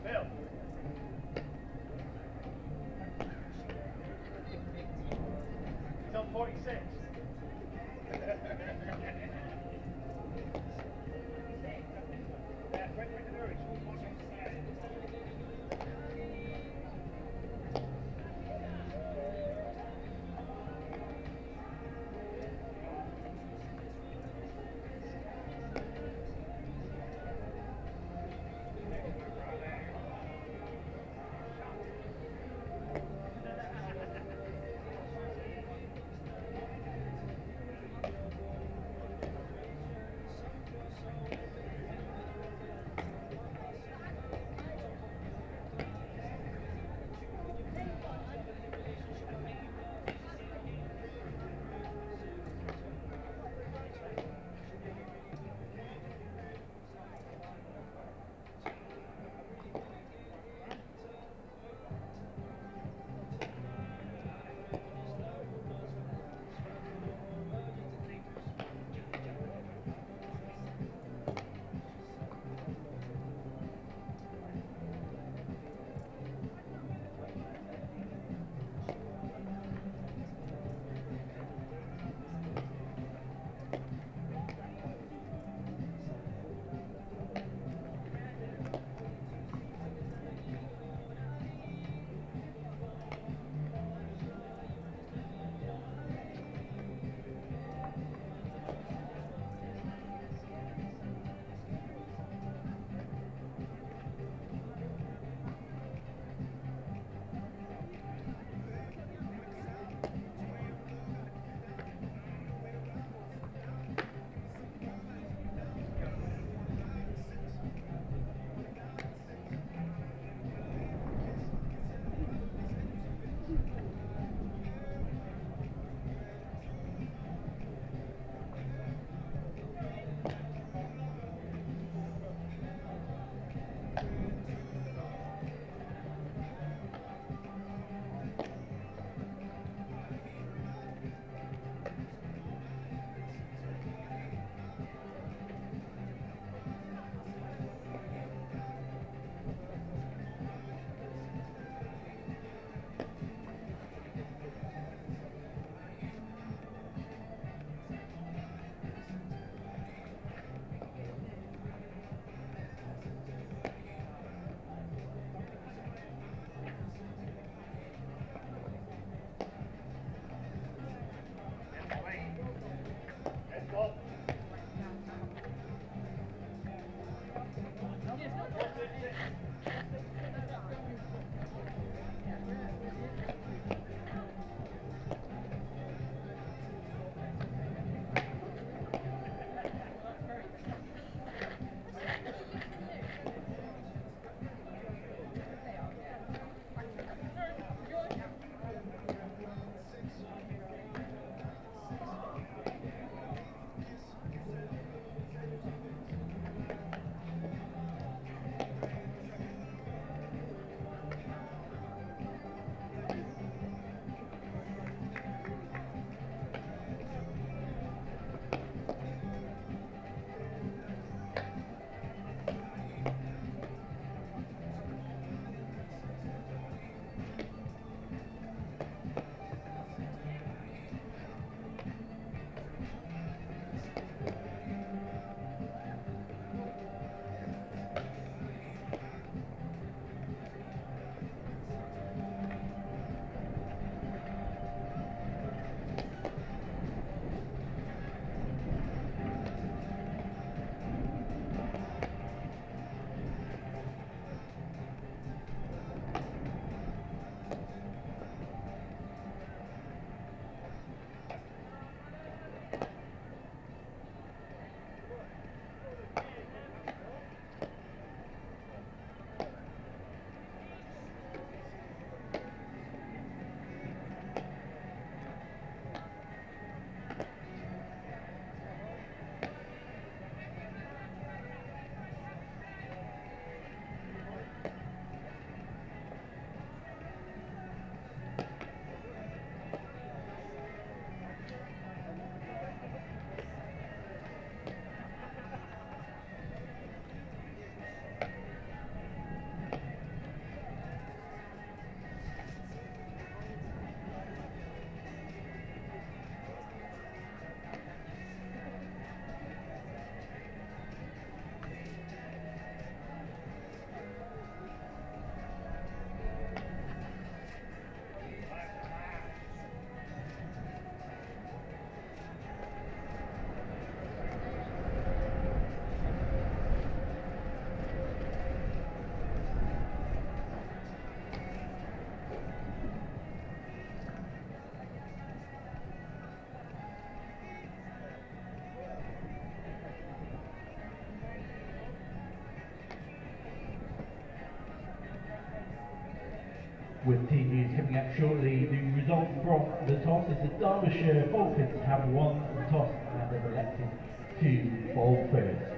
He's on 46. with team news coming up shortly. The result from the toss is the Derbyshire Falcons have won the toss and have elected to bowl first.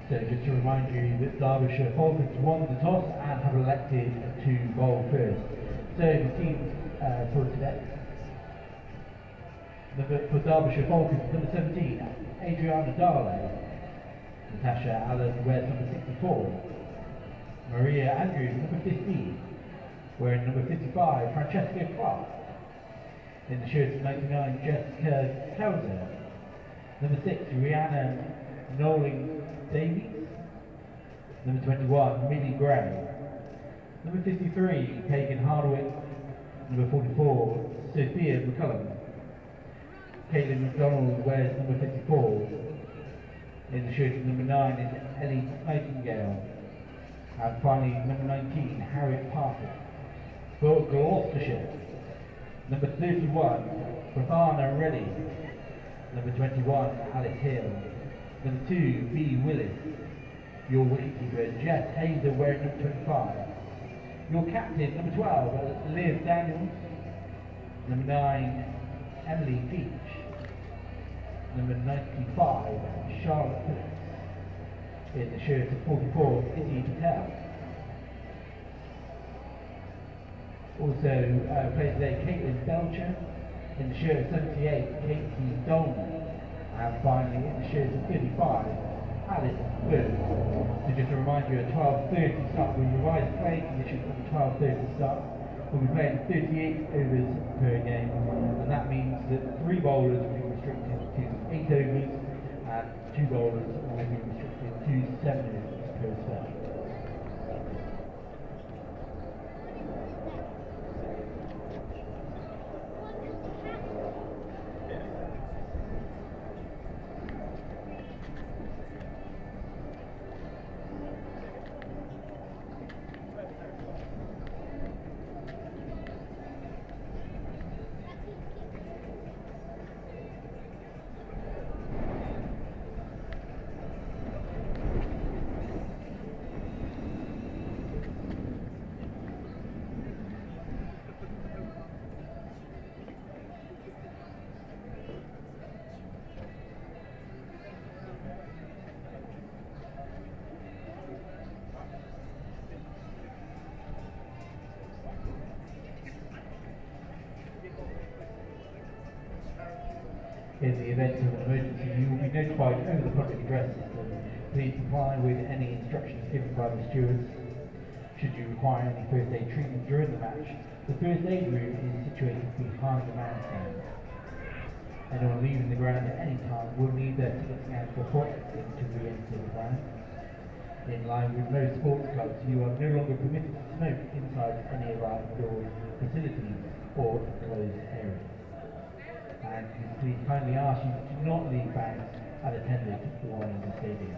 So just to remind you that Derbyshire Falcons won the toss and have elected to bowl first. So the teams for today. For Derbyshire Falcons, number 17, Adriana Darley. Natasha Allen wears number 64. Maria Andrews, number 15. Wearing number 55, Francesca Clark. In the shirt 99, Jessica Kauser. Number 6, Rihanna Noling Davies. Number 21, Millie Gray. Number 53, Pagan Hardwick. Number 44, Sophia McCullum. Caitlin McDonald wears number 54. In the shirt number 9 is Ellie Nightingale. And finally, number 19, Harriet Parker. For Gloucestershire, number 31, Prathana Reddy. Number 21, Alice Hill. Number 2, B. Willis. Your wicketkeeper, Jess Hazer, wearing number 25. Your captain, number 12, Liv Daniels. Number 9, Emily Peach. Number 95, Charlotte Phillips. In the shirt of 44, Izzy Patel. Also played today, Caitlin Belcher. In the shirt of 78, Katie Dolman. And finally, in the shirt of 35, Alice Wood. So just to remind you, at 12:30 start, we revised playing conditions at the 12:30 start. We'll be playing 38 overs per game, and that means that 3 bowlers will be restricted to 8 overs, and 2 bowlers will be restricted to 7 overs per spell. In the event of an emergency, you will be notified over the public address system. Please comply with any instructions given by the stewards. Should you require any first aid treatment during the match, the first aid room is situated behind the bandstand. Anyone leaving the ground at any time will need their ticket scanned before exiting to re-enter the ground. In line with most sports clubs, you are no longer permitted to smoke inside any of our indoor facilities or enclosed areas. And please kindly ask you to not leave bags unattended while in the stadium.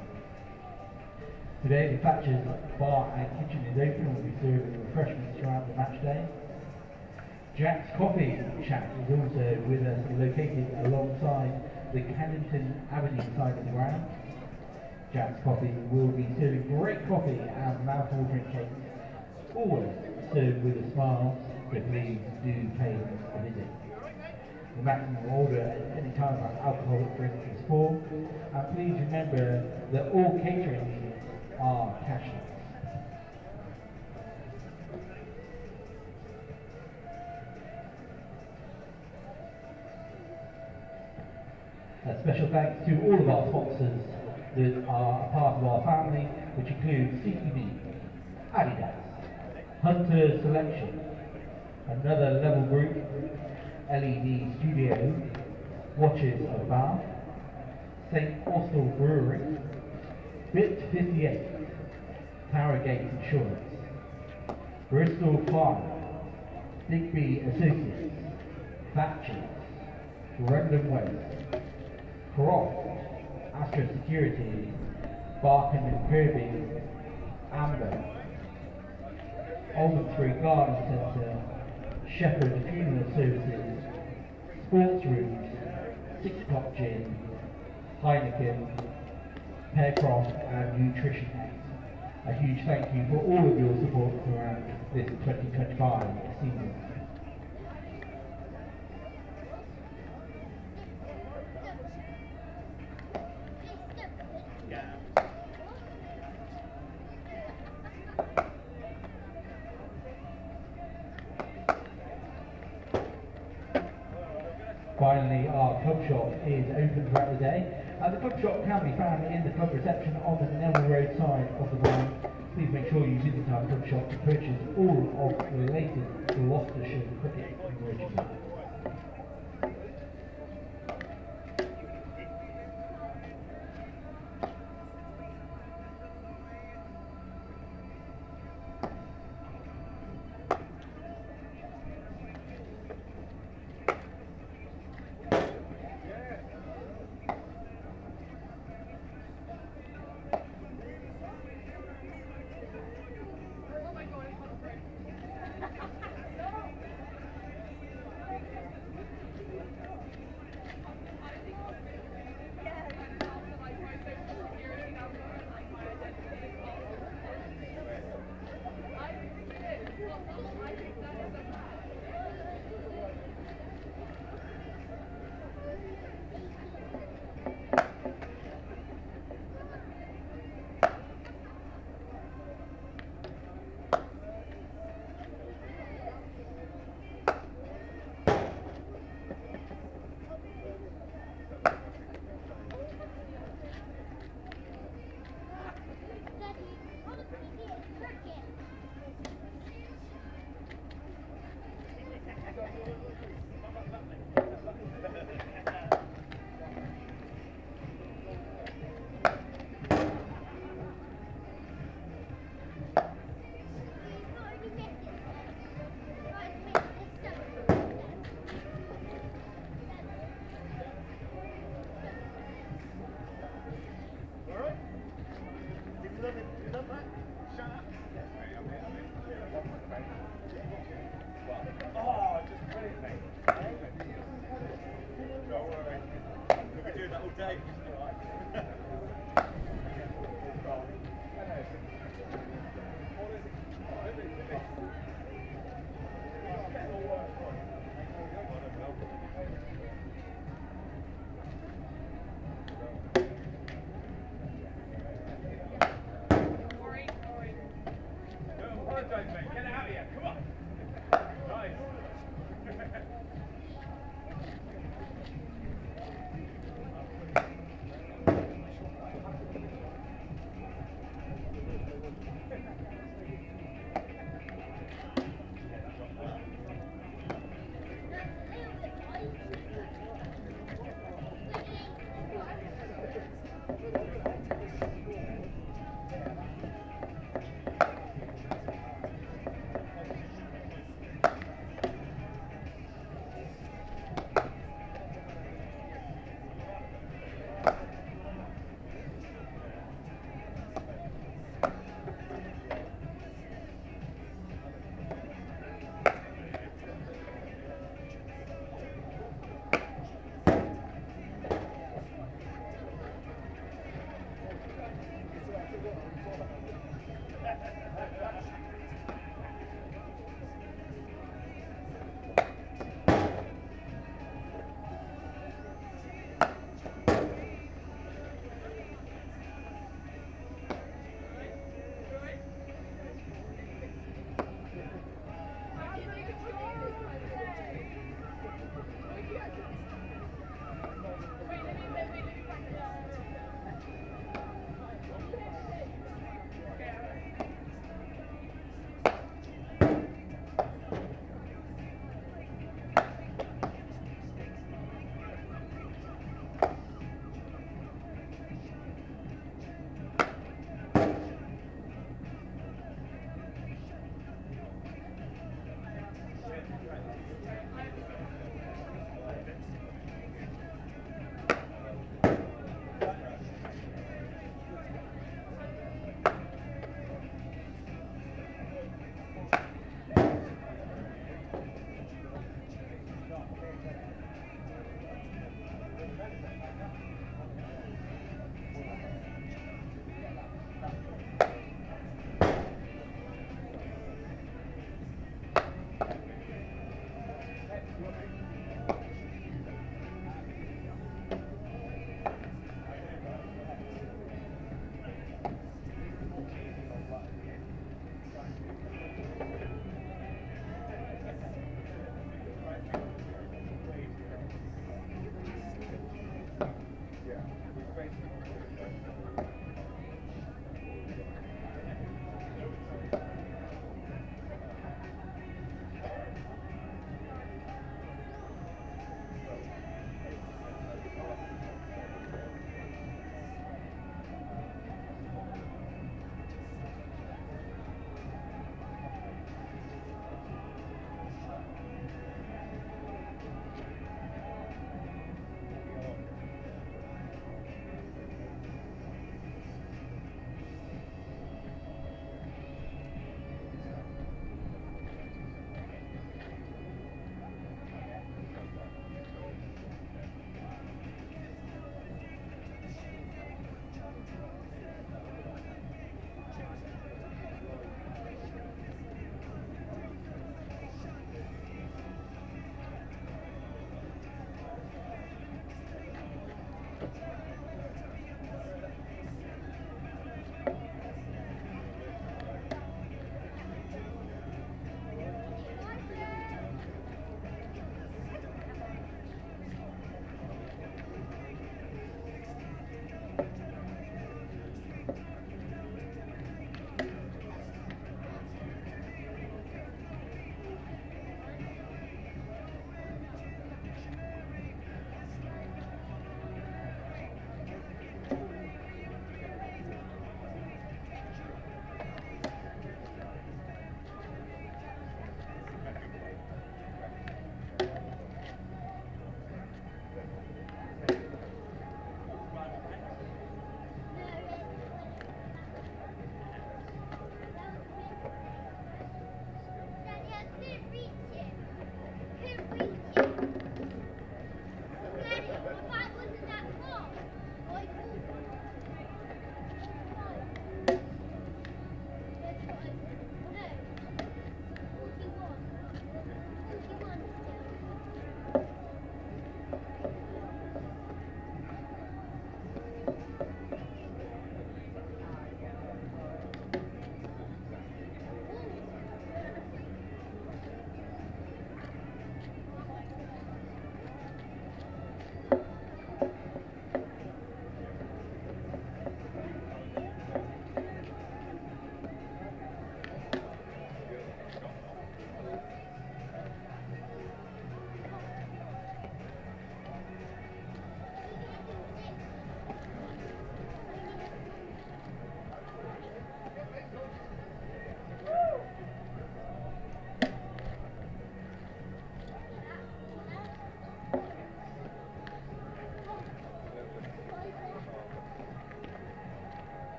Today, the Thatcher's bar and kitchen is open and will be serving refreshments throughout the match day. Jack's Coffee Shack is also with us, located alongside the Kennington Avenue side of the ground. Jack's Coffee will be serving great coffee and mouth-watering cakes, always served with a smile, so please do pay them a visit. The maximum order at any time of alcoholic drinks is 4, and please remember that all catering units are cashless. A special thanks to all of our sponsors that are a part of our family, which include CTV, Adidas, Hunter Selection, Another Level Group, LED Studio, Watches of Bath, St. Austell Brewery, Bit 58, Towergate Insurance, Bristol Farm, Digby Associates, Thatchers, Random Waste, Croft, Astra Security, Barkin and Kirby, Amber, Almondsbury Garden Centre, Shepherd Funeral Services, Sports Rooms, 6 O'Clock Gin, Heineken, Pearcroft and Nutrition X. A huge thank you for all of your support throughout this 2025 season. Finally, our club shop is open throughout the day. The club shop can be found in the club reception on the Neville Road side of the ground. Please make sure you visit our club shop to purchase all of the latest Gloucestershire cricket merchandise.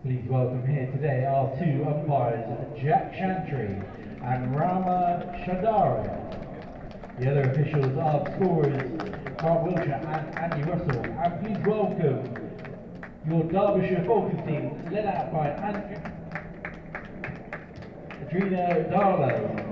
Please welcome here today our two umpires, Jack Chantry and Rama Shadara. The other officials are scorers Mark Wiltshire and Andy Russell. And please welcome your Derbyshire Falcons team, led out by Adrina Darlow.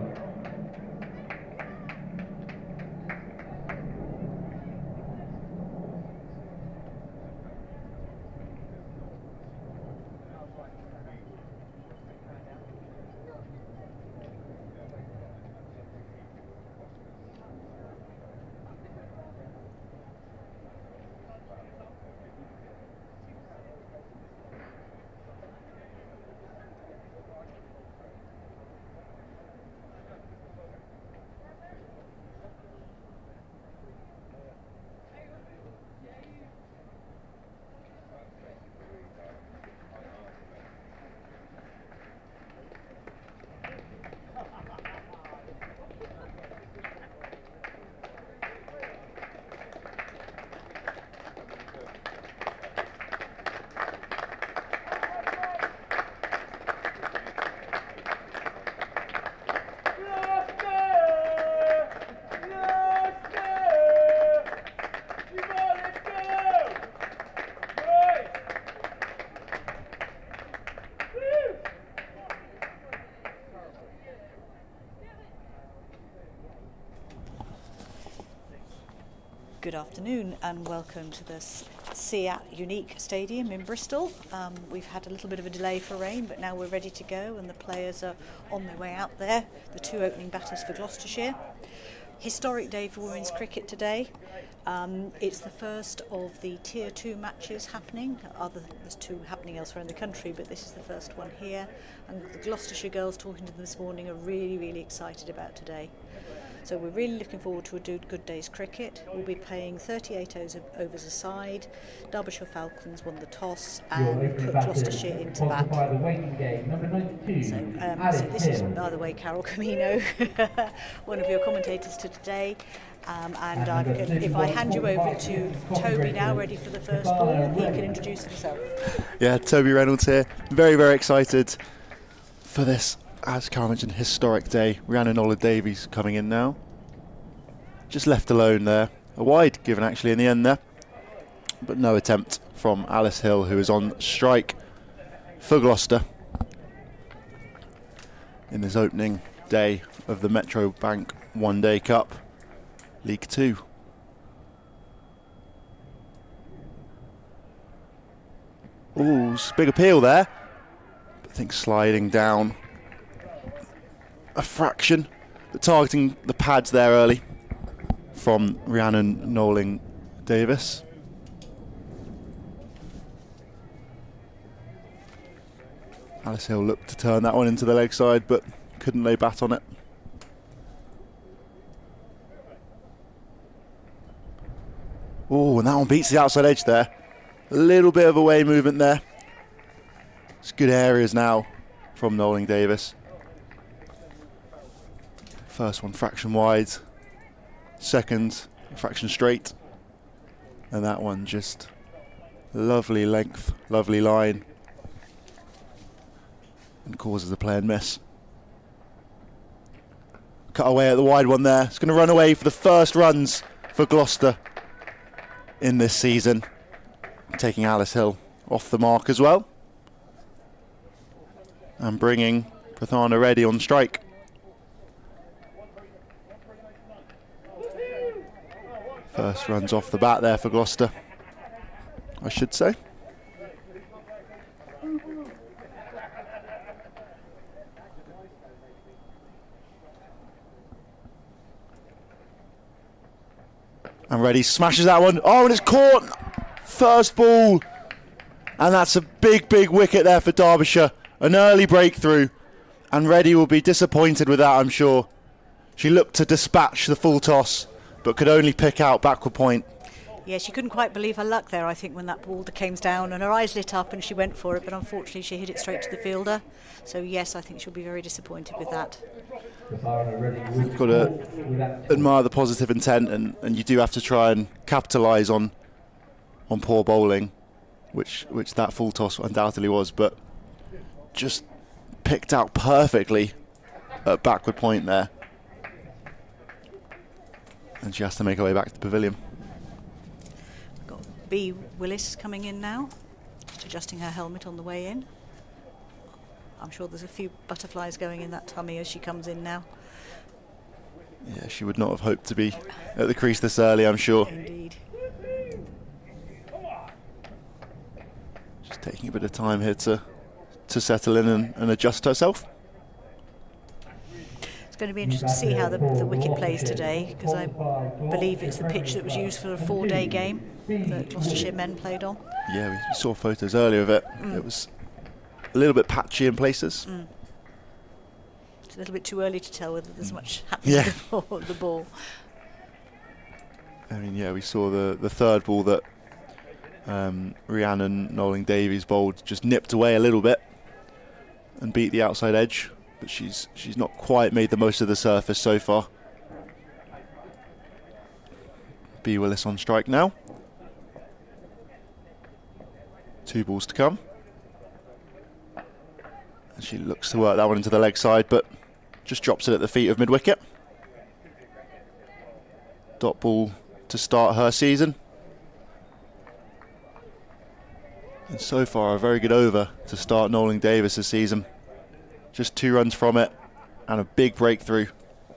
Good afternoon and welcome to the SEAT Unique Stadium in Bristol. We've had a little bit of a delay for rain, but now we're ready to go and the players are on their way out there, the two opening batters for Gloucestershire. Historic day for women's cricket today. It's the first of the Tier 2 matches happening. There's two happening elsewhere in the country, but this is the first one here. And the Gloucestershire girls, talking to them this morning, are really, really excited about today. So we're really looking forward to a good day's cricket. We'll be playing 38 overs a side. Derbyshire Falcons won the toss and put Gloucestershire into bat. So this is, by the way, Carol Camino, one of your commentators to today. If I hand you over to Toby now, ready for the first ball, he can introduce himself. Yeah, Toby Reynolds here. Very, very excited for this, as Carol mentioned, historic day. Rhiannon Davies coming in now. Just left alone there. A wide given actually in the end there. But no attempt from Alice Hill, who is on strike for Gloucester in this opening day of the Metro Bank One Day Cup, League 2. Ooh, big appeal there. I think sliding down a fraction, but targeting the pads there early from Rhiannon Davis. Alice Hill looked to turn that one into the leg side, but couldn't lay bat on it. Oh, and that one beats the outside edge there. A little bit of away movement there. It's good areas now from Noling Davis. First one fraction wide, second fraction straight, and that one just lovely length, lovely line, and causes a play and miss. Cut away at the wide one there. It's going to run away for the first runs for Gloucester in this season, taking Alice Hill off the mark as well, and bringing Prathana Reddy on strike. First runs off the bat there for Gloucester, I should say. And Reddy smashes that one. Oh, and it's caught. First ball. And that's a big, big wicket there for Derbyshire. An early breakthrough. And Reddy will be disappointed with that, I'm sure. She looked to dispatch the full toss, but could only pick out backward point. Yeah, she couldn't quite believe her luck there, I think, when that ball came down, and her eyes lit up and she went for it, but unfortunately she hit it straight to the fielder. So yes, I think she'll be very disappointed with that. You've got to admire the positive intent, and you do have to try and capitalise on poor bowling which that full toss undoubtedly was, but just picked out perfectly at backward point there. And she has to make her way back to the pavilion. Got B. Willis coming in now, just adjusting her helmet on the way in. I'm sure there's a few butterflies going in that tummy as she comes in now. Yeah, she would not have hoped to be at the crease this early, I'm sure. Indeed. Just taking a bit of time here to settle in and adjust herself. It's going to be interesting to see how the wicket plays today, because I believe it's the pitch that was used for a 4-day game that Gloucestershire men played on. Yeah, we saw photos earlier of it. It was a little bit patchy in places. It's a little bit too early to tell whether there's much happening before the ball. I mean, yeah, we saw the third ball that Rhiannon Knowling-Davies bowled just nipped away a little bit and beat the outside edge, but she's not quite made the most of the surface so far. B. Willis on strike now. 2 balls to come. And she looks to work that one into the leg side, but just drops it at the feet of mid-wicket. Dot ball to start her season. And so far a very good over to start Knowling-Davies' season. Just 2 runs from it and a big breakthrough,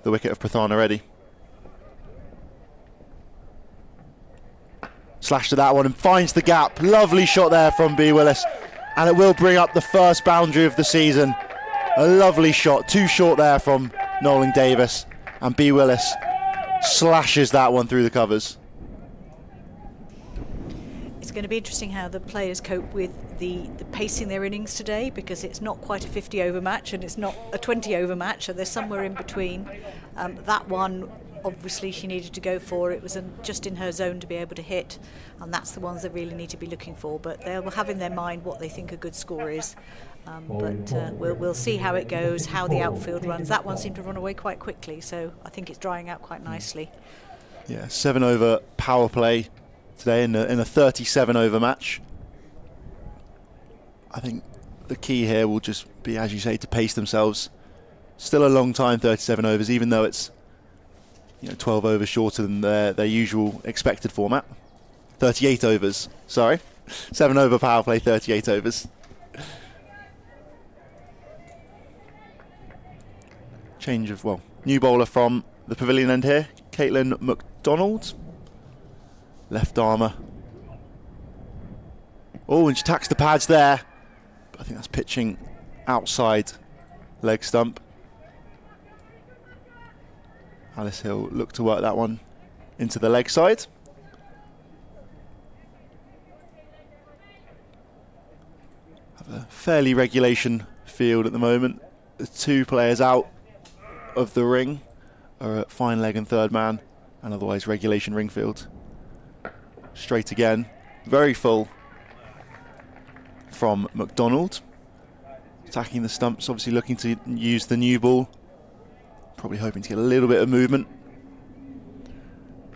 the wicket of Prathana Reddy. Slash to that one and finds the gap. Lovely shot there from B. Willis, and it will bring up the first boundary of the season. A lovely shot, too short there from Knowling-Davies, and B. Willis slashes that one through the covers. It's going to be interesting how the players cope with the pacing their innings today, because it's not quite a 50-over match and it's not a 20-over match, so they're somewhere in between. That one, obviously, she needed to go for. It was just in her zone to be able to hit, and that's the ones they really need to be looking for. But they'll have in their mind what they think a good score is. We'll see how it goes, how the outfield runs. That one seemed to run away quite quickly, so I think it's drying out quite nicely. Yeah, 7-over power play today in a 37-over match. I think the key here will just be, as you say, to pace themselves. Still a long time, 37 overs, even though it's 12 overs shorter than their usual expected format. 38 overs, sorry. 7-over power play, 38 overs. Change of, new bowler from the pavilion end here, Caitlin McDonald. Left armour. Oh, and she tacks the pads there. But I think that's pitching outside leg stump. Alice Hill looked to work that one into the leg side. Have a fairly regulation field at the moment. The 2 players out of the ring are at fine leg and third man, and otherwise regulation ring field. Straight again, very full from McDonald. Attacking the stumps, obviously looking to use the new ball. Probably hoping to get a little bit of movement.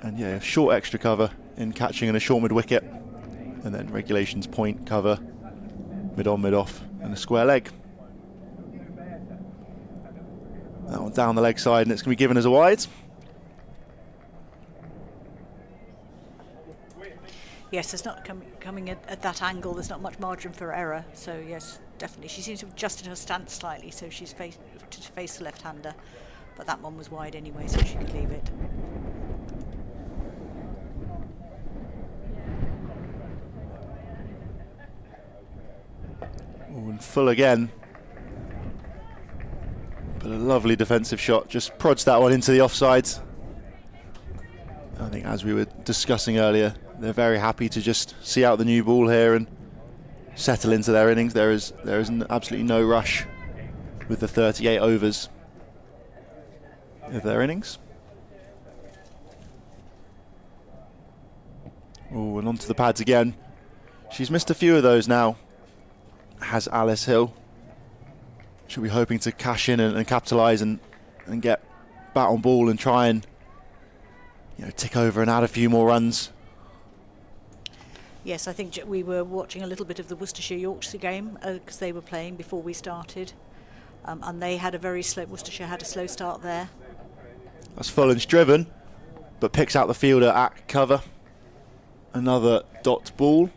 And yeah, a short extra cover in catching and a short mid-wicket. And then regulations point cover, mid-on, mid-off, and a square leg. That one down the leg side, and it's going to be given as a wide. Yes, it's not coming at that angle. There's not much margin for error. So yes, definitely. She seems to have adjusted her stance slightly, so she's to face the left-hander. But that one was wide anyway, so she could leave it. Oh, and full again. But a lovely defensive shot. Just prods that one into the offside. I think, as we were discussing earlier, they're very happy to just see out the new ball here and settle into their innings. There is absolutely no rush with the 38 overs of their innings. Oh, and onto the pads again. She's missed a few of those now, has Alice Hill. She'll be hoping to cash in and capitalise and get bat on ball and try and tick over and add a few more runs. Yes, I think we were watching a little bit of the Worcestershire-Yorkshire game because they were playing before we started. And they had Worcestershire had a slow start there. That's Fulham's driven, but picks out the fielder at cover. Another dot ball.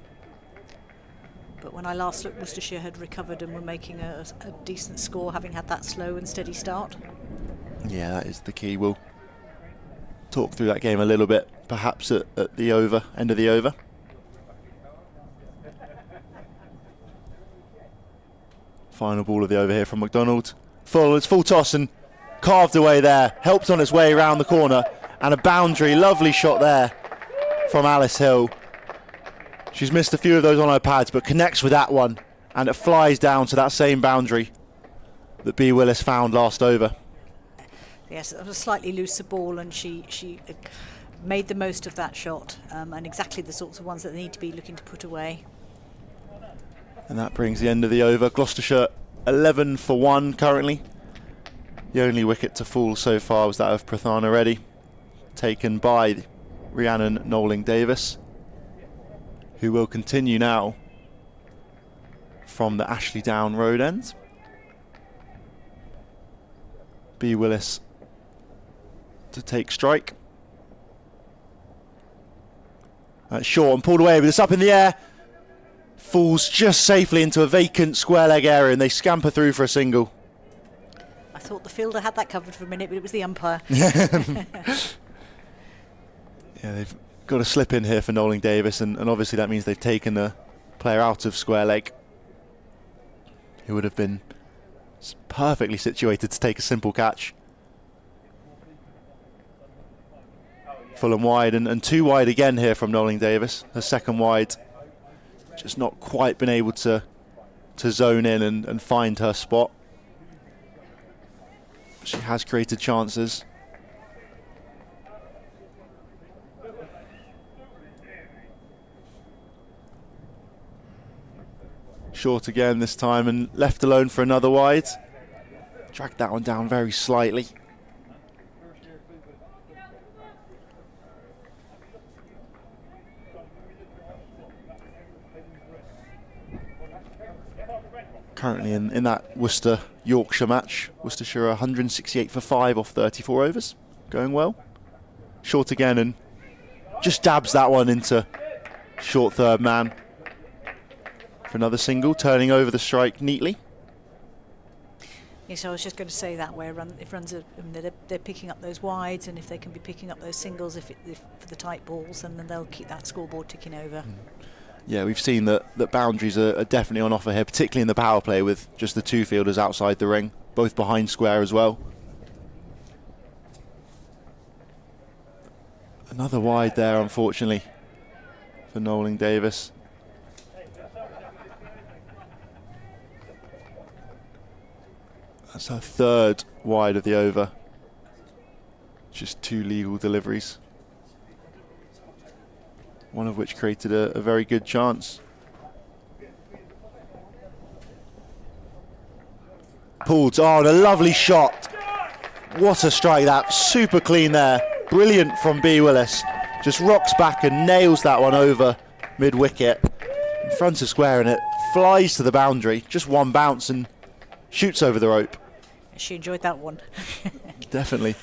But when I last looked, Worcestershire had recovered and were making a decent score, having had that slow and steady start. Yeah, that is the key. We'll talk through that game a little bit, perhaps at the end of the over. Final ball of the over here from McDonald. It's full toss and carved away there. Helped on its way around the corner. And a boundary, lovely shot there from Alice Hill. She's missed a few of those on her pads, but connects with that one. And it flies down to that same boundary that B. Willis found last over. Yes, it was a slightly looser ball, and she made the most of that shot, and exactly the sorts of ones that they need to be looking to put away. And that brings the end of the over. Gloucestershire 11 for 1 currently. The only wicket to fall so far was that of Prathana Reddy, taken by Rhiannon Knowling-Davis, who will continue now from the Ashley Down road end. B. Willis to take strike. That's short and pulled away, but it's up in the air. Falls just safely into a vacant square leg area, and they scamper through for a single. I thought the fielder had that covered for a minute, but it was the umpire. Yeah, they've got a slip in here for Knowling-Davis, and obviously that means they've taken the player out of square leg, who would have been perfectly situated to take a simple catch. Fulham wide, and 2 wide again here from Knowling-Davis. Her second wide, just not quite been able to zone in and find her spot. She has created chances. Short again this time and left alone for another wide. Dragged that one down very slightly. Currently in that Worcester-Yorkshire match, Worcestershire 168 for 5 off 34 overs. Going well. Short again and just dabs that one into short third man for another single, turning over the strike neatly. Yes, I was just going to say that where if runs are, they're picking up those wides, and if they can be picking up those singles if for the tight balls, and then they'll keep that scoreboard ticking over. Yeah, we've seen that boundaries are definitely on offer here, particularly in the power play with just the 2 fielders outside the ring, both behind square as well. Another wide there, unfortunately, for Knowling-Davis. That's her third wide of the over. Just 2 legal deliveries, one of which created a very good chance. Pulled on, a lovely shot. What a strike that, super clean there. Brilliant from B. Willis. Just rocks back and nails that one over mid-wicket. In front of square, and it flies to the boundary. Just one bounce and shoots over the rope. She enjoyed that one. Definitely.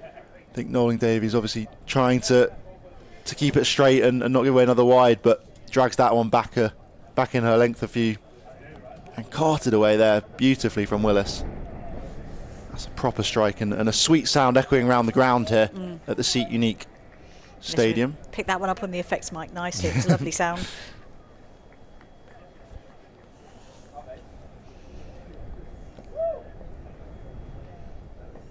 I think Knowling-Davies obviously trying to keep it straight and not give away another wide, but drags that one back in her length a few and carted away there beautifully from Willis. That's a proper strike and a sweet sound echoing around the ground here at the Seat Unique Stadium. Pick that one up on the effects mic nicely. It's a lovely sound.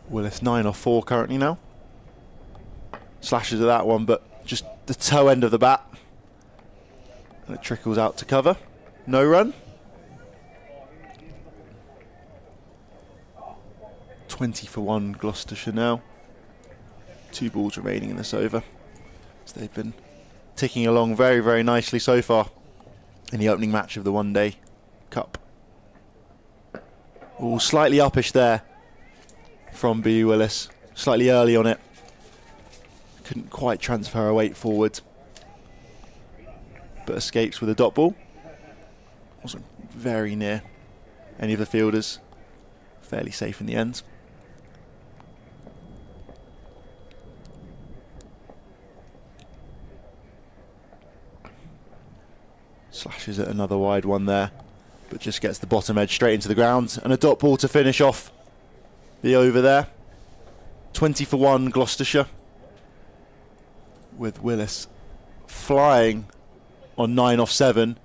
Willis 9 off 4 currently now. Slashes at that one, but just the toe end of the bat. And it trickles out to cover. No run. 20 for 1 Gloucestershire now. 2 balls remaining in this over. So they've been ticking along very, very nicely so far in the opening match of the One Day Cup. All slightly uppish there from B. Willis. Slightly early on it. Couldn't quite transfer her weight forward. but escapes with a dot ball. Wasn't very near any of the fielders. Fairly safe in the end. Slashes at another wide one there, but just gets the bottom edge straight into the ground, and a dot ball to finish off the over there. 20 for 1 Gloucestershire, with Willis flying on 9 off 7,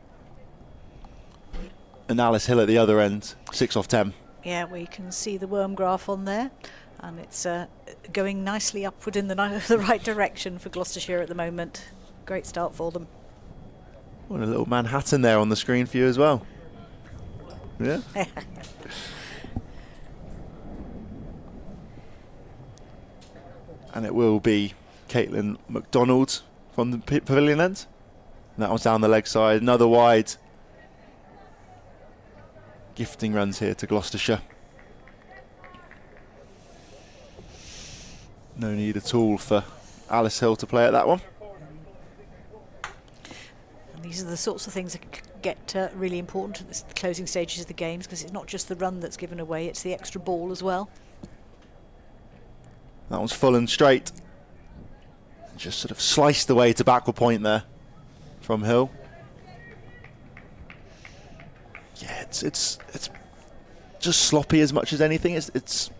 and Alice Hill at the other end, 6 off 10. Yeah, we can see the worm graph on there, and it's going nicely upward in the right direction for Gloucestershire at the moment. Great start for them. And a little Manhattan there on the screen for you as well. Yeah. And it will be Caitlin McDonald from the pavilion end. And that one's down the leg side. Another wide. Gifting runs here to Gloucestershire. No need at all for Alice Hill to play at that one. And these are the sorts of things that get really important at the closing stages of the games, because it's not just the run that's given away, it's the extra ball as well. That one's full and straight. Just sort of sliced away to backward point there from Hill. Yeah, it's just sloppy as much as anything. It's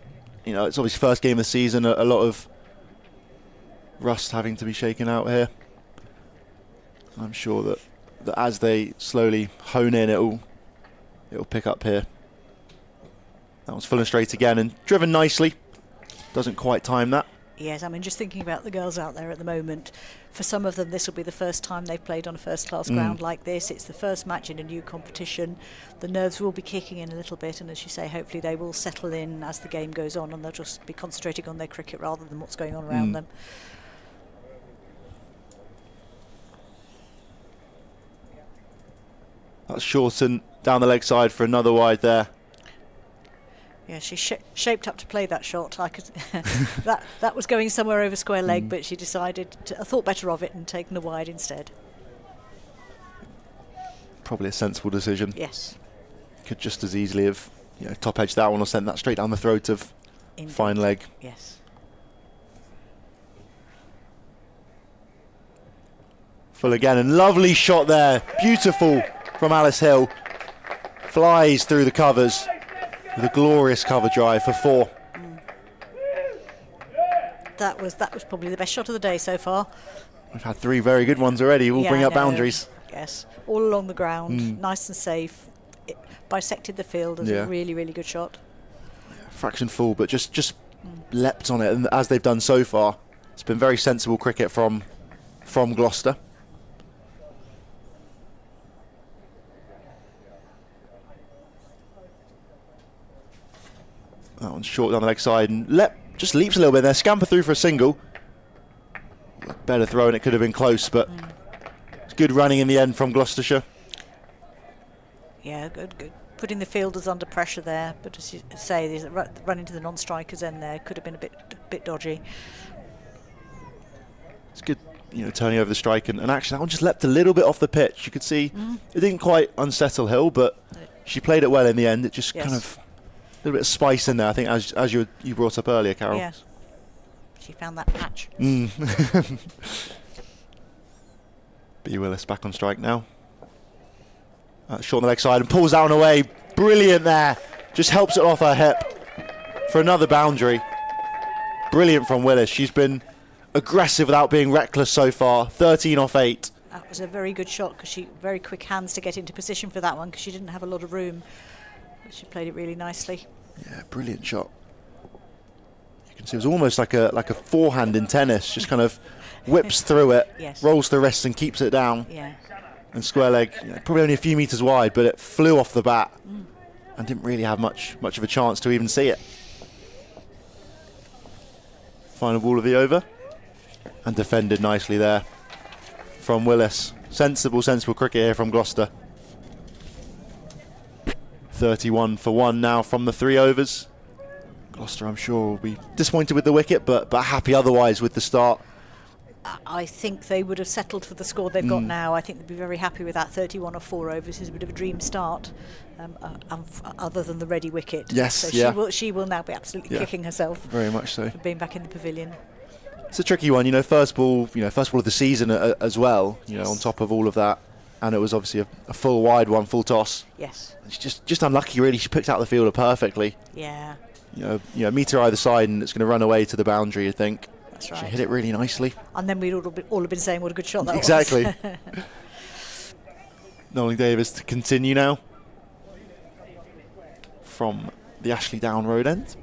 you know, it's obviously first game of the season. A lot of rust having to be shaken out here. I'm sure that as they slowly hone in, it'll pick up here. That one's full and straight again and driven nicely. Doesn't quite time that. Yes, I mean, just thinking about the girls out there at the moment, for some of them this will be the first time they've played on a first-class ground like this. It's the first match in a new competition. The nerves will be kicking in a little bit, and as you say, hopefully they will settle in as the game goes on, and they'll just be concentrating on their cricket rather than what's going on around them. That's Shorten down the leg side for another wide there. Yeah, she shaped up to play that shot. I could that was going somewhere over square leg, but she decided thought better of it and taken the wide instead. Probably a sensible decision. Yes. Could just as easily have top edged that one or sent that straight down the throat of fine leg. Yes. Full again, and lovely shot there. Beautiful from Alice Hill. Flies through the covers with a glorious cover drive for 4. That was probably the best shot of the day so far. We've had 3 very good ones already. We'll bring up boundaries. Yes, all along the ground, nice and safe. It bisected the field as a really, really good shot. Fraction full, but just leapt on it, and as they've done so far, it's been very sensible cricket from Gloucester. That one's short down the leg side and just leaps a little bit there. Scamper through for a single. Better throw, and it could have been close, but it's good running in the end from Gloucestershire. Yeah, good. Putting the fielders under pressure there, but as you say, running to the non-strikers end there could have been a bit dodgy. It's good, turning over the strike, and actually that one just leapt a little bit off the pitch. You could see it didn't quite unsettle Hill, but she played it well in the end. It just kind of a little bit of spice in there, I think, as you brought up earlier, Carol. Yes. She found that patch. B. Willis back on strike now. Short on the leg side and pulls that one away. Brilliant there. Just helps it off her hip for another boundary. Brilliant from Willis. She's been aggressive without being reckless so far. 13 off 8. That was a very good shot, because she very quick hands to get into position for that one, because she didn't have a lot of room. But she played it really nicely. Yeah, brilliant shot. You can see it was almost like a forehand in tennis. Just kind of whips through it, rolls the wrists and keeps it down. Yeah. And square leg, probably only a few metres wide, but it flew off the bat and didn't really have much of a chance to even see it. Final ball of the over, and defended nicely there from Willis. Sensible cricket here from Gloucester. 31 for 1 now from the 3 overs. Gloucester, I'm sure, will be disappointed with the wicket, but happy otherwise with the start. I think they would have settled for the score they've got now. I think they'd be very happy with that. 31 or 4 overs is a bit of a dream start, other than the ready wicket. Yes, so she will now be absolutely kicking herself. Very much so. For being back in the pavilion. It's a tricky one, first ball of the season as well, on top of all of that. And it was obviously a full wide one, full toss. Yes. It's just unlucky, really. She picked out the fielder perfectly. Yeah. Meter either side, and it's going to run away to the boundary, I think. That's right. She hit it really nicely. And then we'd all have been saying what a good shot that was. Exactly. Nolan Davis to continue now from the Ashley Down Road end.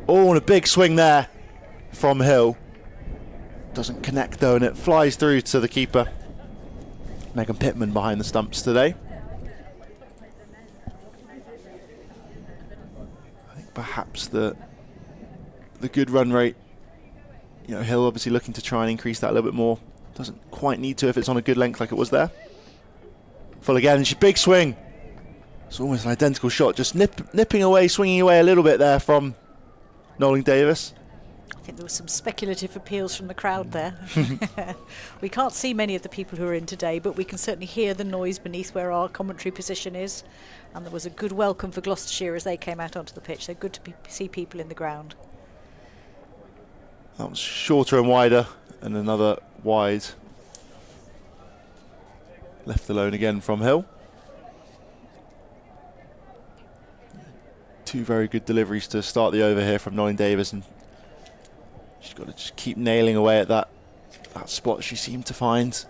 Oh, and a big swing there from Hill. Doesn't connect though, and it flies through to the keeper. Megan Pittman behind the stumps today. I think perhaps the good run rate, Hill obviously looking to try and increase that a little bit more. Doesn't quite need to if it's on a good length like it was there. Full again, and big swing. It's almost an identical shot, just nipping away, swinging away a little bit there from Nolan Davis. I think there was some speculative appeals from the crowd there. We can't see many of the people who are in today, but we can certainly hear the noise beneath where our commentary position is. And there was a good welcome for Gloucestershire as they came out onto the pitch. So good to see people in the ground. That was shorter and wider, and another wide. Left alone again from Hill. Two very good deliveries to start the over here from Nolan Davis, and she's got to just keep nailing away at that spot she seemed to find.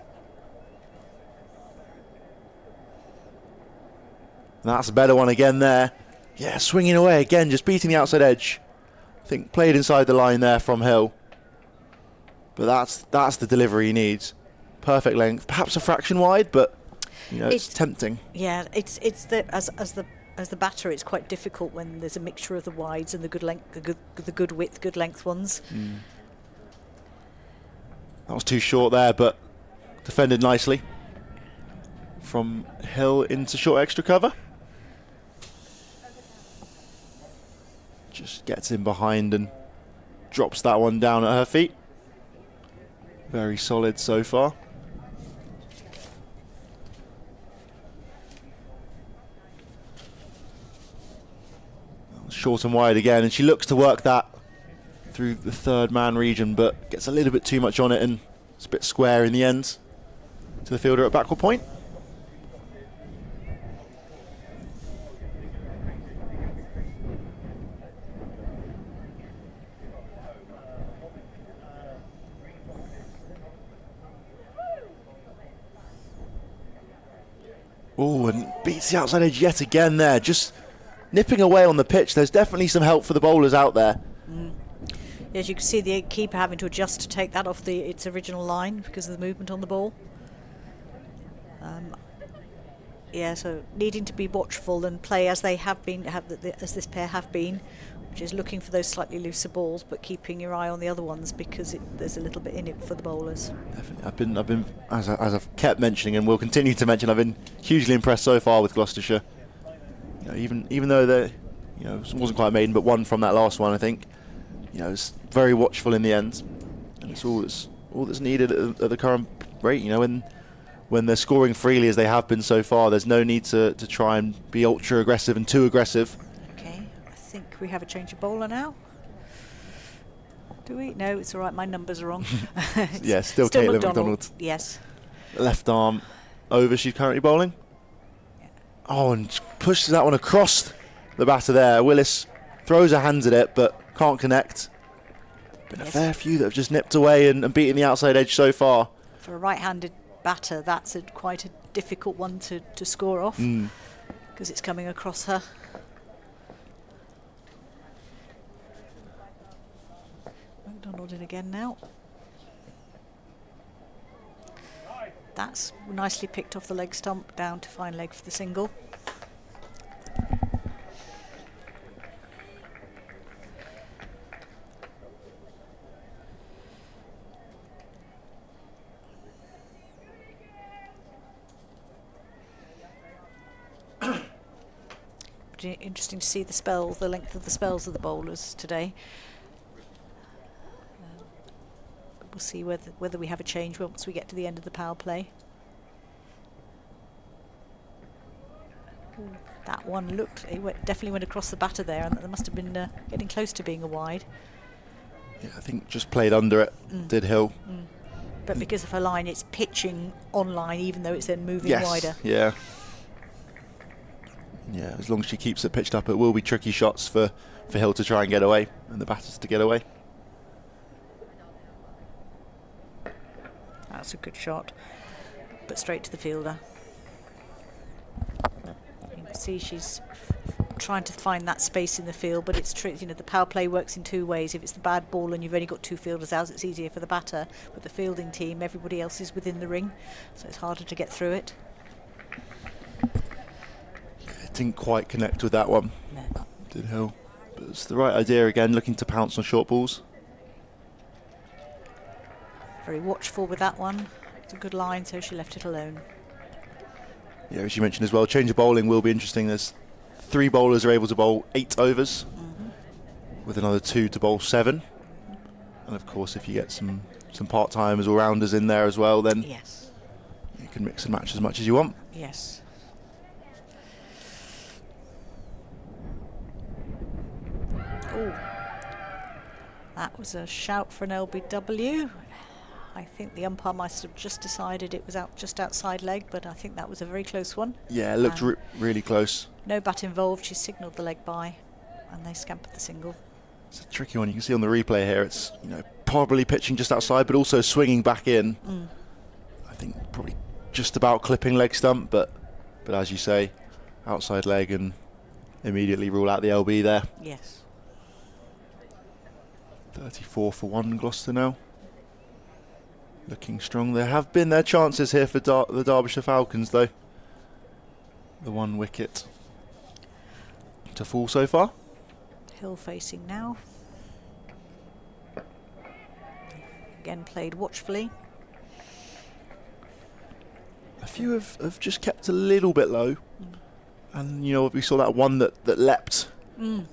And that's a better one again there. Yeah, swinging away again, just beating the outside edge. I think played inside the line there from Hill. But that's the delivery he needs. Perfect length, perhaps a fraction wide, but it's tempting. Yeah, it's as the batter, it's quite difficult when there's a mixture of the wides and the good length, the good width, good length ones. That was too short there, but defended nicely from Hill into short extra cover. Just gets in behind and drops that one down at her feet. Very solid so far. Short and wide again, and she looks to work that through the third man region, but gets a little bit too much on it, and it's a bit square in the end to the fielder at backward point. Oh, and beats the outside edge yet again there, just nipping away on the pitch. There's definitely some help for the bowlers out there. As you can see, the keeper having to adjust to take that off its original line because of the movement on the ball. So needing to be watchful and play as they have been, as this pair have been, which is looking for those slightly looser balls, but keeping your eye on the other ones because there's a little bit in it for the bowlers. Definitely, I've been as I've kept mentioning and will continue to mention, I've been hugely impressed so far with Gloucestershire. Even though they, it wasn't quite maiden, but one from that last one, I think. It's very watchful in the end, and it's all that's needed at the current rate. When they're scoring freely as they have been so far, there's no need to try and be ultra aggressive and too aggressive. Okay, I think we have a change of bowler now. Do we? No, it's all right. My numbers are wrong. Yeah, still Caitlin McDonald. Yes. Left arm over. She's currently bowling. Oh, and pushes that one across the batter there. Willis throws her hands at it, but can't connect. Been a fair few that have just nipped away and beaten the outside edge so far. For a right-handed batter, that's quite a difficult one to score off because it's coming across her. McDonald in again now. That's nicely picked off the leg stump, down to fine leg for the single. Interesting to see the length of the spells of the bowlers today. we'll see whether we have a change once we get to the end of the power play. That one definitely went across the batter there, and that must have been getting close to being a wide. Yeah, I think just played under it, did Hill. But because of her line, it's pitching on line, even though it's then moving wider. Yeah. Yeah, as long as she keeps it pitched up, it will be tricky shots for Hill to try and get away, and the batters to get away. That's a good shot, but straight to the fielder. You can see she's trying to find that space in the field, but it's true. You know, the power play works in two ways. If it's the bad ball and you've only got two fielders out, it's easier for the batter. But the fielding team, everybody else is within the ring, so it's harder to get through it. It didn't quite connect with that one, No. did Hill. But it's the right idea again, looking to pounce on short balls. Very watchful with that one. It's a good line, so she left it alone. Yeah, as you mentioned as well, change of bowling will be interesting. There's 3 bowlers are able to bowl 8 overs, with another 2 to bowl 7. And of course, if you get some part-timers or rounders in there as well, then Yes. you can mix and match as much as you want. Yes. Oh, that was a shout for an LBW. I think the umpire must have just decided it was just outside leg, but I think that was a very close one. Yeah, it looked really close. No bat involved. She signalled the leg by, and they scampered the single. It's a tricky one. You can see on the replay here, it's probably pitching just outside, but also swinging back in. I think probably just about clipping leg stump, but as you say, outside leg, and immediately rule out the LB there. Yes. 34 for 1 Gloucester now. Looking strong. There have been their chances here for the Derbyshire Falcons, though. The 1 wicket to fall so far. Hill facing now. Again played watchfully. A few have just kept a little bit low. And, we saw that one that leapt a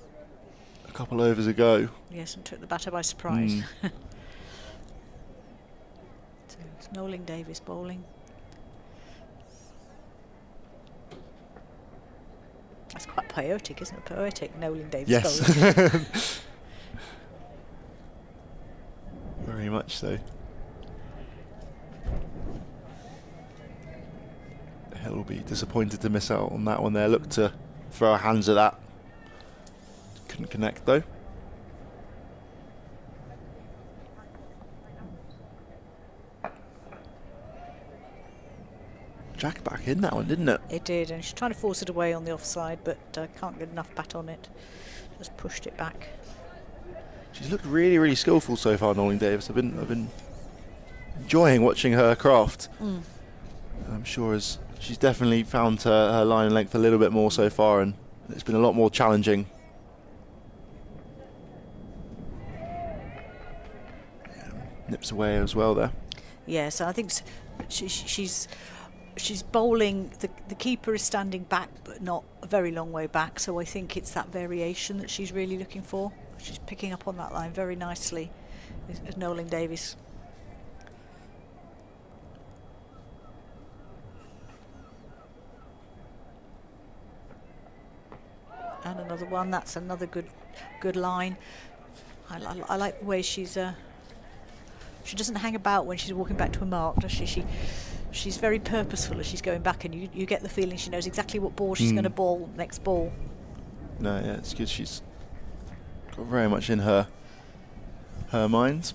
couple overs ago. Yes, and took the batter by surprise. So it's Nolan Davis bowling. That's quite poetic, isn't it? Poetic, Nolan Davis bowling. Yes. Very much so. Hill will be disappointed to miss out on that one there. Looked to throw our hands at that. Couldn't connect though. Jack back in that one, didn't it? It did, and she's trying to force it away on the offside, but can't get enough bat on it. Just pushed it back. She's looked really, really skillful so far, Nolan Davis. I've been enjoying watching her craft. I'm sure she's definitely found her line and length a little bit more so far, and it's been a lot more challenging. Nips away as well there. Yes, I think she's bowling. The keeper is standing back, but not a very long way back. So I think it's that variation that she's really looking for. She's picking up on that line very nicely, as Nolan Davis. And another one. That's another good line. I like the way she's. She doesn't hang about when she's walking back to a mark, does she? She's very purposeful as she's going back, and you get the feeling she knows exactly what ball she's going to bowl next ball. No, yeah, it's good. She's got very much in her mind.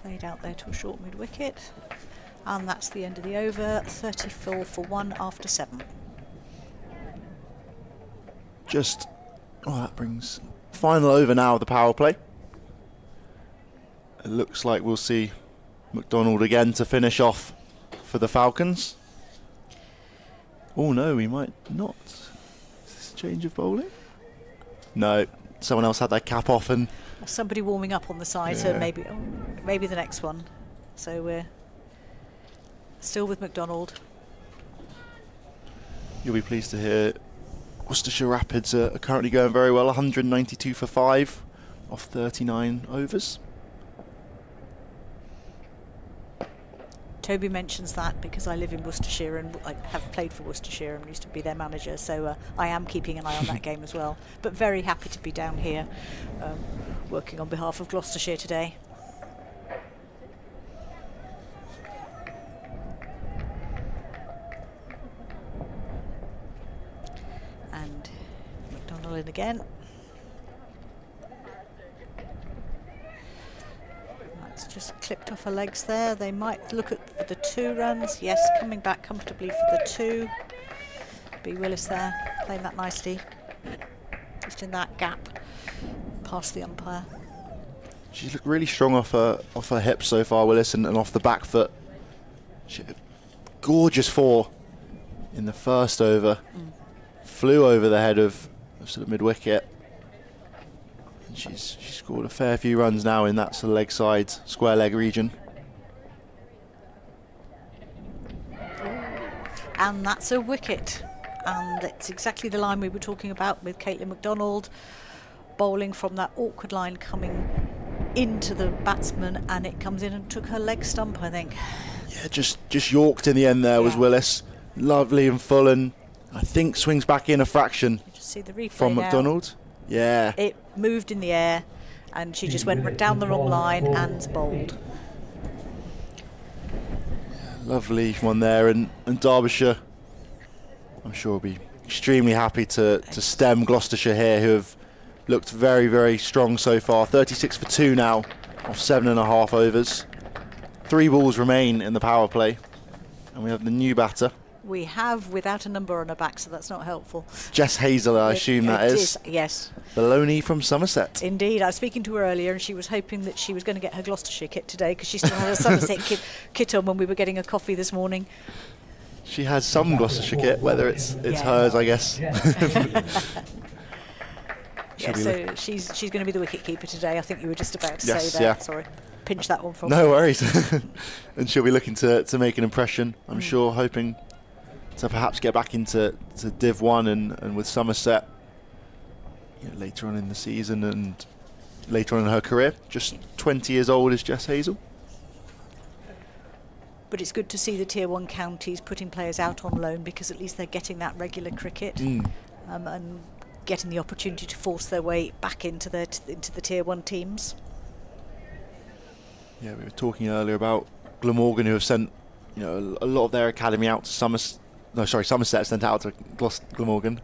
Played out there to a short mid wicket, and that's the end of the over. 34 for 1 after 7. That brings final over now of the power play. It looks like we'll see McDonald again to finish off for the Falcons. Oh no, we might not. Is this a change of bowling? No, someone else had their cap off, and somebody warming up on the side, so maybe the next one. So we're still with McDonald. You'll be pleased to hear Gloucestershire Rapids are currently going very well, 192 for 5 off 39 overs. Toby mentions that because I live in Worcestershire and I have played for Worcestershire and used to be their manager, so I am keeping an eye on that game as well. But very happy to be down here working on behalf of Gloucestershire today. And McDonald in again. Just clipped off her legs there. They might look at for the 2 runs. Yes, coming back comfortably for the 2. B. Willis there, playing that nicely. Just in that gap past the umpire. She's looked really strong off her hips so far, Willis, and off the back foot. Gorgeous 4 in the first over. Flew over the head of sort of mid-wicket. She's scored a fair few runs now in that sort of leg side, square leg region. And that's a wicket. And it's exactly the line we were talking about with Caitlin McDonald bowling from that awkward line coming into the batsman, and it comes in and took her leg stump, I think. Yeah, just yorked in the end there was Willis. Lovely and full, and I think swings back in a fraction. You just see the replay from now. McDonald. Yeah. It moved in the air and she just went down the wrong line and bowled. Lovely one there, and Derbyshire, I'm sure, will be extremely happy to stem Gloucestershire here, who have looked very, very strong so far. 36 for 2 now off 7.5 overs. 3 balls remain in the power play, and we have the new batter. We have without a number on her back, so that's not helpful. Jess Hazel, I assume that is. Yes. Baloney from Somerset. Indeed. I was speaking to her earlier and she was hoping that she was going to get her Gloucestershire kit today because she still had a Somerset kit on when we were getting a coffee this morning. She has some Gloucestershire kit, whether it's hers, I guess. Yeah, so she's going to be the wicket keeper today. I think you were just about to say that. Yeah. Sorry. Pinch that one from me. No worries. And she'll be looking to make an impression, I'm sure, hoping to perhaps get back into Div 1 and with Somerset later on in the season and later on in her career. Just 20 years old is Jess Hazel. But it's good to see the Tier 1 counties putting players out on loan, because at least they're getting that regular cricket and getting the opportunity to force their way back into the Tier 1 teams. Yeah, we were talking earlier about Glamorgan, who have sent a lot of their academy out to Somerset sent out to Glamorgan.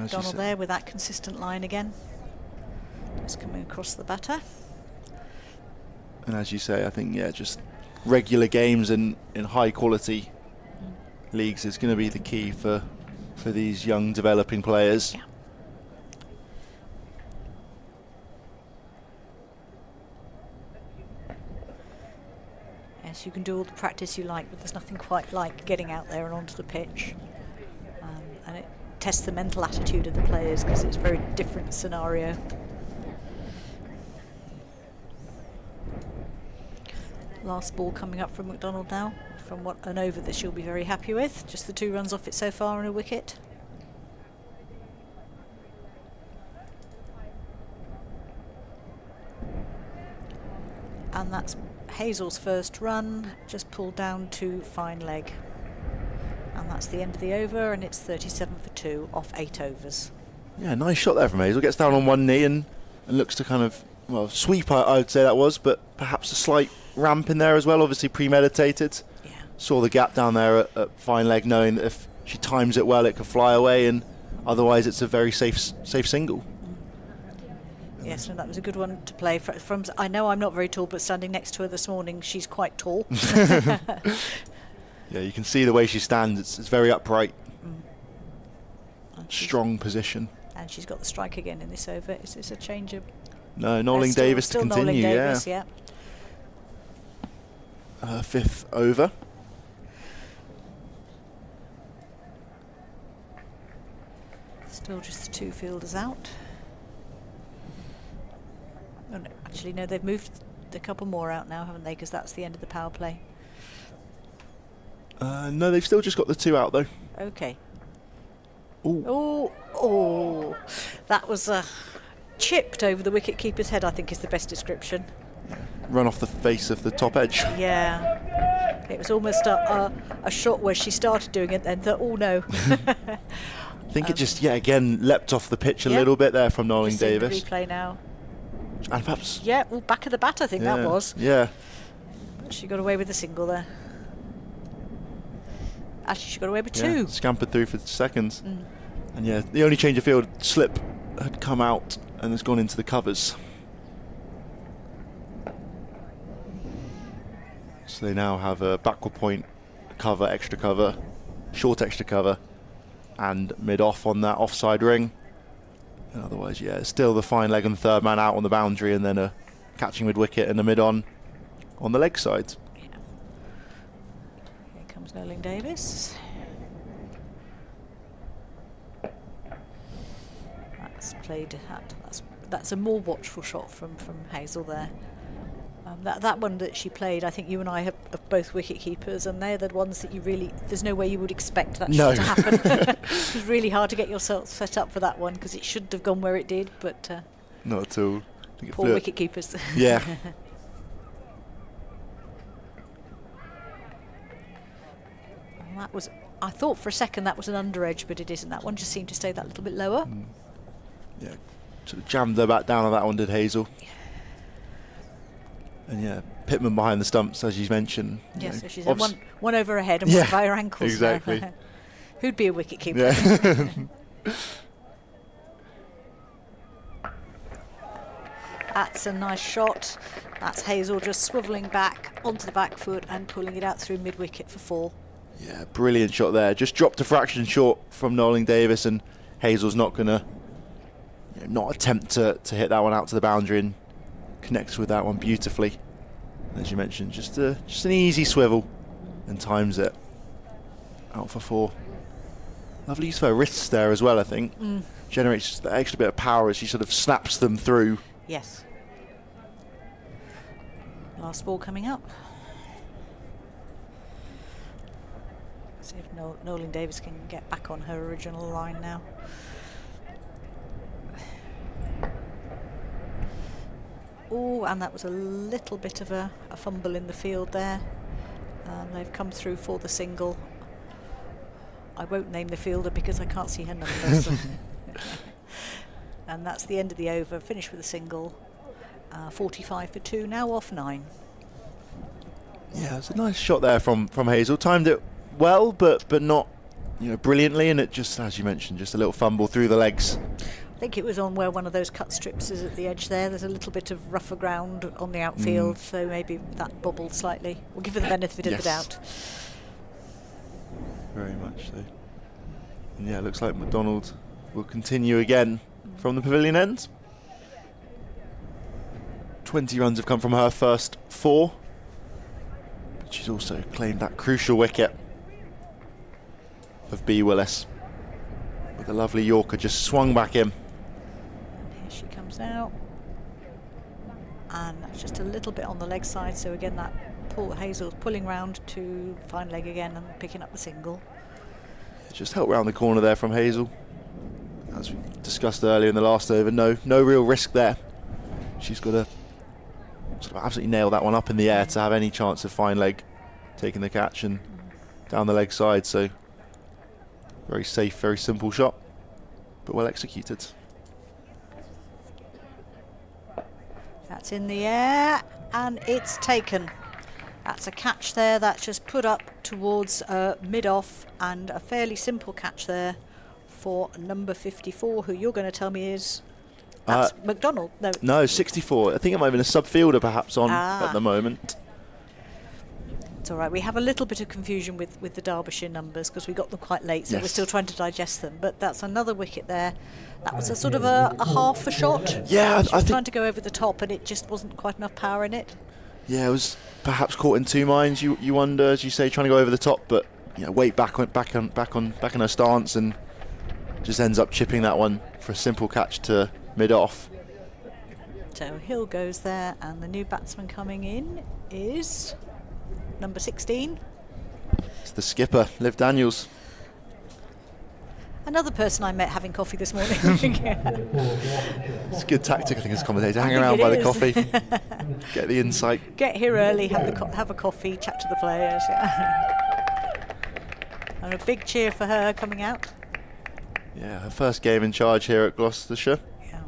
Donald there with that consistent line again. Just coming across the batter. And as you say, I think, just regular games in high quality leagues is going to be the key for these young developing players. Yeah. Yes, you can do all the practice you like, but there's nothing quite like getting out there and onto the pitch. And it tests the mental attitude of the players, because it's a very different scenario. Last ball coming up from McDonald now, from an over that she'll be very happy with. Just the 2 runs off it so far and a wicket. And that's Hazel's first run, just pulled down to fine leg. And that's the end of the over, and it's 37 for 2 off 8 overs. Yeah, nice shot there from Hazel. Gets down on one knee and looks to kind of, sweep, I would say that was, but perhaps a slight ramp in there as well, obviously premeditated. Yeah. Saw the gap down there at fine leg, knowing that if she times it well, it could fly away, and otherwise it's a very safe single. Yes, and that was a good one to play from. I know I'm not very tall, but standing next to her this morning, she's quite tall. Yeah, you can see the way she stands. It's very upright. Strong position. And she's got the strike again in this over. Is this a change of? No, Noling Davis to continue. Noling Davis, yeah. 5th over. Still just the 2 fielders out. Oh, no, actually, no, they've moved a couple more out now, haven't they? Because that's the end of the power play. No, they've still just got the 2 out though. Okay. Ooh. Oh, that was chipped over the wicket-keeper's head, I think is the best description. Run off the face of the top edge. Yeah. It was almost a shot where she started doing it and thought, oh no. I think it just, again, leapt off the pitch a little bit there from Nolan Davis. The replay now. And perhaps... Yeah, well, back of the bat, I think that was. Yeah. But she got away with the single there. Actually, she got away with 2. Yeah, scampered through for seconds. And yeah, the only change of field slip had come out and has gone into the covers. So they now have a backward point, cover, extra cover, short extra cover, and mid-off on that offside ring. And otherwise, yeah, it's still the fine leg and third man out on the boundary, and then a catching mid-wicket and a mid-on on the leg side. Yeah. Here comes Nolan Davis. That's played. That's a more watchful shot from Hazel there. That one that she played, I think you and I have both wicket keepers, and they're the ones that you really, there's no way you would expect that shot to happen. It's really hard to get yourself set up for that one because it shouldn't have gone where it did, but not at all. Poor wicket keepers. Yeah. That was, I thought for a second that was an under edge, but it isn't. That one just seemed to stay that little bit lower. Yeah, sort of jammed her back down on that one, did Hazel. And yeah, Pittman behind the stumps, as you mentioned. Yeah, so she's one over her head and one by her ankles. Exactly. Who'd be a wicket keeper? Yeah. That's a nice shot. That's Hazel just swivelling back onto the back foot and pulling it out through mid-wicket for 4. Yeah, brilliant shot there. Just dropped a fraction short from Nolan Davis, and Hazel's not going to not attempt to hit that one out to the boundary, and connects with that one beautifully. As you mentioned, just an easy swivel and times it out for 4. Lovely use of her wrists there as well, I think. Generates that extra bit of power as she sort of snaps them through. Yes. Last ball coming up. See if Nolan Davis can get back on her original line now. Oh, and that was a little bit of a fumble in the field there. They've come through for the single. I won't name the fielder because I can't see her numbers. And that's the end of the over. Finished with a single. 45 for 2, now off 9. Yeah, it's a nice shot there from Hazel. Timed it well, but not brilliantly, and it just, as you mentioned, just a little fumble through the legs. I think it was on where one of those cut strips is at the edge there. There's a little bit of rougher ground on the outfield, so maybe that bobbled slightly. We'll give her the benefit of the doubt. Very much so. And yeah, it looks like McDonald will continue again from the pavilion end. 20 runs have come from her first 4. But she's also claimed that crucial wicket of B. Willis. With a lovely Yorker just swung back in. And here she comes out. And that's just a little bit on the leg side, so again that Hazel's pulling round to fine leg again and picking up the single. Just help round the corner there from Hazel. As we discussed earlier in the last over, no real risk there. She's got to sort of absolutely nail that one up in the air to have any chance of fine leg taking the catch and down the leg side. So very safe, very simple shot, but well executed. That's in the air and it's taken. That's a catch there that's just put up towards mid-off, and a fairly simple catch there for number 54, who you're going to tell me is McDonald. No, 64. I think it might have been a sub-fielder perhaps on at the moment. It's all right. We have a little bit of confusion with the Derbyshire numbers because we got them quite late, so we're still trying to digest them. But that's another wicket there. That was a sort of a half a shot. Yeah, I was trying to go over the top, and it just wasn't quite enough power in it. Yeah, it was perhaps caught in 2 minds. You wonder, as you say, trying to go over the top, but weight back on her stance, and just ends up chipping that one for a simple catch to mid-off. So Hill goes there, and the new batsman coming in is number 16. It's the skipper, Liv Daniels. Another person I met having coffee this morning. It's a good tactic, I think, as a commentator. Hang think around it by the is. coffee, get the insight. Get here early, have a coffee, chat to the players. Yeah. And a big cheer for her coming out. Yeah, her first game in charge here at Gloucestershire. Yeah.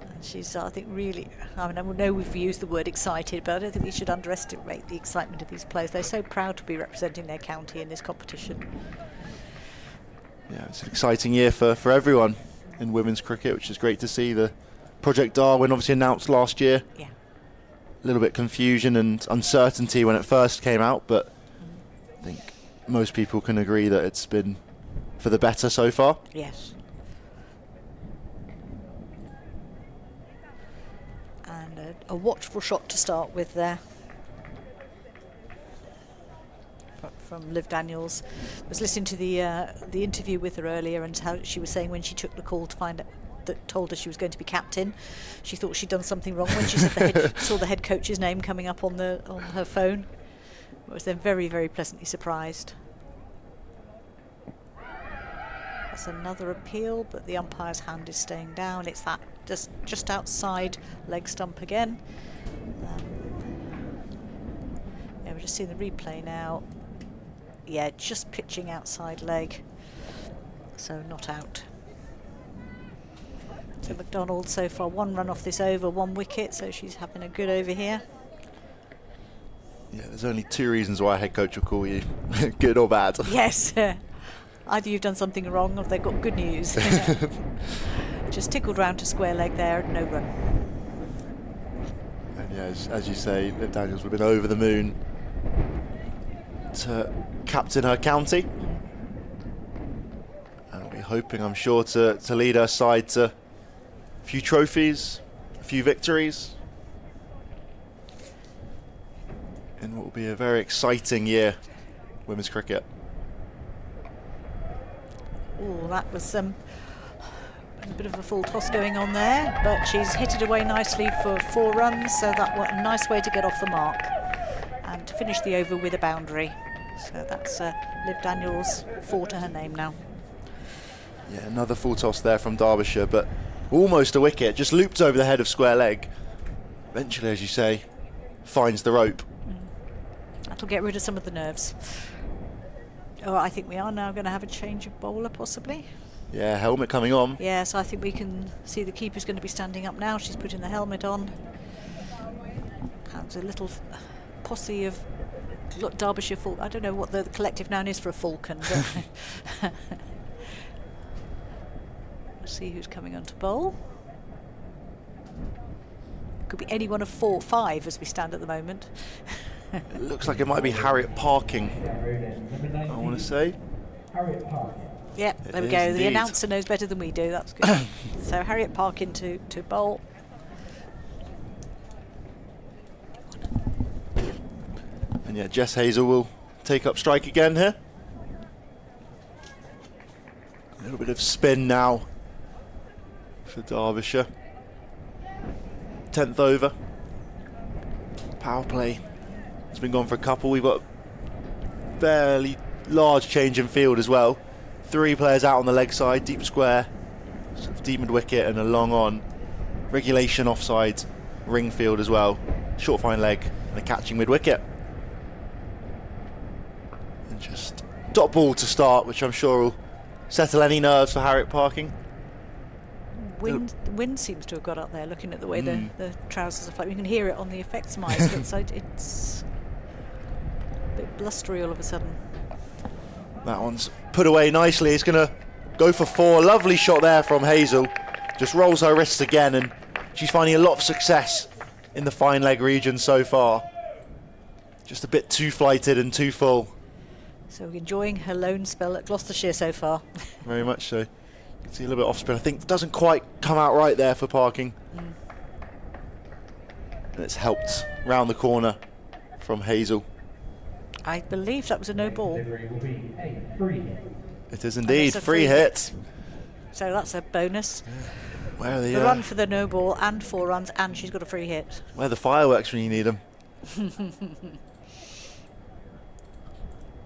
And she's, I think, really, I mean, I know we've used the word excited, but I don't think we should underestimate the excitement of these players. They're so proud to be representing their county in this competition. Yeah, it's an exciting year for everyone in women's cricket, which is great to see. The Project Darwin obviously announced last year. Yeah. A little bit confusion and uncertainty when it first came out, but I think most people can agree that it's been for the better so far. Yes. And a watchful shot to start with there. From Liv Daniels. I was listening to the interview with her earlier, and how she was saying when she took the call to find out, that told her she was going to be captain, she thought she'd done something wrong when she saw the head coach's name coming up on her phone. I was then very, very pleasantly surprised. That's another appeal, but the umpire's hand is staying down. It's that just outside leg stump again. Yeah, we're just seeing the replay now. Yeah, just pitching outside leg, so not out. So McDonald so far 1 run off this over, 1 wicket, so she's having a good over here. Yeah, there's only 2 reasons why a head coach will call you, good or bad. Yes, either you've done something wrong or they've got good news. Just tickled round to square leg there, no run. And yeah, as you say, Liv Daniels would have been over the moon to captain her county, and will be hoping, I'm sure, to lead her side to a few trophies, a few victories, in what will be a very exciting year women's cricket. Oh, that was a bit of a full toss going on there, but she's hit it away nicely for 4 runs, so that was a nice way to get off the mark and to finish the over with a boundary. So that's Liv Daniels, 4 to her name now. Yeah, another full toss there from Derbyshire, but almost a wicket, just looped over the head of square leg. Eventually, as you say, finds the rope. That'll get rid of some of the nerves. Oh, I think we are now going to have a change of bowler, possibly. Yeah, helmet coming on. Yeah, so I think we can see the keeper's going to be standing up now. She's putting the helmet on. And a little posse of Derbyshire Falcons. I don't know what the collective noun is for a falcon. But let's see who's coming on to bowl. Could be any one of 4 or 5 as we stand at the moment. It looks like it might be Harriet Parking, I want to say. Harriet Parkin. Yeah, there we It go. is The indeed. announcer knows better than we do. That's good. So Harriet Parkin to bowl. And yeah, Jess Hazel will take up strike again here. A little bit of spin now for Derbyshire. 10th over. Power play has been gone for a couple. We've got a fairly large change in field as well. 3 players out on the leg side, deep square, sort of deep mid wicket and a long on. Regulation offside, ring field as well. Short fine leg and a catching mid wicket. And just dot ball to start, which I'm sure will settle any nerves for Harriet Parking. Wind seems to have got up there, looking at the way the trousers are flying. You can hear it on the effects mic, so it's a bit blustery all of a sudden. That one's put away nicely. It's going to go for 4. Lovely shot there from Hazel. Just rolls her wrists again, and she's finding a lot of success in the fine leg region so far. Just a bit too flighted and too full. So enjoying her lone spell at Gloucestershire so far. Very much so. You can see a little bit off spin. I think doesn't quite come out right there for Parking. And it's helped round the corner from Hazel. I believe that was a no ball. Delivery will be a free hit. It is indeed. a Free free hit. So that's a bonus. Where are The run for the no ball and 4 runs, and she's got a free hit. where are the fireworks when you need them?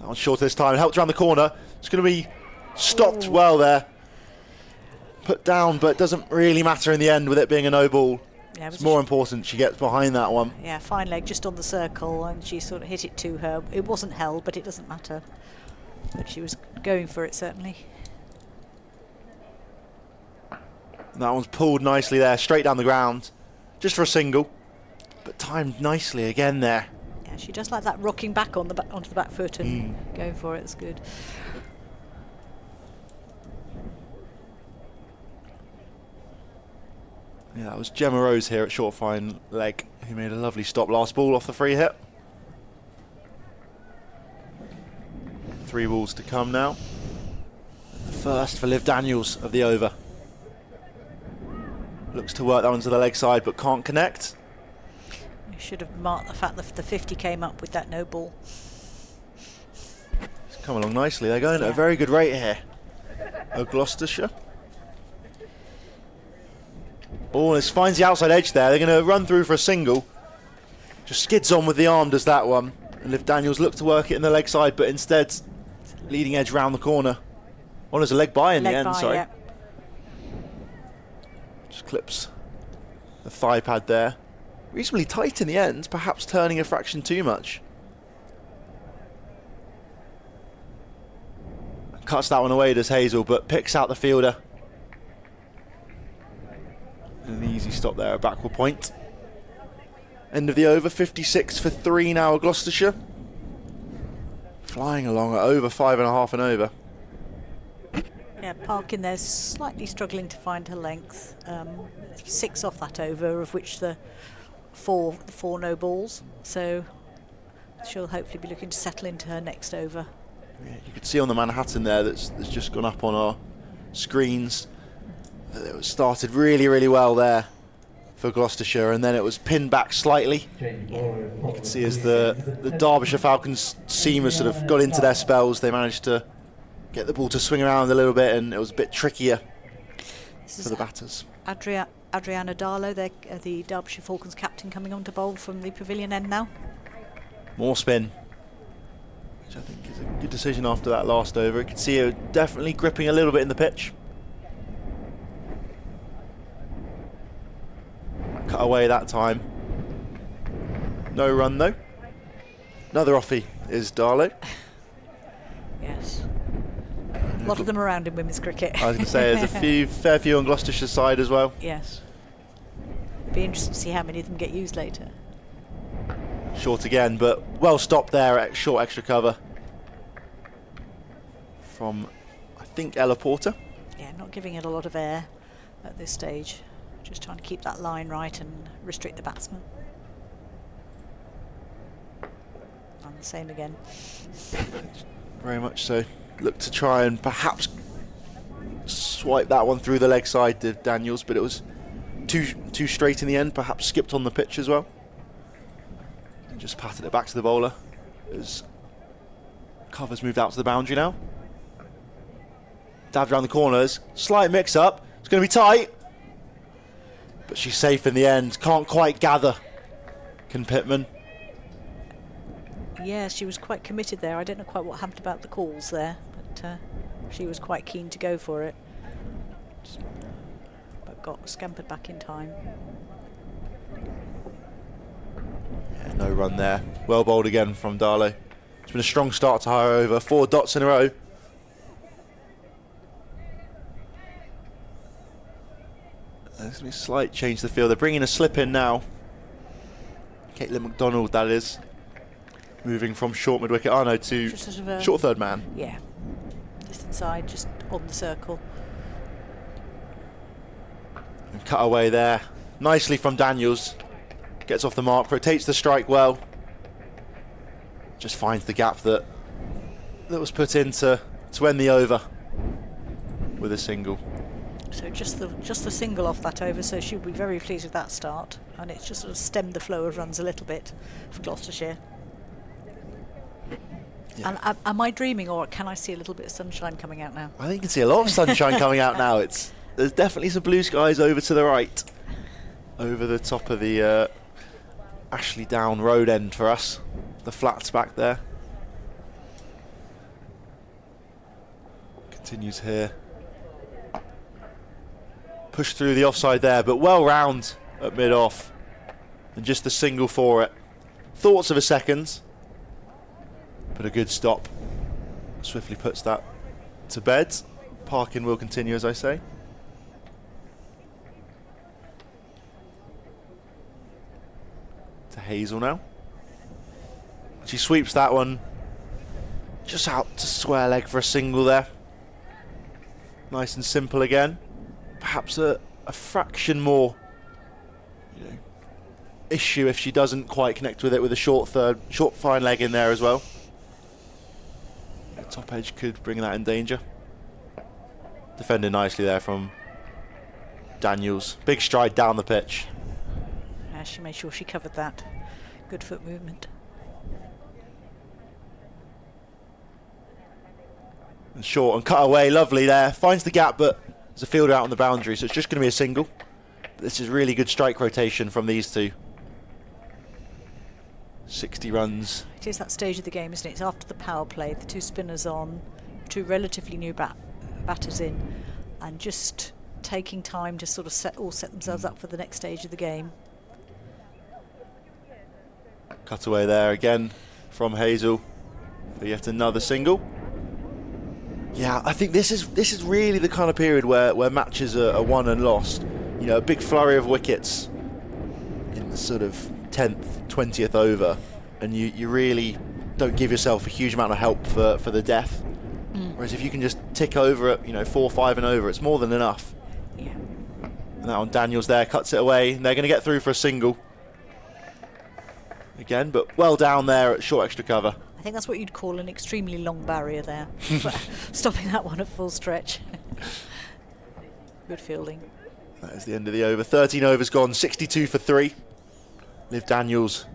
That one's short this time. Helped around the corner. It's going to be stopped well there. Put down, but doesn't really matter in the end with it being a no ball. Yeah, it's more important she gets behind that one. Yeah, fine leg just on the circle, and she sort of hit it to her. It wasn't held, but it doesn't matter. But she was going for it, certainly. And that one's pulled nicely there, straight down the ground. Just for a single, but timed nicely again there. Yeah, she does like that rocking back on the onto the back foot and going for it. It's good. Yeah, that was Gemma Rose here at short fine leg, who made a lovely stop last ball off the free hit. 3 balls to come now. The first for Liv Daniels of the over. Looks to work that one to the leg side, but can't connect. You should have marked the fact that the 50 came up with that no ball. It's come along nicely. They're going at a very good rate here. Gloucestershire. Oh, this finds the outside edge there. They're going to run through for a single. Just skids on with the arm, does that one. And Liv Daniels look to work it in the leg side, but instead leading edge round the corner. Oh, there's a leg by in the end, sorry. Yeah. Just clips the thigh pad there. Reasonably tight in the end, perhaps turning a fraction too much. Cuts that one away, does Hazel, but picks out the fielder. An easy stop there, a backward point. End of the over, 56 for 3 now at Gloucestershire. Flying along at over 5.5 and over. Yeah, Parkin there's slightly struggling to find her length. 6 off that over, of which the four no balls. So she'll hopefully be looking to settle into her next over. Yeah, you could see on the Manhattan there that's just gone up on our screens. It was started really, really well there for Gloucestershire, and then it was pinned back slightly. You can see as the Derbyshire Falcons seamers sort of got into their spells, they managed to get the ball to swing around a little bit, and it was a bit trickier for the batters. Adriana Darlow, the Derbyshire Falcons captain, coming on to bowl from the pavilion end now. More spin, which I think is a good decision after that last over. You can see her definitely gripping a little bit in the pitch. Cut away that time. No run though. Another offie is Darlow. Yes. A lot of them around in women's cricket. I was going to say there's a fair few on Gloucestershire's side as well. Yes. It'd be interesting to see how many of them get used later. Short again, but well stopped there at short extra cover from, I think, Ella Porter. Yeah, not giving it a lot of air at this stage. Just trying to keep that line right and restrict the batsman. And the same again. Very much so. Look to try and perhaps swipe that one through the leg side to Daniels, but it was too straight in the end, perhaps skipped on the pitch as well. And just patted it back to the bowler as cover's moved out to the boundary now. Dabbed around the corners, slight mix up, it's going to be tight, but she's safe in the end. Can't quite gather, can Pittman. Yeah, she was quite committed there. I don't know quite what happened about the calls there, but she was quite keen to go for it. But got scampered back in time. Yeah, no run there. Well bowled again from Darlow. It's been a strong start to her over. 4 dots in a row. There's going to be a slight change to the field. They're bringing a slip in now. Caitlin McDonald, that is. Moving from short mid-wicket, to sort of short third man. Yeah, just inside, just on the circle. And cut away there. Nicely from Daniels. Gets off the mark, rotates the strike well. Just finds the gap that was put in to end the over with a single. So just the single off that over, so she'll be very pleased with that start. And it's just sort of stemmed the flow of runs a little bit for Gloucestershire. Yeah. And am I dreaming, or can I see a little bit of sunshine coming out now? I think you can see a lot of sunshine coming out now. There's definitely some blue skies over to the right, over the top of the Ashley Down road end for us. The flats back there. Continues here. Push through the offside there, but well round at mid-off. And just the single for it. Thoughts of a second, but a good stop. Swiftly puts that to bed. Parking will continue, as I say. To Hazel now. She sweeps that one just out to square leg for a single there. Nice and simple again. Perhaps a fraction more, you know, issue if she doesn't quite connect with it with a short fine leg in there as well. The top edge could bring that in danger. Defended nicely there from Daniels. Big stride down the pitch. Yeah, she made sure she covered that. Good foot movement. And short and cut away, lovely there. Finds the gap, but there's a fielder out on the boundary, so it's just going to be a single. But this is really good strike rotation from these two. 60 runs. It is that stage of the game, isn't it? It's after the power play, the two spinners on, two relatively new batters in, and just taking time to sort of set themselves up for the next stage of the game. Cut away there again from Hazel for yet another single. Yeah, I think this is really the kind of period where matches are won and lost. You know, a big flurry of wickets in the sort of 10th, 20th over, and you really don't give yourself a huge amount of help for the death. Whereas if you can just tick over at, you know, 4, 5 and over, it's more than enough. Yeah. And that one, Daniels there, cuts it away, and they're going to get through for a single. Again, but well down there at short extra cover. I think that's what you'd call an extremely long barrier there. Stopping that one at full stretch. Good fielding. That is the end of the over. 13 overs gone, 62 for 3. Liv Daniels,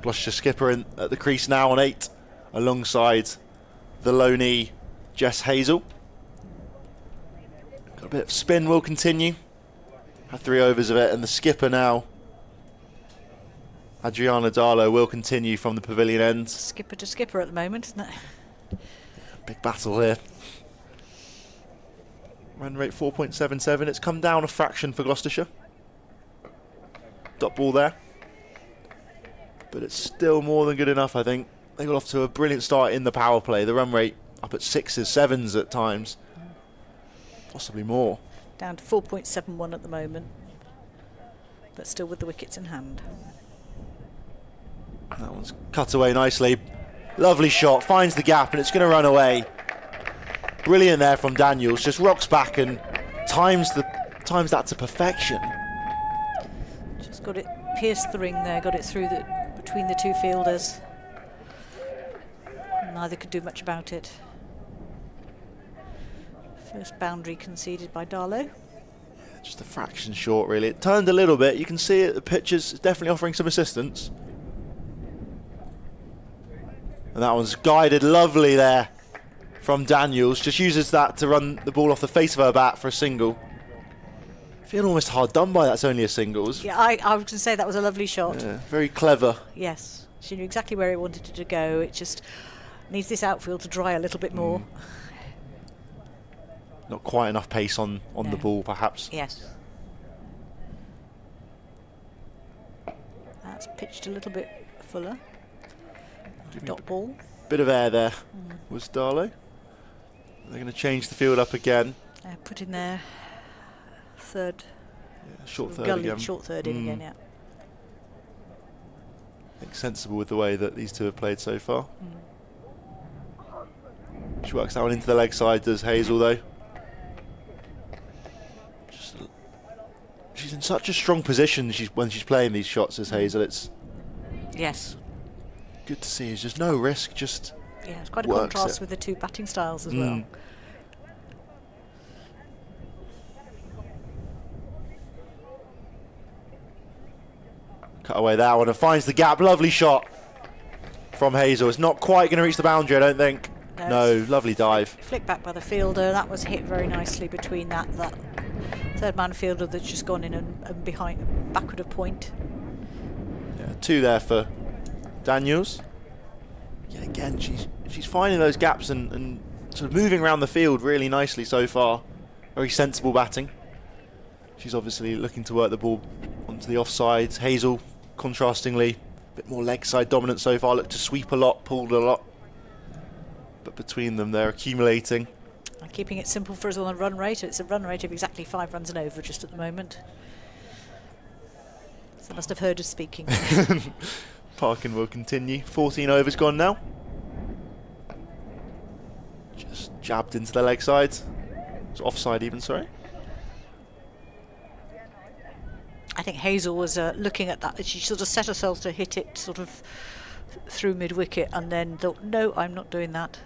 Gloucestershire skipper at the crease now on 8, alongside the loanee Jess Hazel. Got a bit of spin, will continue. Had 3 overs of it, and the skipper now, Adriana Darlow, will continue from the pavilion end. Skipper to skipper at the moment, isn't it? Big battle here. Run rate 4.77. It's come down a fraction for Gloucestershire. Dot ball there. But it's still more than good enough, I think. They got off to a brilliant start in the power play. The run rate up at 6s, 7s at times. Possibly more. Down to 4.71 at the moment. But still with the wickets in hand. That one's cut away nicely. Lovely shot, finds the gap, and it's going to run away. Brilliant there from Daniels. Just rocks back and times that to perfection. Just got it, pierced the ring there, got it through between the two fielders. Neither could do much about it. First boundary conceded by Darlow. Yeah, just a fraction short, really. It turned a little bit. You can see it. The pitch is definitely offering some assistance. And that one's guided lovely there from Daniels. Just uses that to run the ball off the face of her bat for a single. Feeling almost hard done by that's only a singles. Yeah, I was going to say that was a lovely shot. Yeah, very clever. Yes, she knew exactly where it wanted it to go. It just needs this outfield to dry a little bit more. Not quite enough pace on the ball, perhaps. Yes. That's pitched a little bit fuller. Dot ball. Bit of air there was Darlow. They're going to change the field up again. Put in there third. Yeah, short third gully, again. Short third in again, yeah. I think sensible with the way that these two have played so far. She works that one into the leg side, does Hazel though. She's in such a strong position when she's playing these shots as Hazel. It's yes. Good to see. There's just no risk, just yeah, it's quite a works contrast it. with the two batting styles as well. Cut away that one and finds the gap. Lovely shot from Hazel. It's not quite going to reach the boundary, I don't think. No, lovely dive. Flicked back by the fielder. That was hit very nicely between that third man fielder that's just gone in and behind, backward of point. Yeah, 2 there for Daniels. Yeah, again, she's finding those gaps and sort of moving around the field really nicely so far. Very sensible batting. She's obviously looking to work the ball onto the offsides. Hazel, contrastingly, a bit more leg side dominant so far. Looked to sweep a lot, pulled a lot. But between them, they're accumulating. And keeping it simple for us on a run rate. It's a run rate of exactly 5 runs and over just at the moment. So they must have heard us speaking. Parkin will continue. 14 overs gone now. Just jabbed into the leg side. It's offside even, sorry. I think Hazel was looking at that. She sort of set herself to hit it sort of through mid-wicket and then thought, no, I'm not doing that.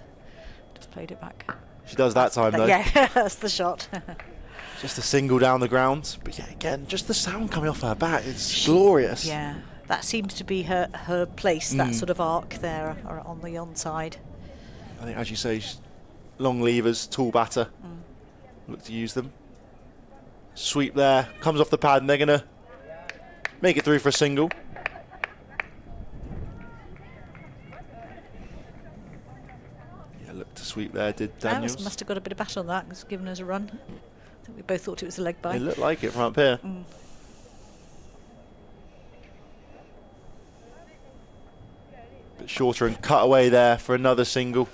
Just played it back. She does that time, though. Yeah, that's the shot. Just a single down the ground. But yeah, again, just the sound coming off her bat. It's glorious. Yeah, that seems to be her place, that sort of arc there on the onside. I think, as you say, long levers, tall batter. Look to use them. Sweep there, comes off the pad, and they're going to make it through for a single. Yeah, look to sweep there, did Daniels. Must have got a bit of bat on that, it's given us a run. I think we both thought it was a leg by. It looked like it from up here. Bit shorter and cut away there for another single.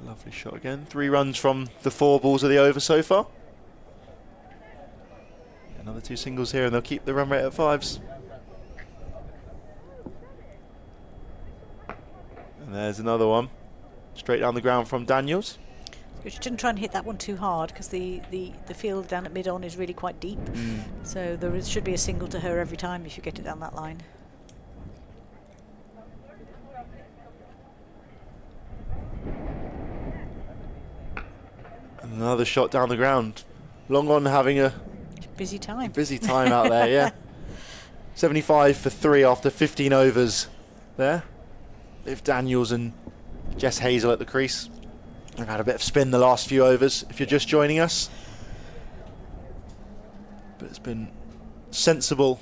Lovely shot again. 3 runs from the 4 balls of the over so far. Another 2 singles here and they'll keep the run rate at 5s. And there's another one. Straight down the ground from Daniels. She didn't try and hit that one too hard because the field down at mid-on is really quite deep. So there should be a single to her every time if you get it down that line. Another shot down the ground. Long on having a busy time out there, yeah. 75 for 3 after 15 overs there. If Daniels and Jess Hazel at the crease. I've had a bit of spin the last few overs if you're just joining us. But it's been sensible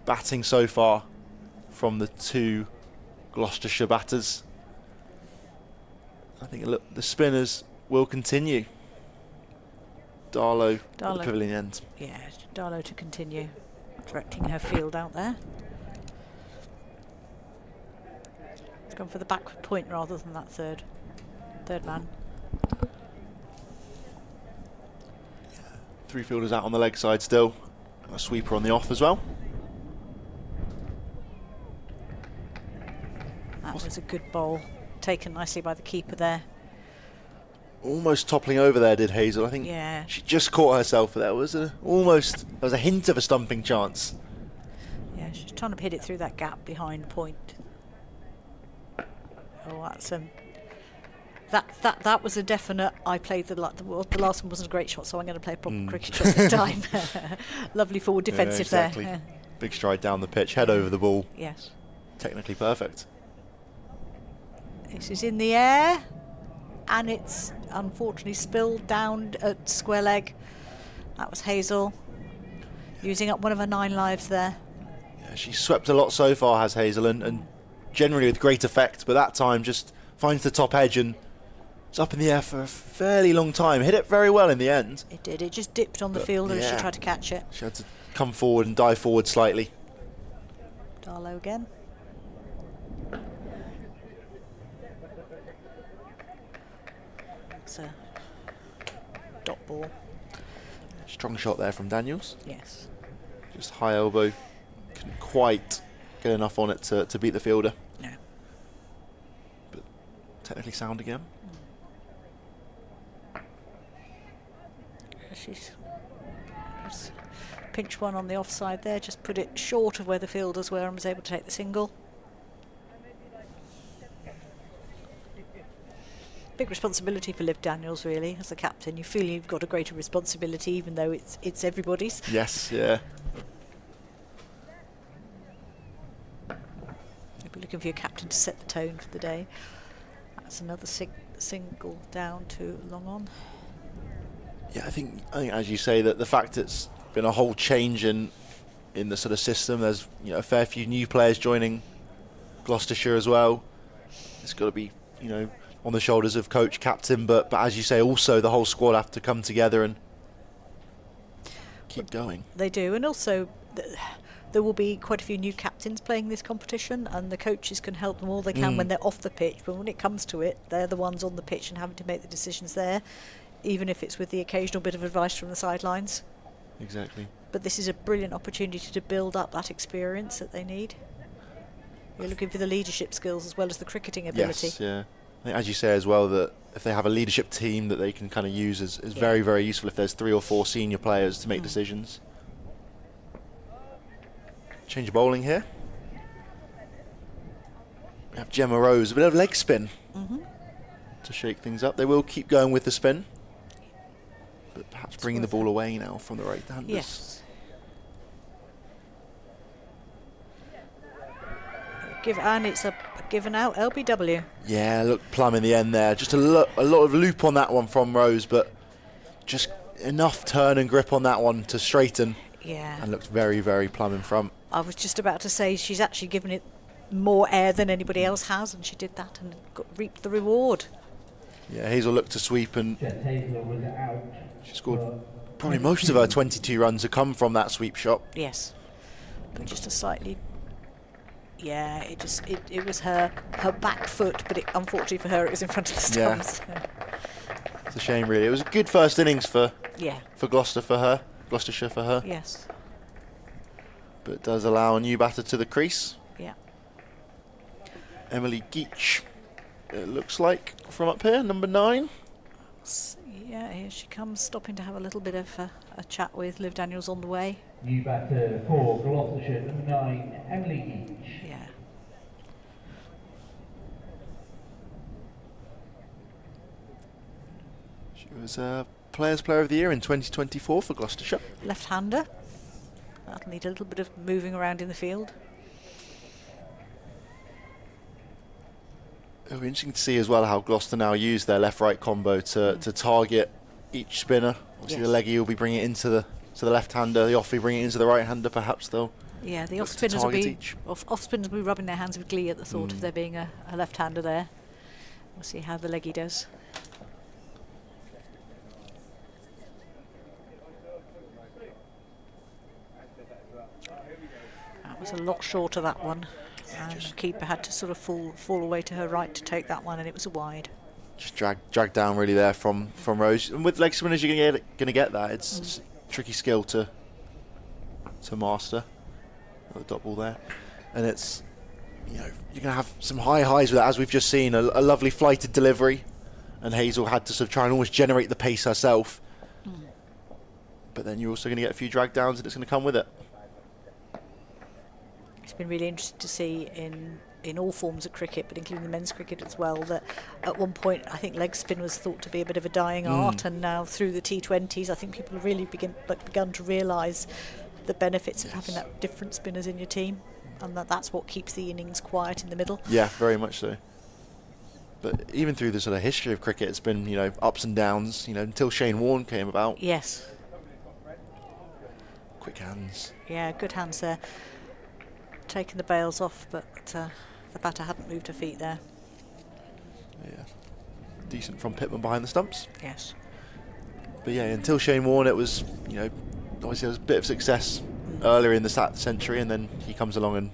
batting so far from the 2 Gloucestershire batters. I think the spinners will continue. Darlow at the pavilion end. Yeah, Darlow to continue directing her field out there. It's gone for the back point rather than that third man. 3 fielders out on the leg side still. A sweeper on the off as well. That was a good bowl, taken nicely by the keeper there. Almost toppling over there, did Hazel. I think she just caught herself. There was there was a hint of a stumping chance. Yeah, she's trying to hit it through that gap behind point. Oh, that's that was a definite. I played the last one wasn't a great shot, so I'm going to play a proper cricket shot this time. Lovely forward defensive there. Big stride down the pitch, head over the ball. Yes. Technically perfect. This is in the air. And it's unfortunately spilled down at square leg. That was Hazel, using up one of her 9 lives there. Yeah, she's swept a lot so far, has Hazel, and generally with great effect, but that time just finds the top edge and it's up in the air for a fairly long time. Hit it very well in the end. It did. It just dipped on the fielder as she tried to catch it. She had to come forward and dive forward slightly. Darlow again. It's a dot ball. Strong shot there from Daniels. Yes. Just high elbow. Couldn't quite get enough on it to beat the fielder. No. But technically sound again. She's pinch one on the offside there, just put it short of where the fielders were and was able to take the single. Big responsibility for Liv Daniels, really, as the captain. You feel you've got a greater responsibility, even though it's everybody's. Yes, yeah. You'll be looking for your captain to set the tone for the day. That's another single down to long on. Yeah, I think as you say, that the fact it's been a whole change in the sort of system. There's a fair few new players joining Gloucestershire as well. It's got to be, on the shoulders of coach, captain, but as you say, also the whole squad have to come together and keep going. They do, and also there will be quite a few new captains playing this competition, and the coaches can help them all they can when they're off the pitch, but when it comes to it, they're the ones on the pitch and having to make the decisions there, even if it's with the occasional bit of advice from the sidelines. Exactly. But this is a brilliant opportunity to build up that experience that they need. You're looking for the leadership skills as well as the cricketing ability. Yes, yeah. I think, as you say as well, that if they have a leadership team that they can kind of use is very, very useful if there's 3 or 4 senior players to make decisions. Change of bowling here. We have Gemma Rose, a bit of leg spin to shake things up. They will keep going with the spin, but perhaps bringing the ball away now from the right-handers. Yes. And it's a given out LBW. Yeah, look, plumb in the end there. Just a lot of loop on that one from Rose, but just enough turn and grip on that one to straighten. Yeah. And looked very, very plumb in front. I was just about to say she's actually given it more air than anybody else has, and she did that and reaped the reward. Yeah, Hazel looked to sweep, and Hazel was out. she scored probably most of her 22 runs have come from that sweep shot. Yes, but just a slightly. Yeah, it was her back foot, but unfortunately for her, it was in front of the stumps. Yeah. It's a shame, really. It was a good first innings for Gloucestershire for her. Yes. But it does allow a new batter to the crease. Yeah. Emily Geach, it looks like, from up here, number 9. Yeah, here she comes, stopping to have a little bit of a chat with Liv Daniels on the way. New batter for Gloucestershire, number 9, Emily Geach. Yeah. She was Players' Player of the Year in 2024 for Gloucestershire. Left-hander. That'll need a little bit of moving around in the field. It'll be interesting to see as well how Gloucester now use their left-right combo to target each spinner. Obviously, the leggy will be bringing it into the left-hander, the offie bring it into the right-hander. Perhaps they'll. Yeah, the off-spinners will be rubbing their hands with glee at the thought of there being a left-hander there. We'll see how the leggy does. That was a lot short of that one. And the keeper had to sort of fall away to her right to take that one, and it was a wide. Just drag down really there from Rose. And with leg spinners, you're gonna get that. It's a tricky skill to master. The dot ball there, and it's you're gonna have some high highs with that, as we've just seen. A lovely flighted delivery, and Hazel had to sort of try and almost generate the pace herself. But then you're also going to get a few drag downs, and it's going to come with it. It's been really interesting to see in all forms of cricket, but including the men's cricket as well, that at one point I think leg spin was thought to be a bit of a dying art, and now through the T20s I think people have really begun to realise the benefits of having that different spinners in your team, and that's what keeps the innings quiet in the middle. Yeah, very much so. But even through the sort of history of cricket, it's been ups and downs, until Shane Warne came about. Yes. Quick hands. Yeah, good hands there. Taking the bails off, but the batter hadn't moved her feet there. Yeah. Decent from Pittman behind the stumps. Yes. But yeah, until Shane Warne, it was, obviously there was a bit of success earlier in the century, and then he comes along and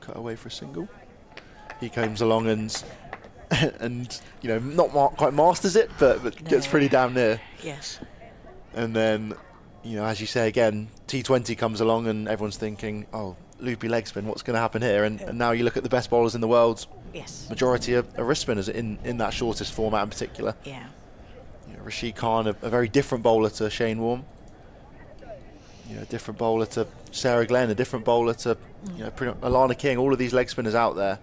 cut away for a single. He comes along and not quite masters it, but gets pretty damn near. Yes. And then, as you say again, T20 comes along and everyone's thinking, oh, loopy leg spin, what's going to happen here? And now you look at the best bowlers in the world. Yes. Majority are wrist spinners in that shortest format in particular. Yeah. Rashid Khan, a very different bowler to Shane Warne. A different bowler to Sarah Glenn, a different bowler to Alana King. All of these leg spinners out there.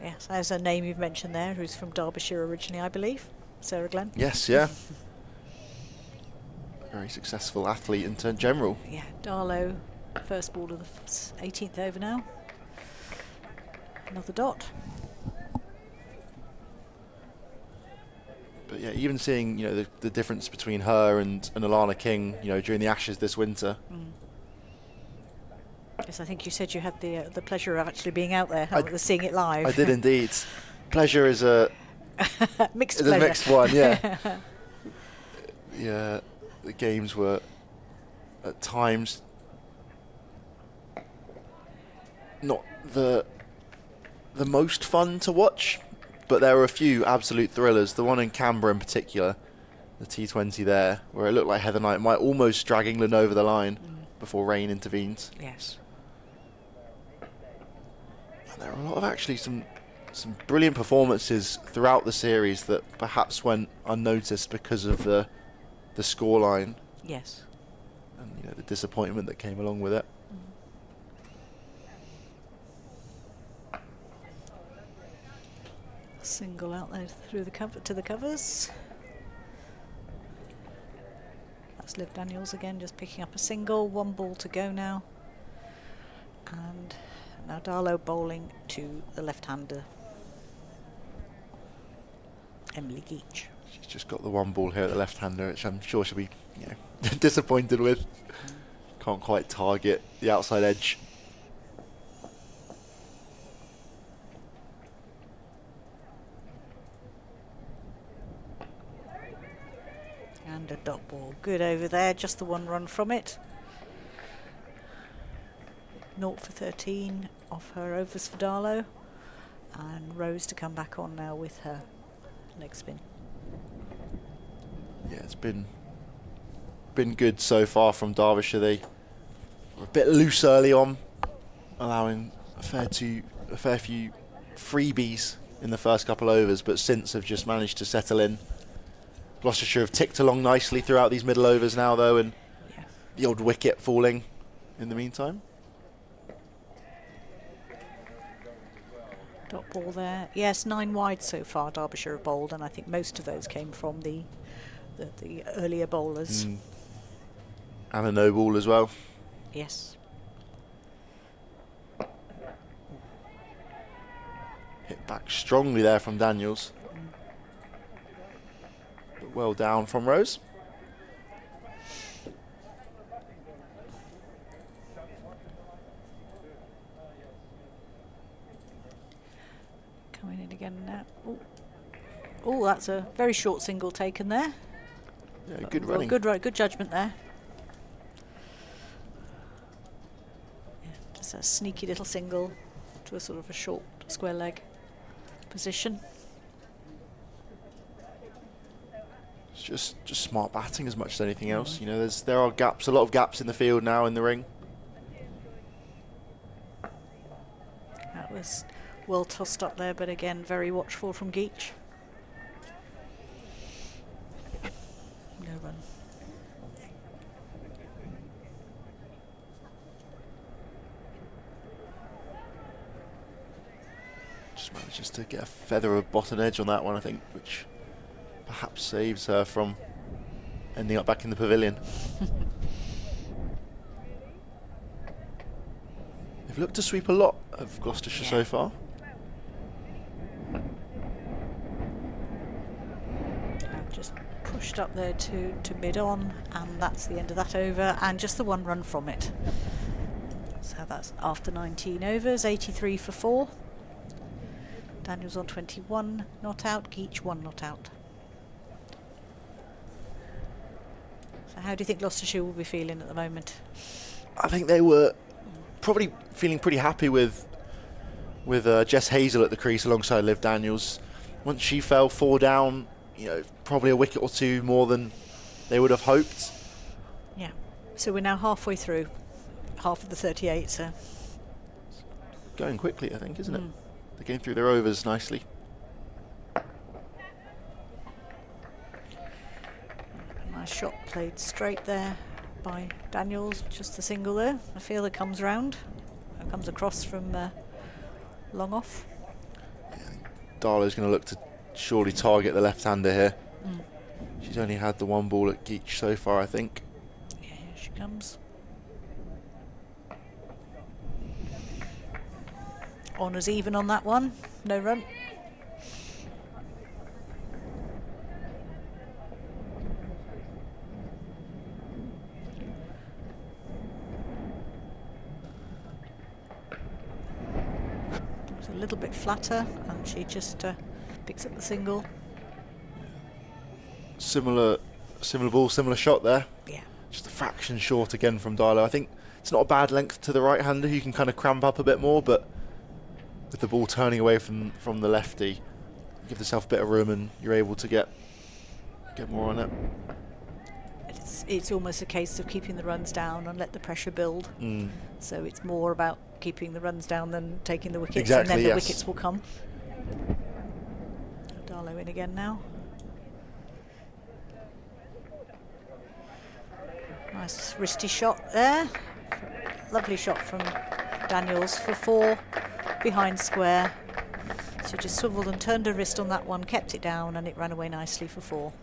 Yes, there's a name you've mentioned there, who's from Derbyshire originally, I believe, Sarah Glenn. Yes, yeah. Very successful athlete in general. Yeah, Darlow, first ball of the 18th over now. Another dot. But yeah, even seeing the difference between her and Alana King, during the Ashes this winter. Yes, I think you said you had the pleasure of actually being out there, seeing it live. I did indeed. Pleasure is a mixed is pleasure. a mixed one, yeah. Yeah, the games were at times not the most fun to watch, but there were a few absolute thrillers. The one in Canberra in particular, the T20 there, where it looked like Heather Knight might almost drag England over the line before rain intervenes. Yes. And there are a lot of actually some brilliant performances throughout the series that perhaps went unnoticed because of the scoreline. Yes. And the disappointment that came along with it. Single out there through the cover to the covers. That's Liv Daniels again, just picking up a single. 1 ball to go now. And now Darlow bowling to the left-hander, Emily Geach. She's just got the 1 ball here at the left-hander, which I'm sure she'll be disappointed with. Can't quite target the outside edge. And a dot ball, good over there, just the 1 run from it. 0 for 13 off her overs for Darlow, and Rose to come back on now with her leg spin. Yeah, it's been good so far from Derbyshire. They were a bit loose early on, allowing a fair few freebies in the first couple overs, but since have just managed to settle in. Gloucestershire have ticked along nicely throughout these middle overs now, though, and the odd wicket falling in the meantime. Dot ball there. Yes, 9 wide so far Derbyshire have bowled, and I think most of those came from the earlier bowlers. And a no ball as well. Yes. Hit back strongly there from Daniels. But well down from Rose. Coming in again now. Oh, that's a very short single taken there. Yeah, good running. Good judgment there. Yeah, just a sneaky little single to a sort of a short square leg position. It's just smart batting as much as anything else. There are gaps, a lot of gaps in the field now in the ring. That was well tossed up there, but again very watchful from Geach. No run. Just manages to get a feather of bottom edge on that one, I think, which perhaps saves her from ending up back in the pavilion. They've looked to sweep a lot of Gloucestershire so far. Just pushed up there to mid-on, and that's the end of that over, and just the 1 run from it. So that's after 19 overs, 83 for 4. Daniels on 21, not out. Geach 1 not out. So how do you think Gloucestershire will be feeling at the moment? I think they were probably feeling pretty happy with Jess Hazel at the crease alongside Liv Daniels. Once she fell 4 down, probably a wicket or 2 more than they would have hoped. Yeah. So we're now halfway through, half of the 38. So going quickly, I think, isn't it? They're getting through their overs nicely. A nice shot played straight there by Daniels, just the single there. A fielder comes round, comes across from long off. Darlow's going to look to surely target the left-hander here. She's only had the 1 ball at Geach so far, I think. Yeah, here she comes. Honours even on that one, no run. It's a little bit flatter, and she just picks up the single. Similar ball, similar shot there. Yeah. Just a fraction short again from Darlow. I think it's not a bad length to the right-hander. You can kind of cramp up a bit more, but with the ball turning away from the lefty, you give yourself a bit of room and you're able to get more on it. It's almost a case of keeping the runs down and let the pressure build. So it's more about keeping the runs down than taking the wickets, Exactly, and then the yes. wickets will come. Darlow in again now. Nice wristy shot there. Lovely shot from Daniels for 4 behind square. She just swiveled and turned her wrist on that one, kept it down, and it ran away nicely for 4.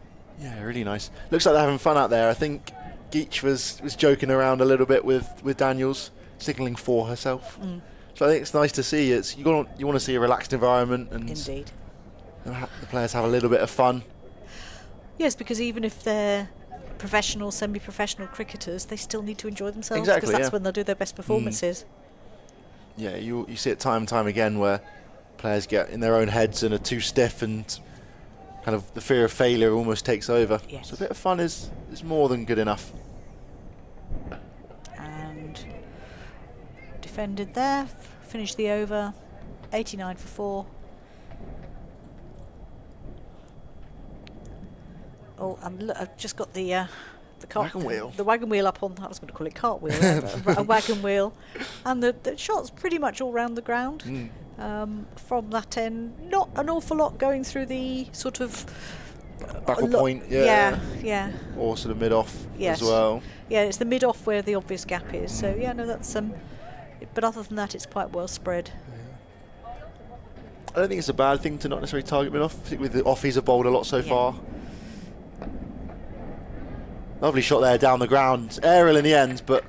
Yeah, really nice. Looks like they're having fun out there. I think Geach was joking around a little bit with Daniels, signalling for herself. So I think it's nice to see. You want to see a relaxed environment, and Indeed. the players have a little bit of fun. Yes, because even if they're professional, semi-professional cricketers, they still need to enjoy themselves, Exactly, because that's yeah. when they'll do their best performances. Yeah, you see it time and time again where players get in their own heads and are too stiff, and kind of the fear of failure almost takes over. Yes. So a bit of fun is more than good enough. And defended there, finished the over, 89 for 4. Oh, I've just got the Wagon wheel. The wagon wheel up on. I was going to call it cartwheel, but a wagon wheel, and the shot's pretty much all round the ground. From that end, not an awful lot going through the sort of Backward point, yeah. Yeah. Or sort of mid-off Yes. as well. Yeah, it's the mid-off where the obvious gap is. So yeah, no, that's but other than that, it's quite well spread. I don't think it's a bad thing to not necessarily target mid-off, particularly with the offies have bowled a lot so far. Lovely shot there down the ground. Aerial in the end, but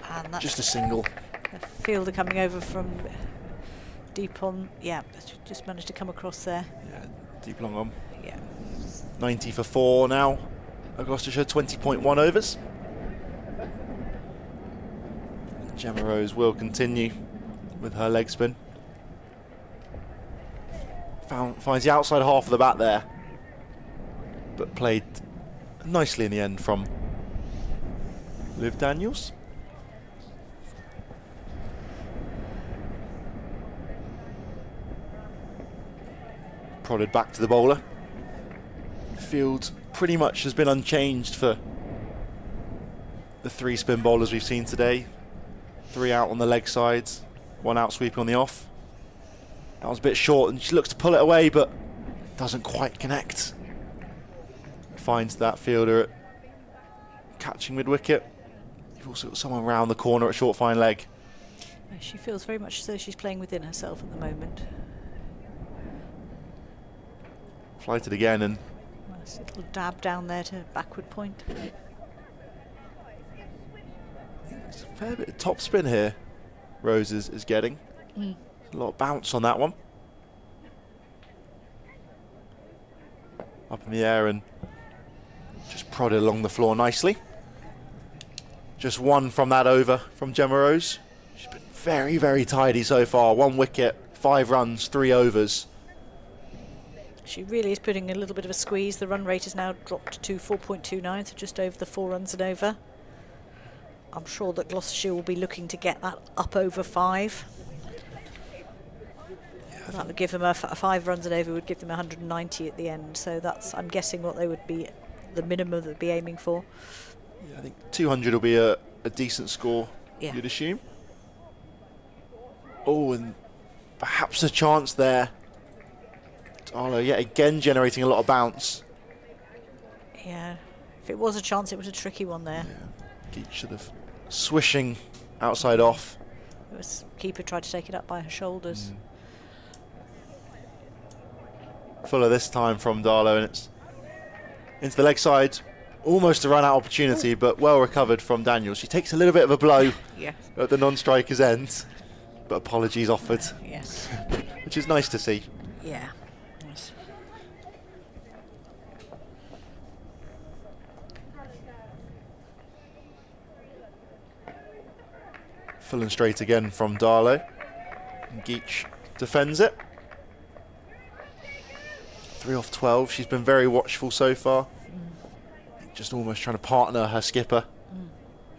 And that's just a single. the fielder coming over from deep on. Yeah, just managed to come across there. Yeah, deep long on. Yeah. 90 for 4 now. Gloucestershire 20.1 overs. Gemma Rose will continue with her leg spin. Finds the outside half of the bat there, but played nicely in the end from Liv Daniels. Prodded back to the bowler. The field pretty much has been unchanged for the 3 spin bowlers we've seen today. 3 out on the leg sides, 1 out sweeping on the off. That was a bit short, and she looks to pull it away, but doesn't quite connect. Finds that fielder catching mid-wicket. You've also got someone round the corner at short fine leg. Yeah, she feels very much as though she's playing within herself at the moment. Flighted again, and Nice little dab down there to backward point. it's a fair bit of top spin here Rose is getting. A lot of bounce on that one. Up in the air and just prodded along the floor nicely. Just 1 from that over from Gemma Rose. She's been very, very tidy so far. 1 wicket, 5 runs, 3 overs. She really is putting a little bit of a squeeze. The run rate has now dropped to 4.29, so just over the 4 runs and over. I'm sure that Gloucestershire will be looking to get that up over 5. That would give them a 5 runs and over would give them 190 at the end. So that's, I'm guessing, what they would be, the minimum they'd be aiming for. Yeah, I think 200 will be a decent score, Yeah. you'd assume. Oh, and perhaps a chance there. Darlow yet again generating a lot of bounce. Yeah, if it was a chance, it was a tricky one there. Geach sort of swishing outside off. It was, keeper tried to take it up by her shoulders. Fuller this time from Darlow, and it's into the leg side. Almost a run-out opportunity, but well recovered from Daniels. She takes a little bit of a blow Yeah. at the non-striker's end, but apologies offered, Yes. which is nice to see. Yeah. Nice. Full and straight again from Darlow. And Geach defends it. 3 off 12. She's been very watchful so far. Just almost trying to partner her skipper,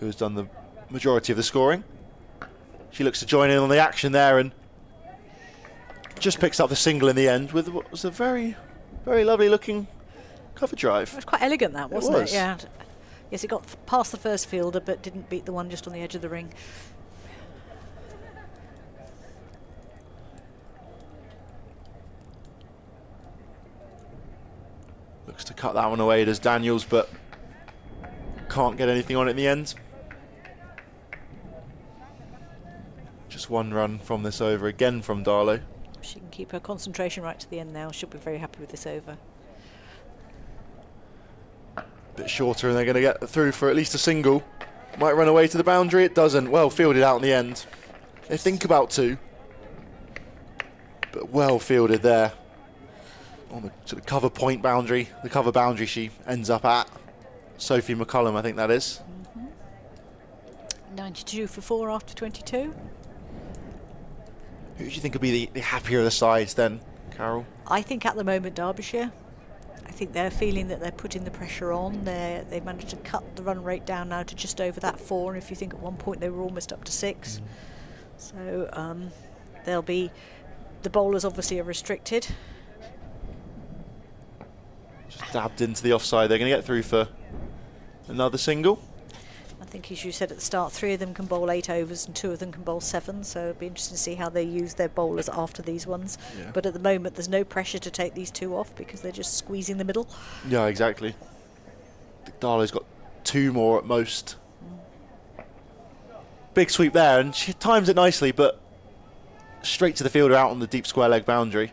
who has done the majority of the scoring. She looks to join in on the action there and just picks up the single in the end with what was a very, very lovely looking cover drive. It was quite elegant, that, wasn't it? Yeah. Yes, it got past the first fielder but didn't beat the one just on the edge of the ring. Looks to cut that one away, does Daniels, but can't get anything on it in the end. Just one run from this over again from Darlow. She can keep her concentration right to the end now. She'll be very happy with this over. Bit shorter and they're going to get through for at least a single. Might run away to the boundary, it doesn't. Well fielded out in the end. They think about 2. But well fielded there. On the sort of cover point boundary. The cover boundary she ends up at. Sophie McCullum, I think that is. 92 for 4 after 22. Who do you think would be the happier of the sides then, Carol? I think at the moment Derbyshire. I think they're feeling that they're putting the pressure on. They've managed to cut the run rate down now to just over that 4, and if you think at one point they were almost up to 6. So they'll be, the bowlers obviously are restricted. Just dabbed into the offside. They're going to get through for another single. I think, as you said at the start, 3 of them can bowl 8 overs and 2 of them can bowl 7, so it'll be interesting to see how they use their bowlers after these ones. Yeah. But at the moment there's no pressure to take these 2 off because they're just squeezing the middle. Yeah, exactly. Darlow's got 2 more at most. Big sweep there, and she times it nicely, but straight to the fielder out on the deep square leg boundary.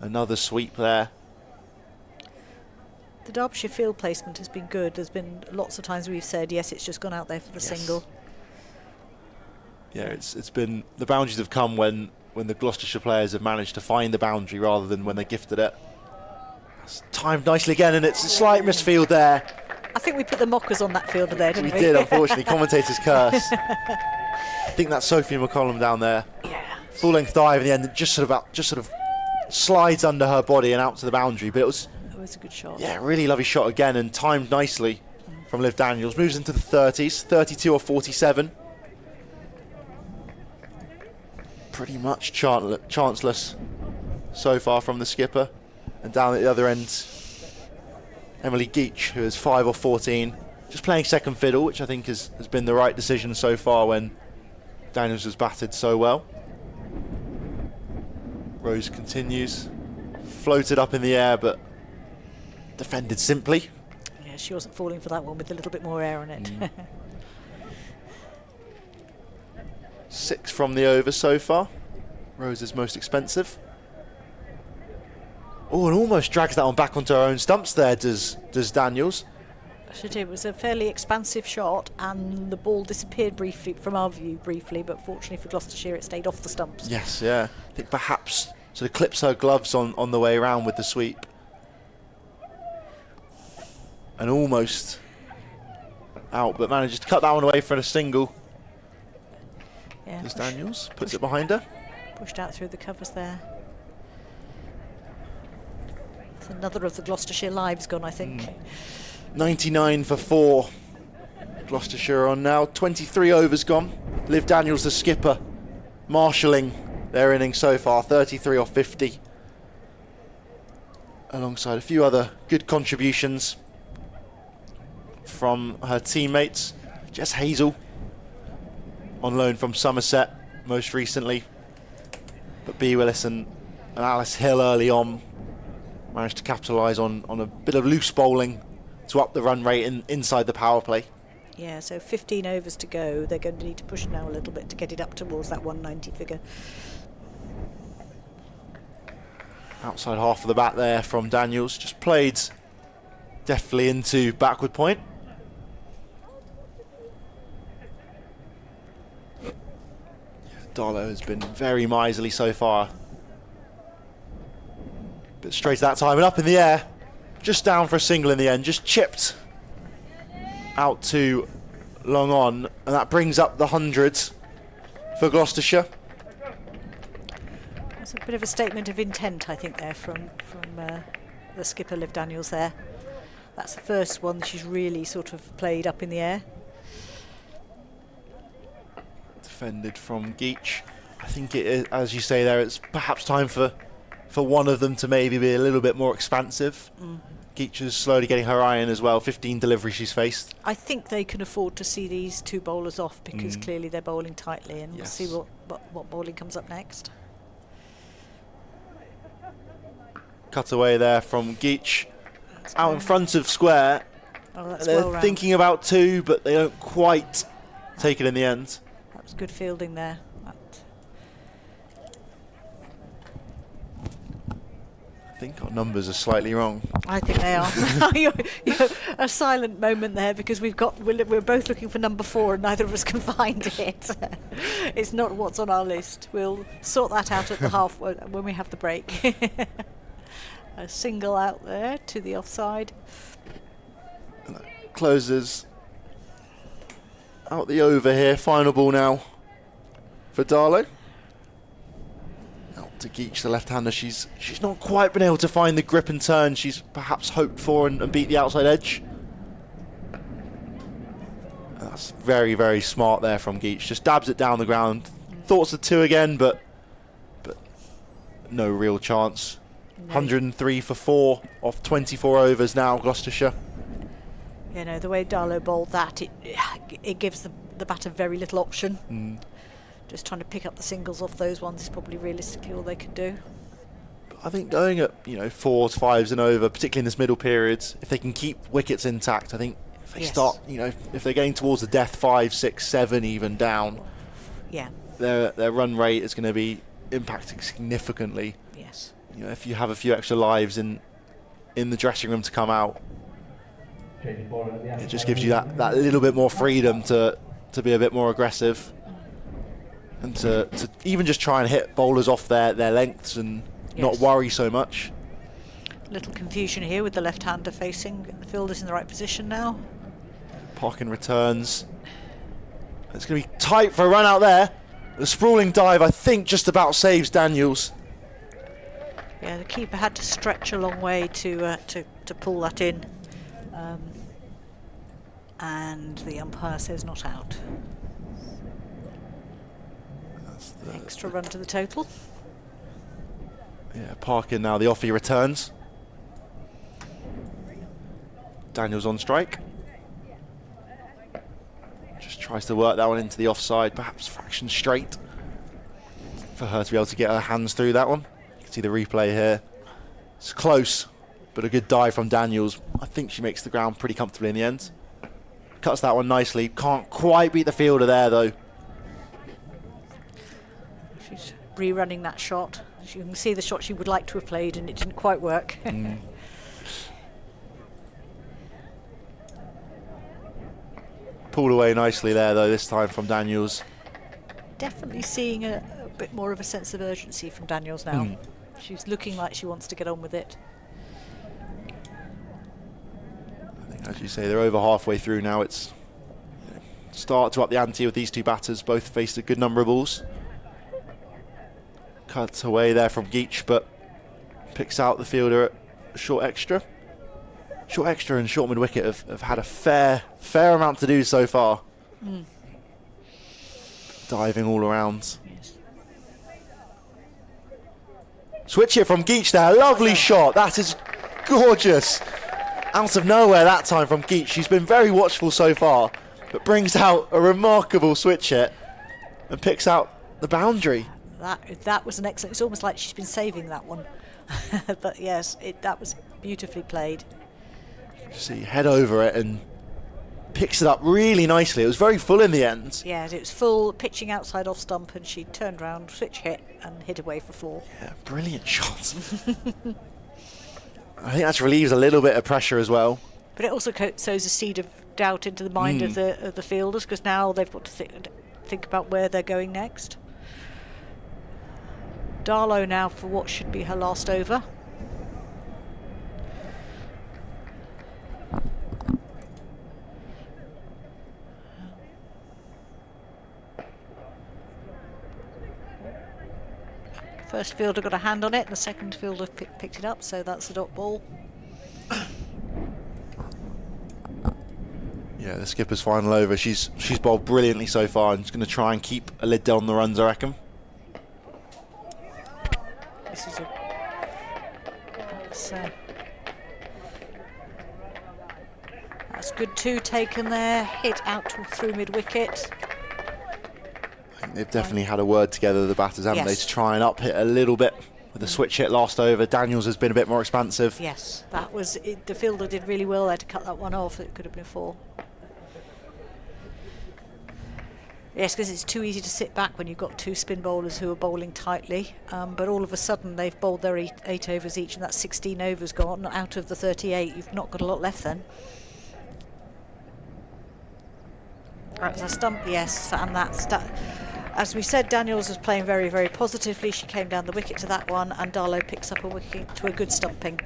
Another sweep there. The Derbyshire field placement has been good. There's been lots of times we've said, yes, it's just gone out there for the single. Yeah, it's been, the boundaries have come when the Gloucestershire players have managed to find the boundary rather than when they gifted it. It's timed nicely again, and it's a slight misfield there. I think we put the mockers on that fielder there, didn't we? We did, unfortunately. Commentator's curse. I think that's Sophie McCollum down there. Yeah. Full length dive in the end, and just sort of slides under her body and out to the boundary. But it was a good shot. Yeah, really lovely shot again, and timed nicely from Liv Daniels. Moves into the 30s, 32 or 47. Pretty much chanceless so far from the skipper. And down at the other end, Emily Geach, who is 5 or 14, just playing second fiddle, which I think has been the right decision so far when Daniels has batted so well. Rose continues, floated up in the air, but defended simply. Yeah, she wasn't falling for that one with a little bit more air on it. 6 from the over so far. Rose is most expensive. Oh, and almost drags that one back onto her own stumps there, does Daniels. She did. It was a fairly expansive shot, and the ball disappeared briefly from our view, but fortunately for Gloucestershire it stayed off the stumps. Yes, yeah. I think perhaps sort of clips her gloves on the way around with the sweep. And almost out, but manages to cut that one away for a single. Yeah, Does Daniels, puts it behind her. Pushed out through the covers there. It's another of the Gloucestershire lives gone, I think. 99 for 4. Gloucestershire on now. 23 overs gone. Liv Daniels, the skipper, marshalling their innings so far. 33 or 50. Alongside a few other good contributions from her teammates. Jess Hazel, on loan from Somerset most recently. But B. Willis and Alice Hill early on managed to capitalise on a bit of loose bowling to up the run rate inside the power play. Yeah, so 15 overs to go. They're going to need to push now a little bit to get it up towards that 190 figure. Outside half of the bat there from Daniels. Just played deftly into backward point. Darlow has been very miserly so far. But straight that time and up in the air. Just down for a single in the end. Just chipped out to long on. And that brings up the 100 for Gloucestershire. It's a bit of a statement of intent, I think, there from the skipper, Liv Daniels there. That's the first one she's really sort of played up in the air. Defended from Geach. I think it is, as you say there, it's perhaps time for one of them to maybe be a little bit more expansive. Geach is slowly getting her eye in as well. 15 deliveries she's faced. I think they can afford to see these two bowlers off because clearly they're bowling tightly, and we'll see what bowling comes up next. Cut away there from Geach. Out in front of square. Oh, that's They're well thinking about 2, but they don't quite take it in the end. That was good fielding there. I think our numbers are slightly wrong. I think they are. you're a silent moment there because we're both looking for number 4 and neither of us can find it. It's not what's on our list. We'll sort that out at the half when we have the break. A single out there to the offside. And that closes out the over here. Final ball now for Darlow. Out to Geach, the left-hander. She's not quite been able to find the grip and turn she's perhaps hoped for and beat the outside edge. And that's very, very smart there from Geach. Just dabs it down the ground. Thoughts of 2 again, but no real chance. 103 for 4 off 24 overs now, Gloucestershire. You know, the way Darlow bowled that, it gives the batter very little option. Just trying to pick up the singles off those ones is probably realistically all they could do. But I think going at 4s, 5s and over, particularly in this middle period, if they can keep wickets intact, I think if they start, if they're getting towards the death 5, 6, 7 even down, their run rate is going to be impacting significantly. Yes. If you have a few extra lives in the dressing room to come out, it just gives you that little bit more freedom to be a bit more aggressive and to even just try and hit bowlers off their lengths and not worry so much. Little confusion here with the left-hander facing. The fielder's in the right position now. Parkin returns. It's going to be tight for a run out there. The sprawling dive, I think, just about saves Daniels. Yeah, the keeper had to stretch a long way to pull that in, and the umpire says not out. That's the extra run to the total. Yeah, Parkin now, the offie returns. Daniels on strike. Just tries to work that one into the offside, perhaps fraction straight, for her to be able to get her hands through that one. See the replay here. It's close, but a good dive from Daniels. I think she makes the ground pretty comfortably in the end. Cuts that one nicely. Can't quite beat the fielder there, though. She's rerunning that shot. You can see the shot she would like to have played, and it didn't quite work. Pulled away nicely there, though, this time from Daniels. Definitely seeing a bit more of a sense of urgency from Daniels now. She's looking like she wants to get on with it. I think, as you say, they're over halfway through now. It's start to up the ante with these two batters. Both faced a good number of balls. Cuts away there from Geach, but picks out the fielder at short extra. Short extra and short mid-wicket have had a fair amount to do so far. Diving all around. Switch it from Geach there, lovely shot, that is gorgeous. Out of nowhere that time from Geach. She's been very watchful so far, but brings out a remarkable switch hit and picks out the boundary. That was an excellent, it's almost like she's been saving that one. But yes, that was beautifully played. See, head over it and picks it up really nicely. It was very full in the end. Yeah, it was full, pitching outside off stump, and she turned round, switch hit, and hit away for 4. Yeah, brilliant shot. I think that relieves a little bit of pressure as well. But it also sows a seed of doubt into the mind of the fielders, because now they've got to think about where they're going next. Darlow now for what should be her last over. First fielder got a hand on it, the second fielder picked it up, so that's the dot ball. Yeah, the skipper's final over. She's bowled brilliantly so far, and she's going to try and keep a lid down on the runs, I reckon. This is that's good too, taken there, hit out through mid-wicket. I think they've definitely had a word together, the batters, haven't they, Yes. to try and up hit a little bit with the switch hit last over. Daniels has been a bit more expansive. Yes, that was it. The fielder did really well there to cut that one off. It could have been a 4. Yes, because it's too easy to sit back when you've got 2 spin bowlers who are bowling tightly. But all of a sudden they've bowled their 8 overs each, and that's 16 overs gone out of the 38. You've not got a lot left then. That's a stump, yes, and that's as we said, Daniels was playing very, very positively. She came down the wicket to that one, and Darlow picks up a wicket to a good stumping.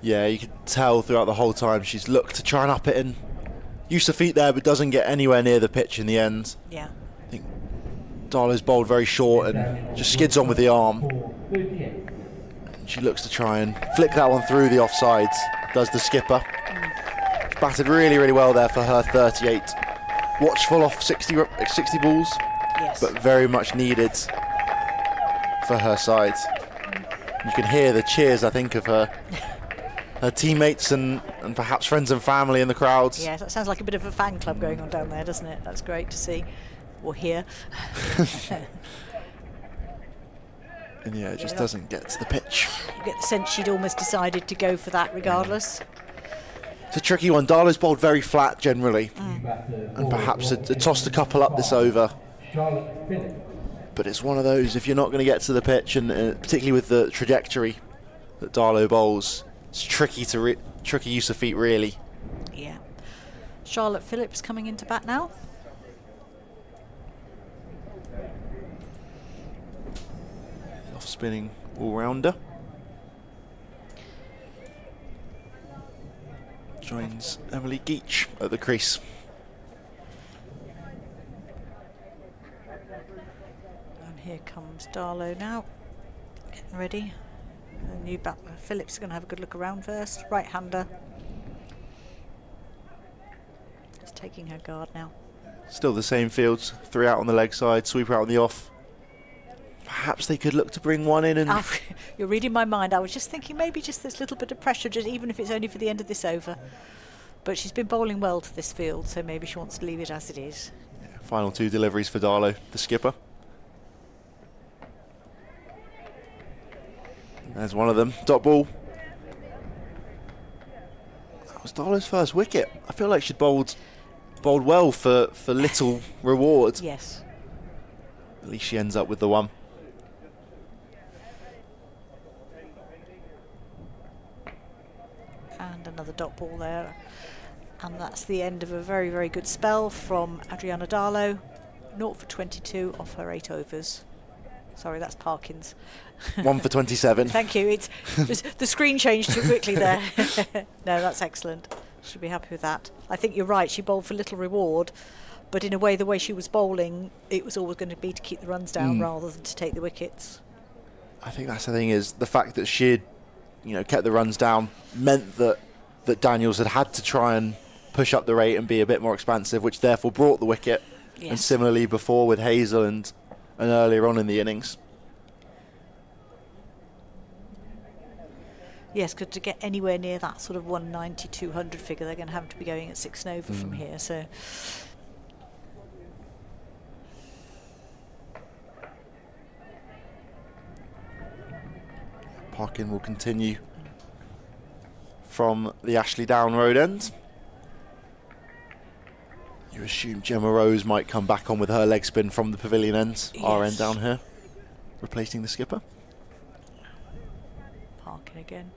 Yeah, you could tell throughout the whole time she's looked to try and up it and use her feet there, but doesn't get anywhere near the pitch in the end. Yeah. I think Darlow's bowled very short and just skids on with the arm. And she looks to try and flick that one through the offsides, does the skipper. She's batted really, really well there for her 38. Watchful off 60 balls, Yes. but very much needed for her side. You can hear the cheers, I think, of her teammates and perhaps friends and family in the crowds. Yeah, that sounds like a bit of a fan club going on down there, doesn't it? That's great to see, or hear. And yeah, it just doesn't get to the pitch. You get the sense she'd almost decided to go for that regardless. It's a tricky one. Darlow's bowled very flat generally, and perhaps tossed a couple up this over. But it's one of those, if you're not going to get to the pitch, and particularly with the trajectory that Darlow bowls, it's tricky use of feet, really. Yeah. Charlotte Phillips coming into bat now. Off spinning all-rounder. Joins Emily Geach at the crease. And here comes Darlow now, getting ready. The new batter, Phillips, is going to have a good look around first. Right-hander. Just taking her guard now. Still the same fields, 3 out on the leg side, sweeper out on the off. Perhaps they could look to bring one in and... You're reading my mind. I was just thinking maybe just this little bit of pressure, just even if it's only for the end of this over. But she's been bowling well to this field, so maybe she wants to leave it as it is. Yeah, final 2 deliveries for Darlow, the skipper. There's one of them, dot ball. That was Darlow's first wicket. I feel like she'd bowled well for little reward. Yes. At least she ends up with the one. And another dot ball there. And that's the end of a very, very good spell from Adriana Darlow. 0 for 22 off her 8 overs. Sorry, that's Parkins. 1 for 27. Thank you. The screen changed too quickly there. No, that's excellent. Should be happy with that. I think you're right. She bowled for little reward, but in a way, the way she was bowling, it was always going to be to keep the runs down rather than to take the wickets. I think that's the thing, is the fact that she'd, kept the runs down meant that Daniels had to try and push up the rate and be a bit more expansive, which therefore brought the wicket. Yes. And similarly before with Hazel and earlier on in the innings. Yes, because to get anywhere near that sort of 190, 200 figure, they're going to have to be going at 6 and over from here. So. Parkin will continue from the Ashley Down Road end. You assume Gemma Rose might come back on with her leg spin from the pavilion end, our end down here, replacing the skipper. Parkin again.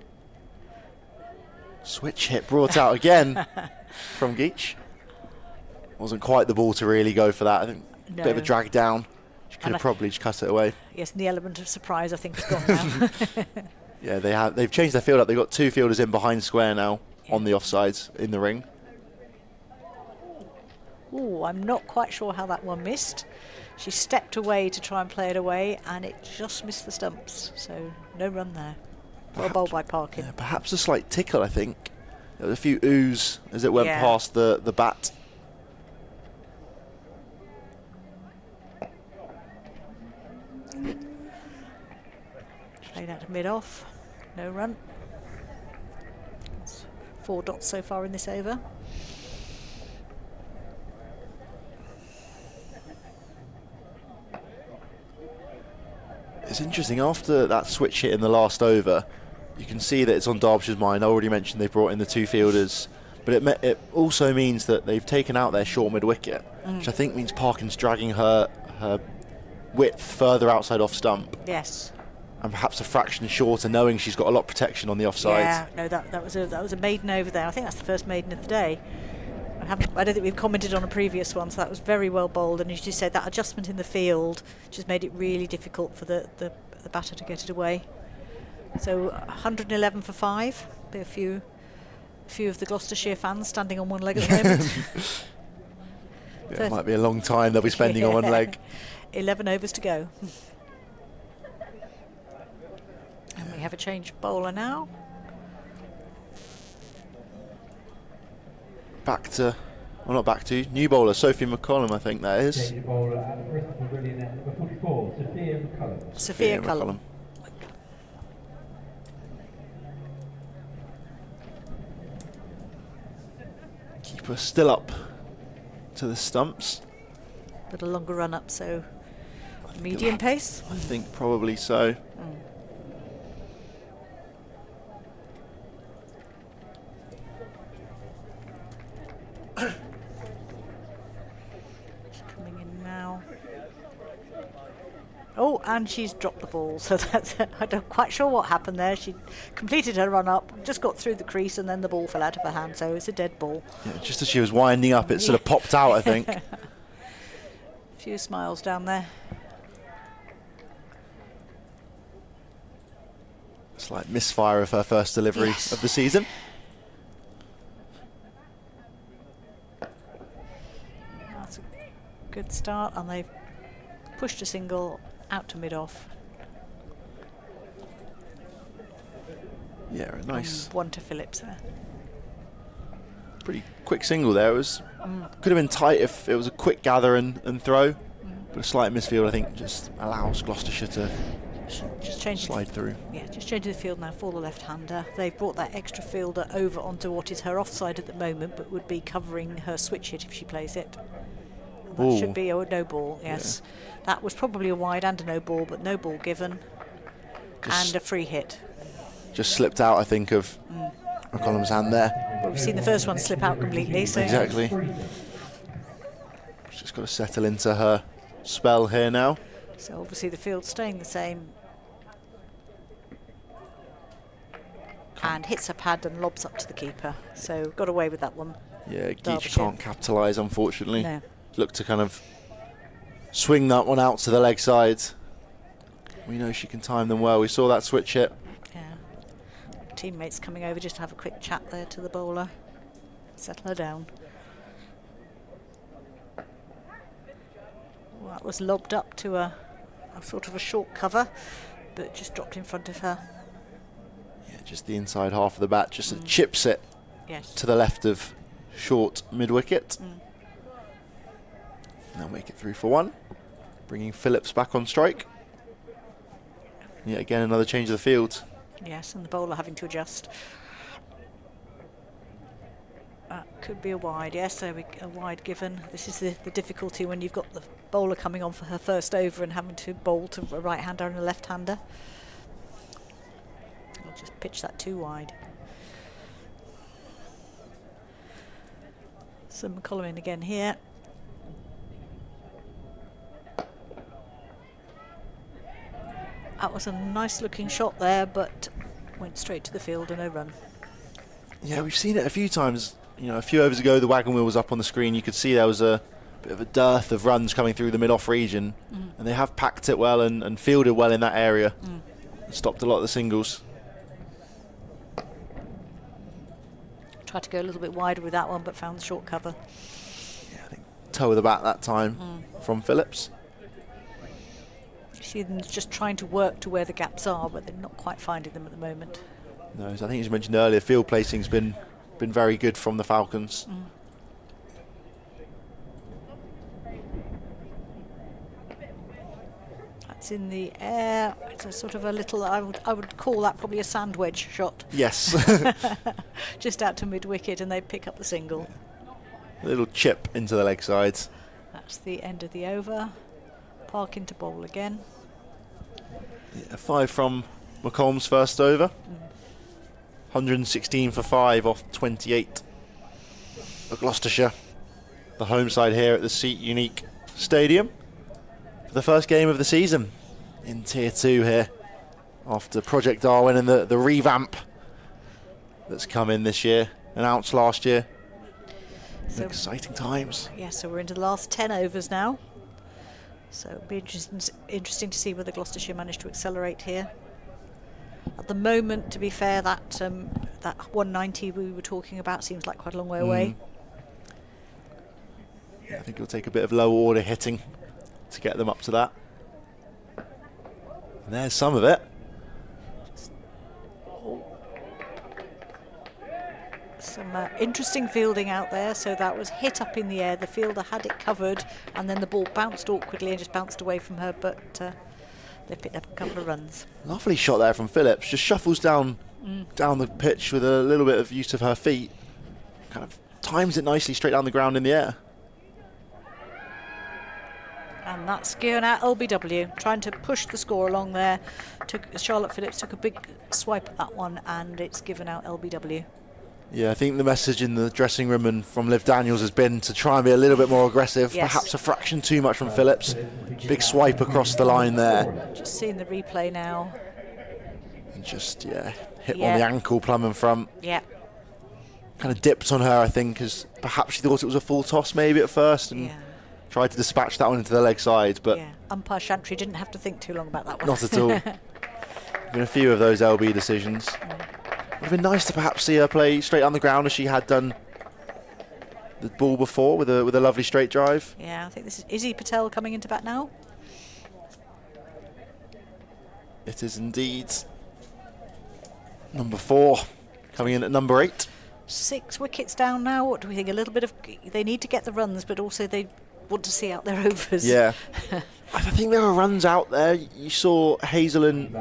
Switch hit brought out again from Geach. Wasn't quite the ball to really go for that. I think a bit of a drag down. She could have probably just cut it away. Yes, and the element of surprise I think is gone now. Yeah, they've changed their field up. They've got 2 fielders in behind square now on the offsides in the ring. Ooh, I'm not quite sure how that one missed. She stepped away to try and play it away, and it just missed the stumps. So no run there. Well bowled by Parkin. Yeah, perhaps a slight tickle, I think. There was a few oohs as it went past the bat. Played out to mid-off. No run. It's 4 dots so far in this over. It's interesting, after that switch hit in the last over, you can see that it's on Derbyshire's mind. I already mentioned they brought in the 2 fielders, but it also means that they've taken out their short mid-wicket, which I think means Parkin's dragging her width further outside off stump. Yes. And perhaps a fraction shorter, knowing she's got a lot of protection on the offside. Yeah, no, that was a maiden over there. I think that's the first maiden of the day. I don't think we've commented on a previous one, so that was very well bowled. And as you said, that adjustment in the field just made it really difficult for the batter to get it away. So 111 for 5. Be a few of the Gloucestershire fans standing on one leg at the moment. Yeah, it might be a long time they'll be spending on one leg. 11 overs to go. And we have a change of bowler now. New bowler, Sophie McCollum, I think that is. Change of bowler at the Bristol Pavilion at number 44, Sophia McCullum. Sophia McCullum. Keeper still up to the stumps. Bit a longer run up, so medium pace. I think probably so. Coming in now. Oh, and she's dropped the ball, so that's I'm not quite sure what happened there. She completed her run up, just got through the crease, and then the ball fell out of her hand, so it's a dead ball. Yeah, just as she was winding up, it sort of popped out, I think. A few smiles down there. Slight misfire of her first delivery of the season. That's a good start, and they've pushed a single out to mid-off. Yeah, a nice. One to Phillips there. Pretty quick single there. It was could have been tight if it was a quick gather and throw, but a slight misfield I think just allows Gloucestershire to just slide through. Yeah, just changing the field now for the left-hander. They've brought that extra fielder over onto what is her offside at the moment, but would be covering her switch hit if she plays it. That should be a no ball, yes. Yeah. That was probably a wide and a no ball, but no ball given. And a free hit. Just slipped out, I think, of McCollum's hand there. Well, we've seen the first one slip out completely. So exactly. She's just got to settle into her spell here now. So obviously the field's staying the same. And hits her pad and lobs up to the keeper. So got away with that one. Yeah, Geach can't capitalise, unfortunately. No. Look to kind of swing that one out to the leg side. We know she can time them well. We saw that switch hit. Yeah. Teammates coming over just to have a quick chat there to the bowler. Settle her down. Well, that was lobbed up to a sort of a short cover, but just dropped in front of her. Yeah, just the inside half of the bat, just chips it to the left of short mid-wicket. Now make it 3 for 1, bringing Phillips back on strike. Yeah, again another change of the field. Yes, and the bowler having to adjust. Could be a wide, yes, a wide given. This is the difficulty when you've got the bowler coming on for her first over and having to bowl to a right-hander and a left-hander. I'll just pitch that too wide. So McCollum in again here. That was a nice looking shot there, but went straight to the field and no run. Yeah, we've seen it a few times. You know, a few overs ago, the wagon wheel was up on the screen. You could see there was a bit of a dearth of runs coming through the mid-off region, and they have packed it well and fielded well in that area. Stopped a lot of the singles. Tried to go a little bit wider with that one, but found the short cover. Yeah, I think toe of the bat that time from Phillips. See them just trying to work to where the gaps are, but they're not quite finding them at the moment. No, as I think as you mentioned earlier, field placing's been very good from the Falcons. That's in the air. It's a sort of a little, I would call that probably a sand wedge shot. Yes. Just out to mid-wicket, and they pick up the single. A little chip into the leg sides. That's the end of the over. Park into bowl again. Yeah, 5 from McCollum's first over. 116 for 5 off 28 for Gloucestershire. The home side here at the Seat Unique Stadium. For the first game of the season in Tier 2 here. After Project Darwin and the revamp that's come in this year. Announced last year. So exciting times. Yeah, so we're into the last 10 overs now. So it'll be interesting to see whether Gloucestershire managed to accelerate here. At the moment, to be fair, that 190 we were talking about seems like quite a long way away. Yeah, I think it'll take a bit of low order hitting to get them up to that. And there's some of it. Some interesting fielding out there. So that was hit up in the air. The fielder had it covered, and then the ball bounced awkwardly and just bounced away from her, but they picked up a couple of runs. Lovely shot there from Phillips. Just shuffles down the pitch with a little bit of use of her feet. Kind of times it nicely straight down the ground in the air. And that's given out LBW, trying to push the score along there. Charlotte Phillips took a big swipe at that one, and it's given out LBW. Yeah, I think the message in the dressing room and from Liv Daniels has been to try and be a little bit more aggressive, perhaps a fraction too much from Phillips. Big swipe across the line there. Just seeing the replay now. And just, hit on the ankle, plumb in front. Yeah. Kind of dipped on her, I think, because perhaps she thought it was a full toss maybe at first and tried to dispatch that one into the leg side. But umpire Chantry didn't have to think too long about that one. Not at all. Been a few of those LB decisions. Would have been nice to perhaps see her play straight on the ground as she had done the ball before with a lovely straight drive. Yeah, I think this is Izzy Patel coming into bat now. It is indeed. Number 4 coming in at number 8. 6 wickets down now. What do we think? A little bit of, they need to get the runs, but also they want to see out their overs. Yeah. I think there are runs out there. You saw Hazel and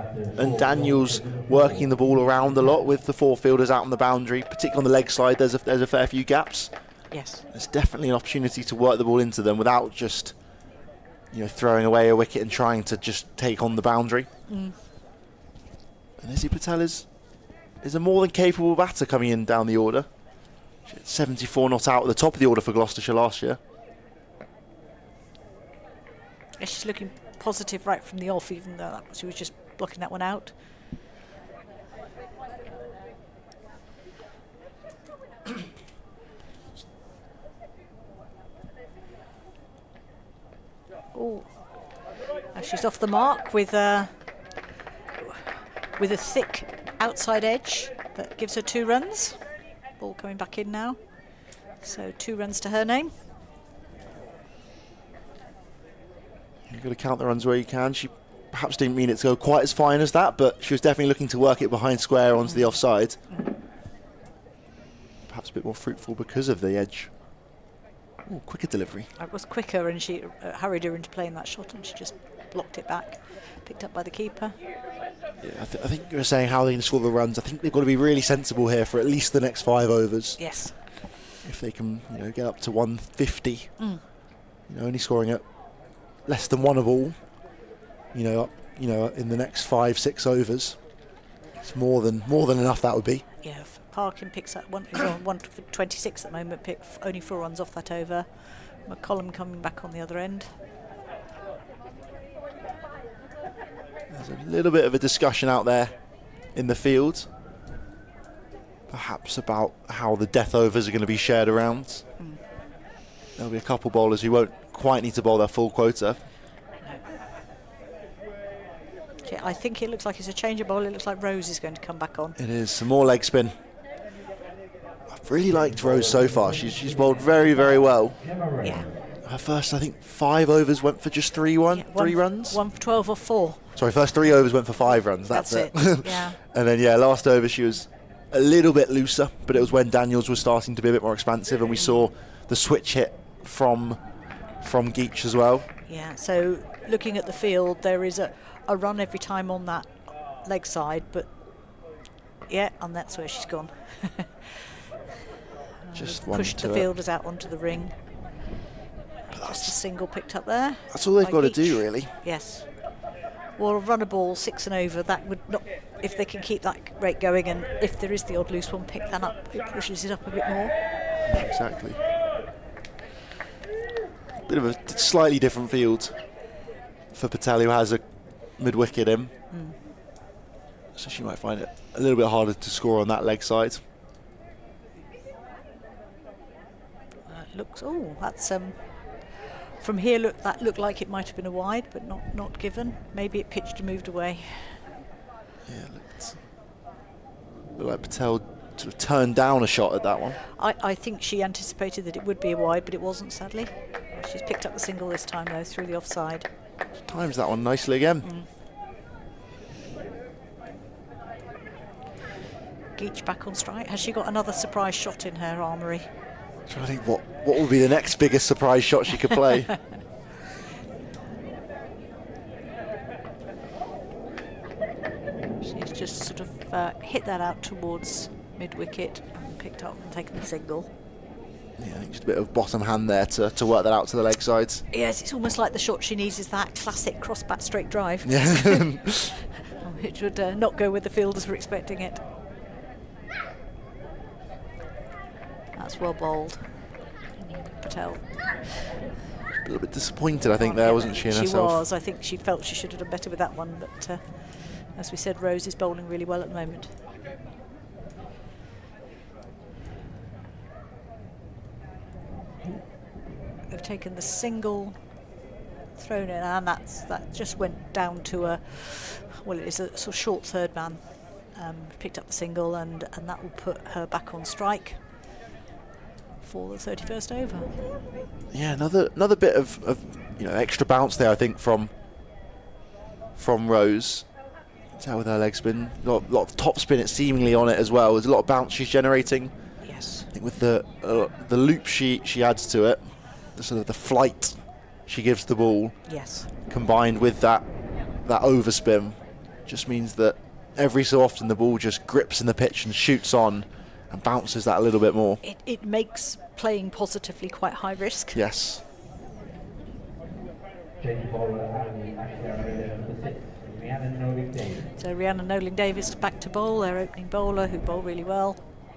Daniels working the ball around a lot with the 4 fielders out on the boundary, particularly on the leg side. There's a fair few gaps. Yes. There's definitely an opportunity to work the ball into them without just, throwing away a wicket and trying to just take on the boundary. And Izzy Patel is a more than capable batter coming in down the order. She had 74 not out at the top of the order for Gloucestershire last year. She's looking positive right from the off, even though she was just blocking that one out. Oh, she's off the mark with a thick outside edge that gives her 2 runs. Ball coming back in now, so 2 runs to her name. You've got to count the runs where you can. She perhaps didn't mean it to go quite as fine as that, but she was definitely looking to work it behind square onto the offside. Perhaps a bit more fruitful because of the edge. Ooh, quicker delivery. It was quicker, and she hurried her into playing that shot, and she just blocked it back. Picked up by the keeper. Yeah, I think you were saying how they're going to score the runs. I think they've got to be really sensible here for at least the next 5 overs. Yes. If they can, get up to 150, only scoring at less than 1 of all, in the next 5-6 overs, it's more than enough. That would be. Yeah, Parkin picks up one for 26 at the moment. Only 4 runs off that over. McCollum coming back on the other end. There's a little bit of a discussion out there in the field, perhaps about how the death overs are going to be shared around. There'll be a couple bowlers who won't quite need to bowl their full quota. Yeah, I think it looks like it's a change of bowl. It looks like Rose is going to come back on. It is. Some more leg spin. I've really liked Rose so far. She's bowled very, very well. Yeah. Her first, I think, 5 overs went for just 3 runs. 1 for 12 or 4. Sorry, first 3 overs went for 5 runs. That's it. Yeah. And then, yeah, last over she was a little bit looser, but it was when Daniels was starting to be a bit more expansive, and we saw the switch hit from Geach as well. Yeah, so looking at the field, there is a run every time on that leg side, but yeah, and that's where she's gone. Just pushed the fielders out onto the ring. Just a single picked up there. That's all they've got to Geach. do, really. Yes. Well, run a ball 6 and over, that would not, if they can keep that rate going, and if there is the odd loose one, pick that up, it pushes it up a bit more. Exactly. Bit of a slightly different field for Patel, who has a mid-wicket in. So she might find it a little bit harder to score on that leg side. Looks, oh, that's from here. Look, that looked like it might have been a wide, but not given. Maybe it pitched and moved away. Yeah, looked like Patel sort of turned down a shot at that one. I think she anticipated that it would be a wide, but it wasn't, sadly. She's picked up the single this time, though, through the offside. Times that one nicely again. Geach back on strike. Has she got another surprise shot in her armoury? Trying to think what would be the next biggest surprise shot she could play. She's just sort of hit that out towards mid-wicket and picked up and taken the single. Yeah, I think just a bit of bottom hand there to work that out to the leg sides. Yes, it's almost like the shot she needs is that classic cross-bat straight drive. Yeah. Which would not go where the fielders were expecting it. That's well bowled. Patel. A little bit disappointed, I think, there, wasn't she, in herself? She was. I think she felt she should have done better with that one, but as we said, Rose is bowling really well at the moment. They've taken the single, thrown in, and that just went down to a, well, it is a sort of short third man. Picked up the single, and that will put her back on strike for the 31st over. Yeah, another bit of extra bounce there, I think, from Rose. Tell with her leg spin, a lot of top spin seemingly on it as well. There's a lot of bounce she's generating. Yes. I think with the loop she adds to it, the sort of the flight she gives the ball. Yes. Combined with that overspin, just means that every so often the ball just grips in the pitch and shoots on and bounces that a little bit more. It makes playing positively quite high risk. Yes. So Rhiannon Noling-Davis back to bowl, their opening bowler, who bowled really well.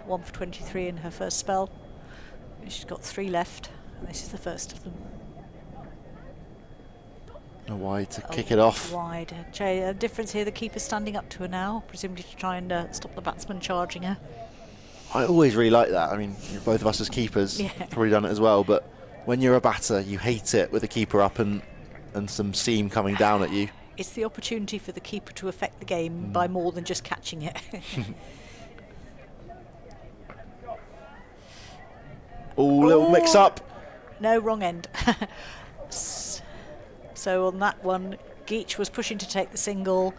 1 for 23 in her first spell. She's got 3 left. This is the first of them. A wide to kick it off. Wide. A difference here, the keeper's standing up to her now, presumably to try and stop the batsman charging her. I always really like that. I mean, both of us as keepers probably done it as well, but when you're a batter, you hate it with the keeper up and some seam coming down at you. It's the opportunity for the keeper to affect the game by more than just catching it. Little mix up. No, wrong end. So on that one, Geach was pushing to take the single.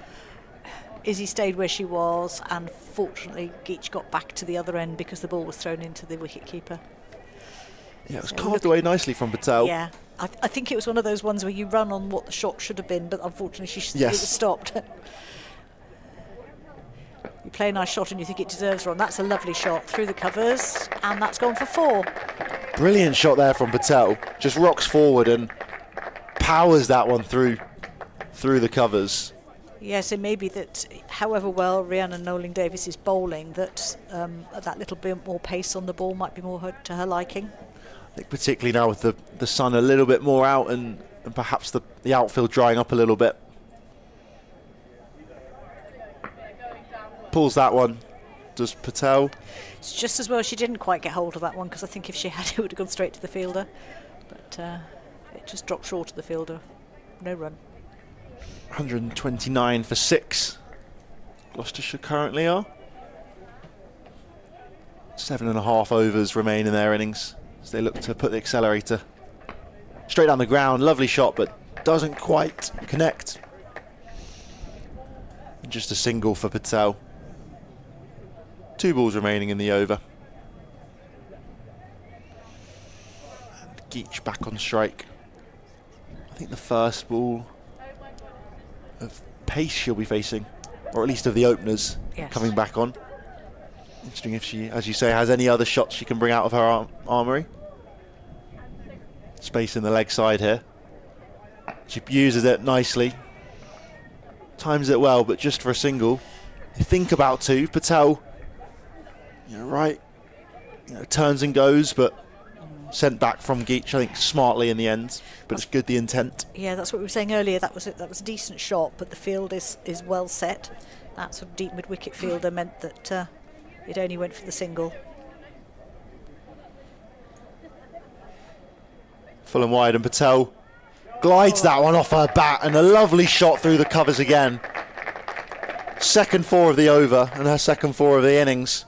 Izzy stayed where she was, and fortunately Geach got back to the other end because the ball was thrown into the wicket-keeper. Yeah, it was carved away nicely from Patel. Yeah, I think it was one of those ones where you run on what the shot should have been, but unfortunately it was stopped. You play a nice shot and you think it deserves a run. That's a lovely shot through the covers, and that's gone for 4. Brilliant shot there from Patel. Just rocks forward and powers that one through the covers. Yes, it may be that however well Rhiannon Noling-Davis is bowling, that that little bit more pace on the ball might be more to her liking. I think particularly now with the sun a little bit more out and perhaps the outfield drying up a little bit. Pulls that one, does Patel. It's just as well she didn't quite get hold of that one, because I think if she had, it would have gone straight to the fielder. But it just dropped short of the fielder. No run. 129 for 6. Gloucestershire currently are. 7.5 overs remain in their innings as they look to put the accelerator straight down the ground. Lovely shot, but doesn't quite connect. Just a single for Patel. 2 balls remaining in the over. And Geach back on strike. I think the first ball of pace she'll be facing, or at least of the openers, coming back on. Interesting if she, as you say, has any other shots she can bring out of her armoury. Space in the leg side here. She uses it nicely. Times it well, but just for a single. You think about 2. Patel, turns and goes, but sent back from Geach, I think, smartly in the end. But it's good, the intent. Yeah, that's what we were saying earlier. That was a decent shot, but the field is well set. That sort of deep mid-wicket fielder meant that it only went for the single. Full and wide, and Patel glides that one off her bat, and a lovely shot through the covers again. Second 4 of the over, and her second 4 of the innings.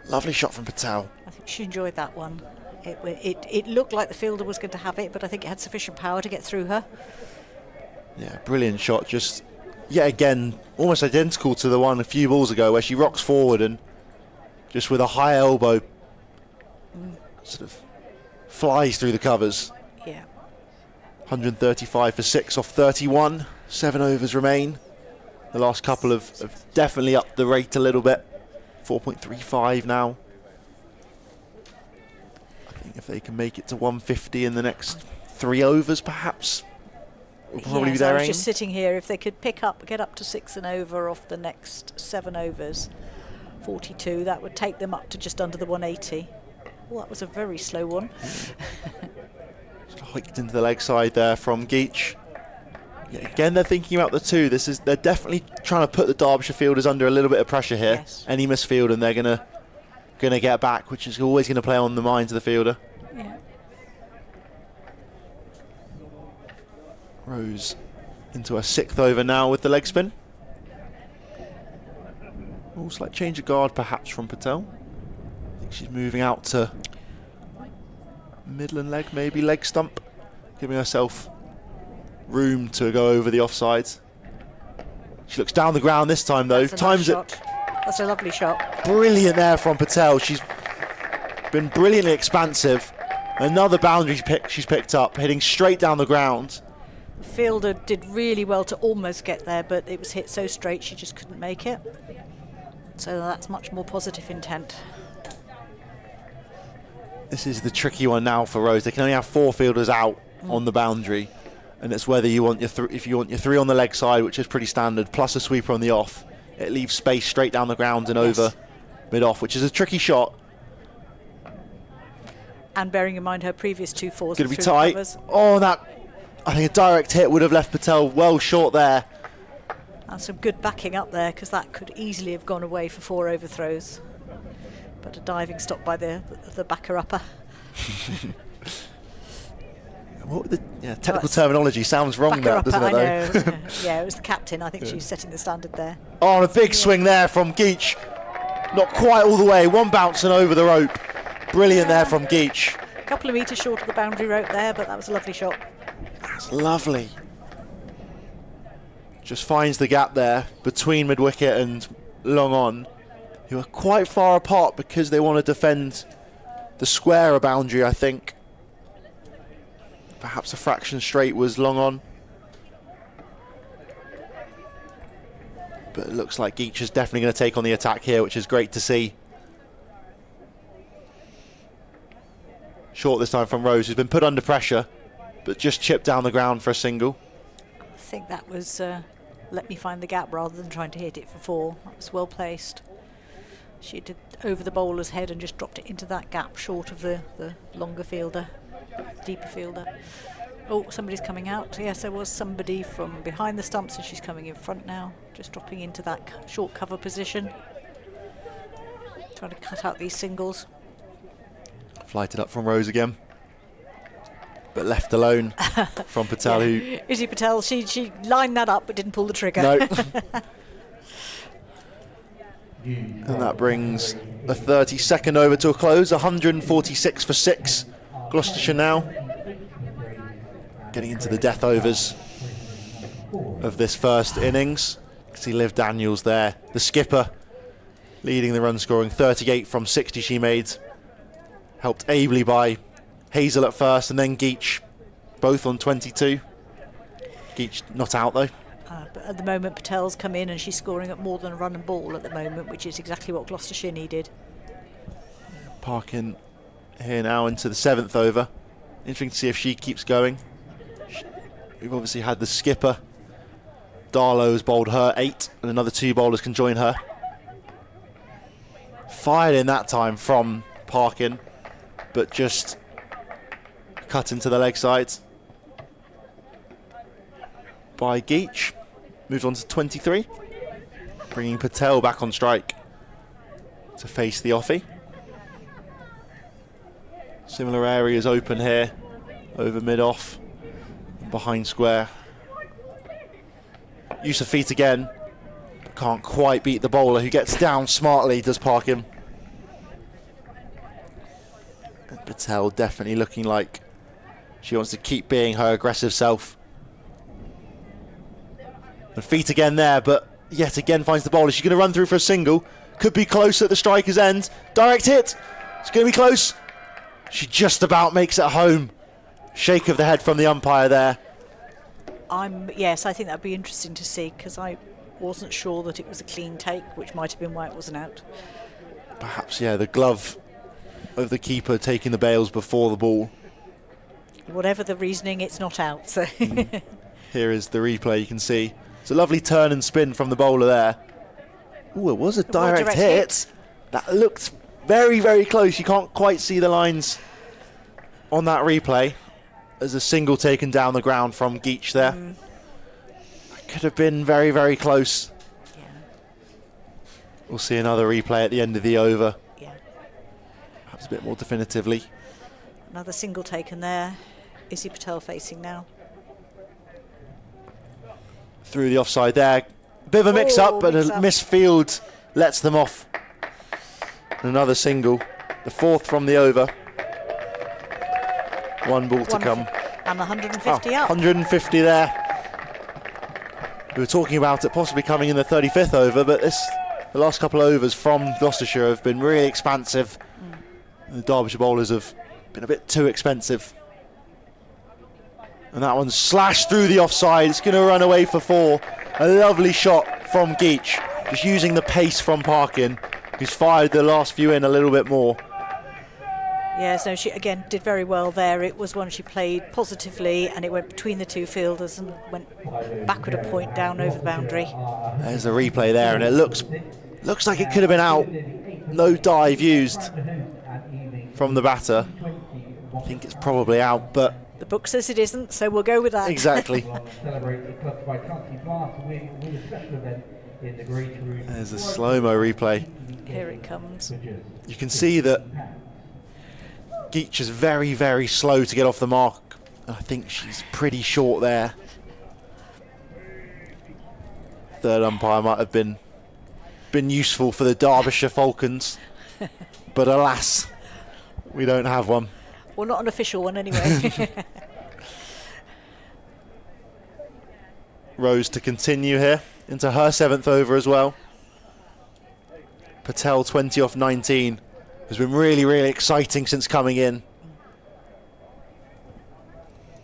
Lovely shot from Patel. I think she enjoyed that one. It looked like the fielder was going to have it, but I think it had sufficient power to get through her. Yeah, brilliant shot. Just, yet again, almost identical to the one a few balls ago, where she rocks forward and just with a high elbow sort of flies through the covers. Yeah. 135 for 6 off 31. 7 overs remain. The last couple have definitely upped the rate a little bit. 4.35 now. I think if they can make it to 150 in the next 3 overs, perhaps, will probably be their aim. I was just sitting here. If they could get up to 6 and over off the next 7 overs, 42, that would take them up to just under the 180. Well, that was a very slow one. Hiked into the leg side there from Geach. Yeah, again, they're thinking about the 2. They're definitely trying to put the Derbyshire fielders under a little bit of pressure here. Yes. Any misfield and they're gonna get back, which is always gonna play on the minds of the fielder. Yeah. Rose into her 6th over now with the leg spin. Oh, slight change of guard perhaps from Patel. I think she's moving out to Midland leg, maybe leg stump, giving herself room to go over the offside. She looks down the ground this time though. Times it. That's a lovely shot. Brilliant there from Patel. She's been brilliantly expansive. Another boundary she's picked up, hitting straight down the ground. The fielder did really well to almost get there, but it was hit so straight she just couldn't make it. So that's much more positive intent. This is the tricky one now for Rose. They can only have 4 fielders out on the boundary, and it's whether you want if you want your 3 on the leg side, which is pretty standard, plus a sweeper on the off. It leaves space straight down the ground and over mid-off, which is a tricky shot. And bearing in mind her previous 2 fours. Going to be tight. Oh, that, I think a direct hit would have left Patel well short there. And some good backing up there, because that could easily have gone away for 4 overthrows. But a diving stop by the backer upper. What the technical terminology sounds wrong there, doesn't it? Though? Yeah, it was the captain. I think she's setting the standard there. Oh, and a big swing there from Geach. Not quite all the way. One bounce and over the rope. Brilliant there from Geach. A couple of metres short of the boundary rope there, but that was a lovely shot. That's lovely. Just finds the gap there between mid-wicket and long on, who are quite far apart because they want to defend the squarer boundary, I think. Perhaps a fraction straight was long on. But it looks like Geach is definitely going to take on the attack here, which is great to see. Short this time from Rose, who's been put under pressure, but just chipped down the ground for a single. I think that was let me find the gap rather than trying to hit it for 4. That was well placed. She did over the bowler's head and just dropped it into that gap short of the longer fielder, deeper fielder. Oh, somebody's coming out. Yes, there was somebody from behind the stumps, and she's coming in front now, just dropping into that short cover position. Trying to cut out these singles. Flighted up from Rose again, but left alone from Patel, who... Izzy Patel, she lined that up but didn't pull the trigger. No. And that brings the 32nd over to a close. 146 for 6. Gloucestershire now getting into the death overs of this first innings. You can see Liv Daniels there, the skipper, leading the run scoring. 38 from 60 she made. Helped ably by Hazel at first and then Geach, both on 22. Geach not out though. But at the moment, Patel's come in and she's scoring at more than a run and ball at the moment, which is exactly what Gloucestershire needed. Parkin here now into the 7th over. Interesting to see if she keeps going. We've obviously had the skipper. Darlow has bowled her 8, and another 2 bowlers can join her. Fired in that time from Parkin, but just cut into the leg side by Geach. Moves on to 23, bringing Patel back on strike to face the offie. Similar areas open here, over mid-off, behind square. Use of feet again, can't quite beat the bowler who gets down smartly, does Parkin. And Patel definitely looking like she wants to keep being her aggressive self. And feet again there, but yet again finds the bowler. She's going to run through for a single. Could be close at the striker's end. Direct hit. It's going to be close. She just about makes it home. Shake of the head from the umpire there. Yes, I think that'd be interesting to see, because I wasn't sure that it was a clean take, which might have been why it wasn't out. Perhaps, yeah, the glove of the keeper taking the bails before the ball. Whatever the reasoning, it's not out. So Here is the replay. You can see it's a lovely turn and spin from the bowler there. Ooh, it was a direct hit. That looked very, very close. You can't quite see the lines on that replay. There's a single taken down the ground from Geach there. That could have been very, very close. Yeah. We'll see another replay at the end of the over. Yeah. Perhaps a bit more definitively. Another single taken there. Izzy Patel facing now. Through the offside there. Bit of a mix-up, but a misfield lets them off. And another single. The 4th from the over. 1 ball to come. And 150 up. 150 there. We were talking about it possibly coming in the 35th over, but the last couple of overs from Gloucestershire have been really expansive. The Derbyshire bowlers have been a bit too expensive. And that one's slashed through the offside. It's going to run away for 4. A lovely shot from Geach. Just using the pace from Parkin, who's fired the last few in a little bit more. Yeah, so she again did very well there. It was one she played positively, and it went between the 2 fielders and went backward a point down over the boundary. There's a replay there, and it looks like it could have been out. No dive used from the batter. I think it's probably out, but the book says it isn't, so we'll go with that. Exactly. There's a slow-mo replay. Here it comes. You can see that Geach is very, very slow to get off the mark. I think she's pretty short there. Third umpire might have been useful for the Derbyshire Falcons, but alas, we don't have one. Well, not an official one anyway. Rose to continue here into her 7th over as well. Patel 20 off 19 has been really, really exciting since coming in.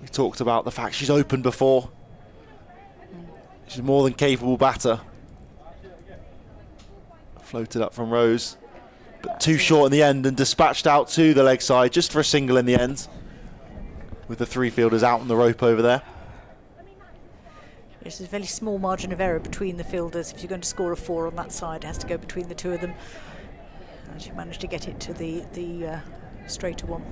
We talked about the fact she's opened before. She's a more than capable batter. Floated up from Rose, but too short in the end and dispatched out to the leg side just for a single in the end, with the 3 fielders out on the rope over there. There's a very small margin of error between the fielders. If you're going to score a 4 on that side, it has to go between the 2 of them. And she managed to get it to the straighter one.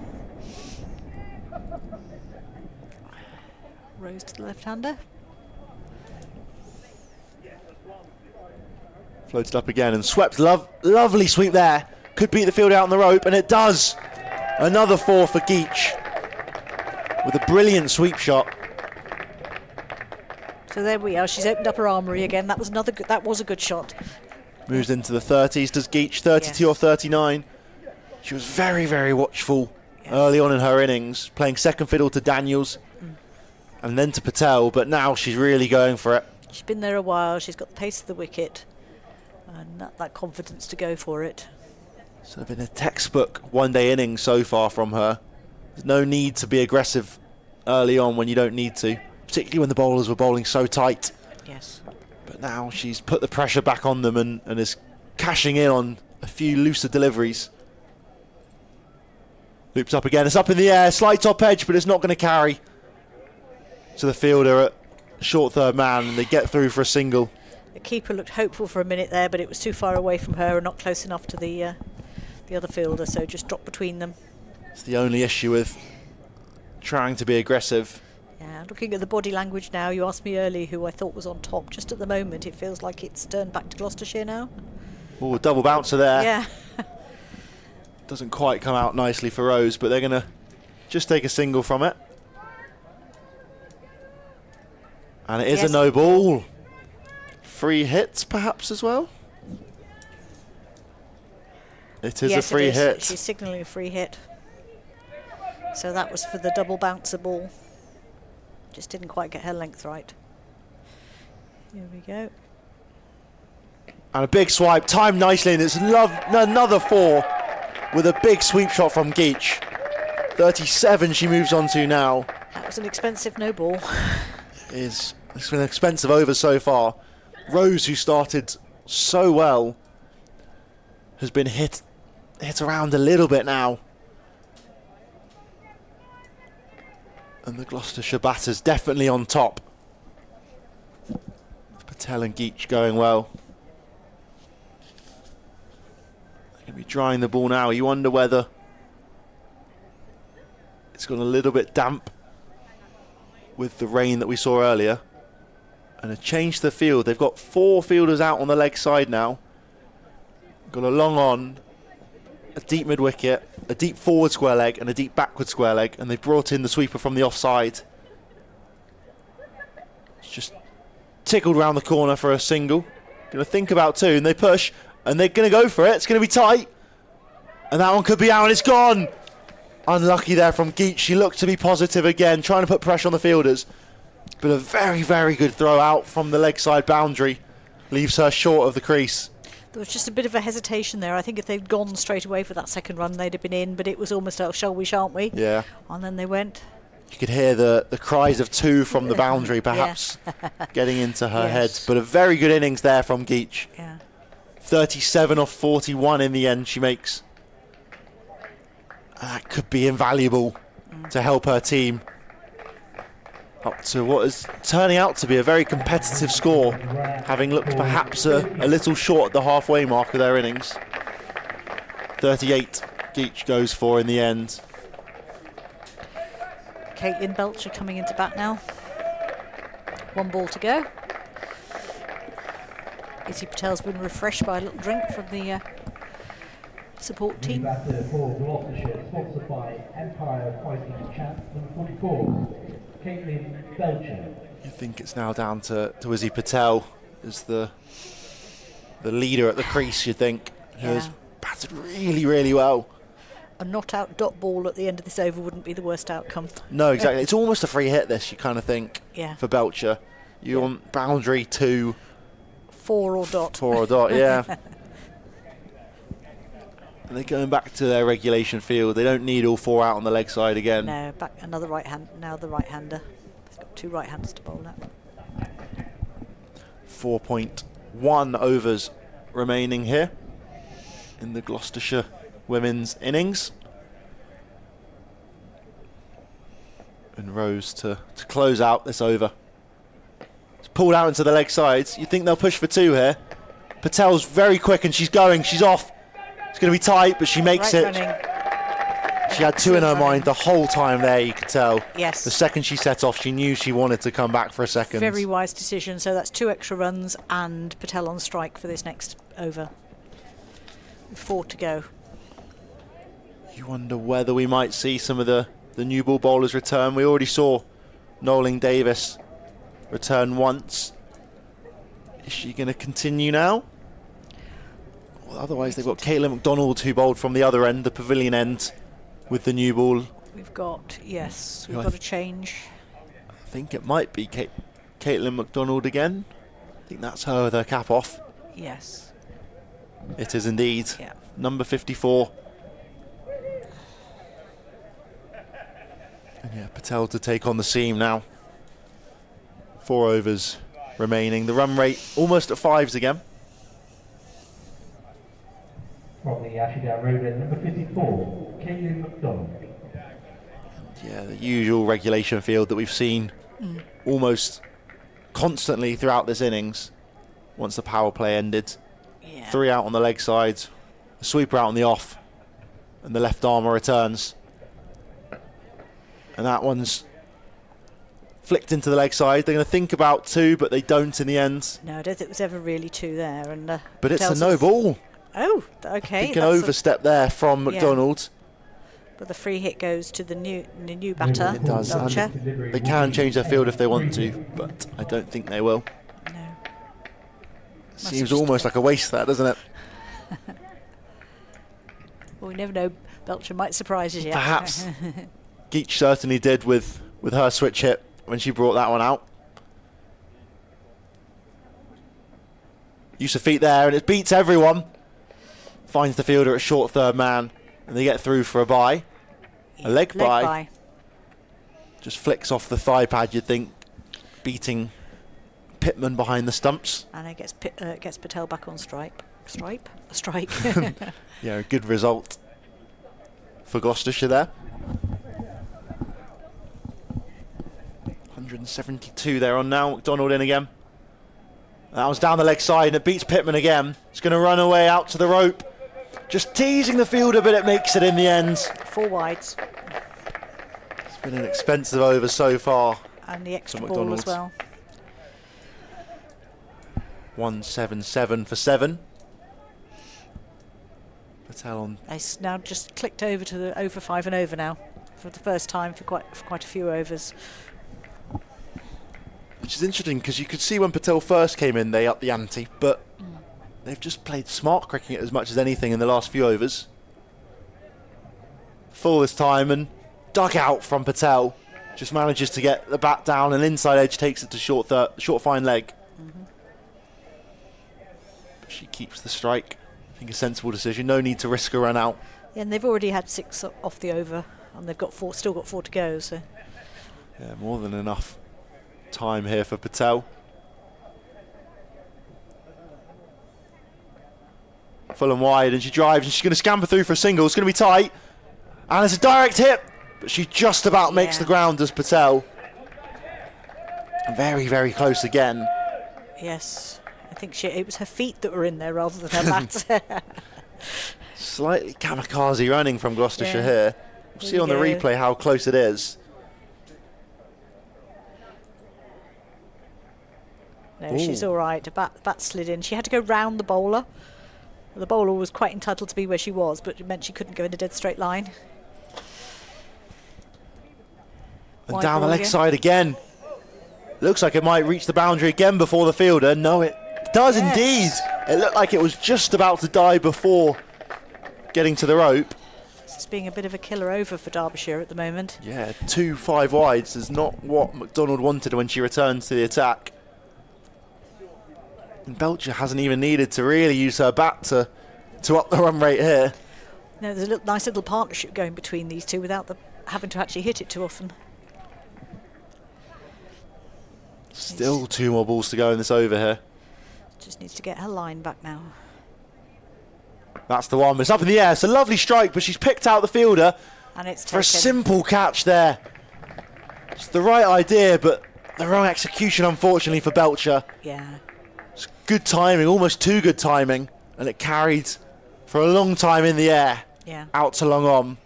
Rose to the left-hander. Floated up again and swept. Lovely sweep there. Could beat the field out on the rope, and it does. Another 4 for Geach with a brilliant sweep shot. So there we are. She's opened up her armoury again. That was a good shot. Moves into the 30s. Does Geach 32 or 39? She was very, very watchful early on in her innings, playing second fiddle to Daniels. and then to Patel, but now she's really going for it. She's been there a while, she's got the pace of the wicket and that confidence to go for it. So it's been a textbook one-day innings so far from her. There's no need to be aggressive early on when you don't need to, particularly when the bowlers were bowling so tight. Yes. But now she's put the pressure back on them and is cashing in on a few looser deliveries. Loops up again, it's up in the air, slight top edge, but it's not going to carry to the fielder at short third man, and they get through for a single. The keeper looked hopeful for a minute there, but it was too far away from her and not close enough to the other fielder, so just dropped between them. It's the only issue with trying to be aggressive. Yeah, looking at the body language now, you asked me earlier who I thought was on top. Just at the moment, it feels like it's turned back to Gloucestershire now. Oh, double bouncer there. Yeah. Doesn't quite come out nicely for Rose, but they're going to just take a single from it. And it is a no ball. Free hits, perhaps, as well? It is a free hit. She's signalling a free hit. So that was for the double bouncer ball. Just didn't quite get her length right. Here we go. And a big swipe, timed nicely, and it's another 4 with a big sweep shot from Geach. 37 she moves on to now. That was an expensive no ball. It's been an expensive over so far. Rose, who started so well, has been hit around a little bit now. And the Gloucestershire batters definitely on top. Patel and Geach going well. They're going to be drying the ball now. You wonder whether it's gone a little bit damp with the rain that we saw earlier. And a change to the field. They've got 4 fielders out on the leg side now. Got a long on, a deep mid wicket, a deep forward square leg and a deep backward square leg, and they've brought in the sweeper from the offside. It's just tickled round the corner for a single. Going to think about 2, and they push, and they're going to go for it. It's going to be tight, and that one could be out, and it's gone. Unlucky there from Geach. She looked to be positive again, trying to put pressure on the fielders. But a very, very good throw out from the leg side boundary leaves her short of the crease. There was just a bit of a hesitation there. I think if they'd gone straight away for that second run, they'd have been in, but it was almost a shall we, shan't we? Yeah. And then they went. You could hear the cries of 2 from the boundary, perhaps, getting into her head. But a very good innings there from Geach. Yeah. 37 off 41 in the end she makes. And that could be invaluable to help her team up to what is turning out to be a very competitive score, having looked perhaps a little short at the halfway mark of their innings. 38 Geach goes for in the end. Caitlin Belcher coming into bat now. 1 ball to go. Izzy Patel's been refreshed by a little drink from the support team. Batter for Gloucestershire, sponsored by Empire Fighting Champ, number 44. Caitlin Belcher. You think it's now down to Izzy Patel as the leader at the crease, you think, who has batted really, really well. A not out dot ball at the end of this over wouldn't be the worst outcome. No, exactly. It's almost a free hit, this, you kind of think, for Belcher. You want boundary 2. 4 or dot. 4 or dot, yeah. And they're going back to their regulation field. They don't need all 4 out on the leg side again. No, back another right hand. Now the right-hander. He's got 2 right-handers to bowl at. 4.1 overs remaining here in the Gloucestershire women's innings. And Rose to close out this over. It's pulled out into the leg sides. You think they'll push for 2 here. Patel's very quick and she's off. It's going to be tight, but she makes it. Running. She had 2 in her mind the whole time there, you could tell. Yes. The second she set off, she knew she wanted to come back for a second. Very wise decision. So that's 2 extra runs and Patel on strike for this next over. 4 to go. You wonder whether we might see some of the new ball bowlers return. We already saw Noeling Davis return once. Is she going to continue now? Well, otherwise, they've got Caitlin McDonald who bowled from the other end, the pavilion end, with the new ball. We've got, we've got a change. I think it might be Caitlin McDonald again. I think that's her with her cap off. Yes. It is indeed. Yeah. Number 54. And yeah, Patel to take on the seam now. 4 overs remaining. The run rate almost at 5s again. From the Ashdown Road end, number 54, Caitlin McDonald. Yeah, the usual regulation field that we've seen almost constantly throughout this innings. Once the power play ended, Yeah. 3 out on the leg side, a sweeper out on the off, and the left armour returns. And that one's flicked into the leg side. They're going to think about 2, but they don't in the end. No, I don't think it was ever really 2 there. And But it's a Patel's no ball. Oh, I okay. think an that's overstep there from Yeah. McDonald. but the free hit goes to the new batter. It does. Belcher. And they can change their field if they want to, but I don't think they will. No. Seems almost like a waste, that, doesn't it? Well, we never know. Belcher might surprise us yet. Perhaps. Geach certainly did with her switch hit when she brought that one out. Use of feet there, and it beats everyone. Finds the fielder at short third man, and they get through for a bye. A leg bye. Just flicks off the thigh pad, you'd think, beating Pittman behind the stumps. And it gets Patel back on strike. Strike? Yeah, a good result for Gloucestershire there. 172 they're on now. McDonald in again. That was down the leg side, and it beats Pittman again. It's going to run away out to the rope. Just teasing the fielder, but it makes it in the end. 4 wides. It's been an expensive over so far. And the extra for ball McDonald's. as well. 177 for 7. Patel on. It's now just clicked over to the over 5 and over now. For the first time for quite a few overs. Which is interesting because you could see when Patel first came in, they upped the ante, but they've just played smart cricket as much as anything in the last few overs. Full this time and dug out from Patel. Just manages to get the bat down and inside edge takes it to short fine leg. But she keeps the strike. I think a sensible decision. No need to risk a run out. Yeah, and they've already had 6 off the over, and they've got still got 4 to go. So Yeah, more than enough time here for Patel. Full and wide, and she drives, and she's going to scamper through for a single. It's going to be tight, and it's a direct hit, but she just about makes the ground, does Patel. Very, very close again. yes, I think it was her feet that were in there rather than her bat. Slightly kamikaze running from Gloucestershire Yeah. here. We'll see you on the go. replay how close it is. No, she's Ooh. all right. The bat slid in. She had to go round the bowler. The bowler was quite entitled to be where she was, but it meant she couldn't go in a dead straight line. And Wide down the ball leg again. side again. Looks like it might reach the boundary again before the fielder. No, it does Yes. indeed. It looked like it was just about to die before getting to the rope. This is being a bit of a killer over for Derbyshire at the moment. Yeah, 2 5 wides is not what McDonald wanted when she returns to the attack. And Belcher hasn't even needed to really use her bat to up the run rate here. No, there's a nice little partnership going between these two without them having to actually hit it too often. Still 2 more balls to go in this over here. Just needs to get her line back now. That's the one. It's up in the air. It's a lovely strike, but she's picked out the fielder And it's for a taken. simple catch there. It's the right idea, but the wrong execution, unfortunately, for Belcher. Yeah. It's good timing, almost too good timing, and it carried for a long time in the air. Yeah. Out to long on.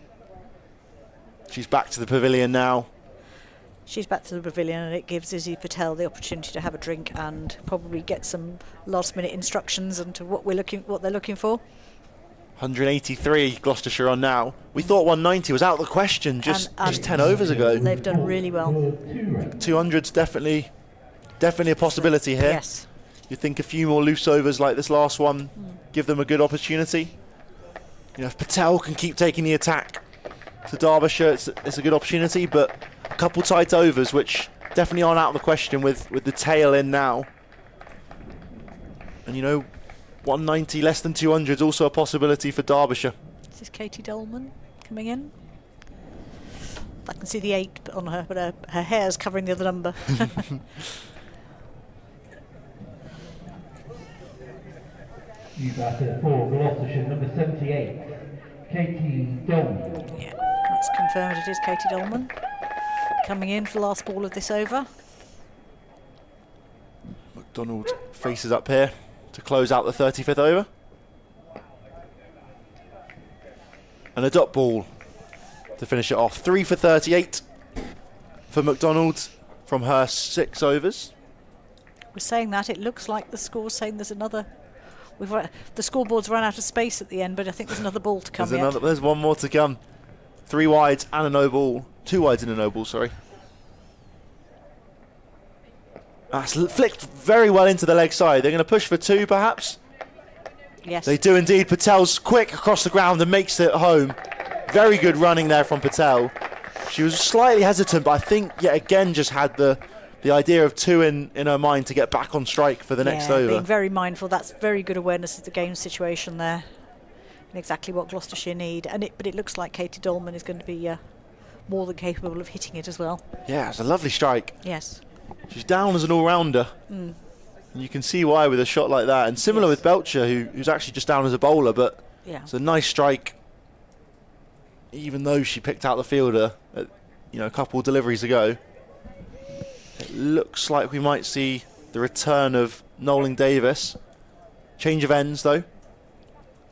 She's back to the pavilion now. She's back to the pavilion, and it gives Izzy Patel the opportunity to have a drink and probably get some last-minute instructions into what they're looking for. 183 Gloucestershire on now. We thought 190 was out of the question just And 10 overs ago. They've done really well. 200's definitely a possibility here. Yes. You think a few more loose overs like this last one give them a good opportunity? You know, if Patel can keep taking the attack to Derbyshire, it's a good opportunity, but a couple tight overs which definitely aren't out of the question with the tail in now. And 190 less than 200 is also a possibility for Derbyshire. This is Katie Dolman coming in. I can see the 8 on her, but her hair's covering the other number. You batter for Gloucestershire, number 78, Katie Dolman. Yeah, that's confirmed. It is Katie Dolman coming in for the last ball of this over. McDonald faces up here to close out the 35th over. And a dot ball to finish it off. 3 for 38 for McDonald from her 6 overs. We're saying that, it looks like the score's saying there's another. The scoreboard's run out of space at the end, but I think there's another ball to come yet. There's one more to come. 3 wides and a no ball. 2 wides and a no ball, sorry. That's flicked very well into the leg side. They're going to push for 2, perhaps. Yes. They do indeed. Patel's quick across the ground and makes it home. Very good running there from Patel. She was slightly hesitant, but I think yet again just had the idea of 2 in her mind to get back on strike for the next over. Being very mindful. That's very good awareness of the game situation there, and exactly what Gloucestershire need. But it looks like Katie Dolman is going to be more than capable of hitting it as well. Yeah, it's a lovely strike. Yes. She's down as an all-rounder. And you can see why with a shot like that. And similar with Belcher, who's actually just down as a bowler, but it's a nice strike. Even though she picked out the fielder, a couple of deliveries ago. It looks like we might see the return of Nolan Davis. Change of ends, though.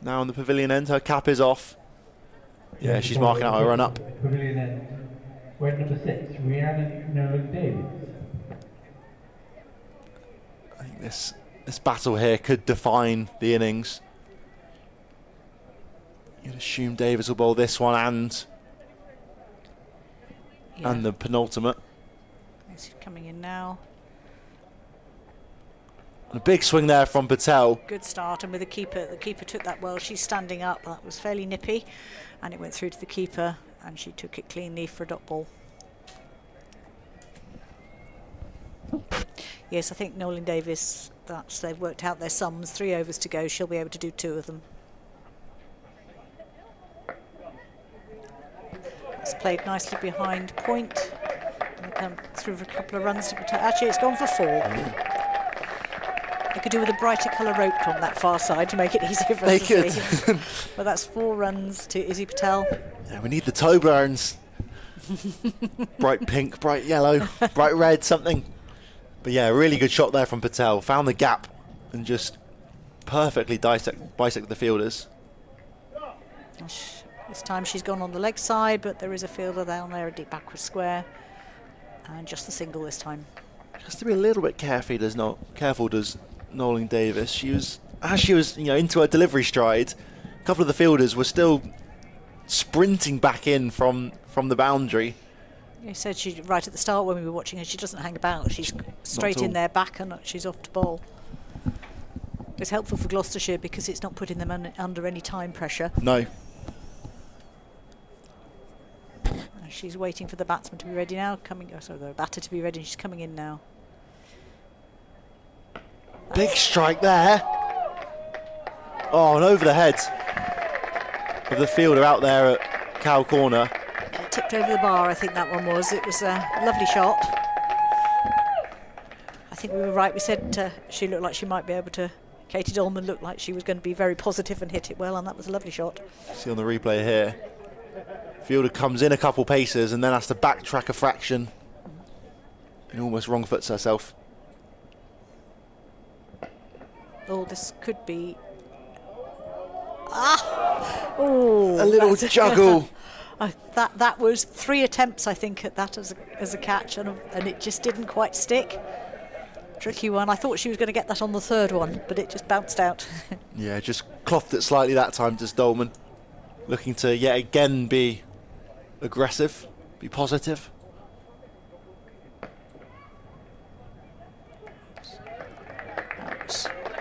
Now on the pavilion end, her cap is off. Yeah, she's marking out her run up. Pavilion end. Weight number 6, Rhiannon Nolan Davis. I think this battle here could define the innings. You'd assume Davis will bowl this one and the penultimate. She's coming in now. And a big swing there from Patel. Good start, and with the keeper took that well. She's standing up. That was fairly nippy, and it went through to the keeper, and she took it cleanly for a dot ball. Yes, I think Nolan Davis, they've worked out their sums. 3 overs to go. She'll be able to do 2 of them. It's played nicely behind point. And they come through for a couple of runs to protect. Actually, it's gone for 4. They could do with a brighter colour rope on that far side to make it easier for us to see. But that's 4 runs to Izzy Patel. Yeah, we need the toe burns. Bright pink, bright yellow, bright red, something. But yeah, a really good shot there from Patel. Found the gap and just perfectly bisected the fielders. This time she's gone on the leg side, but there is a fielder down there, a deep backward square. And just the single this time. Has to be a little bit careful, does Nolan Davis. As she was into her delivery stride, a couple of the fielders were still sprinting back in from the boundary. You said she right at the start when we were watching her, she doesn't hang about. She's straight in there back and she's off to bowl. It's helpful for Gloucestershire because it's not putting them under any time pressure. No. She's waiting for the batsman to be ready now. The batter to be ready, and she's coming in now. Big strike there. Oh, and over the head of the fielder out there at Cow Corner. Tipped over the bar, I think that one was. It was a lovely shot. I think we were right. We said she looked like she might be able to. Katie Dolman looked like she was going to be very positive and hit it well, and that was a lovely shot. See on the replay here. Fielder comes in a couple paces and then has to backtrack a fraction and almost wrong foots herself. Oh, this could be. Oh, a little juggle. That was 3 attempts, I think, at that as a catch, and it just didn't quite stick. Tricky one. I thought she was going to get that on the 3rd one, but it just bounced out. Yeah, just clothed it slightly that time to Dolman. Looking to yet again be aggressive, be positive.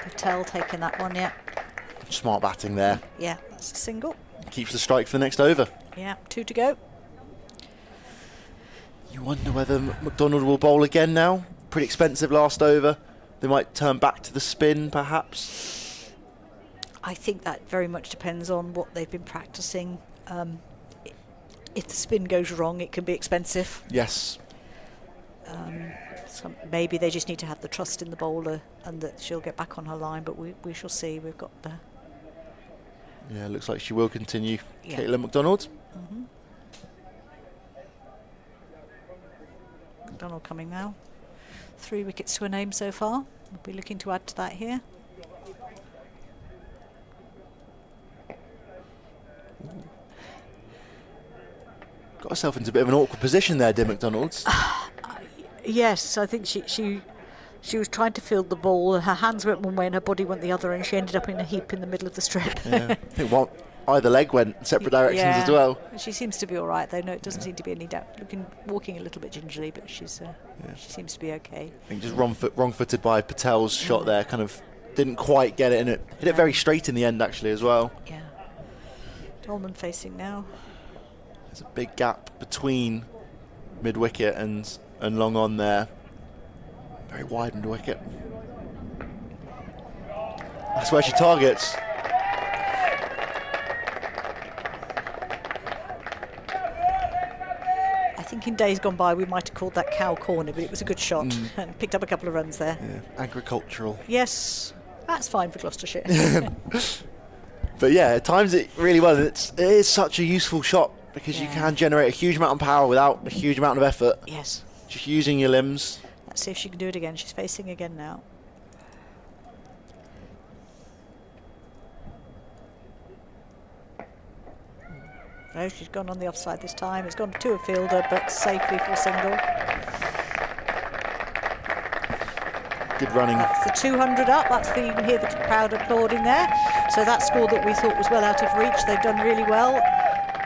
Patel taking that one, yeah. Smart batting there. Yeah, that's a single. Keeps the strike for the next over. Yeah, 2 to go. You wonder whether McDonald will bowl again now. Pretty expensive last over. They might turn back to the spin, perhaps. I think that very much depends on what they've been practicing. If the spin goes wrong, it can be expensive. Yes. So maybe they just need to have the trust in the bowler and that she'll get back on her line, but we shall see. We've got the... Yeah, looks like she will continue. Yeah. Caitlin McDonald. Mm-hmm. McDonald coming now. 3 wickets to a name so far. We'll be looking to add to that here. Got herself into a bit of an awkward position there, did McDonald's. Yes, I think she was trying to field the ball. Her hands went one way and her body went the other, and she ended up in a heap in the middle of the strip. Yeah. I think either leg went in separate directions as well. She seems to be all right, though. No, it doesn't seem to be any doubt. Walking a little bit gingerly, but she seems to be okay. I think just wrong-footed by Patel's shot there. Kind of didn't quite get it, and it hit it very straight in the end actually as well. Yeah. Dolman facing now. There's a big gap between mid-wicket and long on there. Very wide mid-wicket. That's where she targets. I think in days gone by we might have called that cow corner, but it was a good shot and picked up a couple of runs there. Yeah, agricultural. Yes, that's fine for Gloucestershire. But yeah, at times it really well. It is such a useful shot because you can generate a huge amount of power without a huge amount of effort. Yes. Just using your limbs. Let's see if she can do it again. She's facing again now. No, she's gone on the offside this time. It's gone to a fielder, but safely for a single. Good running. That's the 200 up. You can hear the crowd applauding there. So that score that we thought was well out of reach, they've done really well.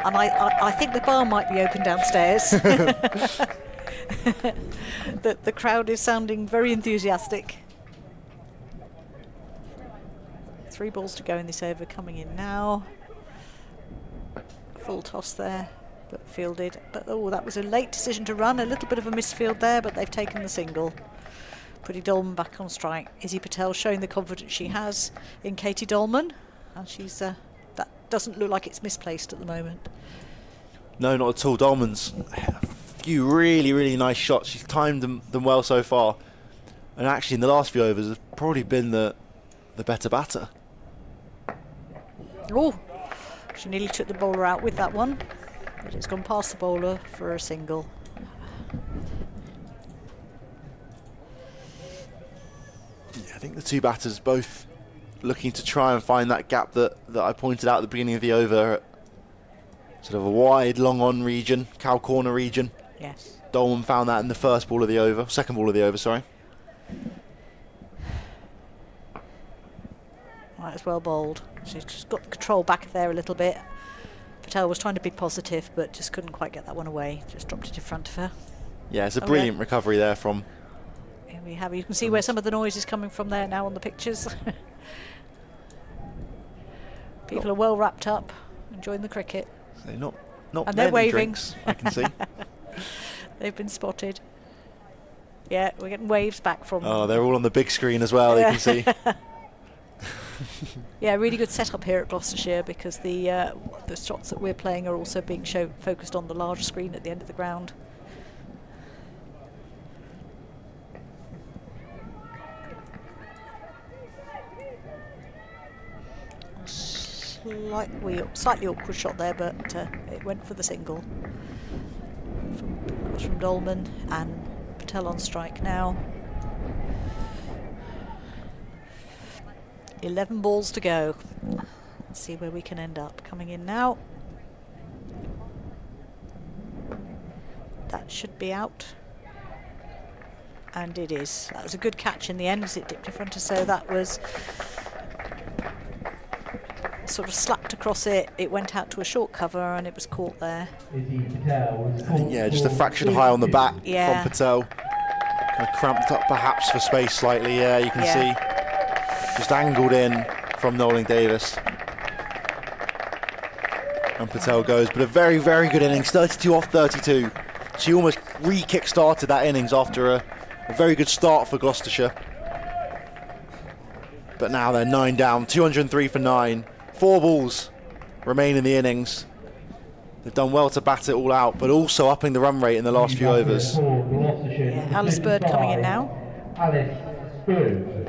And I think the bar might be open downstairs. The crowd is sounding very enthusiastic. 3 balls to go in this over, coming in now. Full toss there, but fielded. But that was a late decision to run. A little bit of a misfield there, but they've taken the single. Pretty Dolman back on strike. Izzy Patel showing the confidence she has in Katie Dolman, and she's that doesn't look like it's misplaced at the moment. No, not at all. Dolman's a few really, really nice shots. She's timed them well so far, and actually in the last few overs has probably been the better batter. Oh, she nearly took the bowler out with that one, but it's gone past the bowler for a single. Yeah, I think the two batters both looking to try and find that gap that I pointed out at the beginning of the over. Sort of a wide, long-on region, cow corner region. Yes. Dolman found that in the second ball of the over, sorry. Right, it's well bowled. She's just got the control back there a little bit. Patel was trying to be positive, but just couldn't quite get that one away. Just dropped it in front of her. Yeah, it's a brilliant recovery there from... Here we have. You can see where some of the noise is coming from there now on the pictures. People are well wrapped up, enjoying the cricket. So not and they're waving. Drinks, I can see. They've been spotted. Yeah, we're getting waves back from them. Oh, they're all on the big screen as well, you can see. Yeah, really good setup here at Gloucestershire because the shots that we're playing are also being focused on the large screen at the end of the ground. Slightly awkward shot there, but it went for the single. That was from Dolman, and Patel on strike now. 11 balls to go. Let's see where we can end up. Coming in now. That should be out. And it is. That was a good catch in the end as it dipped in front of, so that was sort of slapped across it. It went out to a short cover and it was caught there. Yeah, just a fraction high on the bat from Patel. Kind of cramped up perhaps for space slightly. Yeah, you can see. Just angled in from Nolan Davis. And Patel goes, but a very, very good innings. 32 off 32. she almost re-kick-started that innings after a very good start for Gloucestershire. But now they're 9 down, 203 for 9. 4 balls remain in the innings. They've done well to bat it all out, but also upping the run rate in the last few overs. Yeah, Alice Bird coming in now. Alice Bird.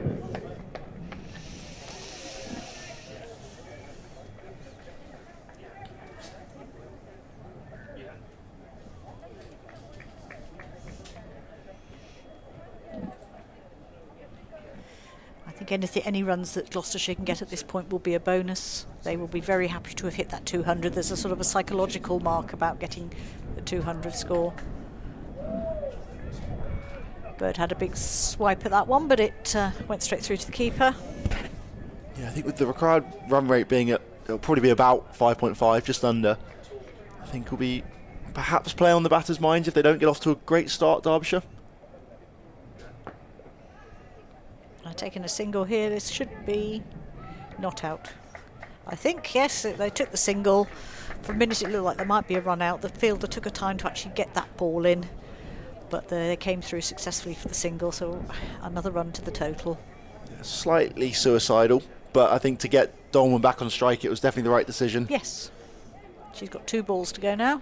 I think any runs that Gloucestershire can get at this point will be a bonus. They will be very happy to have hit that 200. There's a sort of a psychological mark about getting the 200 score. Bird had a big swipe at that one, but it went straight through to the keeper. Yeah, I think with the required run rate being it'll probably be about 5.5, just under. I think it'll be perhaps play on the batter's minds if they don't get off to a great start, Derbyshire. Taking a single here, this should be not out. I think, yes, they took the single. For a minute it looked like there might be a run out. The fielder took a time to actually get that ball in, but they came through successfully for the single, so another run to the total. Yeah, slightly suicidal, but I think to get Dolman back on strike, it was definitely the right decision. Yes. She's got 2 balls to go now.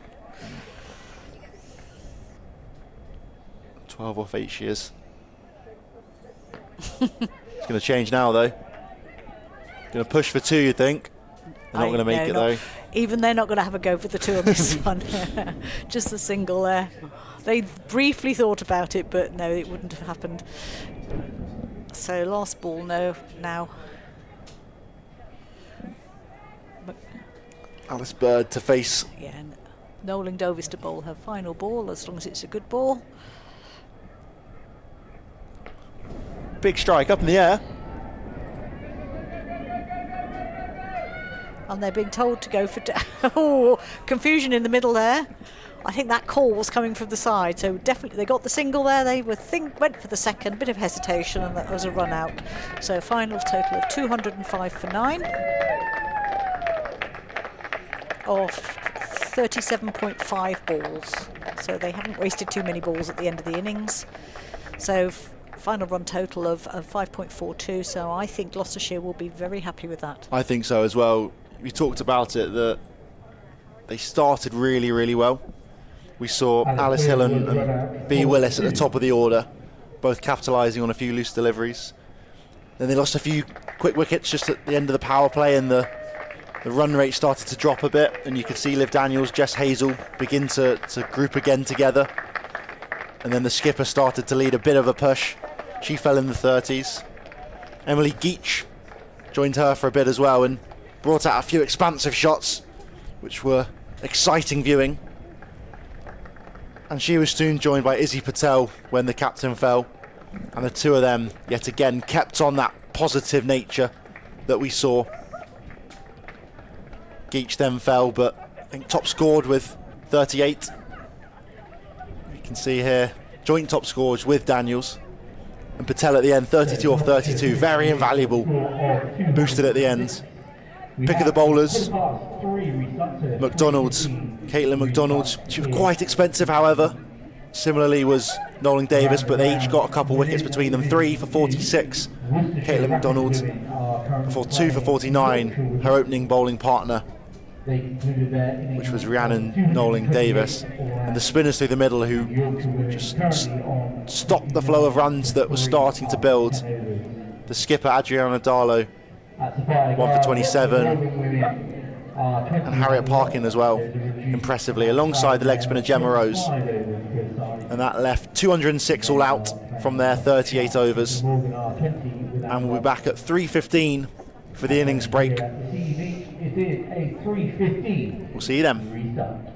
12 off 8 she is. It's going to change now, though. Going to push for 2, you think? They're not going to make it, though. Even they're not going to have a go for the 2 on this one. Just the single there. They briefly thought about it, but no, it wouldn't have happened. So last ball, no, now. Alice Bird to face. Yeah, Nolan Dovis to bowl her final ball, as long as it's a good ball. Big strike up in the air. And they're being told to go for... oh, confusion in the middle there. I think that call was coming from the side, so definitely they got the single there. They went for the second, bit of hesitation, and that was a run out. So final total of 205 for 9. Of 37.5 balls. So they haven't wasted too many balls at the end of the innings. So final run total of 5.42, so I think Gloucestershire will be very happy with that. I think so as well. We talked about it, that they started really, really well. We saw Alice Hill and B. Willis at the top of the order, both capitalising on a few loose deliveries. Then they lost a few quick wickets just at the end of the power play, and the run rate started to drop a bit, and you could see Liv Daniels, Jess Hazel begin to group again together. And then the skipper started to lead a bit of a push. She fell in the 30s. Emily Geach joined her for a bit as well and brought out a few expansive shots, which were exciting viewing. And she was soon joined by Izzy Patel when the captain fell. And the 2 of them, yet again, kept on that positive nature that we saw. Geach then fell, but I think top scored with 38. You can see here, joint top scores with Daniels. And Patel at the end, 32 off 32, very invaluable. Boosted at the end. Pick of the bowlers, McDonald's, Caitlin McDonald. She was quite expensive, however. Similarly was Nolan Davis, but they each got a couple wickets between them. 3 for 46, Caitlin McDonald, before 2 for 49, her opening bowling partner, which was Rhiannon Nolan Davis. And the spinners through the middle who just stopped the flow of runs that was starting to build. The skipper, Adriana Darlow, 1 for 27. And Harriet Parkin as well, impressively, alongside the leg spinner Gemma Rose. And that left 206 all out from their 38 overs. And we'll be back at 3:15 for the innings break. We'll see you then.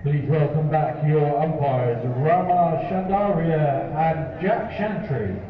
Please welcome back your umpires, Rama Shandaria and Jack Shantry.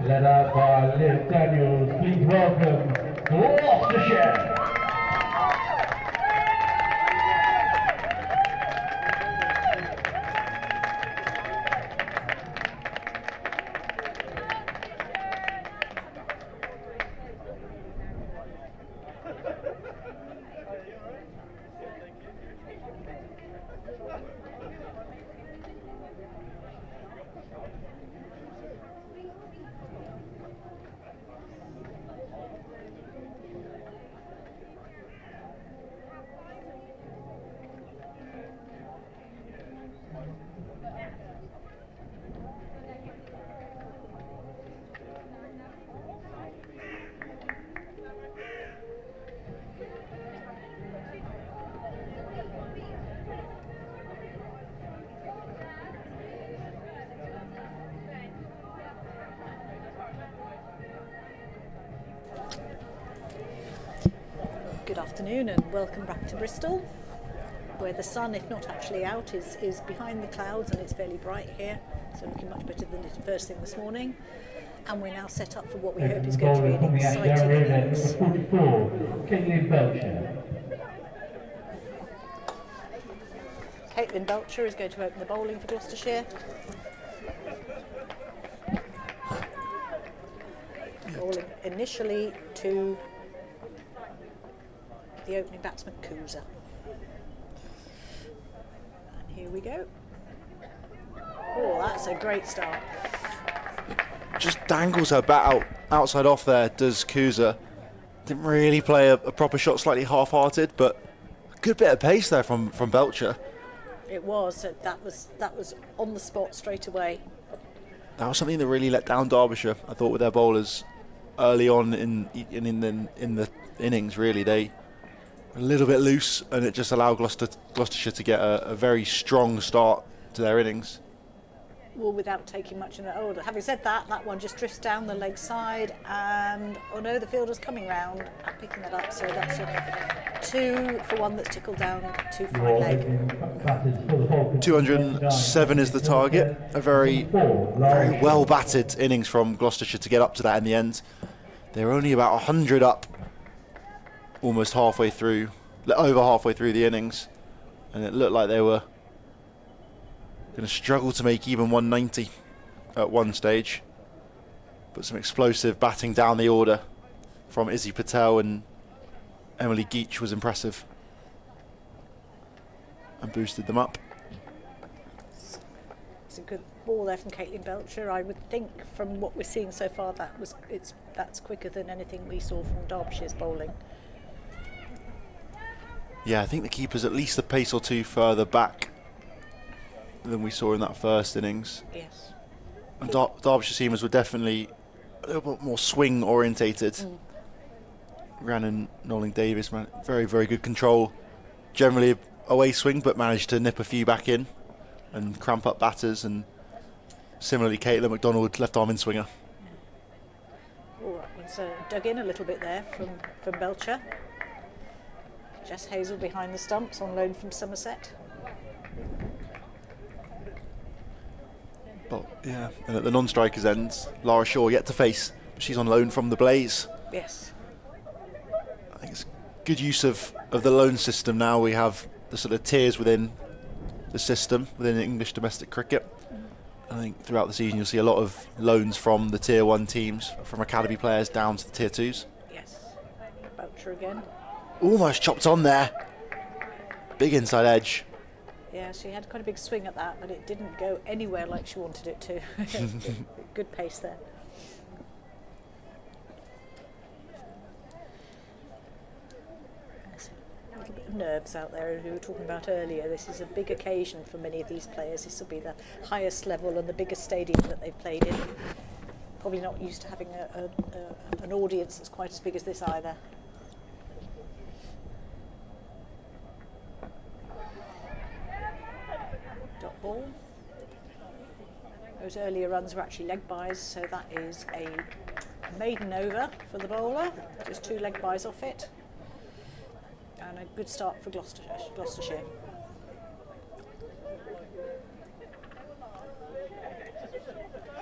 Led out by Liv Daniels, please welcome Gloucestershire. Good afternoon and welcome back to Bristol, where the sun, if not actually out, is behind the clouds and it's fairly bright here, so looking much better than it first thing this morning. And we're now set up for what we hope is going to be an exciting innings. 44, Caitlin Belcher. Caitlin Belcher is going to open the bowling for Gloucestershire. Bowling initially to the opening batsman, Kuza. And here we go. Oh, that's a great start. Just dangles her bat out outside off there, does Kuza. Didn't really play a proper shot, slightly half-hearted, but a good bit of pace there from Belcher. It was. That was on the spot straight away. That was something that really let down Derbyshire, I thought, with their bowlers early on in the innings. Really, they were a little bit loose, and it just allowed Gloucestershire to get a very strong start to their innings. Well, without taking much in the order. Having said that, that one just drifts down the leg side, and oh no, the fielder's coming round and picking that up. So that's a 2 for one that's tickled down to fine leg. 207 is the target. A very well batted innings from Gloucestershire to get up to that in the end. They were only about 100 up, almost halfway through, over halfway through the innings, and it looked like they were going to struggle to make even 190 at one stage. But some explosive batting down the order from Izzy Patel and Emily Geach was impressive and boosted them up. It's a good ball there from Caitlin Belcher. I would think from what we're seeing so far that's quicker than anything we saw from Derbyshire's bowling. Yeah, I think the keeper's at least a pace or two further back than we saw in that first innings. Yes. And Derbyshire seamers were definitely a little bit more swing orientated. Rhiannon Knowling-Davis, very, very good control. Generally away swing, but managed to nip a few back in and cramp up batters. And similarly, Caitlin McDonald, left arm in swinger. Oh, that was dug in a little bit there from Belcher. Jess Hazel behind the stumps on loan from Somerset. But yeah, and at the non-strikers ends, Lara Shaw yet to face. She's on loan from the Blaze. Yes. I think it's good use of the loan system now. We have the sort of tiers within the system, within English domestic cricket. I think throughout the season you'll see a lot of loans from the tier 1 teams, from academy players down to the tier 2s. Yes. Belcher again. Almost chopped on there. Big inside edge. Yeah, she had quite a big swing at that, but it didn't go anywhere like she wanted it to. Good pace there. A little bit of nerves out there, as we were talking about earlier. This is a big occasion for many of these players. This will be the highest level and the biggest stadium that they've played in. Probably not used to having an audience that's quite as big as this either. Dot ball. Those earlier runs were actually leg byes, so that is a maiden over for the bowler. Just 2 leg byes off it. And a good start for Gloucestershire.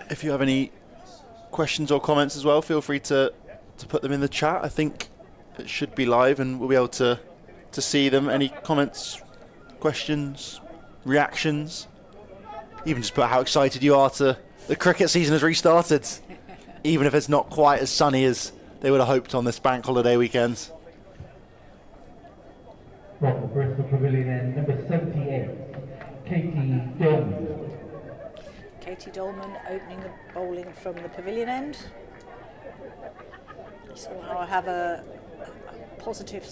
If you have any questions or comments as well, feel free to put them in the chat. I think it should be live and we'll be able to see them. Any comments, questions, reactions? Even just put how excited you are to the cricket season has restarted, even if it's not quite as sunny as they would have hoped on this bank holiday weekend. From the Bristol Pavilion end, number 78, Katie Dolman. Katie Dolman opening the bowling from the pavilion end. So I have a positive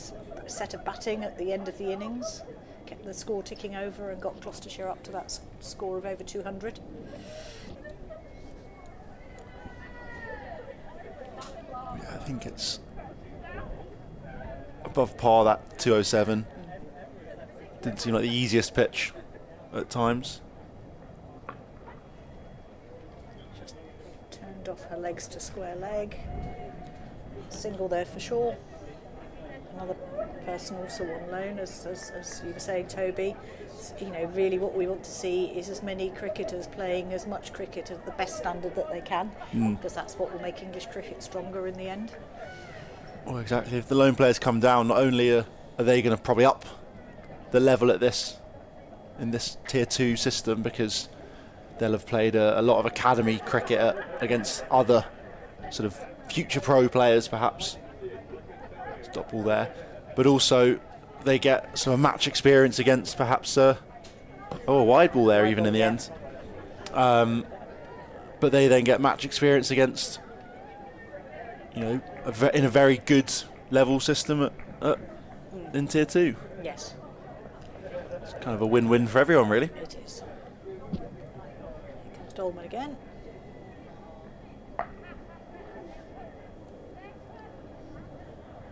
set of batting at the end of the innings. Kept the score ticking over and got Gloucestershire up to that score of over 200. Yeah, I think it's above par, that 207. Didn't seem like the easiest pitch at times. Just turned off her legs to square leg. Single there for Shaw. Another person also on loan, as you were saying, Toby. You know, really what we want to see is as many cricketers playing as much cricket at the best standard that they can, because that's what will make English cricket stronger in the end. Well, exactly. If the loan players come down, not only are they going to probably up the level at in this tier 2 system, because they'll have played a lot of academy cricket against other sort of future pro players, perhaps. Stop all there, but also they get some match experience against perhaps a wide ball there, even in the end. But they then get match experience against, you know, in a very good level system in tier 2. Yes. It's kind of a win-win for everyone, really. It is. Here comes Dolman again.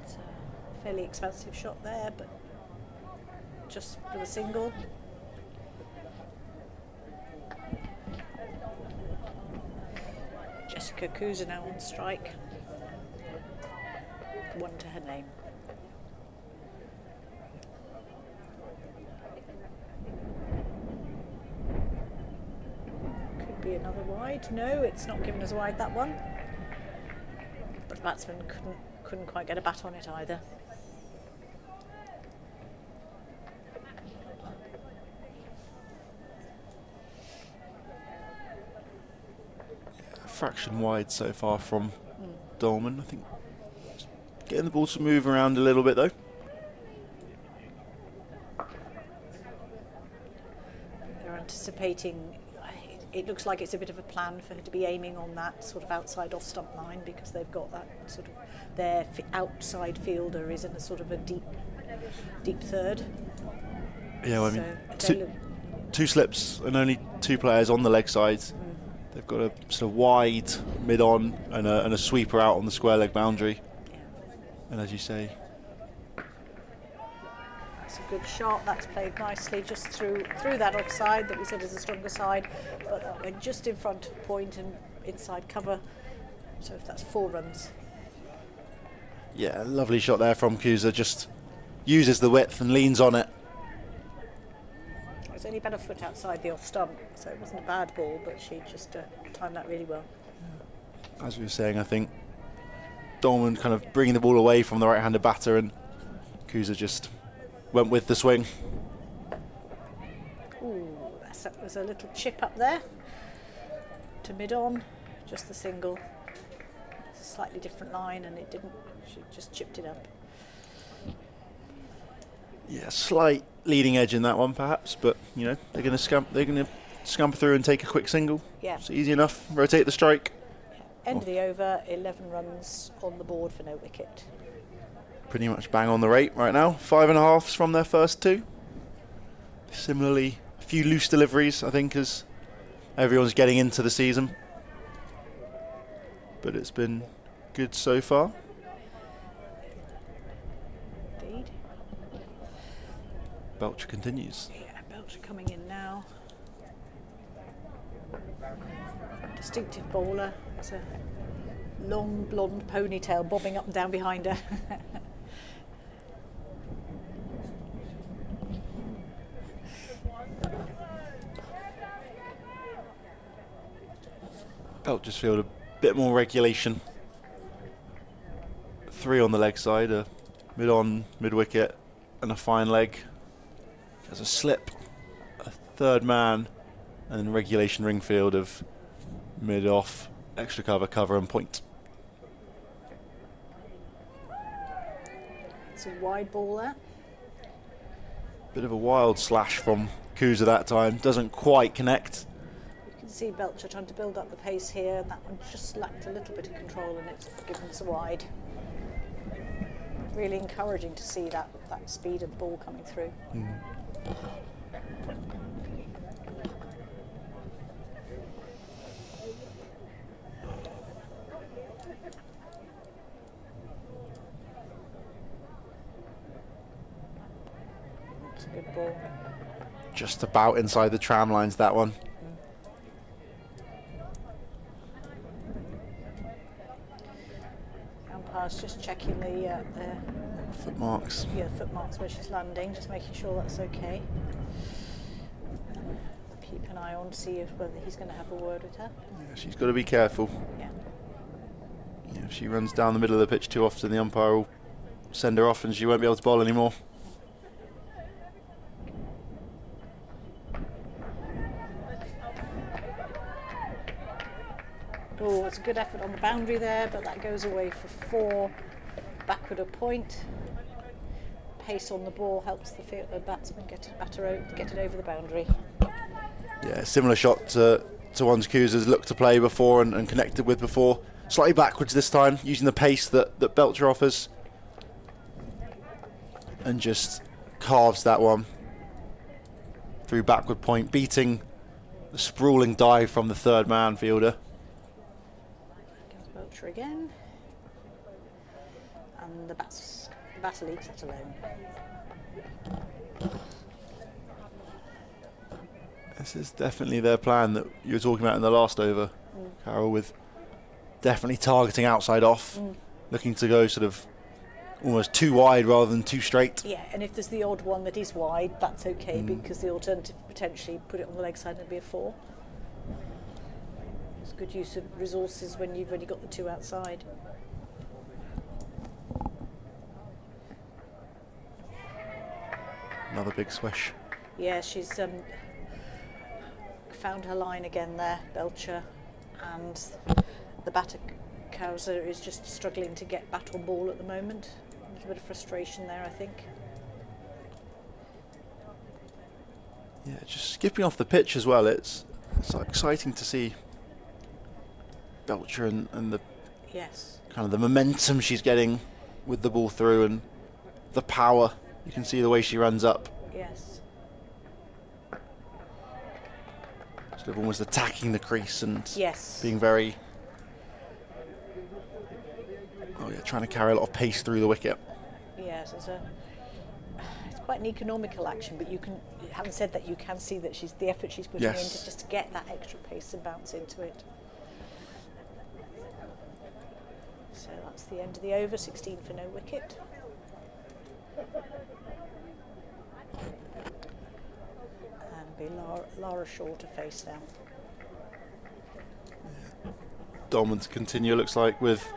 It's a fairly expansive shot there, but just for the single. Jessica Kuza now on strike. 1 to her name. Could be another wide. No, it's not given us a wide, that one. But the batsman couldn't quite get a bat on it either. Fraction wide so far from Dolman. I think getting the ball to move around a little bit though. They're anticipating, it looks like it's a bit of a plan for her to be aiming on that sort of outside off stump line, because they've got that sort of, their outside fielder is in a sort of a deep third. Yeah, well, I mean, So two slips and only 2 players on the leg side. They've got a sort of wide mid-on and a sweeper out on the square leg boundary. Yeah. And as you say, That's a good shot. That's played nicely just through that offside that we said is the stronger side, but that went just in front of point and inside cover. So if that's 4 runs. yeah, lovely shot there from Cusa. Just uses the width and leans on it. It was only about a foot outside the off stump, so it wasn't a bad ball, but she just timed that really well. As we were saying, I think Dolman kind of bringing the ball away from the right-handed batter, and Cusa just went with the swing. Ooh, there's a little chip up there to mid-on, just the single. It's a slightly different line, and it didn't. She just chipped it up. Yeah, slight leading edge in that one, perhaps, but you know they're going to scamper through and take a quick single. Yeah. It's easy enough. Rotate the strike. End of the over, 11 runs on the board for no wicket. Pretty much bang on the rate right now. 5.5s from their first 2. Similarly, a few loose deliveries, I think, as everyone's getting into the season. But it's been good so far. Indeed. Belcher continues. Yeah, Belcher coming in now. Distinctive bowler. It's a long blonde ponytail bobbing up and down behind her. Belcher's field a bit more regulation. 3 on the leg side, a mid-on, mid-wicket, and a fine leg. There's a slip, a third man, and then regulation ring field of mid-off, extra cover, cover and point. It's a wide ball there. Bit of a wild slash from Cusa that time, doesn't quite connect. You can see Belcher trying to build up the pace here, and that one just lacked a little bit of control, and it's given us a wide. Really encouraging to see that speed of ball coming through. It's a good ball. Just about inside the tram lines, that one. Umpire's just checking the Foot marks. foot marks where she's landing, just making sure that's okay. Keep an eye on, see whether he's going to have a word with her. Yeah, she's got to be careful. Yeah. Yeah, if she runs down the middle of the pitch too often, the umpire will send her off and she won't be able to bowl anymore. Oh, it's a good effort on the boundary there, but that goes away for 4. Backward a point. Pace on the ball helps the batsman get it over the boundary. Yeah, similar shot to ones Cusa's looked to play before and connected with before. Slightly backwards this time, using the pace that Belcher offers. And just carves that one through backward point, beating the sprawling dive from the third man fielder. Goes Belcher again. And the batter leaves that alone. This is definitely their plan that you were talking about in the last over, Carol, with definitely targeting outside off, looking to go sort of almost too wide rather than too straight. Yeah, and if there's the odd one that is wide, that's okay, because the alternative potentially put it on the leg side and it'd be a 4. It's good use of resources when you've already got the 2 outside. Another big swish. Yeah, she's found her line again there, Belcher, and the batter Cowser is just struggling to get bat on ball at the moment. A little bit of frustration there, I think. Yeah, just skipping off the pitch as well. It's exciting to see Belcher and the Yes. kind of the momentum she's getting with the ball through and the power. You can see the way she runs up. Yes. Sort of almost attacking the crease and Yes. being very Oh yeah, trying to carry a lot of pace through the wicket. Yes, it's quite an economical action, but having said that, you can see that the effort she's putting in to get that extra pace and bounce into it. So that's the end of the over, 16 for no wicket. And be Lara Shaw to face now. Dolman to continue, looks like, with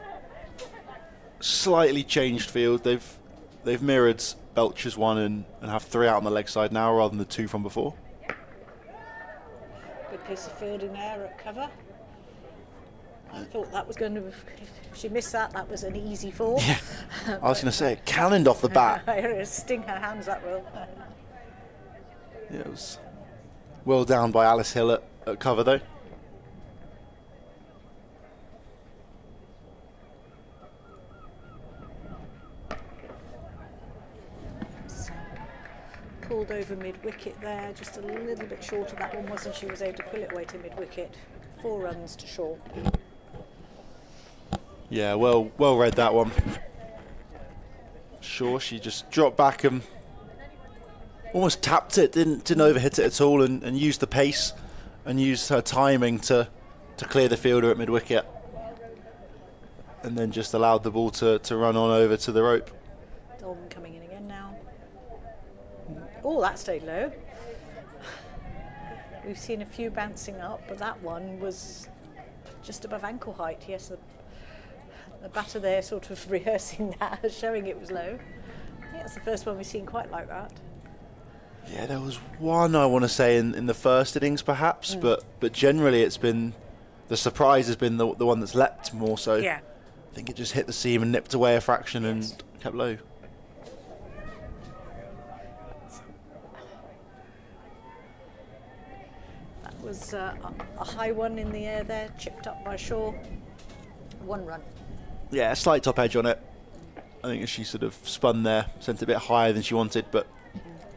slightly changed field. They've mirrored Belcher's one and have 3 out on the leg side now rather than the 2 from before. Good piece of fielding there at cover. I thought that was going to, if she missed that was an easy 4. Yeah. I was going to say, it cannoned off the bat. It'll sting her hands, that will. Yeah, it was well down by Alice Hill at cover though. Pulled over mid-wicket there, just a little bit short of that one, wasn't she? Was able to pull it away to mid-wicket. 4 runs to Shaw. Yeah, well read that one. Shaw, she just dropped back and almost tapped it, didn't overhit it at all, and used the pace and used her timing to clear the fielder at mid-wicket, and then just allowed the ball to run on over to the rope. Dolman coming in again now. Oh, that stayed low. We've seen a few bouncing up, but that one was just above ankle height. Yes, the batter there sort of rehearsing that, showing it was low. I think that's the first one we've seen quite like that. Yeah, there was one, I want to say, in the first innings perhaps, but generally it's been, the surprise has been the one that's leapt more so. Yeah. I think it just hit the seam and nipped away a fraction and kept low. That was a high one in the air there, chipped up by Shaw. 1 run. Yeah, a slight top edge on it. I think she sort of spun there, sent it a bit higher than she wanted, but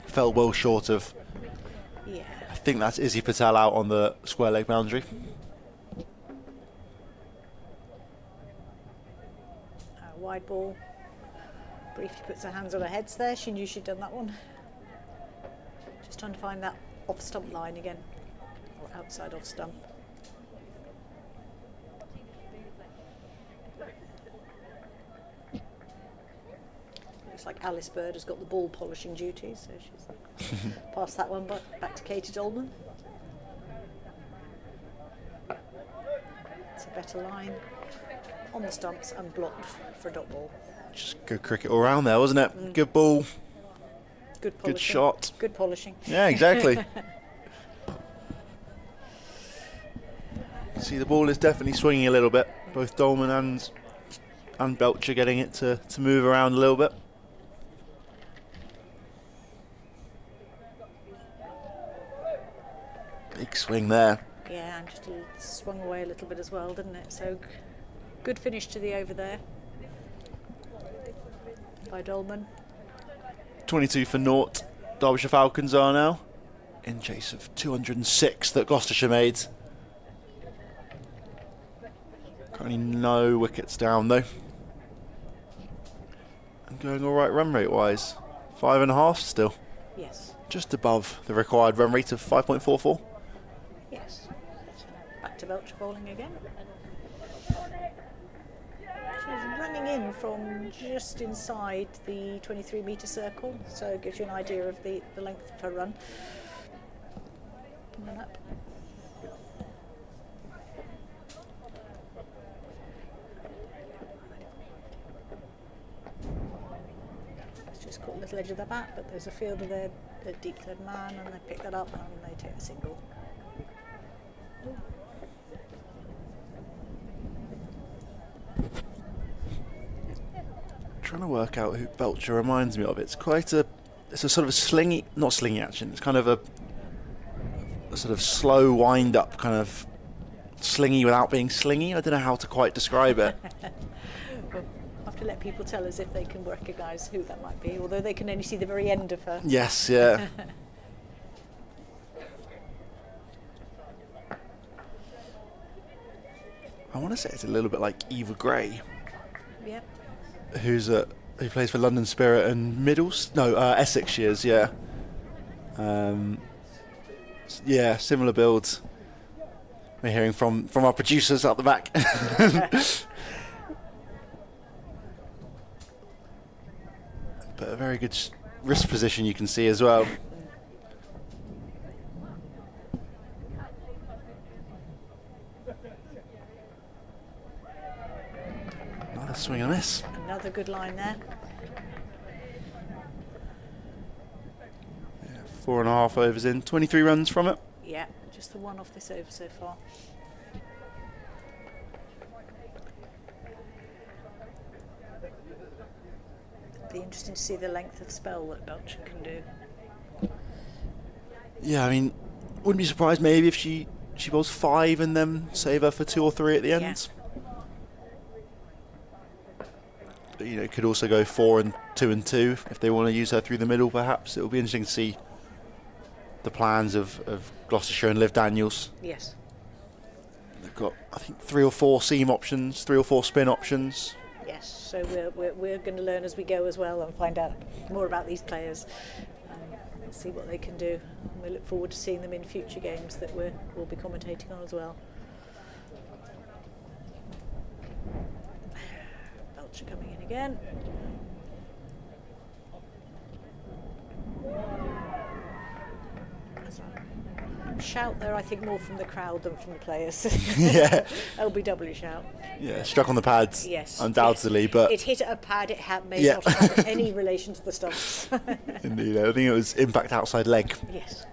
fell well short of. Yeah. I think that's Izzy Patel out on the square leg boundary. Wide ball. Briefly puts her hands on her heads there. She knew she'd done that one. Just trying to find that off stump line again, or outside off stump. Looks like Alice Bird has got the ball polishing duty, so she's passed that one back to Katie Dolman. It's a better line on the stumps and blocked for a dot ball. Just good cricket all round there, wasn't it? Good ball, good polishing, good shot. Good polishing. Yeah, exactly. See, the ball is definitely swinging a little bit. Both Dolman and Belcher getting it to move around a little bit. Big swing there. Yeah, and just swung away a little bit as well, didn't it? So good finish to the over there by Dolman. 22 for naught. Derbyshire Falcons are now in chase of 206 that Gloucestershire made. Currently no wickets down though. And going all right run rate wise. 5.5 still. Yes. Just above the required run rate of 5.44. Yes. Back to Belcher bowling again. She's running in from just inside the 23-metre circle, so it gives you an idea of the length of her run. And then up. It's just caught a little edge of the bat, but there's a fielder there, a deep third man, and they pick that up and they take the single. Trying to work out who Belcher reminds me of. It's quite it's a sort of a slingy, not slingy action. It's kind of a sort of slow wind up, kind of slingy without being slingy. I don't know how to quite describe it. We'll have to let people tell us if they can recognise who that might be, although they can only see the very end of her. Yes, yeah. I want to say it's a little bit like Eva Gray. Yep. who plays for London Spirit and Essex years, yeah. Yeah, similar builds. We're hearing from our producers out the back. But a very good wrist position you can see as well. Another swing and a miss. Another good line there. Yeah, 4.5 overs in, 23 runs from it. Yeah, just the one off this over so far. Be interesting to see the length of spell that Belcher can do. Yeah, I mean, wouldn't be surprised maybe if she bowls 5 and then save her for 2 or 3 at the end. Yeah. But, you know, could also go 4 and 2 and 2 if they want to use her through the middle. Perhaps it'll be interesting to see the plans of Gloucestershire and Liv Daniels. Yes. They've got, I think, 3 or 4 seam options, 3 or 4 spin options. Yes, so we're going to learn as we go as well and find out more about these players and see what they can do. And we look forward to seeing them in future games that we'll be commentating on as well. Belcher coming in again. Shout there, I think, more from the crowd than from the players. Yeah. LBW shout. Yeah, struck on the pads, yes, undoubtedly, yes. but it hit at a pad. It may not have any relation to the stumps. Indeed, I think it was impact outside leg. Yes.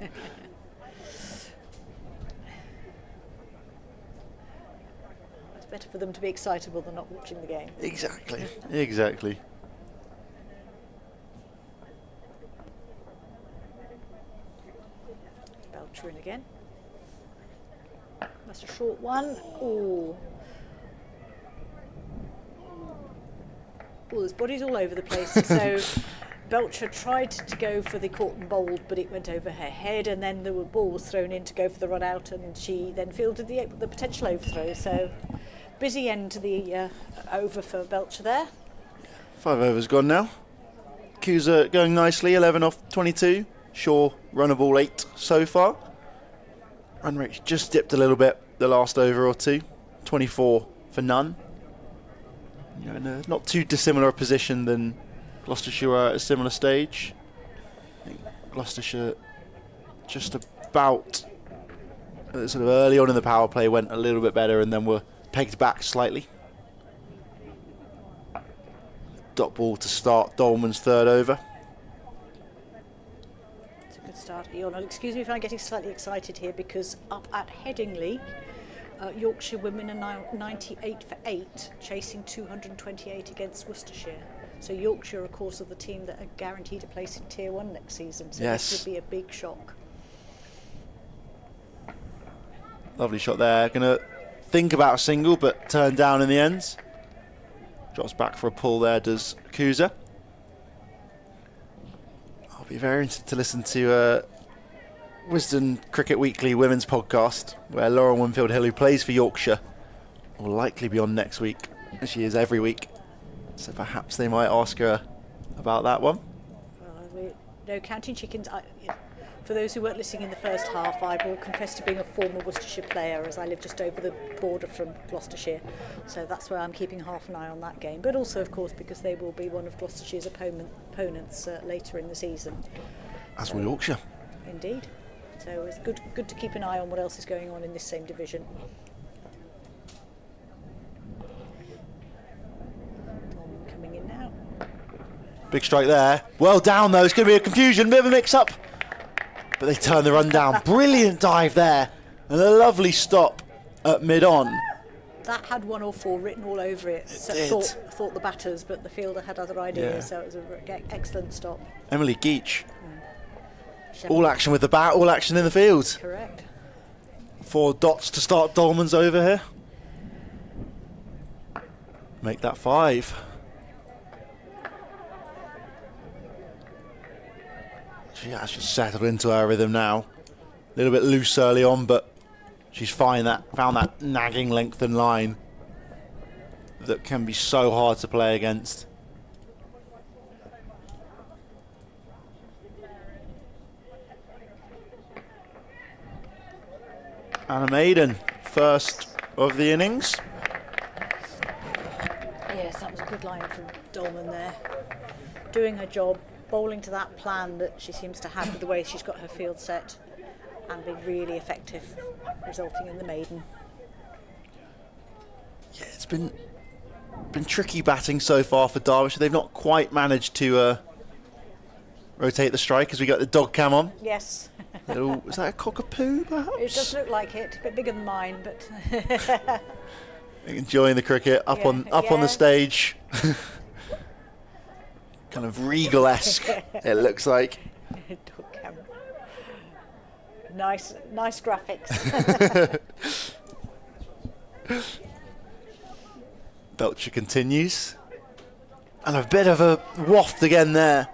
It's better for them to be excitable than not watching the game. Exactly. Exactly. Belcher in again. That's a short one. Ooh. Well, there's bodies all over the place. So Belcher tried to go for the caught and bowled, but it went over her head, and then there were balls thrown in to go for the run out, and she then fielded the potential overthrow. So busy end to the over for Belcher there. 5 overs gone now. Cusa going nicely, 11 off 22. Shaw runnable 8 so far. Run rate just dipped a little bit the last over or two. 24 for none. You know, in a not too dissimilar position than Gloucestershire at a similar stage. I think Gloucestershire just about sort of early on in the power play went a little bit better and then were pegged back slightly. Dot ball to start Dolman's third over. It's a good start. Iona, excuse me if I'm getting slightly excited here, because up at Headingley, Yorkshire women are now 98 for 8, chasing 228 against Worcestershire. So Yorkshire, of course, are the team that are guaranteed a place in Tier 1 next season. So yes, this would be a big shock. Lovely shot there. Going to think about a single, but turned down in the end. Drops back for a pull there, does Cusa. I'll be very interested to listen to Wisden Cricket Weekly Women's podcast, where Lauren Winfield-Hill, who plays for Yorkshire, will likely be on next week, as she is every week. So perhaps they might ask her about that one. Well, no, counting chickens. For those who weren't listening in the first half, I will confess to being a former Worcestershire player, as I live just over the border from Gloucestershire. So that's where I'm keeping half an eye on that game. But also, of course, because they will be one of Gloucestershire's opponents later in the season. As will Yorkshire. Indeed. So it's good to keep an eye on what else is going on in this same division. Coming in now. Big strike there. Well down though. It's going to be a confusion, bit of a mix-up. But they turn the run down. Brilliant dive there. And a lovely stop at mid-on. That had 104 written all over it. So thought the batters, but the fielder had other ideas. Yeah. So it was an excellent stop. Emily Geach. All action with the bat, all action in the field. Correct. 4 dots to start Dolman's over here. Make that 5. She has just settled into her rhythm now. A little bit loose early on, but she's found that nagging length and line that can be so hard to play against. Anna Maiden, first of the innings. Yes, that was a good line from Dolman there. Doing her job, bowling to that plan that she seems to have with the way she's got her field set, and being really effective, resulting in the maiden. Yeah, it's been tricky batting so far for Derbyshire. They've not quite managed to rotate the strike as we got the dog cam on. Yes. Is that a cockapoo, perhaps? It does look like it, a bit bigger than mine, but... Enjoying the cricket, up on the stage. Kind of regal-esque, it looks like. Dog camera. Nice graphics. Belcher continues. And a bit of a waft again there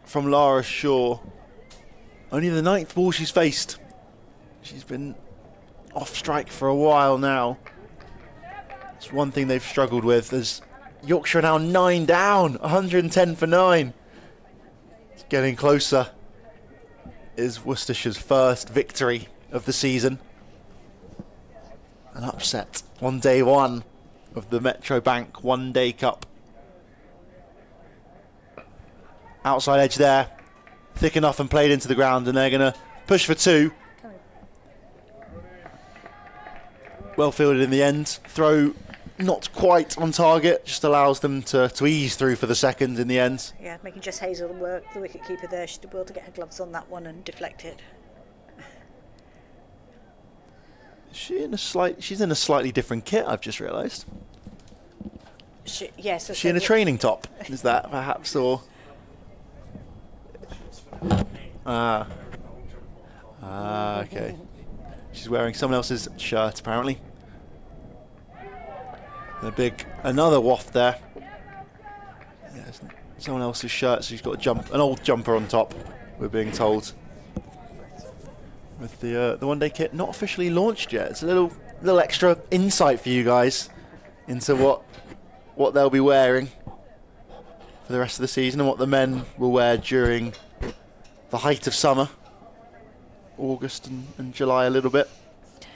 from Lara Shaw. Only the 9th ball she's faced. She's been off strike for a while now. It's one thing they've struggled with. There's Yorkshire now 9 down, 110 for 9. It's getting closer. Is Worcestershire's first victory of the season. An upset on day 1 of the Metro Bank One Day Cup. Outside edge there, thick enough and played into the ground, and they're going to push for 2. Well fielded in the end. Throw not quite on target, just allows them to ease through for the second in the end. Yeah, making Jess Hazel work, the wicket keeper there. She did well to get her gloves on that one and deflect it. She's in a slightly different kit, I've just realised. Yes. Is she in a training top? Is that perhaps, or? Okay. She's wearing someone else's shirt, apparently. Another waft there. Yeah, someone else's shirt, so she's got an old jumper on top, we're being told. With the One Day kit not officially launched yet. It's a little extra insight for you guys into what they'll be wearing for the rest of the season, and what the men will wear during the height of summer, August and July a little bit,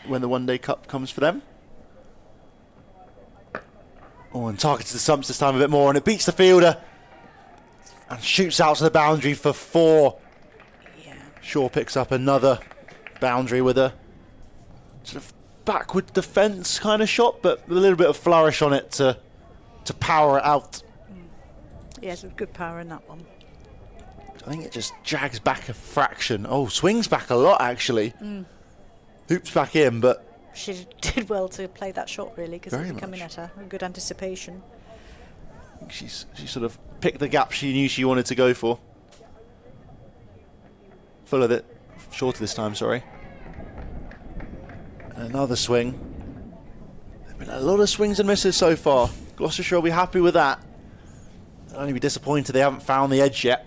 when the One Day Cup comes for them. Oh, and targets the stumps this time a bit more, and it beats the fielder and shoots out to the boundary for 4. Yeah. Shaw picks up another boundary with a sort of backward defence kind of shot, but with a little bit of flourish on it to power it out. Yeah, some good power in that one. I think it just drags back a fraction. Oh, swings back a lot actually. Hoops back in, but she did well to play that shot really, because it was coming at her. A good anticipation. She sort of picked the gap she knew she wanted to go for. Full of it. Shorter this time, sorry. Another swing. There have been a lot of swings and misses so far. Gloucestershire will be happy with that. They'll only be disappointed they haven't found the edge yet.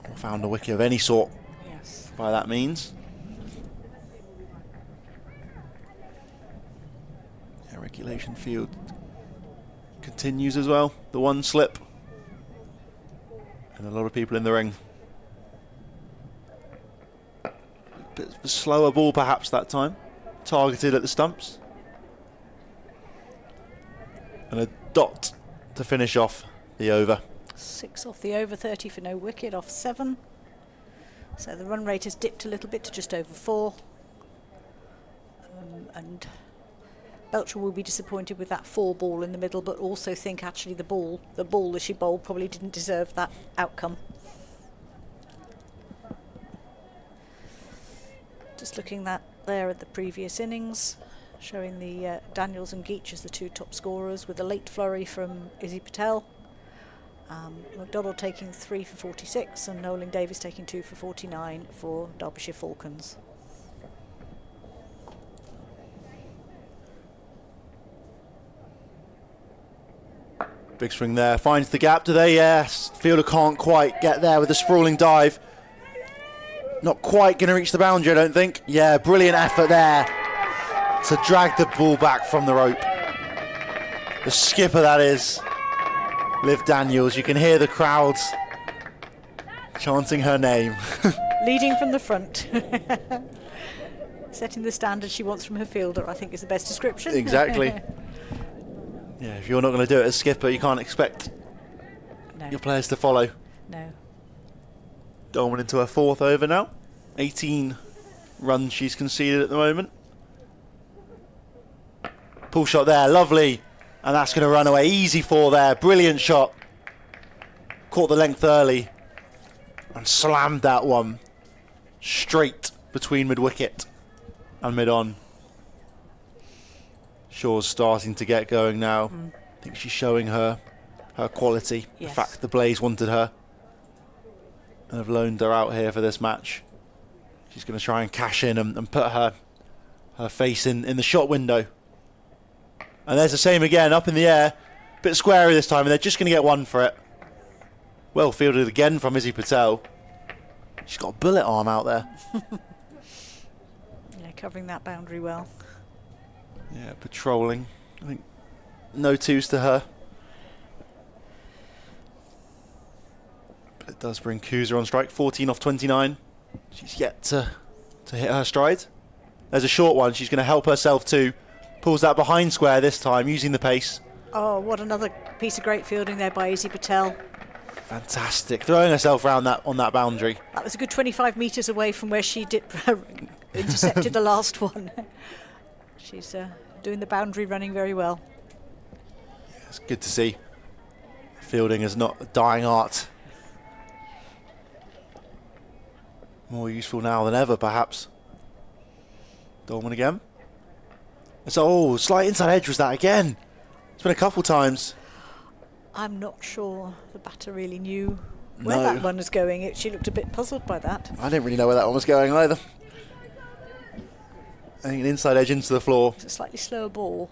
Or found a wicket of any sort. Yes. By that means. Yeah, regulation field continues as well. The one slip. And a lot of people in the ring. Bit of a slower ball perhaps that time. Targeted at the stumps. And a dot to finish off the over. 6 off the over, 30 for no wicket, off 7. So the run rate has dipped a little bit to just over 4. And Belcher will be disappointed with that 4 ball in the middle, but also think actually the ball that she bowled probably didn't deserve that outcome. Just looking there at the previous innings, showing the Daniels and Geach as the 2 top scorers, with a late flurry from Izzy Patel. McDonald taking 3 for 46 and Nolan Davis taking 2 for 49 for Derbyshire Falcons. Big swing there, finds the gap. Do they? Yes. Fielder can't quite get there with a sprawling dive. Not quite going to reach the boundary, I don't think. Yeah, brilliant effort there to drag the ball back from the rope. The skipper, that is, Liv Daniels. You can hear the crowds chanting her name. Leading from the front. Setting the standard she wants from her fielder, I think, is the best description. Exactly. Yeah, if you're not going to do it as skipper, you can't expect your players to follow. No. Dolman into her 4th over now. 18 runs she's conceded at the moment. Pull shot there, lovely. And that's going to run away. Easy 4 there, brilliant shot. Caught the length early and slammed that one straight between mid-wicket and mid-on. Shaw's starting to get going now. I think she's showing her quality. Yes. The fact the Blaze wanted her and have loaned her out here for this match. She's going to try and cash in and put her face in the shot window. And there's the same again, up in the air. Bit squarey this time, and they're just going to get one for it. Well fielded again from Izzy Patel. She's got a bullet arm out there. Yeah, covering that boundary well. Yeah, patrolling. I think no 2s to her. But it does bring Kuza on strike. 14 off 29. She's yet to hit her stride. There's a short one. She's going to help herself too. Pulls that behind square this time, using the pace. Oh, what another piece of great fielding there by Izzy Patel. Fantastic. Throwing herself around on that boundary. That was a good 25 metres away from where she intercepted the last one. She's doing the boundary running very well. Yeah, it's good to see. Fielding is not a dying art. More useful now than ever, perhaps. Dolman again. So, slight inside edge was that again. It's been a couple times. I'm not sure the batter really knew where that one was going. She looked a bit puzzled by that. I didn't really know where that one was going either. I think an inside edge into the floor. It's a slightly slower ball.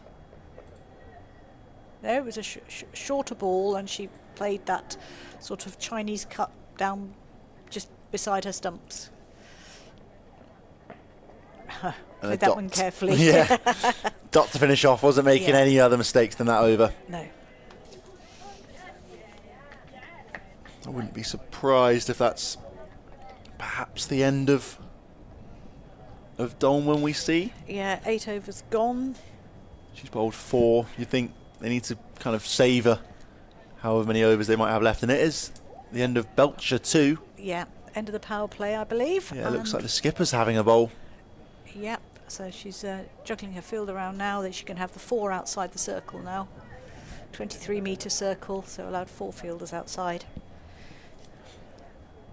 There, it was a shorter ball, and she played that sort of Chinese cut down just beside her stumps. Played that one carefully. Yeah. Dot to finish off. Wasn't making any other mistakes than that over. No. I wouldn't be surprised if that's perhaps the end of Dolman we see. Yeah, 8 overs gone. She's bowled 4. You think they need to kind of savour however many overs they might have left, and it is the end of Belcher too. Yeah, end of the power play, I believe. Yeah, it looks like the skipper's having a bowl. Yep, so she's juggling her field around now. That she can have the 4 outside the circle now. 23 metre circle, so allowed 4 fielders outside.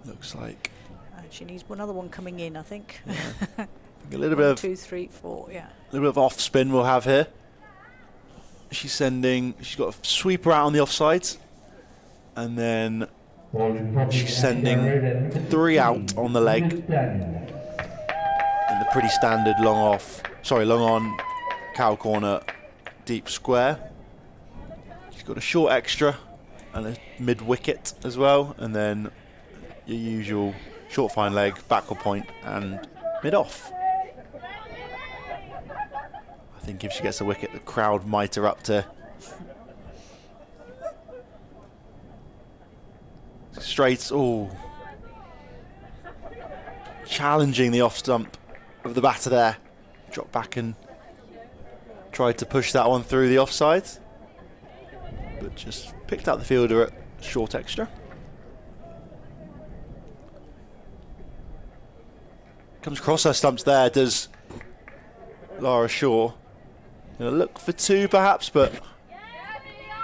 Looks like. And she needs another one coming in, I think. Yeah. A little bit of 2, 3, 4, yeah. A little bit of off spin we'll have here. She's got a sweeper out on the offsides, and then she's sending 3 out on the leg in the pretty standard long on cow corner deep square. She's got a short extra and a mid wicket as well, and then your usual short fine leg, backward point and mid off. I think if she gets a wicket, the crowd might erupt her. Straight, challenging the off stump of the batter there. Dropped back and tried to push that one through the offside, but just picked out the fielder at short extra. Comes across her stumps there, does Lara Shaw. Gonna look for 2 perhaps, but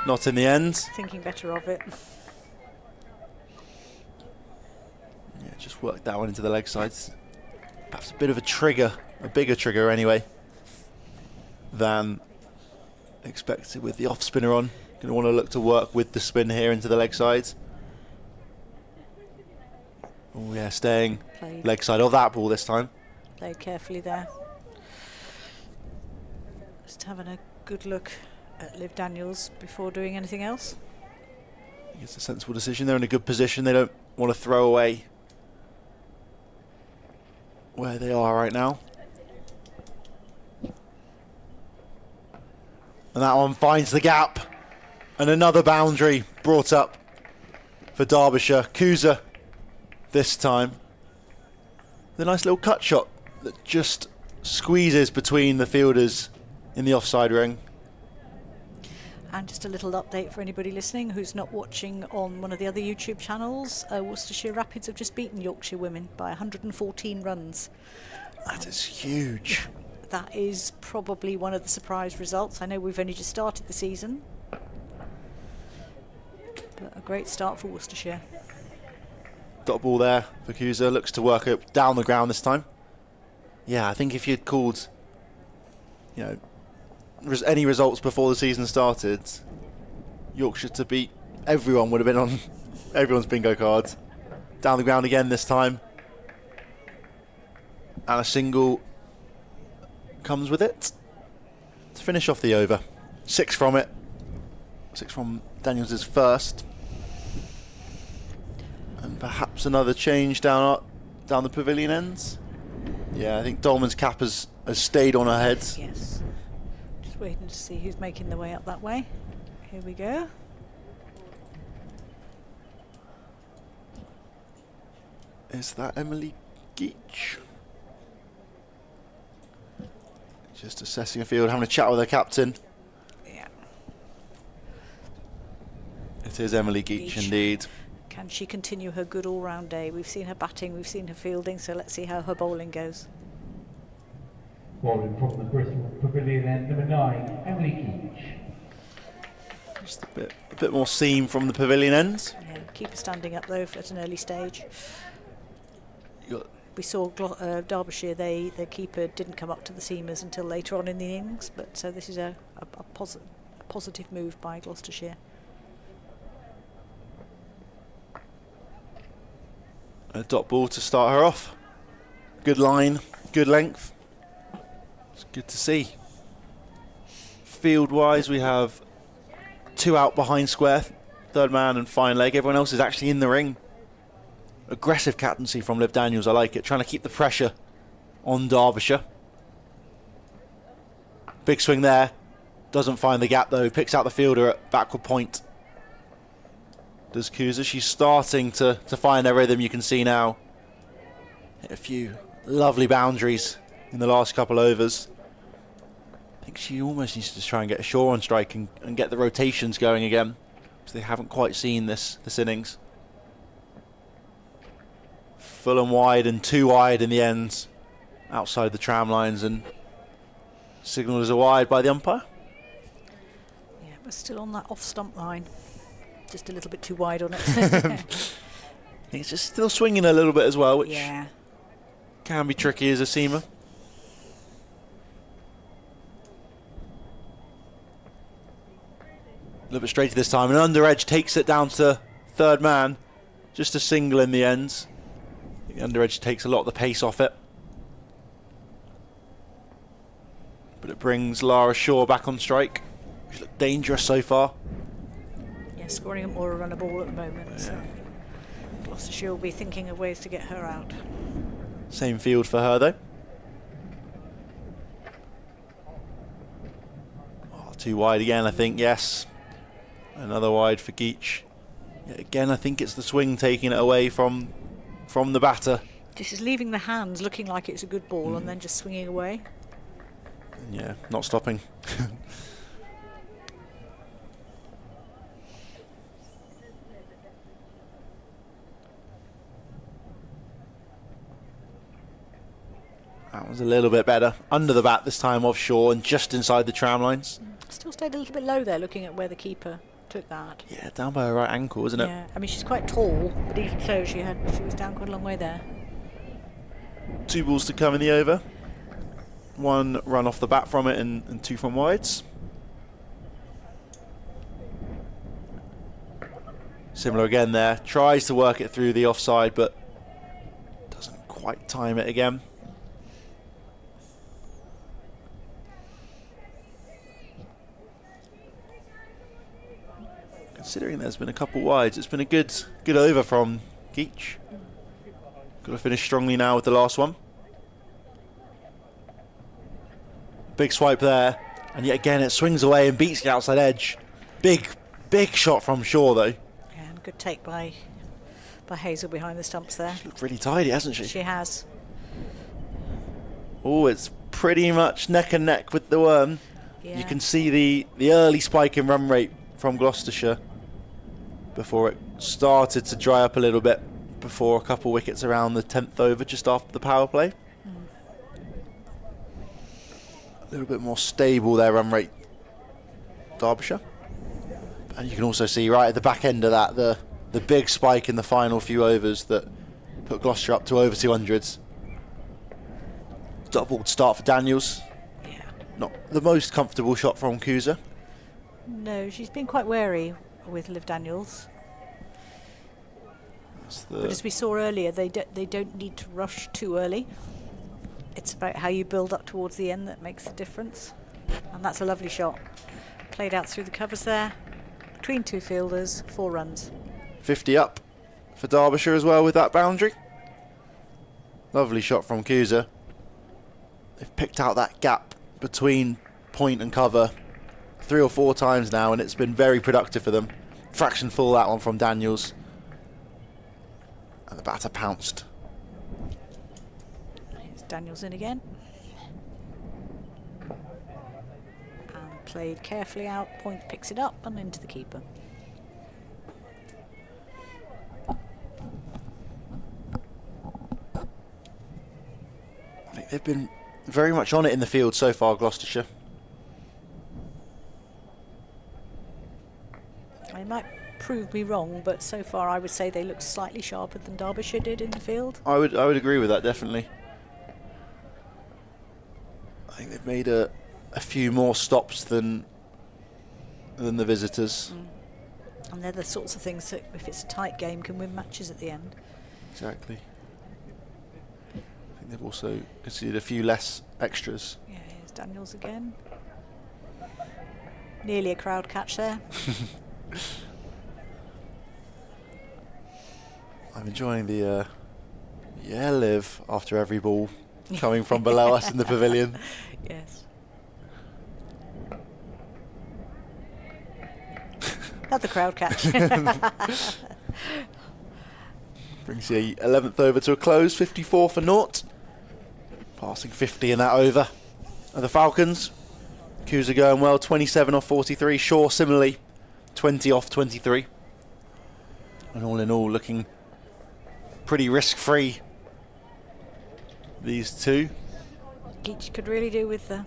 not in the end. Thinking better of it. Yeah, just worked that one into the leg sides. Perhaps a bit of a trigger, a bigger trigger anyway, than expected with the off spinner on. Gonna want to look to work with the spin here into the leg sides. Oh yeah, staying leg side of that ball this time. Played carefully there. Just having a good look at Liv Daniels before doing anything else. I think it's a sensible decision. They're in a good position. They don't want to throw away where they are right now. And that one finds the gap. And another boundary brought up for Derbyshire. Kuza this time. The nice little cut shot that just squeezes between the fielders in the offside ring. And just a little update for anybody listening who's not watching on one of the other YouTube channels. Worcestershire Rapids have just beaten Yorkshire Women by 114 runs. That is huge. That is probably one of the surprise results. I know we've only just started the season, but a great start for Worcestershire. Dot ball there for Cusa. Looks to work it down the ground this time. Yeah, I think if you'd called, you know, any results before the season started, Yorkshire to beat everyone would have been on everyone's bingo card. Down the ground again this time. And a single comes with it to finish off the over. 6 from it. 6 from Daniels' first. And perhaps another change down the pavilion ends. Yeah, I think Dolman's cap has stayed on her head. Yes. Just waiting to see who's making the way up that way. Here we go. Is that Emily Geach? Just assessing a field, having a chat with her captain. Yeah. It is Emily Geach indeed. Can she continue her good all-round day? We've seen her batting, we've seen her fielding, so let's see how her bowling goes. Bowling from the Bristol Pavilion end, number 9, Emily Geach. Just a bit more seam from the pavilion end. Yeah, keep her standing up though at an early stage. You got We saw Derbyshire, their keeper didn't come up to the seamers until later on in the innings, but so this is a positive move by Gloucestershire. a dot ball to start her off. Good line, good length. It's good to see. Field-wise, we have 2 out behind square, third man and fine leg. Everyone else is actually in the ring. Aggressive captaincy from Liv Daniels, I like it. Trying to keep the pressure on Derbyshire. Big swing there. Doesn't find the gap though. Picks out the fielder at backward point. Does Cusa. She's starting to find her rhythm, you can see now. Hit a few lovely boundaries in the last couple overs. I think she almost needs to try and get a shore on strike and get the rotations going again, because they haven't quite seen this innings. Full and wide and 2 wide in the end, outside the tram lines, and signalled as a wide by the umpire. Yeah, we're still on that off stump line. Just a little bit too wide on it. He's just still swinging a little bit as well, which yeah, can be tricky as a seamer. A little bit straighter this time, and under edge takes it down to third man. Just a single in the end. The under edge takes a lot of the pace off it. But it brings Lara Shaw back on strike. She's looked dangerous so far. yeah, scoring a more run a ball at the moment. Yeah. So Gloucestershire will be thinking of ways to get her out. Same field for her though. Oh, 2 wide again, I think, yes. Another wide for Geach. Yeah, again, I think it's the swing taking it away from the batter. This is leaving the hands looking like it's a good ball and then just swinging away. Yeah, not stopping. That was a little bit better. Under the bat this time offshore and just inside the tram lines. Still stayed a little bit low there, looking at where the keeper took that. Yeah, down by her right ankle, isn't it? Yeah, I mean she's quite tall, but even so, she was down quite a long way there. 2 balls to come in the over. 1 run off the bat from it and 2 from wides. Similar again there. Tries to work it through the offside, but doesn't quite time it again. Considering there's been a couple wides, it's been a good over from Geach. Got to finish strongly now with the last one. Big swipe there, and yet again it swings away and beats the outside edge. Big shot from Shaw though. Yeah, and good take by Hazel behind the stumps there. She's looked really tidy, hasn't she? She has. Oh, it's pretty much neck and neck with the worm. Yeah. You can see the early spike in run rate from Gloucestershire before it started to dry up a little bit before a couple wickets around the 10th over, just after the power play. A little bit more stable their run rate, Derbyshire. And you can also see right at the back end of that the big spike in the final few overs that put Gloucestershire up to over 200s. Doubled start for Daniels. Yeah. Not the most comfortable shot from Kuza. No, she's been quite wary with Liv Daniels. But as we saw earlier, they don't need to rush too early. It's about how you build up towards the end that makes the difference. And that's a lovely shot. Played out through the covers there. Between two fielders, 4 runs. 50 up for Derbyshire as well with that boundary. Lovely shot from Kuza. They've picked out that gap between point and cover 3 or 4 times now, and it's been very productive for them. Fraction full, that one from Daniels. And the batter pounced. Here's Daniels in again. And played carefully out. Point picks it up and into the keeper. I think they've been very much on it in the field so far, Gloucestershire. They might prove me wrong, but so far I would say they look slightly sharper than Derbyshire did in the field. I would agree with that, definitely. I think they've made a few more stops than the visitors. And they're the sorts of things that, if it's a tight game, can win matches at the end. Exactly. I think they've also conceded a few less extras. Yeah, here's Daniels again. Nearly a crowd catch there. I'm enjoying the Liv after every ball coming from below us in the pavilion. Yes. Another crowd catch. Brings the 11th over to a close, 54 for naught. Passing 50 in that over. And the Falcons, Kuza going well, 27 off 43. Shaw similarly, 20 off 23. And all in all, looking pretty risk-free, these two. Geach could really do with the,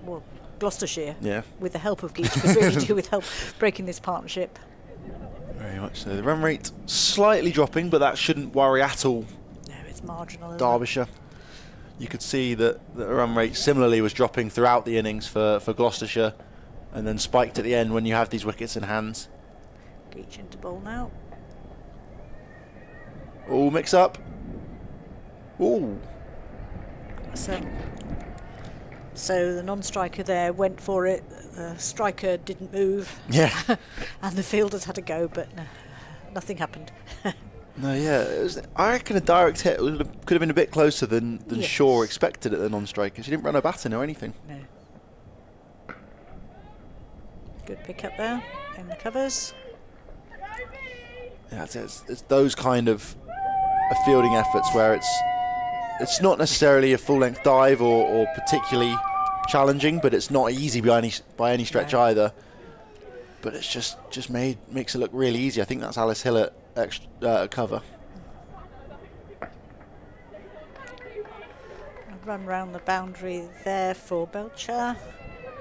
well, Gloucestershire, Yeah. with the help of Geach, could really do with help breaking this partnership. Very much so. The run rate slightly dropping, but that shouldn't worry at all No, it's marginal. Isn't Derbyshire. You could see that the run rate similarly was dropping throughout the innings for Gloucestershire, and then spiked at the end when you have these wickets in hand. it? Geach into bowl now. All mix up. Ooh. So the non-striker there went for it. The striker didn't move. Yeah. And the fielders had to go, but no, nothing happened. No, yeah. I reckon a direct hit could have been a bit closer than Yes. Shaw expected at the non-striker. She didn't run a batter or anything. No. Good pick up there in the covers. Yeah, it's those kind of fielding efforts where it's not necessarily a full-length dive or particularly challenging, but it's not easy by any stretch either. But it's just makes it look really easy. I think that's Alice Hill at cover. Run round the boundary there for Belcher.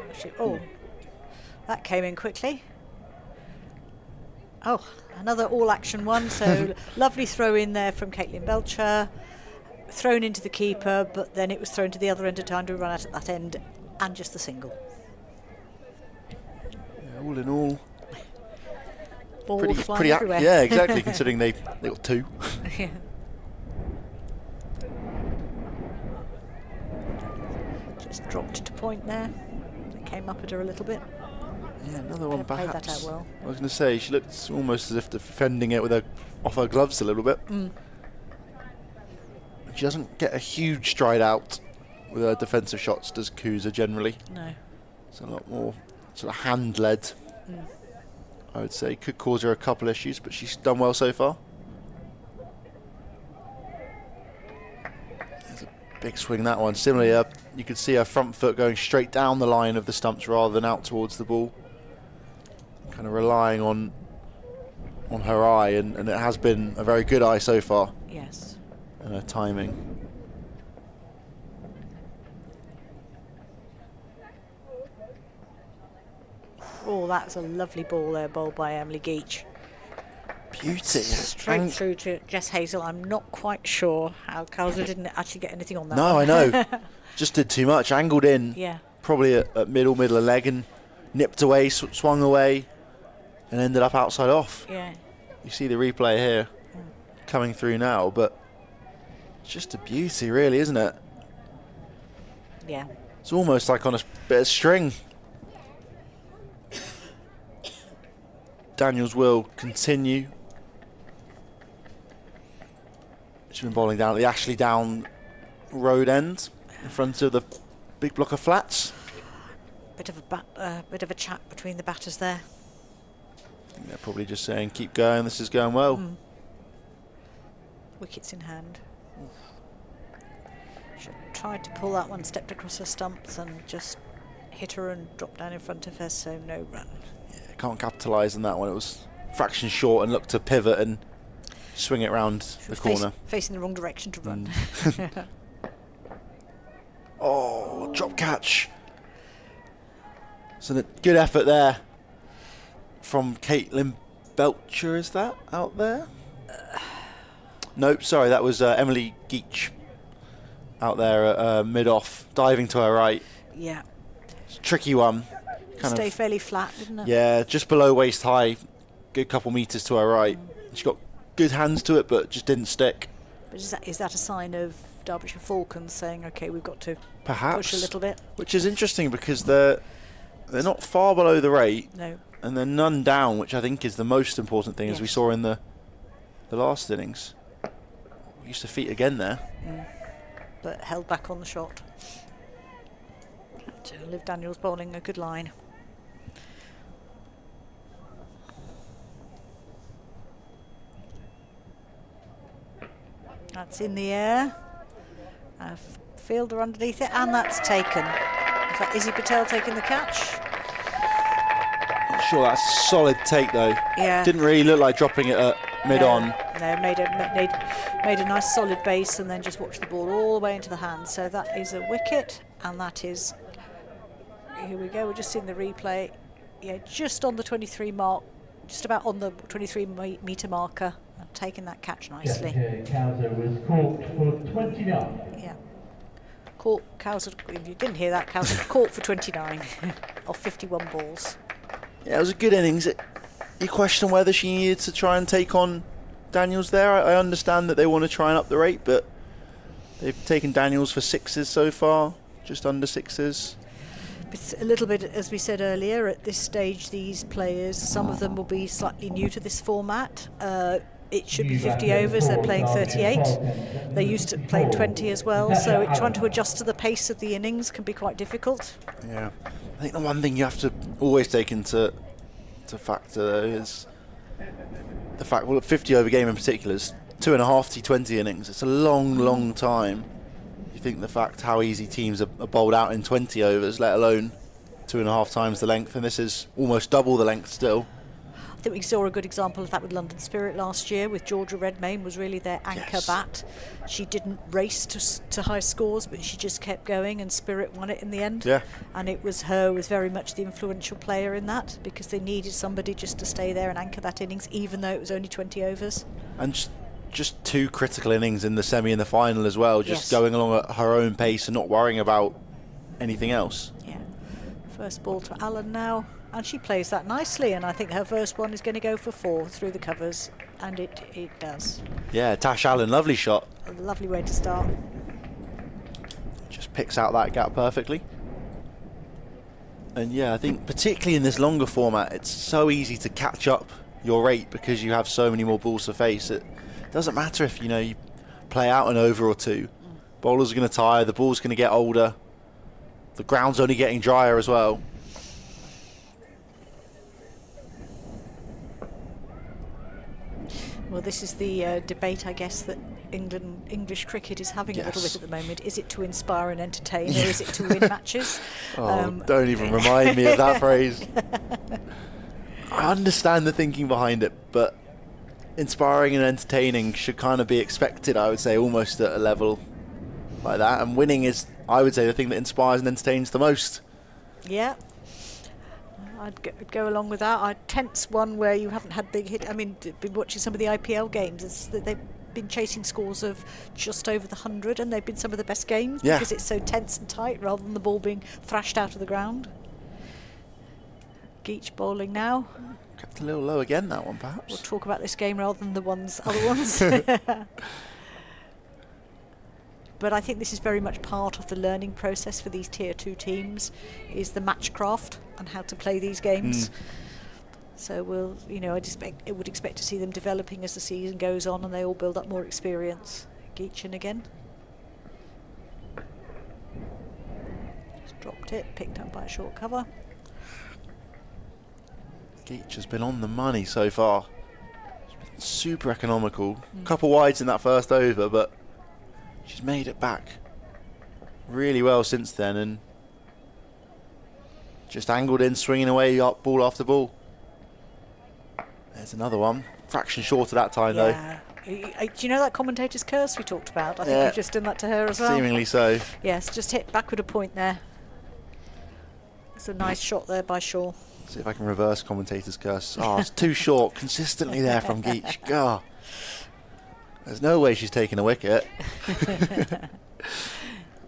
Actually, that came in quickly. Oh, another all-action one. So lovely throw in there from Caitlin Belcher. Thrown into the keeper, but then it was thrown to the other end of time to run out at that end, and just the single. Yeah, all in all, Ball flying everywhere. yeah, exactly. Considering they got 2. Yeah. Just dropped to point there. It came up at her a little bit. Yeah, another one Played perhaps. that out well. I was going to say she looked almost as if defending it with off her gloves a little bit. She doesn't get a huge stride out with her defensive shots, does Kuza generally? No. It's a lot more sort of hand-led, I would say. Could cause her a couple issues, but she's done well so far. There's a Big swing that one. Similarly, you could see her front foot going straight down the line of the stumps rather than out towards the ball. Kind of relying on her eye, and it has been a very good eye so far. Yes. And her timing. Oh, that's a lovely ball there, bowled by Emily Geach. Beauty. Straight through to Jess Hazel. I'm not quite sure how Kowser didn't actually get anything on that. No, one. I know. Just did too much. Angled in. Yeah. Probably at middle of leg, and nipped away, swung away, and ended up outside off. Yeah. You see the replay here coming through now, but it's just a beauty, really, isn't it? Yeah. It's almost like on a bit of string. Daniels will continue. She's been bowling down at the Ashley Down road end in front of the big block of flats. Bit of a chat between the batters there. I think they're probably just saying, keep going, this is going well. Wickets in hand. She tried to pull that one, stepped across her stumps and just hit her and dropped down in front of her, so no run. Yeah, can't capitalise on that one. It was fraction short and looked to pivot and swing it round the corner. Facing the wrong direction to run. Oh, drop catch. So a good effort there from Caitlin Belcher, is that out there? Nope, sorry, that was Emily Geach out there at mid-off, diving to her right. Yeah. It's a tricky one. Stay fairly flat, didn't it? Yeah, just below waist high, good couple metres to her right. She got good hands to it, but just didn't stick. But is that a sign of Derbyshire Falcons saying, okay, we've got to perhaps push a little bit? Which is interesting because they're not far below the rate. No. And they're none down, which I think is the most important thing, yes. as we saw in the last innings. We used to feet again there. But held back on the shot. So Liv Daniels bowling a good line. That's in the air. A fielder underneath it, and that's taken. Is that Izzy Patel taking the catch? Not sure, that's a solid take though. Yeah. Didn't really look like dropping it at mid-on. No, made a nice solid base and then just watched the ball all the way into the hands. So that is a wicket, and that is, here we go, we're just seeing the replay. Yeah, just on the 23 mark, just about on the 23 metre marker, and taking that catch nicely. Kowser was caught for 29. Yeah. Caught, Kowser, if you didn't hear that, Kowser caught for 29 off 51 balls. Yeah, it was a good innings. You question whether she needed to try and take on Daniels there. I understand that they want to try and up the rate, but they've taken Daniels for sixes so far, just under sixes. It's a little bit, as we said earlier, at this stage, these players, some of them will be slightly new to this format. It should be 50 overs, they're playing 38. They used to play 20 as well, so trying to adjust to the pace of the innings can be quite difficult. Yeah, I think the one thing you have to always take into factor though is the fact, well, a 50 over game in particular is 2.5 T20 innings. It's a long time. You think the fact how easy teams are bowled out in 20 overs, let alone 2.5 times the length, and this is almost double the length still. I think we saw a good example of that with London Spirit last year, with Georgia Redmayne was really their anchor bat. She didn't race to high scores, but she just kept going, and Spirit won it in the end. Yeah. And it was her who was very much the influential player in that, because they needed somebody just to stay there and anchor that innings, even though it was only 20 overs. And just two critical innings in the semi and the final as well, just going along at her own pace and not worrying about anything else. Yeah. First ball to Allen now. And she plays that nicely, and I think her first one is going to go for 4 through the covers, and it does. Yeah, Tash Allen, lovely shot. A lovely way to start. Just picks out that gap perfectly. And yeah, I think particularly in this longer format, it's so easy to catch up your rate because you have so many more balls to face. It doesn't matter if you play out an over or two. Bowlers are going to tire, the ball's going to get older, the ground's only getting drier as well. Well, this is the debate, I guess, that English cricket is having a little Yes. bit at the moment. Is it to inspire and entertain, or is it to win matches? Don't even remind me of that phrase. I understand the thinking behind it, but inspiring and entertaining should kind of be expected, I would say, almost at a level like that. And winning is, I would say, the thing that inspires and entertains the most. Yeah. I'd go along with that. A tense one where you haven't had big hit. I mean, been watching some of the IPL games. It's that they've been chasing scores of just over the 100, and they've been some of the best games because it's so tense and tight rather than the ball being thrashed out of the ground. Geach bowling now. Kept a little low again, that one, perhaps. We'll talk about this game rather than the other ones. But I think this is very much part of the learning process for these Tier 2 teams, is the matchcraft and how to play these games. So we'll, I would expect to see them developing as the season goes on and they all build up more experience. Geachin again. Just dropped it, picked up by a short cover. Geach has been on the money so far. She's been super economical. A couple wides in that first over, but she's made it back really well since then, and just angled in, swinging away, up ball after ball. There's another one. Fraction short of that time, though. Do you know that commentator's curse we talked about? I think we've just done that to her as well. Seemingly so. Yes, just hit backward a point there. It's a nice shot there by Shaw. See if I can reverse commentator's curse. Oh, it's too short. Consistently there from Geach. God. There's no way she's taking a wicket.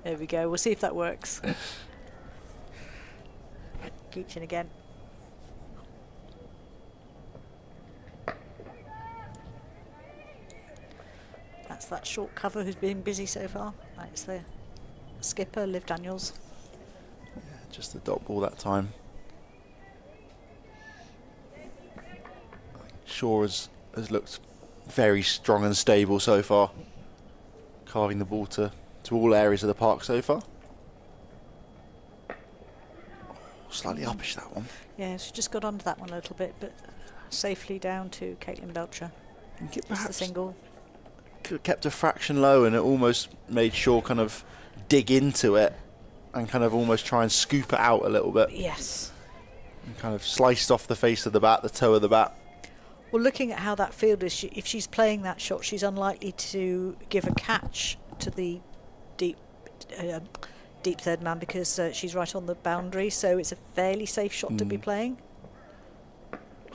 There we go. We'll see if that works. Geachin again. That's that short cover who's been busy so far. That's the skipper, Liv Daniels. Yeah, just the dot ball that time. Shaw has looked very strong and stable so far, carving the ball to all areas of the park so far. Slightly uppish, that one. Yeah, she just got under that one a little bit, but safely down to Caitlin Belcher. Just the single. Could have kept a fraction low, and it almost made Shaw kind of dig into it and kind of almost try and scoop it out a little bit. Yes. And kind of sliced off the face of the bat, the toe of the bat. Well, looking at how that field is, if she's playing that shot, she's unlikely to give a catch to the deep third man because she's right on the boundary, so it's a fairly safe shot to be playing.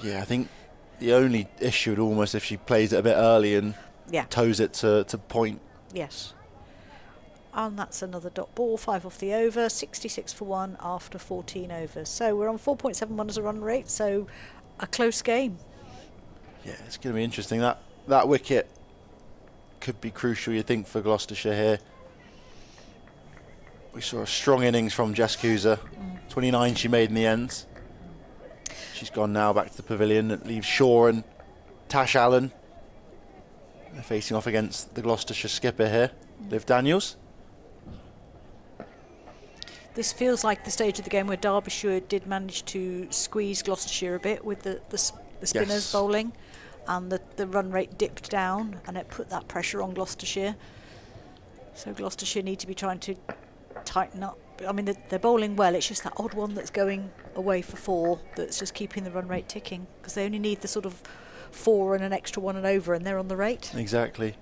Yeah, I think the only issue would almost if she plays it a bit early and toes it to point. Yes. And that's another dot ball, 5 off the over, 66 for 1 after 14 overs. So we're on 4.71 as a run rate, so a close game. Yeah, it's going to be interesting. That wicket could be crucial, you think, for Gloucestershire here. We saw a strong innings from Jess Cusa. 29 she made in the end. She's gone now back to the pavilion. It leaves Shaw and Tash Allen. They're facing off against the Gloucestershire skipper here, Liv Daniels. This feels like the stage of the game where Derbyshire did manage to squeeze Gloucestershire a bit with the spinners bowling, and the run rate dipped down and it put that pressure on Gloucestershire. So Gloucestershire need to be trying to tighten up. I mean, they're bowling well, it's just that odd one that's going away for 4 that's just keeping the run rate ticking, because they only need the sort of 4 and an extra 1 and over and they're on the rate. Exactly.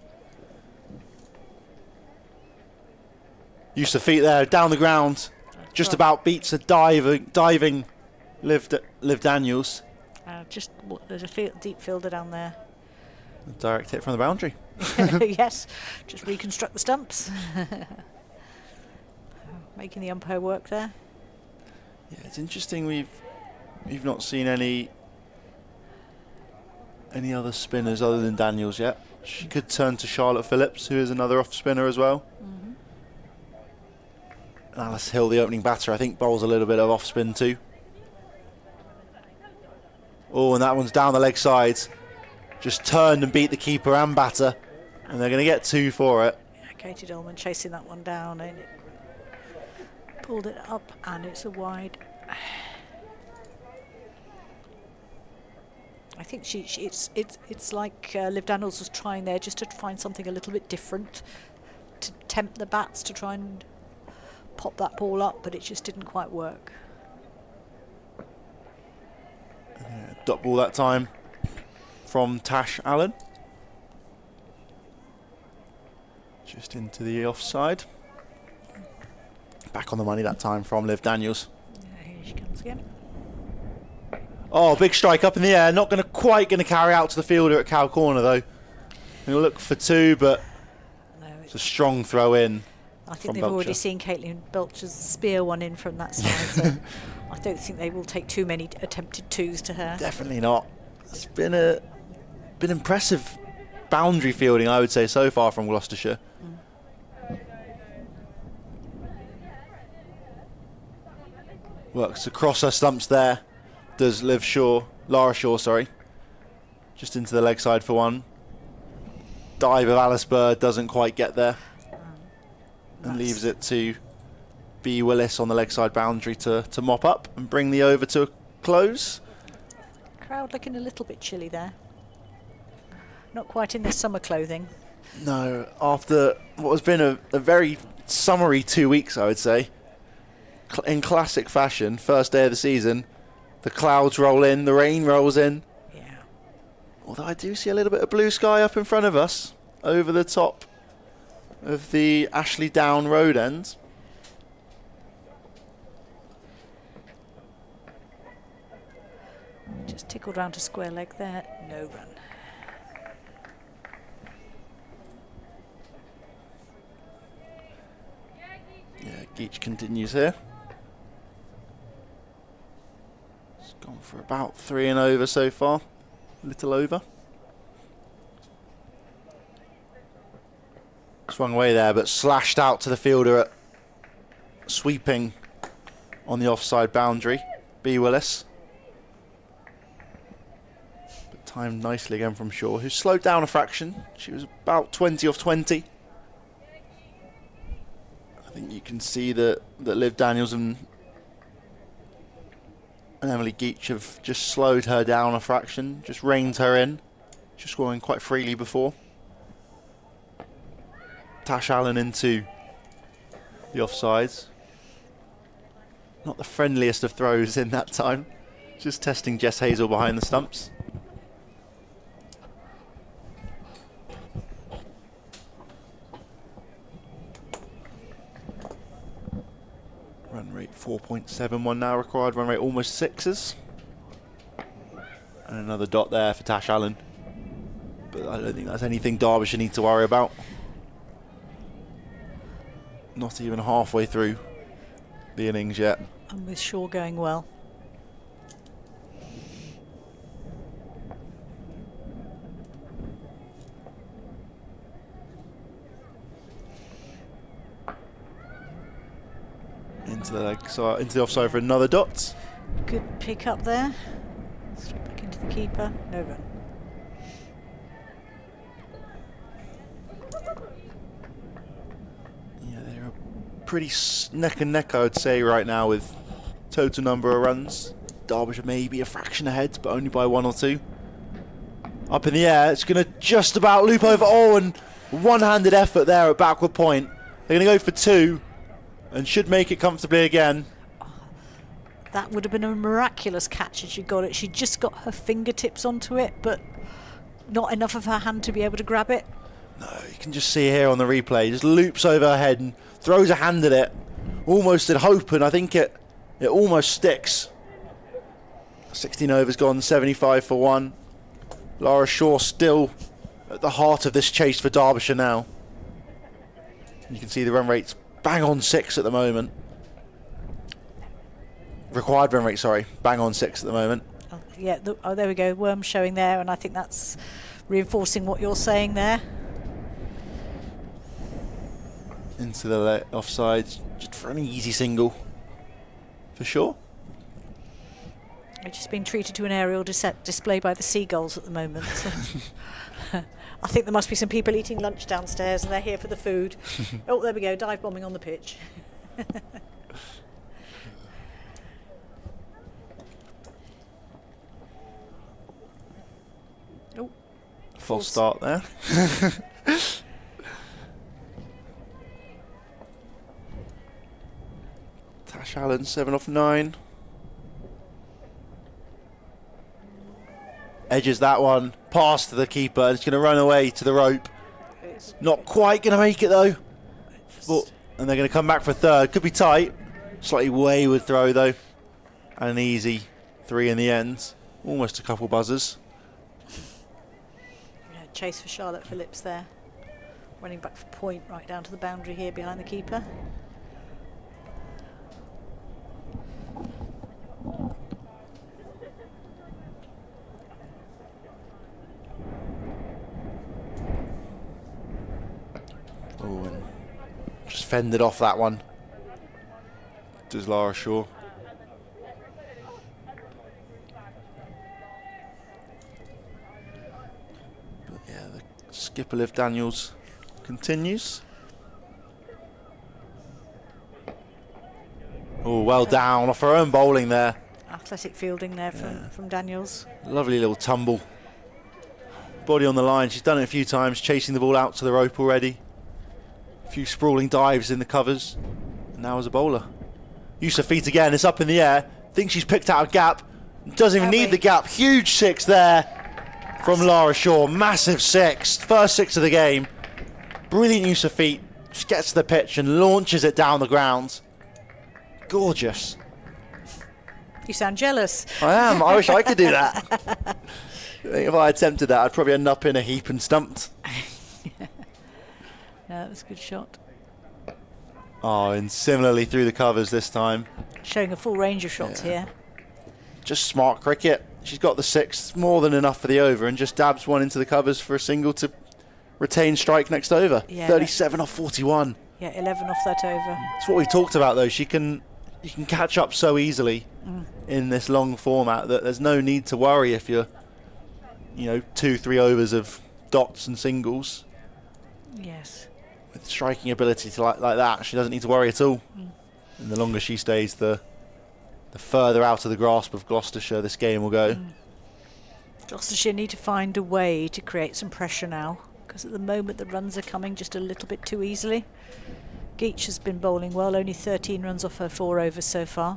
Use of feet there, down the ground. Just about beats a diving Liv Daniels. There's a deep fielder down there. A direct hit from the boundary. Yes, just reconstruct the stumps. Making the umpire work there. Yeah, it's interesting. We've not seen any other spinners other than Daniels yet. She could turn to Charlotte Phillips, who is another off spinner as well. Alice Hill, the opening batter, I think bowls a little bit of off spin too. Oh, and that one's down the leg side. Just turned and beat the keeper and batter, and they're going to get 2 for it. Yeah, Katie Dolman chasing that one down, and it pulled it up, and it's a wide. I think it's like Liv Daniels was trying there just to find something a little bit different to tempt the bats to try and pop that ball up, but it just didn't quite work. Dot ball that time from Tash Allen. Just into the offside. Back on the money that time from Liv Daniels. Here she comes again. Oh, big strike up in the air. Not quite going to carry out to the fielder at Cow Corner though. He'll look for two, but No, it's a strong throw in. I think from they've Belcher. already seen Caitlin Belcher's spear one in from that side, so I don't think they will take too many attempted twos to her. Definitely not. It's been impressive boundary fielding, I would say, so far from Gloucestershire. Works across her stumps there. Does Lara Shaw, sorry. Just into the leg side for one. Dive of Alice Bird doesn't quite get there. And leaves it to B. Willis on the leg side boundary to mop up and bring the over to a close. Crowd looking a little bit chilly there. Not quite in their summer clothing. No, after what has been a very summery 2 weeks, I would say. In classic fashion, first day of the season, the clouds roll in, the rain rolls in. Yeah. Although I do see a little bit of blue sky up in front of us, over the top of the Ashley Down road end. Just tickled round to square leg there. No run. Yeah, Geach continues here. It's gone for about 3 and over so far. A little over. Swung away there, but slashed out to the fielder at sweeping on the offside boundary. B. Willis. But timed nicely again from Shaw, who slowed down a fraction. She was about 20 off 20. I think you can see that Liv Daniels and Emily Geach have just slowed her down a fraction, just reined her in. She was scoring quite freely before. Tash Allen into the offsides. Not the friendliest of throws in that time. Just testing Jess Hazel behind the stumps. Run rate 4.71 now required. Run rate almost 6s. And another dot there for Tash Allen. But I don't think that's anything Derbyshire need to worry about. Not even halfway through the innings yet. And with Shaw going well. Into the leg side, into the offside for another dot. Good pick up there. Straight back into the keeper. No run. Yeah, they're pretty neck and neck, I would say, right now with total number of runs. Derbyshire maybe a fraction ahead, but only by 1 or 2. Up in the air, it's going to just about loop over. Oh, and one-handed effort there at backward point. They're going to go for 2 and should make it comfortably again. That would have been a miraculous catch if she got it. She just got her fingertips onto it, but not enough of her hand to be able to grab it. No, you can just see here on the replay, just loops over her head and throws a hand at it, almost in hope, and I think it almost sticks. 16 overs gone, 75 for 1. Lara Shaw still at the heart of this chase for Derbyshire now. You can see the run rate's bang on 6 at the moment. Required run rate, sorry, bang on 6 at the moment. Oh, yeah, there we go, worm showing there, and I think that's reinforcing what you're saying there. Into the offside, just for an easy single, for sure. I've just been treated to an aerial display by the seagulls at the moment. So I think there must be some people eating lunch downstairs and they're here for the food. Oh, there we go, dive bombing on the pitch. False start there. Tash Allen, 7 off 9. Edges that one, pass to the keeper, and it's going to run away to the rope. Not quite going to make it though. And they're going to come back for a third. Could be tight. Slightly wayward throw though. And an easy 3 in the end. Almost a couple buzzers. Yeah, chase for Charlotte Phillips there. Running back for point right down to the boundary here behind the keeper. Oh, and just fended off that one. Does Lara Shaw. But yeah, the skipper Liv Daniels continues. Oh, well down off her own bowling there. Athletic fielding there from Daniels. Lovely little tumble. Body on the line. She's done it a few times, chasing the ball out to the rope already. A few sprawling dives in the covers. And now as a bowler. Use her feet again. It's up in the air. Thinks she's picked out a gap. Doesn't even need the gap. Huge 6 there from Lara Shaw. Massive 6. First 6 of the game. Brilliant use of feet. Just gets to the pitch and launches it down the ground. Gorgeous. You sound jealous. I am. I wish I could do that. I think if I attempted that, I'd probably end up in a heap and stumped. No, that was a good shot. Oh, and similarly through the covers this time. Showing a full range of shots here. Just smart cricket. She's got the 6, more than enough for the over, and just dabs one into the covers for a single to retain strike next over. Yeah, 37 off 41. Yeah, 11 off that over. That's what we talked about though. You can catch up so easily in this long format that there's no need to worry if you're, 2-3 overs of dots and singles. Yes. With striking ability to like that, she doesn't need to worry at all. And the longer she stays, the further out of the grasp of Gloucestershire this game will go. Gloucestershire need to find a way to create some pressure now, because at the moment the runs are coming just a little bit too easily. Geach has been bowling well, only 13 runs off her 4 overs so far.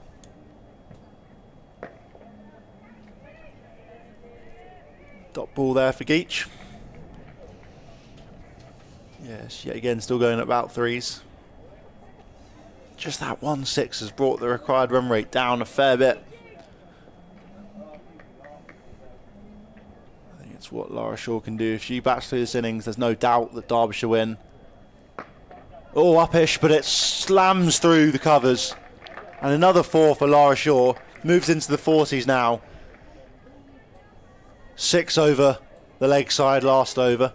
Dot ball there for Geach. Yes, yet again still going at about 3s. Just that 1-6 has brought the required run rate down a fair bit. I think it's what Lara Shaw can do. If she bats through this innings, there's no doubt that Derbyshire win. Oh, upish, but it slams through the covers. And another 4 for Lara Shaw. Moves into the 40s now. 6 over the leg side last over.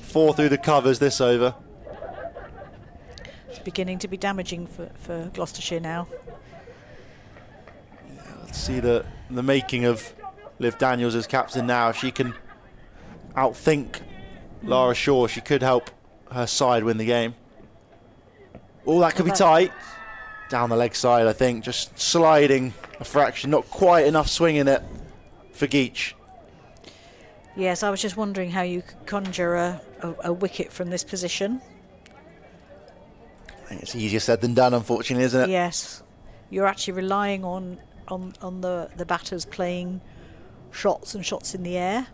4 through the covers this over. It's beginning to be damaging for Gloucestershire now. Yeah, let's see the making of Liv Daniels as captain now. If she can outthink Lara Shaw, she could help her side win the game. Oh, that could be tight. Down the leg side, I think. Just sliding a fraction. Not quite enough swing in it for Geach. Yes, I was just wondering how you could conjure a wicket from this position. I think it's easier said than done, unfortunately, isn't it? Yes. You're actually relying on the batters playing shots and shots in the air.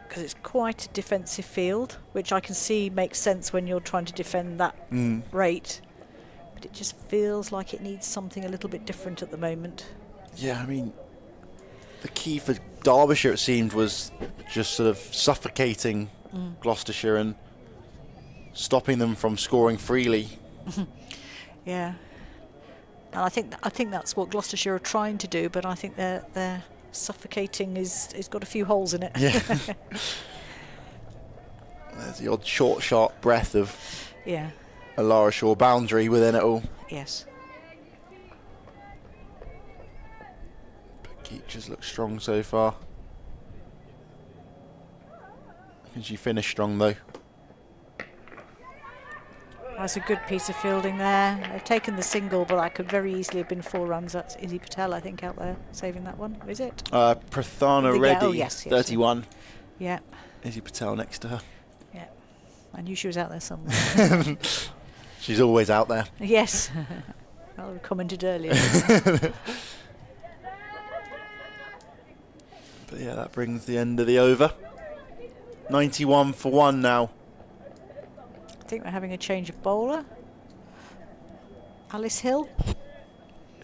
Because it's quite a defensive field, which I can see makes sense when you're trying to defend that rate. But it just feels like it needs something a little bit different at the moment. Yeah, I mean, the key for Derbyshire, it seemed, was just sort of suffocating Gloucestershire and stopping them from scoring freely. Yeah. And I think that's what Gloucestershire are trying to do, but I think they're suffocating is got a few holes in it. Yeah. There's the odd short, sharp breath of a Lara Shaw boundary within it all. Yes. But Geach has looked strong so far. Can she finish strong though? That's a good piece of fielding there. They've taken the single, but that could very easily have been 4 runs. That's Izzy Patel, I think, out there saving that one. Is it? Prathana Reddy, oh, yes, 31. Yeah. Izzy Patel next to her. Yeah. I knew she was out there somewhere. She's always out there. Yes. Well, we commented earlier. But yeah, that brings the end of the over. 91 for 1 now. I think we're having a change of bowler. Alice Hill.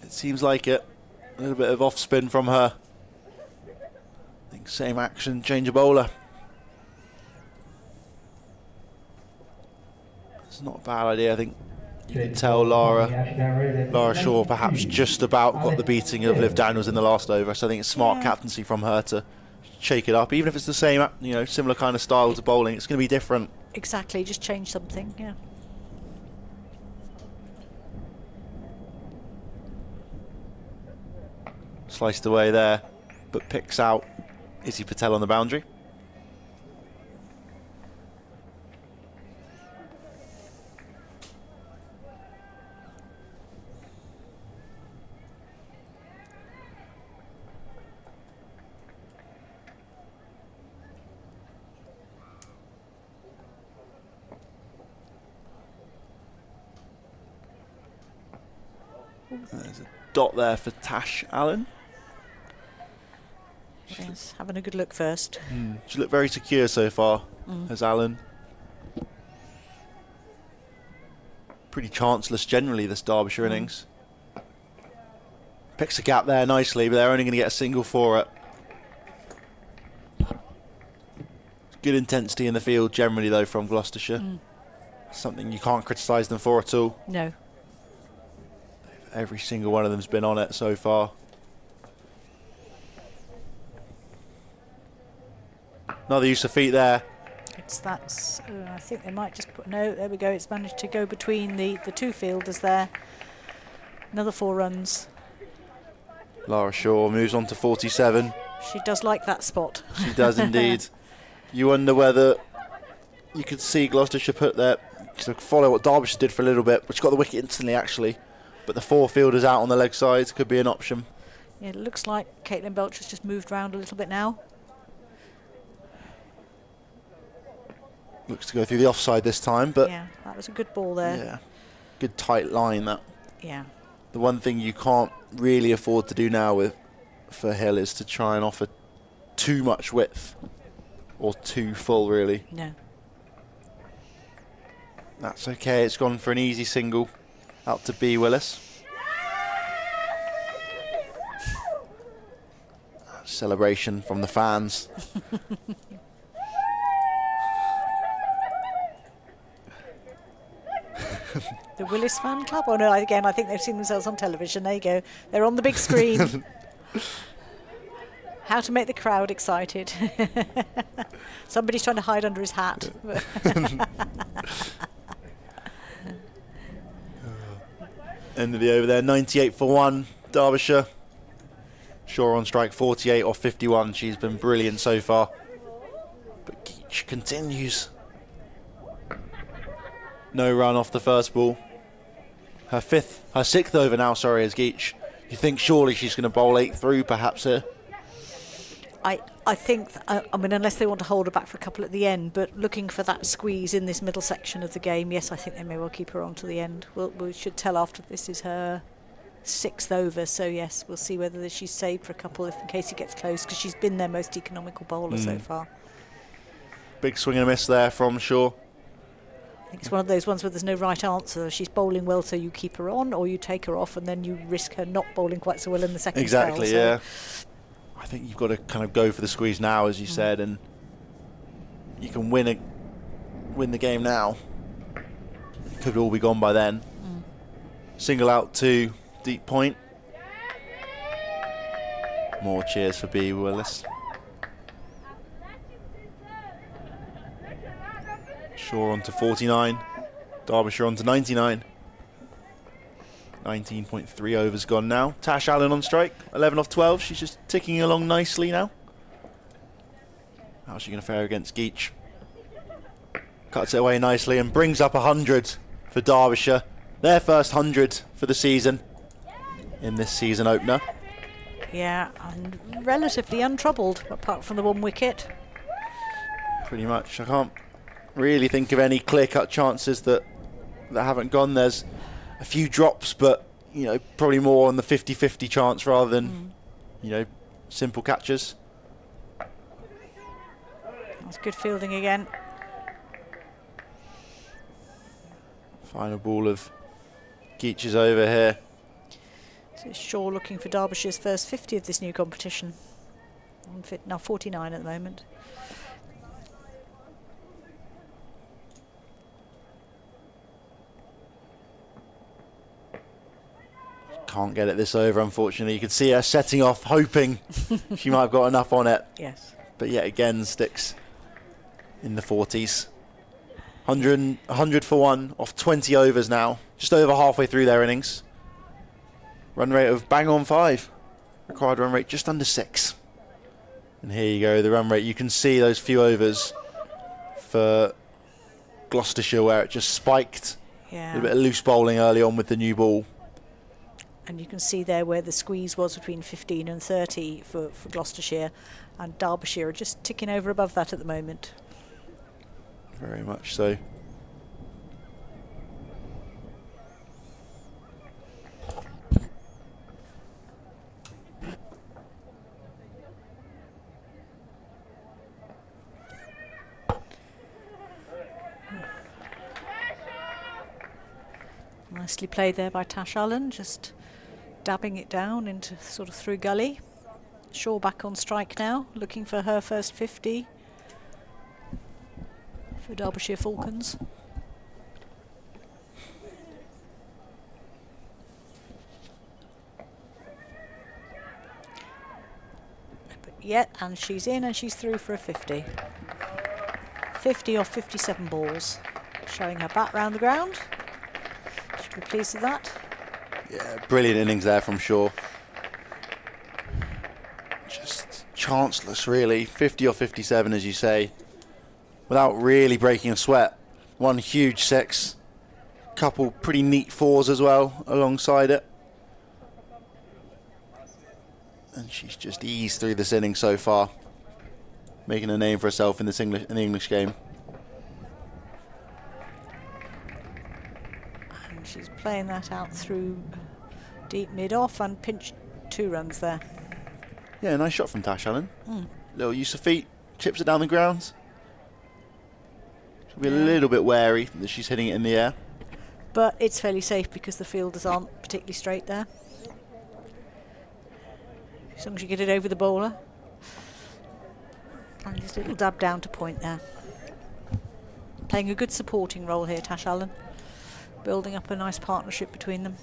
It seems like it. A little bit of off spin from her. I think same action, change of bowler. It's not a bad idea. I think you can tell Lara Shaw perhaps just about got the beating of Liv Daniels in the last over. So I think it's smart captaincy from her to shake it up. Even if it's the same, similar kind of style to bowling, it's going to be different. Exactly, just change something, yeah. Sliced away there, but picks out Izzy Patel on the boundary. There's a dot there for Tash Allen. Yes, having a good look first. She looked very secure so far, as Allen. Pretty chanceless generally, this Derbyshire innings. Picks a gap there nicely, but they're only going to get a single for it. Good intensity in the field generally, though, from Gloucestershire. Something you can't criticise them for at all. No. Every single one of them's been on it so far. Another use of feet there. I think they might just put, no, there we go. It's managed to go between the 2 fielders there. Another 4 runs. Lara Shaw moves on to 47. She does like that spot. She does indeed. You wonder whether you could see Gloucestershire put their, to follow what Derbyshire did for a little bit, which got the wicket instantly actually. But the 4 fielders out on the leg sides could be an option. Yeah, it looks like Caitlin Belcher's just moved round a little bit now. Looks to go through the offside this time, but yeah, that was a good ball there. Yeah, good tight line that. Yeah. The one thing you can't really afford to do now for Hill is to try and offer too much width or too full, really. No. That's okay. It's gone for an easy single out to B. Willis. Celebration from the fans. The Willis fan club? Oh no, again, I think they've seen themselves on television. There you go. They're on the big screen. How to make the crowd excited. Somebody's trying to hide under his hat. End of the over there, 98 for 1, Derbyshire. Shaw on strike, 48 off 51. She's been brilliant so far. But Geach continues. No run off the first ball. Her 6th over now, sorry, is Geach. You think surely she's going to bowl 8 through perhaps here? I think, I mean, unless they want to hold her back for a couple at the end, but looking for that squeeze in this middle section of the game, yes, I think they may well keep her on to the end. We should tell after this is her 6th over, so yes, we'll see whether she's saved for a couple in case he gets close, because she's been their most economical bowler so far. Big swing and a miss there from Shaw. I think it's one of those ones where there's no right answer. She's bowling well, so you keep her on, or you take her off, and then you risk her not bowling quite so well in the second Exactly, spell, yeah. I think you've got to kind of go for the squeeze now, as you said, and you can win the game now. It could all be gone by then. Single out to deep point. More cheers for B. Willis. Shaw on to 49. Derbyshire on to 99. 19.3 overs gone now. Tash Allen on strike, 11 off 12. She's just ticking along nicely now. How's she going to fare against Geach? Cuts it away nicely and brings up 100 for Derbyshire. Their first 100 for the season in this season opener. Yeah, and relatively untroubled, apart from the one wicket. Pretty much. I can't really think of any clear-cut chances that haven't gone. There's a few drops, but you know, probably more on the 50-50 chance rather than you know, simple catches. That's good fielding again. Final ball of Geach's over here. So Shaw looking for Derbyshire's first 50 of this new competition. Now 49 at the moment. Can't get it this over, unfortunately. You can see her setting off, hoping she might have got enough on it. Yes. But yet again, sticks in the 40s. 100 for one off 20 overs now. Just over halfway through their innings. Run rate of bang on 5. Required run rate just under 6. And here you go, the run rate. You can see those few overs for Gloucestershire where it just spiked. Yeah. A little bit of loose bowling early on with the new ball. And you can see there where the squeeze was between 15 and 30 for Gloucestershire, and Derbyshire are just ticking over above that at the moment. Very much so. Nicely played there by Tash Allen, just dabbing it down into sort of through gully. Shaw back on strike now, looking for her first 50 for Derbyshire Falcons. But yet, and she's in and she's through for a 50. 50 off 57 balls. Showing her bat round the ground. Should be pleased with that. Yeah, brilliant innings there from Shaw. Just chanceless, really. 50 or 57, as you say, without really breaking a sweat. One huge 6, couple pretty neat 4s as well alongside it. And she's just eased through this inning so far, making a name for herself in the English game. She's playing that out through deep mid-off and pinched 2 runs there. Yeah, nice shot from Tash Allen. Little use of feet, chips it down the ground. She'll be a little bit wary that she's hitting it in the air. But it's fairly safe because the fielders aren't particularly straight there. As long as you get it over the bowler. And just a little dab down to point there. Playing a good supporting role here, Tash Allen. Building up a nice partnership between them.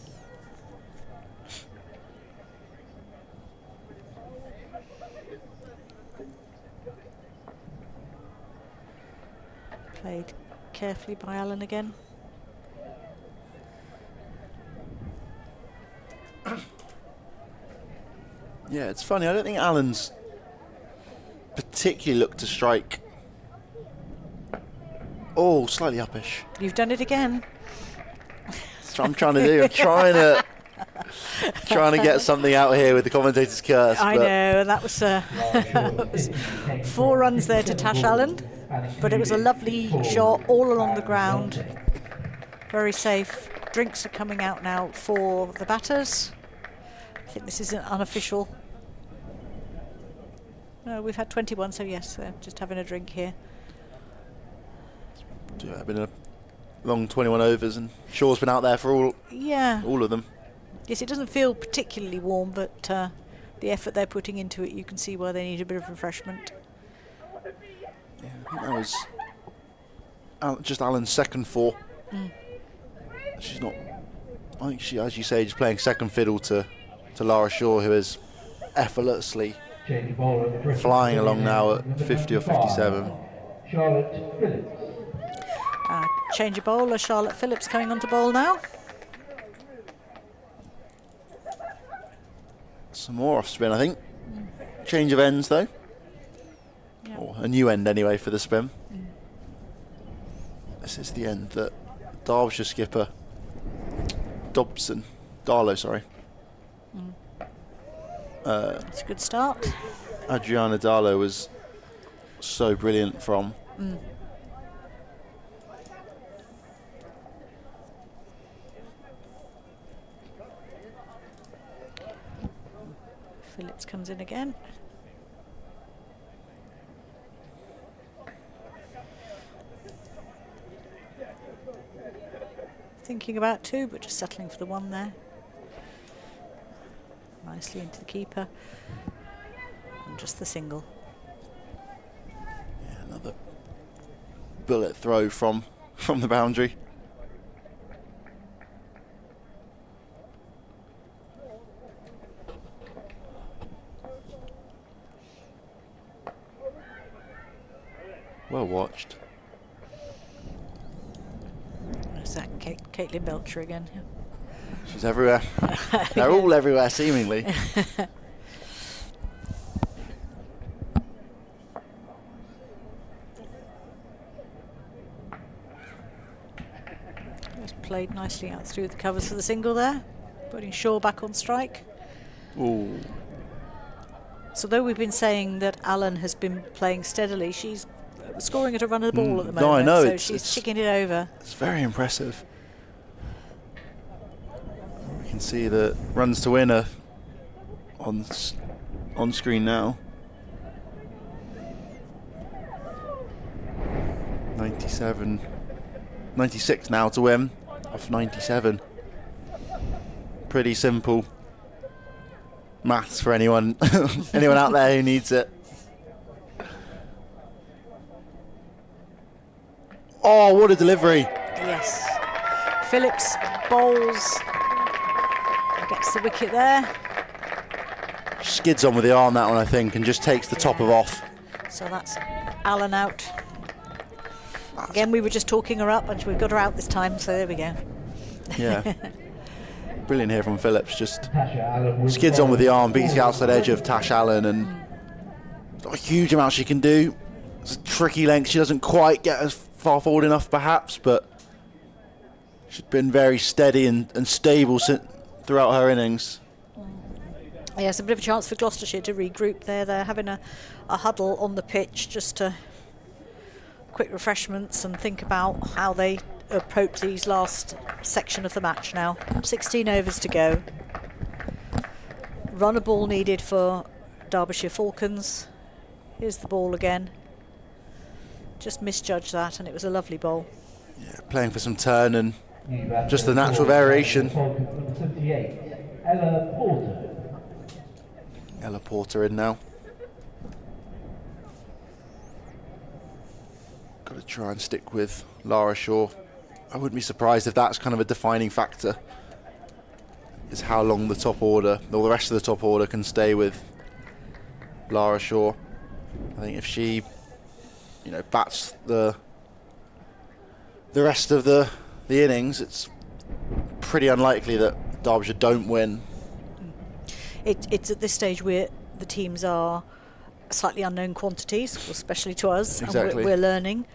Played carefully by Allen again. Yeah, it's funny. I don't think Allen's particularly looked to strike. Oh, slightly uppish. You've done it again. That's what I'm trying to do. I'm trying to get something out here with the commentator's curse. I know, that was 4 runs there to Tash Allen, but it was a lovely shot all along the ground. Very safe. Drinks are coming out now for the batters. I think this is an unofficial. No, we've had 21, so yes, just having a drink here. Yeah, been a long 21 overs, and Shaw's been out there for all of them. Yes, it doesn't feel particularly warm, but the effort they're putting into it, you can see why they need a bit of refreshment. Yeah, I think that was just Allen's second 4. She's not. I think she, as you say, just playing second fiddle to Lara Shaw, who is effortlessly flying along now at 50 or 57. Charlotte Phillips. Change of bowler, Charlotte Phillips coming on to bowl now. Some more off spin, I think. Change of ends though. Or a new end anyway for the spin. This is the end that Derbyshire skipper Darlow, sorry. It's a good start. Adriana Darlow was so brilliant from. Phillips comes in again. Thinking about two, but just settling for the one there. Nicely into the keeper. And just the single. Yeah, another bullet throw from the boundary. Well watched. Is that Caitlin Belcher again? Yeah. She's everywhere. They're all everywhere, seemingly. Just played nicely out through the covers for the single there, putting Shaw back on strike. Ooh. So though we've been saying that Alan has been playing steadily, she's scoring at a run of the ball at the moment. No, I know. So she's ticking it over. It's very impressive. You can see the runs to win are on screen now. 96 now to win off 97. Pretty simple maths for anyone out there who needs it. Oh, what a delivery. Yes. Phillips bowls, gets the wicket there. Skids on with the arm, that one, I think, and just takes the top of off. So that's Alan out. Again, we were just talking her up, and we've got her out this time, so there we go. Yeah. Brilliant here from Phillips. Just skids on with the arm, beats the outside edge of Tash Allen, and not a huge amount she can do. It's a tricky length. She doesn't quite get as far forward enough, perhaps, but she's been very steady and stable throughout her innings. Yes, a bit of a chance for Gloucestershire to regroup there. They're having a huddle on the pitch just to quick refreshments and think about how they approach these last section of the match now. 16 overs to go. Run a ball needed for Derbyshire Falcons. Here's the ball again. Just misjudged that, and it was a lovely bowl. Yeah, playing for some turn and just the natural variation. Ella Porter in now. Got to try and stick with Lara Shaw. I wouldn't be surprised if that's kind of a defining factor, is how long the top order, or the rest of the top order, can stay with Lara Shaw. I think if she, bats the rest of the innings, it's pretty unlikely that Derbyshire don't win. It's at this stage where the teams are slightly unknown quantities, especially to us. Exactly. And we're learning.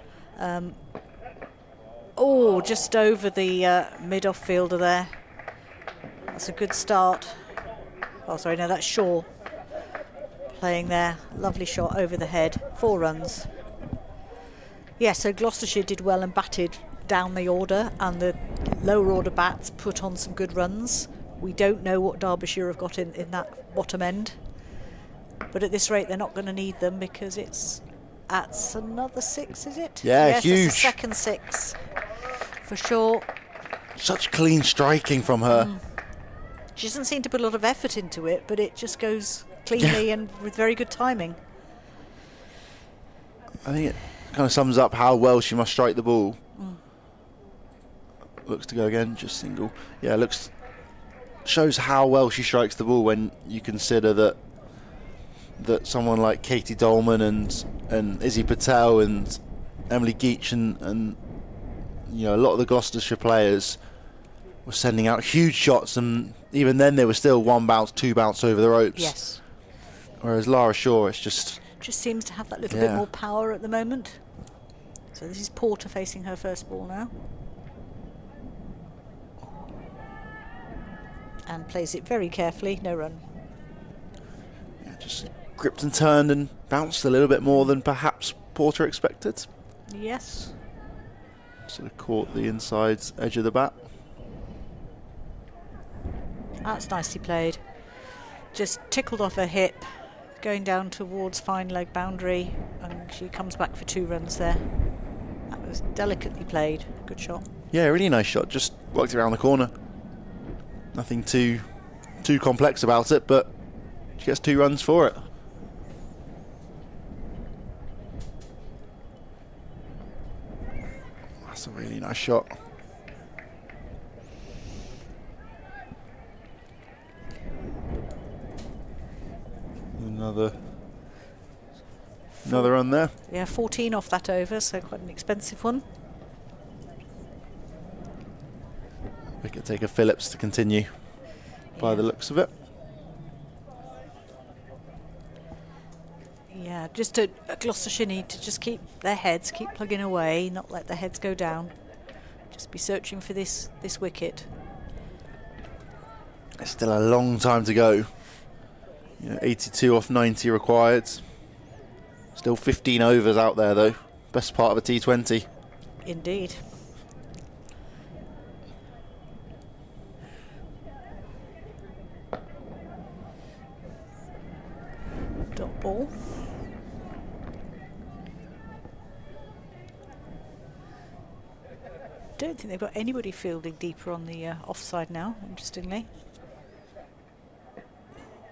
Just over the mid-off fielder there. That's a good start. Oh, sorry, no, that's Shaw playing there. Lovely shot over the head. 4 runs. Yeah, so Gloucestershire did well and batted down the order, and the lower order bats put on some good runs. We don't know what Derbyshire have got in that bottom end, but at this rate they're not going to need them, because that's another 6, is it? Yeah, yes, huge. It's a second 6 for sure. Such clean striking from her. She doesn't seem to put a lot of effort into it, but it just goes cleanly and with very good timing. I think it kind of sums up how well she must strike the ball. Looks to go again, just single. Yeah, shows how well she strikes the ball when you consider that someone like Katie Dolman and Izzy Patel and Emily Geach and a lot of the Gloucestershire players were sending out huge shots, and even then they were still 1 bounce, 2 bounce over the ropes. Yes. Whereas Lara Shaw, it's just seems to have that little bit more power at the moment. So this is Porter facing her first ball now. And plays it very carefully, no run. Yeah, just gripped and turned and bounced a little bit more than perhaps Porter expected. Yes. Sort of caught the inside edge of the bat. That's nicely played. Just tickled off her hip, going down towards fine leg boundary, and she comes back for 2 runs there. That was delicately played. Good shot. Yeah, really nice shot. Just worked it around the corner. Nothing too complex about it, but she gets 2 runs for it. That's a really nice shot. Another run there. Yeah, 14 off that over, so quite an expensive one. Wicket taker Phillips to continue by the looks of it. Yeah, just to Gloucestershire need to just keep their heads, keep plugging away, not let their heads go down. Just be searching for this wicket. There's still a long time to go. 82 off 90 required. Still 15 overs out there though. Best part of a T20. Indeed. Dot ball. Don't think they've got anybody fielding deeper on the offside now, interestingly.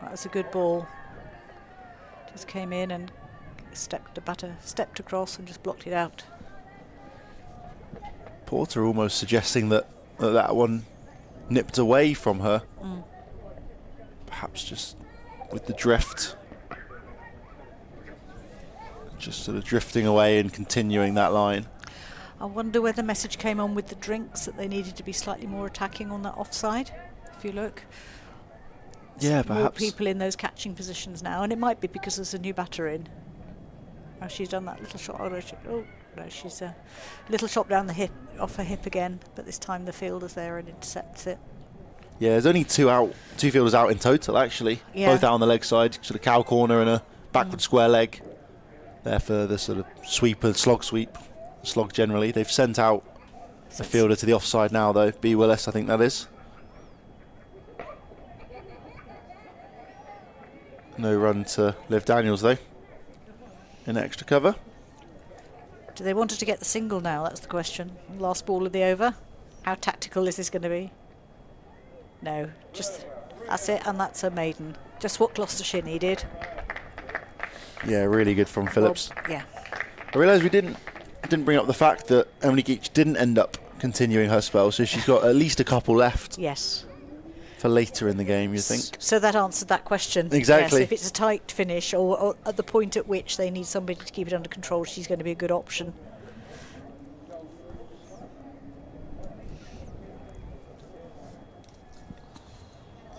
That's a good ball. Just came in and stepped across and just blocked it out. Porter almost suggesting that one nipped away from her. Perhaps just with the drift. Just sort of drifting away and continuing that line. I wonder where the message came on with the drinks, that they needed to be slightly more attacking on that offside, if you look. Yeah, more perhaps. people in those catching positions now, and it might be because there's a new batter in. Oh, she's done that little shot. Oh no, she's a little shot down the hip, off her hip again, but this time the fielder's there and intercepts it. Yeah, there's only 2 fielders out in total actually. Yeah. Both out on the leg side, sort of cow corner and a backward square leg. There for the sort of slog generally. They've sent out a fielder to the offside now though, B. Willis I think that is. No run to Liv Daniels though, in extra cover. Do they want her to get the single now? That's the question. Last ball of the over. How tactical is this going to be? No, just that's it, and that's a maiden. Just what Gloucestershire needed. Yeah, really good from Phillips. Well, yeah. I realised we didn't bring up the fact that Emily Geach didn't end up continuing her spell, so she's got at least a couple left. Yes. For later in the game, you think? So that answered that question. Exactly. Yes, if it's a tight finish or at the point at which they need somebody to keep it under control, she's going to be a good option.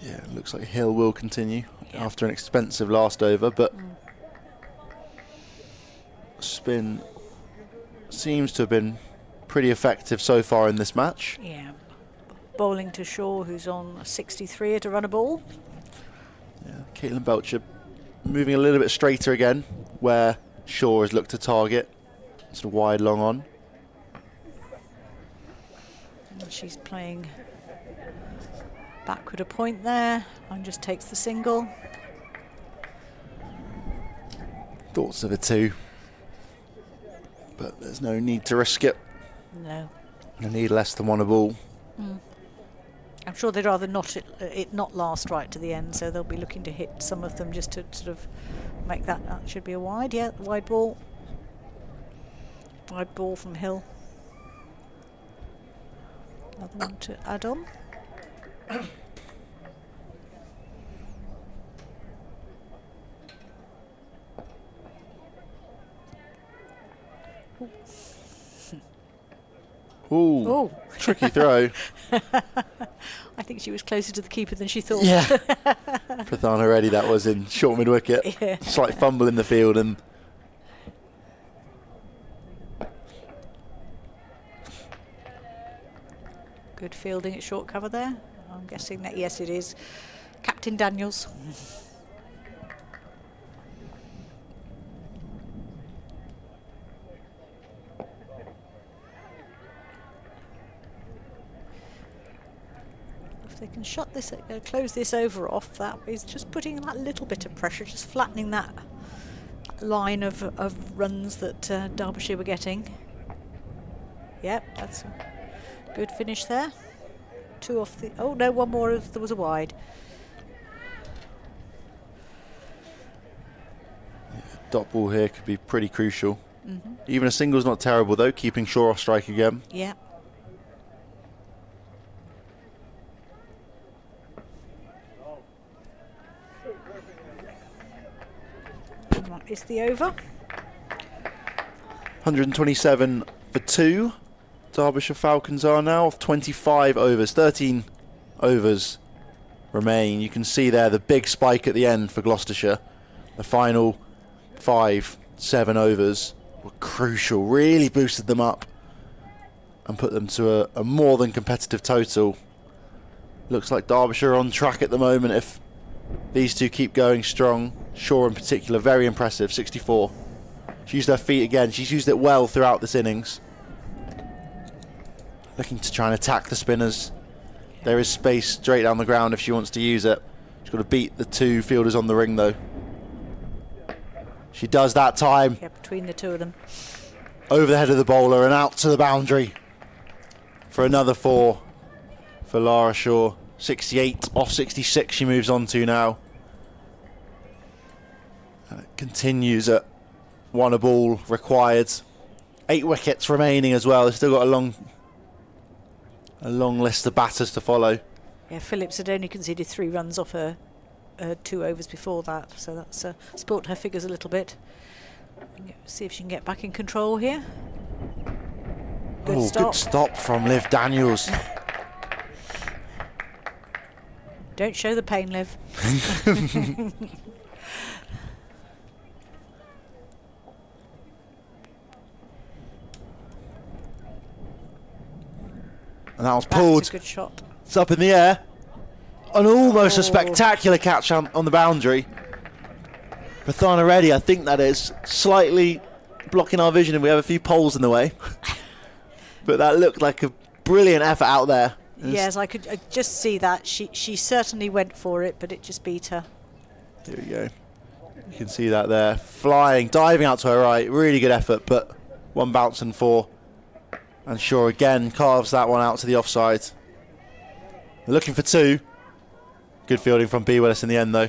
Yeah, it looks like Hill will continue after an expensive last over, but spin seems to have been pretty effective so far in this match. Yeah. Bowling to Shaw, who's on 63 at a run a ball. Yeah, Caitlin Belcher moving a little bit straighter again, where Shaw has looked to target. Sort of wide long on. And she's playing backward a point there and just takes the single. Thoughts of a 2, but there's no need to risk it. No. You need less than 1 a ball. I'm sure they'd rather it not last right to the end, so they'll be looking to hit some of them just to sort of make that should be a wide. Yeah, wide ball. Wide ball from Hill. Another one to add on. Ooh, Oh. tricky throw. I think she was closer to the keeper than she thought. Yeah. Pradhan already, that was in short mid wicket. Yeah. Slight fumble in the field and Good fielding at short cover there. I'm guessing that, yes, it is. Captain Daniels. If they can shut this, close this over off, that is just putting that little bit of pressure, just flattening that line of runs that Derbyshire were getting. Yep, that's a good finish there. 2 off the... Oh no, one more if there was a wide. Dot ball here could be pretty crucial. Even a single's not terrible though, keeping Shaw off strike again. Yeah. What is the over? 127 for 2. Derbyshire Falcons are now off 25 overs. 13 overs remain. You can see there the big spike at the end for Gloucestershire. The final 5-7 overs were crucial. Really boosted them up and put them to a more than competitive total. Looks like Derbyshire are on track at the moment if these two keep going strong. Shaw in particular, very impressive, 64. She used her feet again. She's used it well throughout this innings. Looking to try and attack the spinners. There is space straight down the ground if she wants to use it. She's got to beat the 2 fielders on the ring though. She does that time. Yeah, between the 2 of them. Over the head of the bowler and out to the boundary for another 4 for Lara Shaw. 68 off 66 she moves on to now. And it continues at 1 a ball required. 8 wickets remaining as well. They've still got a long list of batters to follow. Yeah, Phillips had only conceded 3 runs off her 2 overs before that, so that's spoilt her figures a little bit. See if she can get back in control here. Good stop. Good stop from Liv Daniels. Don't show the pain, Liv. And that was pulled. That's a good shot. It's up in the air. And almost a spectacular catch on the boundary. Prathana Reddy, I think that is, slightly blocking our vision and we have a few poles in the way. But that looked like a brilliant effort out there. Yes, I could just see that. She certainly went for it, but it just beat her. Here we go. You can see that there. Flying, diving out to her right. Really good effort, but 1 bounce and 4. And Shaw again carves that one out to the offside. They're looking for 2. Good fielding from B. Willis in the end though.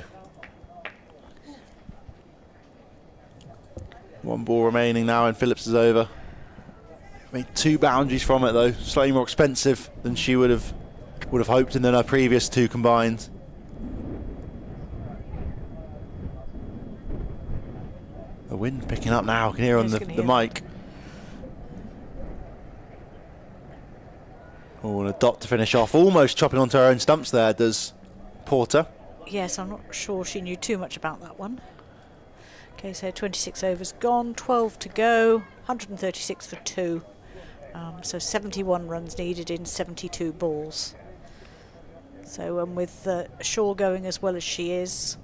1 ball remaining now and Phillips is over. Made 2 boundaries from it though. Slightly more expensive than she would have hoped and than her previous 2 combined. The wind picking up now. I can hear on the mic. Oh, and a dot to finish off. Almost chopping onto her own stumps there, does Porter. Yes, I'm not sure she knew too much about that one. Okay, so 26 overs gone, 12 to go, 136 for 2. So 71 runs needed in 72 balls. So with Shaw going as well as she is,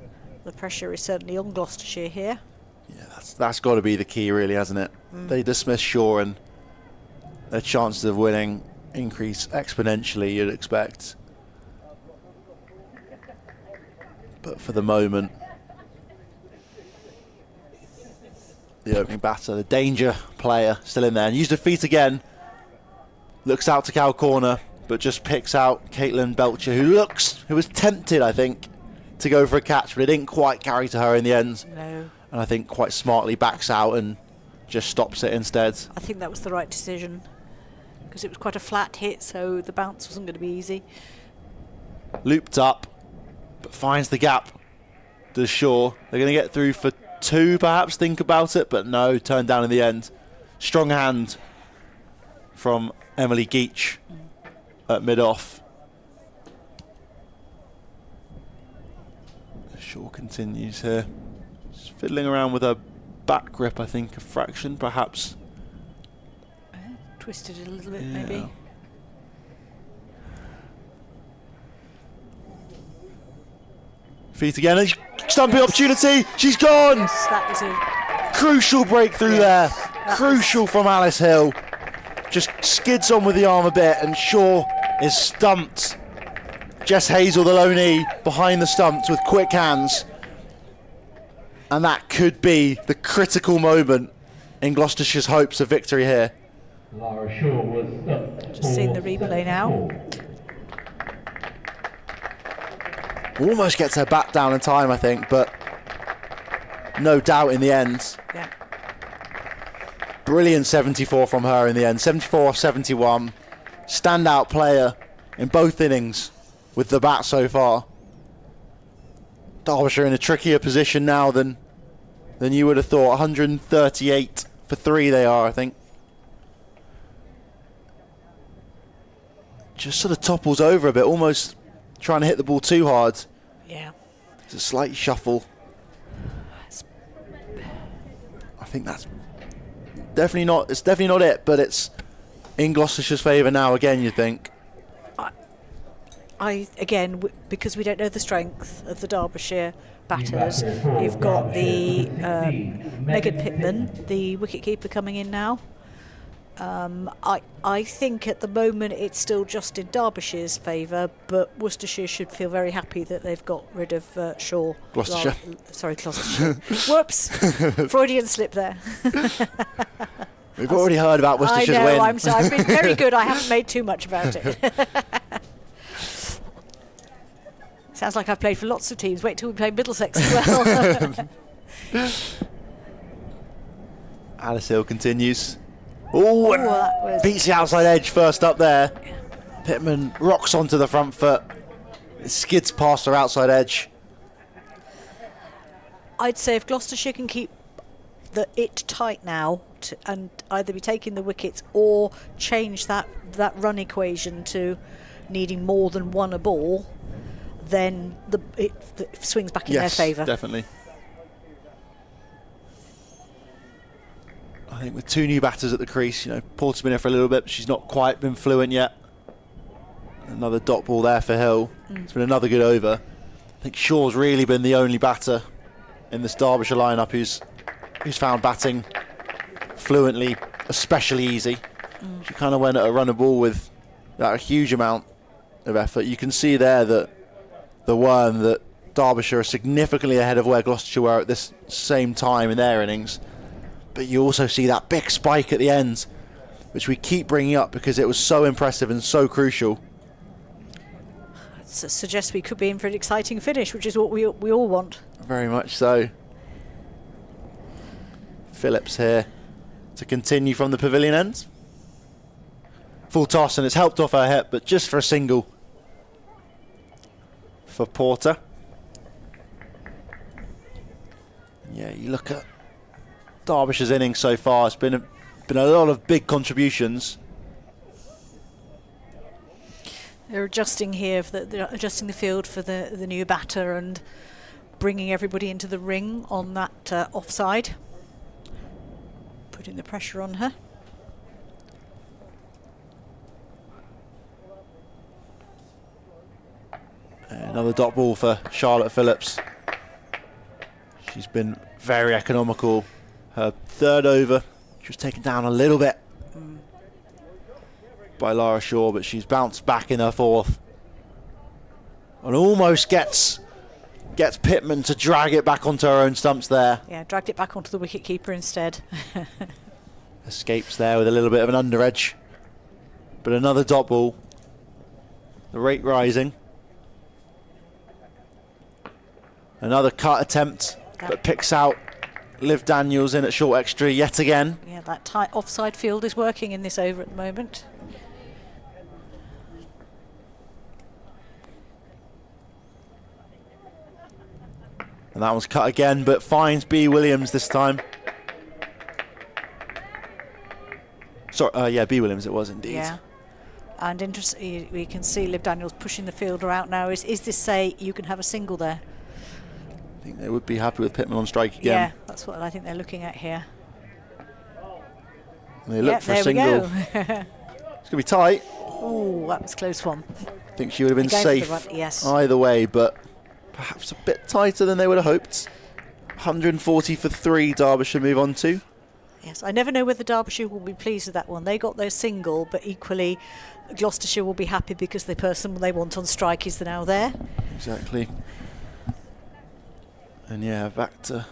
the pressure is certainly on Gloucestershire here. Yeah, that's got to be the key really, hasn't it? They dismiss Shaw and their chances of winning increase exponentially, you'd expect. But for the moment, the opening batter, the danger player, still in there and used her feet again. Looks out to cow corner, but just picks out Caitlin Belcher, who was tempted, I think, to go for a catch, but it didn't quite carry to her in the end. No. And I think quite smartly backs out and just stops it instead. I think that was the right decision because it was quite a flat hit, so the bounce wasn't going to be easy. Looped up, but finds the gap. Does Shaw. They're going to get through for 2, perhaps, think about it, but no, turned down in the end. Strong hand from Emily Geach at mid-off. Shaw continues here. Just fiddling around with her back grip, I think, a fraction, perhaps. Twisted it a little bit, maybe. feet again. And stumping opportunity. She's gone. Yes, that was a Crucial breakthrough there. Crucial from Alice Hill. Just skids on with the arm a bit, and Shaw is stumped. Jess Hazel, the lone E, behind the stumps with quick hands. And that could be the critical moment in Gloucestershire's hopes of victory here. Lara Shaw was stumped. Just seeing the replay now. Almost gets her bat down in time, I think, but no doubt in the end. yeah. Brilliant 74 from her in the end. 74 off 71. Standout player in both innings with the bat so far. Derbyshire in a trickier position now than you would have thought. 138 for 3 they are, I think. Just sort of topples over a bit, almost trying to hit the ball too hard. Yeah. It's a slight shuffle. I think that's definitely not. It's definitely not it, but it's in Gloucestershire's favour now. Again, you think? Because we don't know the strength of the Derbyshire batters. You've got the Megan Pittman, the wicketkeeper, coming in now. I think at the moment it's still just in Derbyshire's favour, but Worcestershire should feel very happy that they've got rid of Shaw. Gloucestershire. Sorry, Gloucestershire. Whoops! Freudian slip there. We've already heard about Worcestershire's I know, win. I've been very good. I haven't made too much about it. Sounds like I've played for lots of teams. Wait till we play Middlesex as well. Alice Hill continues. Oh, that was beats the outside edge first up there. Pittman rocks onto the front foot. It skids past her outside edge. I'd say if Gloucestershire can keep it tight now and either be taking the wickets or change that run equation to needing more than one a ball, then it swings back in their favour. Yes, definitely. I think with 2 new batters at the crease, Porter's been here for a little bit, but she's not quite been fluent yet. Another dot ball there for Hill. It's been another good over. I think Shaw's really been the only batter in this Derbyshire lineup who's found batting fluently, especially easy. She kind of went at a run of ball with a huge amount of effort. You can see there that Derbyshire are significantly ahead of where Gloucestershire were at this same time in their innings. But you also see that big spike at the end, which we keep bringing up because it was so impressive and so crucial. So suggests we could be in for an exciting finish, which is what we all want. Very much so. Phillips here to continue from the pavilion end. Full toss, and it's helped off her hip, but just for a single for Porter. Yeah, you look at Derbyshire's innings so far. It's been a lot of big contributions. They're adjusting here, they're adjusting the field for the new batter and bringing everybody into the ring on that offside, putting the pressure on her. Another dot ball for Charlotte Phillips. She's been very economical. Her 3rd over, she was taken down a little bit by Lara Shaw, but she's bounced back in her 4th and almost gets Pittman to drag it back onto her own stumps there. Yeah, dragged it back onto the wicketkeeper instead. Escapes there with a little bit of an under edge, but another dot ball. The rate rising. Another cut attempt, but picks out Liv Daniels in at short extra yet again. Yeah, that tight offside field is working in this over at the moment. And that one's cut again, but finds B. Williams this time. Sorry, yeah, B. Williams it was indeed. Yeah. And we can see Liv Daniels pushing the fielder out now. Is this say you can have a single there? I think they would be happy with Pittman on strike again. Yeah, that's what I think they're looking at here. And they look for a single. It's going to be tight. Oh, that was a close one. I think she would have been Again safe for the run, yes. either way, but perhaps a bit tighter than they would have hoped. 140 for 3, Derbyshire move on to. Yes, I never know whether Derbyshire will be pleased with that one. They got their single, but equally Gloucestershire will be happy because the person they want on strike is now there. Exactly. And yeah, back to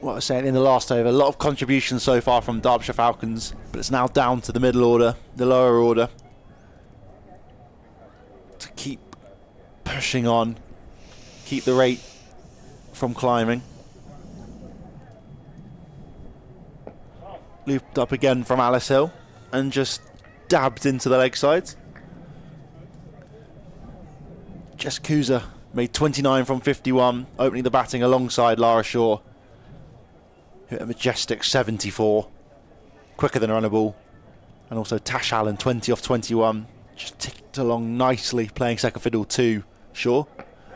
what I was saying in the last over. A lot of contributions so far from Derbyshire Falcons, but it's now down to the middle order, the lower order, to keep pushing on, keep the rate from climbing. Looped up again from Alice Hill and just dabbed into the leg sides. Jess Kuza made 29 from 51, opening the batting alongside Lara Shaw, who hit a majestic 74, quicker than a runner ball. And also Tash Allen, 20 off 21, just ticked along nicely, playing second fiddle to Shaw.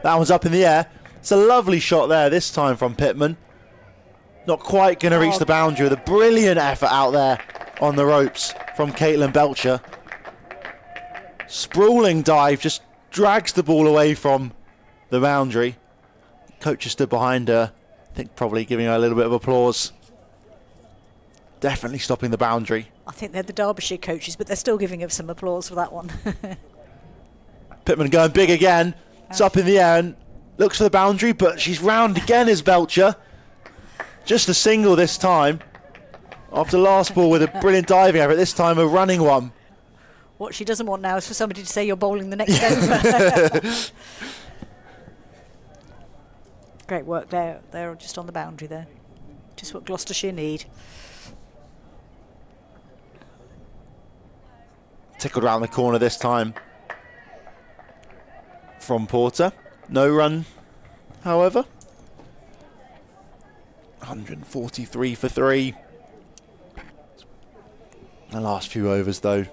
That one's up in the air. It's a lovely shot there, this time from Pittman. Not quite going to reach the boundary with a brilliant effort out there on the ropes from Caitlin Belcher. Sprawling dive, just drags the ball away from the boundary. Coach has stood behind her, I think probably giving her a little bit of applause. Definitely stopping the boundary. I think they're the Derbyshire coaches, but they're still giving him some applause for that one. Pittman going big again. It's up in the air and looks for the boundary, but she's round again as Belcher. Just a single this time. After last ball with a brilliant diving effort, this time a running one. What she doesn't want now is for somebody to say you're bowling the next over. Great work there. They're just on the boundary there. Just what Gloucestershire need. Tickled around the corner this time from Porter. No run, however. 143 for 3. The last few overs, though,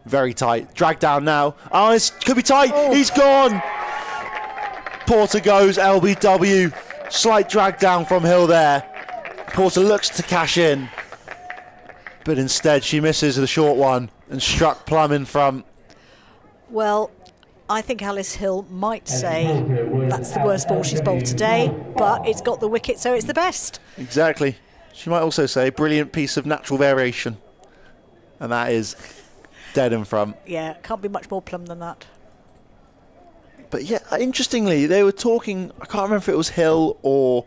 very tight. Dragged down now. Oh, it could be tight. Oh. He's gone. Porter goes LBW. Slight drag down from Hill there. Porter looks to cash in, but instead she misses the short one and struck plumb in front. Well, I think Alice Hill might say that's the worst ball she's bowled today, but it's got the wicket, so it's the best. Exactly. She might also say brilliant piece of natural variation, and that is dead in front. Yeah, can't be much more plumb than that. But yeah, interestingly, they were talking, I can't remember if it was Hill or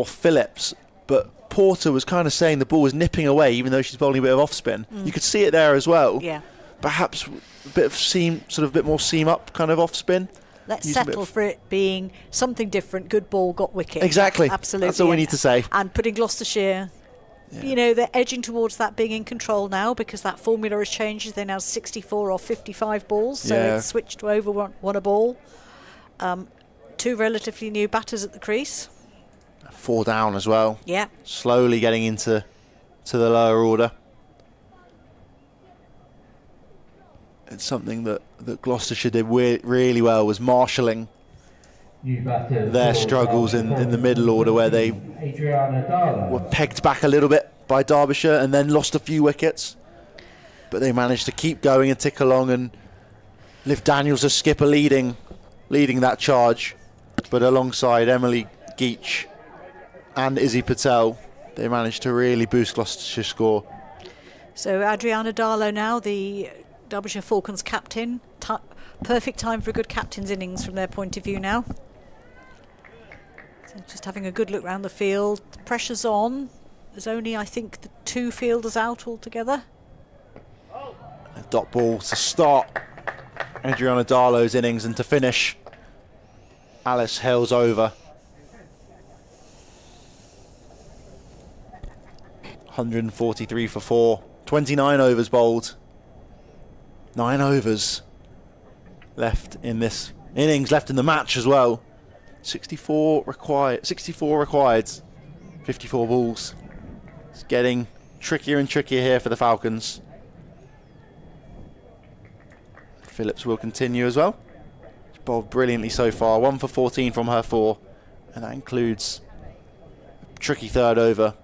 Phillips, but Porter was kind of saying the ball was nipping away even though she's bowling a bit of off spin. You could see it there as well. Yeah. Perhaps a bit of seam, sort of a bit more seam up kind of off spin. Let's settle for it being something different. Good ball, got wicket. Exactly. Absolutely. That's all we need to say. And putting Gloucestershire, you know, they're edging towards that being in control now because that formula has changed. They're now 64 or 55 balls, so it's switched to over one a ball. 2 relatively new batters at the crease. 4 down as well. Yeah. Slowly getting into the lower order. It's something that Gloucestershire did really well, was marshalling their struggles in the middle order, where they were pegged back a little bit by Derbyshire and then lost a few wickets. But they managed to keep going and tick along, and Liv Daniels as skipper leading that charge. But alongside Emily Geach and Izzy Patel, they managed to really boost Gloucestershire's score. So Adriana Darlow now, the Derbyshire Falcons captain. Perfect time for a good captain's innings from their point of view now. So just having a good look round the field. The pressure's on. There's only, I think, the 2 fielders out altogether. A dot ball to start Adriana Darlow's innings, and to finish Alice Hill's over. 143 for 4. 29 overs bowled. 9 overs left in this innings, left in the match as well. 64 required. 54 balls. It's getting trickier and trickier here for the Falcons. Phillips will continue as well. She's bowled brilliantly so far. 1 for 14 from her 4, and that includes a tricky 3rd over.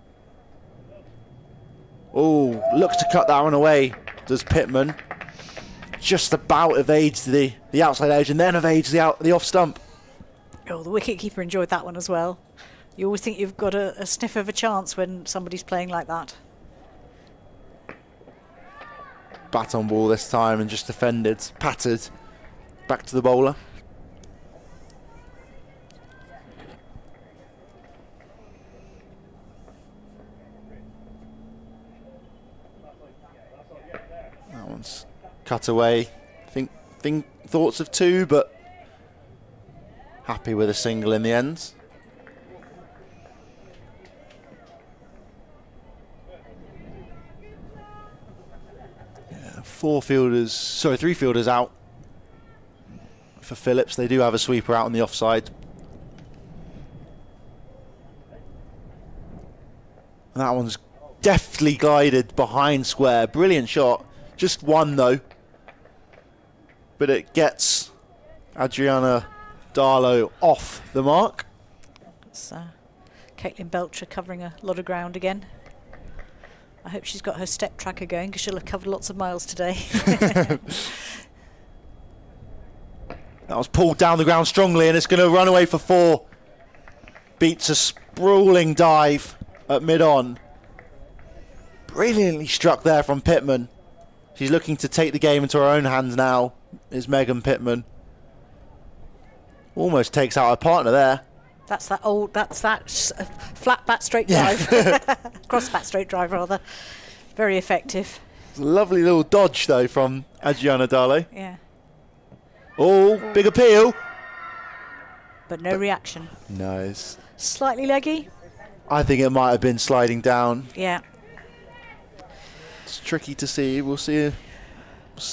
Oh, looks to cut that one away, does Pittman. just about evades the outside edge and then evades the off stump. Oh, the wicketkeeper enjoyed that one as well. You always think you've got a sniff of a chance when somebody's playing like that. Bat on ball this time and just defended, pattered back to the bowler. That one's cut away. Think thoughts of 2, but happy with a single in the end. Three fielders out for Phillips. They do have a sweeper out on the offside. And that one's deftly glided behind square. Brilliant shot. Just one though. But it gets Adriana Darlow off the mark. It's Caitlin Belcher covering a lot of ground again. I hope she's got her step tracker going because she'll have covered lots of miles today. That was pulled down the ground strongly and it's going to run away for 4. Beats a sprawling dive at mid-on. Brilliantly struck there from Pittman. She's looking to take the game into her own hands now, is Megan Pittman. Almost takes out her partner there. That's that flat bat straight drive. Cross bat straight drive rather. Very effective. It's a lovely little dodge though from Adriana Darlow. Yeah. Oh, big appeal. But no reaction. Nice. Slightly leggy. I think it might have been sliding down. Yeah. It's tricky to see. We'll see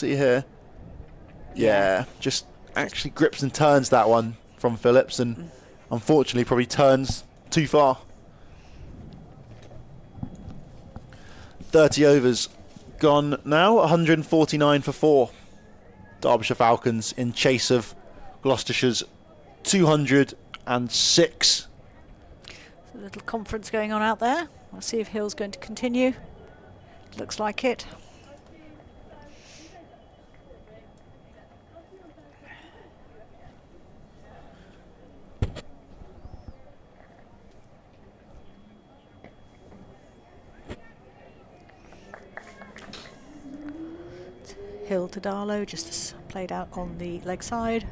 here. Yeah, just actually grips and turns that one from Phillips and unfortunately probably turns too far. 30 overs gone now, 149 for 4. Derbyshire Falcons in chase of Gloucestershire's 206. A little conference going on out there. We'll see if Hill's going to continue. Looks like it. Hill to Darlow, just played out on the leg side.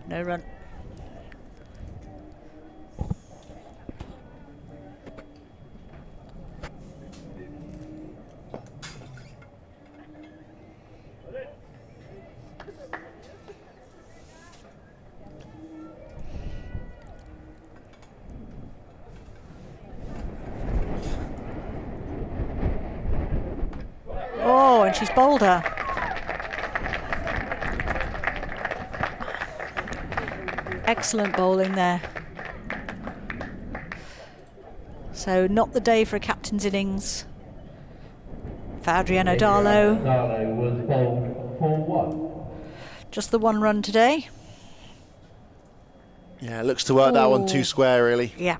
No run. Oh, and she's bowled her. Excellent bowling there. So not the day for a captain's innings for Adriana Darlow. Darlow was bowled for 1. Just the 1 run today. Yeah, it looks to work that one too square really. Yeah.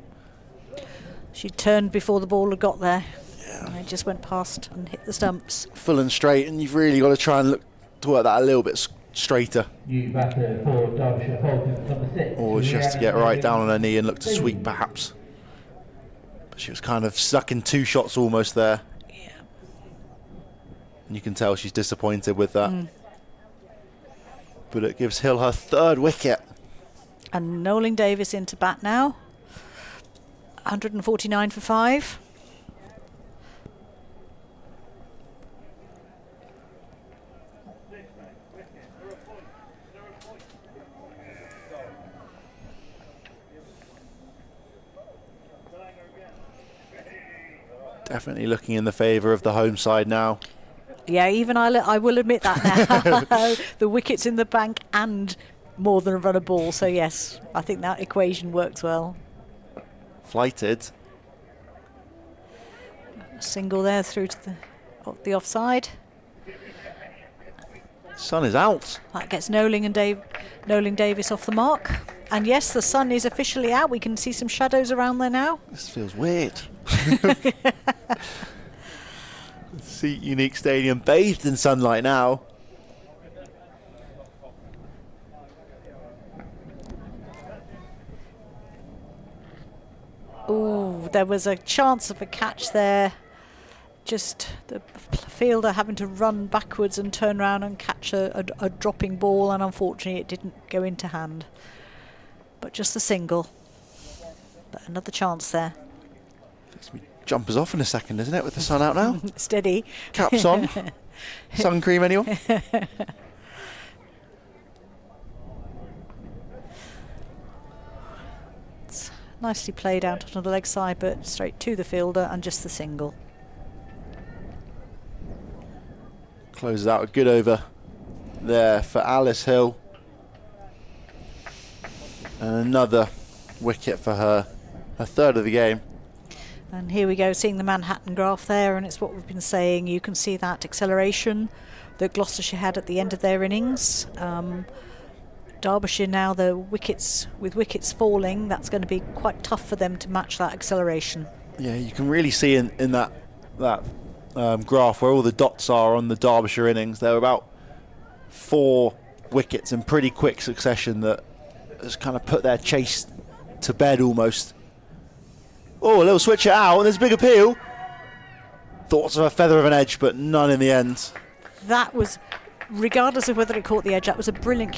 She turned before the ball had got there. Yeah. And it just went past and hit the stumps. Full and straight, and you've really got to try and look to work that a little bit straighter. New batter for Derbyshire Falcons, number 6. Or just to get right down on her knee and look to sweep perhaps. But she was kind of stuck in 2 shots almost there. Yeah. And you can tell she's disappointed with that. But it gives Hill her 3rd wicket. And Nolan Davis into bat now. 149 for 5. Definitely looking in the favour of the home side now. Yeah, even I will admit that now. The wicket's in the bank and more than a run of ball. So yes, I think that equation works well. Flighted. A single there through to the offside. Sun is out. That gets Nolan Davis off the mark. And yes, the sun is officially out. We can see some shadows around there now. This feels weird. See Unique Stadium bathed in sunlight now. there was a chance of a catch there. Just the fielder having to run backwards and turn around and catch a dropping ball, and unfortunately it didn't go into hand. But just a single. But another chance there. Jumpers off in a second, isn't it, with the sun out now? Steady. Caps on. Sun cream, anyone? It's nicely played out on the leg side, but straight to the fielder and just the single. Closes out a good over there for Alice Hill. And another wicket for her. Her third of the game. And here we go, seeing the Manhattan graph there, and it's what we've been saying. You can see that acceleration that Gloucestershire had at the end of their innings. Derbyshire now, with wickets falling, that's going to be quite tough for them to match that acceleration. Yeah, you can really see in that graph where all the dots are on the Derbyshire innings. There were about 4 wickets in pretty quick succession that has kind of put their chase to bed almost. Oh, a little switch it out, and there's a big appeal. Thoughts of a feather of an edge, but none in the end. That was, regardless of whether it caught the edge, that was a brilliant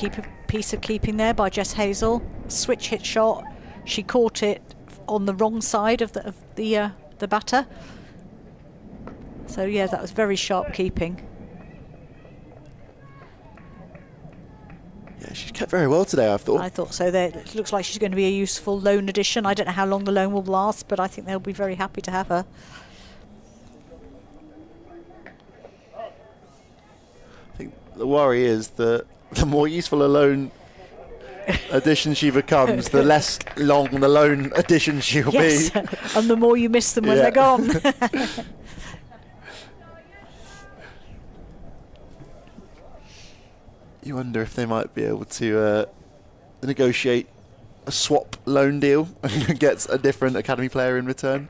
piece of keeping there by Jess Hazel. Switch hit shot. She caught it on the wrong side of the batter. So yeah, that was very sharp keeping. Yeah, she's kept very well today, I thought. I thought so. It looks like she's going to be a useful loan addition. I don't know how long the loan will last, but I think they'll be very happy to have her. I think the worry is that the more useful a loan addition she becomes, the less long the loan addition she'll yes. be. And the more you miss them when they're gone. You wonder if they might be able to negotiate a swap loan deal and get a different academy player in return.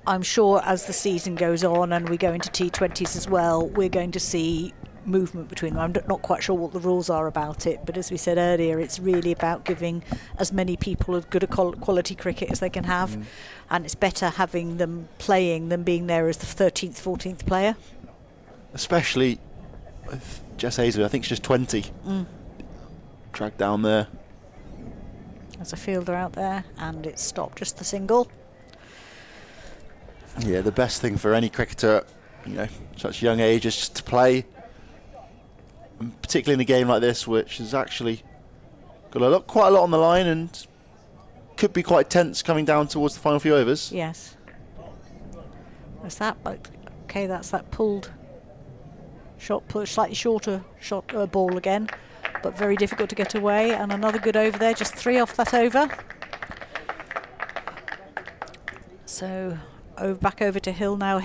I'm sure as the season goes on and we go into T20s as well, we're going to see movement between them. I'm not quite sure what the rules are about it, but as we said earlier, it's really about giving as many people as good a quality cricket as they can have, and it's better having them playing than being there as the 13th, 14th player. Especially with Jess Hazel, I think she's just 20. Dragged down there. There's a fielder out there, and it's stopped, just the single. Yeah, the best thing for any cricketer, such a young age, is just to play. And particularly in a game like this, which has actually got quite a lot on the line and could be quite tense coming down towards the final few overs. Yes. What's that? Okay, that's that pulled shot, slightly shorter shot ball again, but very difficult to get away. And another good over there, just 3 off that over. So back over to Hill now.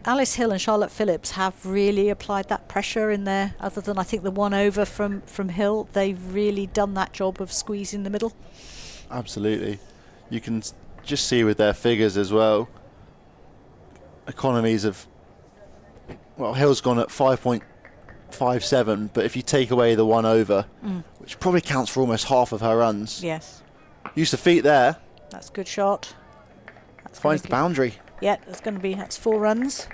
Alice Hill and Charlotte Phillips have really applied that pressure in there. Other than I think the 1 over from Hill, they've really done that job of squeezing the middle. Absolutely. You can just see with their figures as well. Economies of, well, Hill's gone at 5.57, but if you take away the 1 over, which probably counts for almost half of her runs. Yes. Use the feet there. That's a good shot. Finds the boundary. Yeah, that's 4 runs.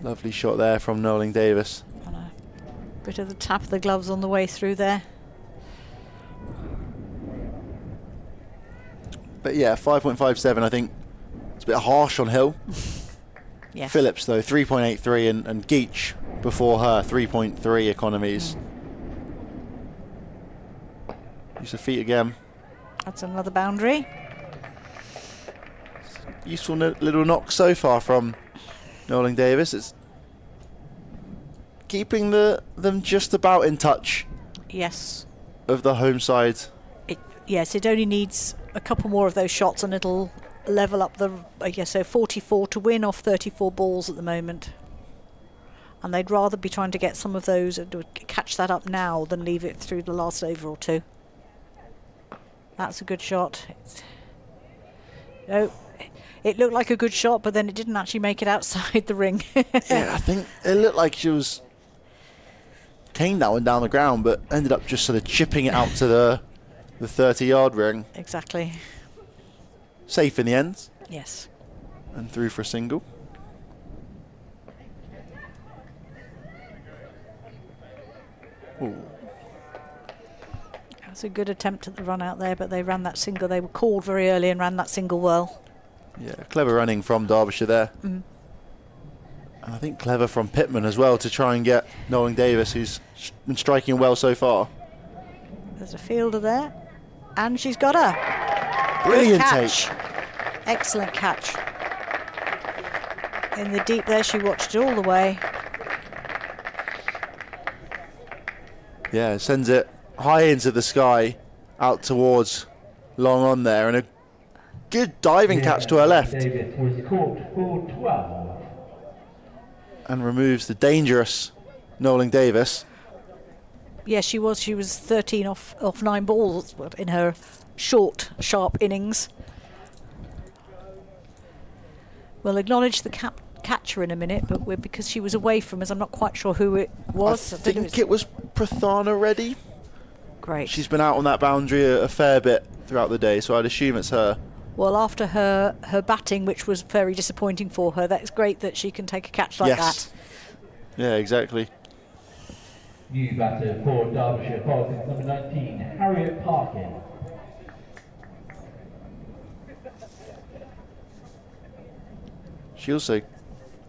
Lovely shot there from Noeling Davis. And a bit of the tap of the gloves on the way through there. But yeah, 5.57, I think it's a bit harsh on Hill. Yes. Phillips, though, 3.83, and Geach before her, 3.3 economies. Use the feet again. That's another boundary. Useful little knock so far from Noeling Davis. It's keeping them just about in touch. Yes. Of the home side. Yes, it only needs a couple more of those shots and it'll level up the, so 44 to win off 34 balls at the moment. And they'd rather be trying to get some of those, catch that up now than leave it through the last over or two. That's a good shot. It looked like a good shot, but then it didn't actually make it outside the ring. Yeah, I think it looked like she was taking that one down the ground, but ended up just sort of chipping it out to the 30-yard ring. Exactly. safe in the end. Yes. And through for a single. Ooh. That was a good attempt at the run out there, but they ran that single. They were called very early and ran that single well. Yeah, clever running from Derbyshire there. Mm. And I think clever from Pittman as well to try and get Nolan Davis, who's been striking well so far. There's a fielder there. And she's got her. Brilliant Good catch. take. Excellent catch. In the deep there, she watched it all the way. Yeah, sends it high into the sky, out towards long on there, and a good diving catch to her left. Davis was caught for 12. And removes the dangerous Nolan Davis. Yeah, she was 13 off 9 balls in her short, sharp innings. We'll acknowledge the catcher in a minute, but because she was away from us, I'm not quite sure who it was. I think it was Prathana Reddy. Great. She's been out on that boundary a fair bit throughout the day, so I'd assume it's her. Well, after her batting, which was very disappointing for her, that's great that she can take a catch like that. Yeah, exactly. New batter for Derbyshire Falcons, number 19, Harriet Parkin. She also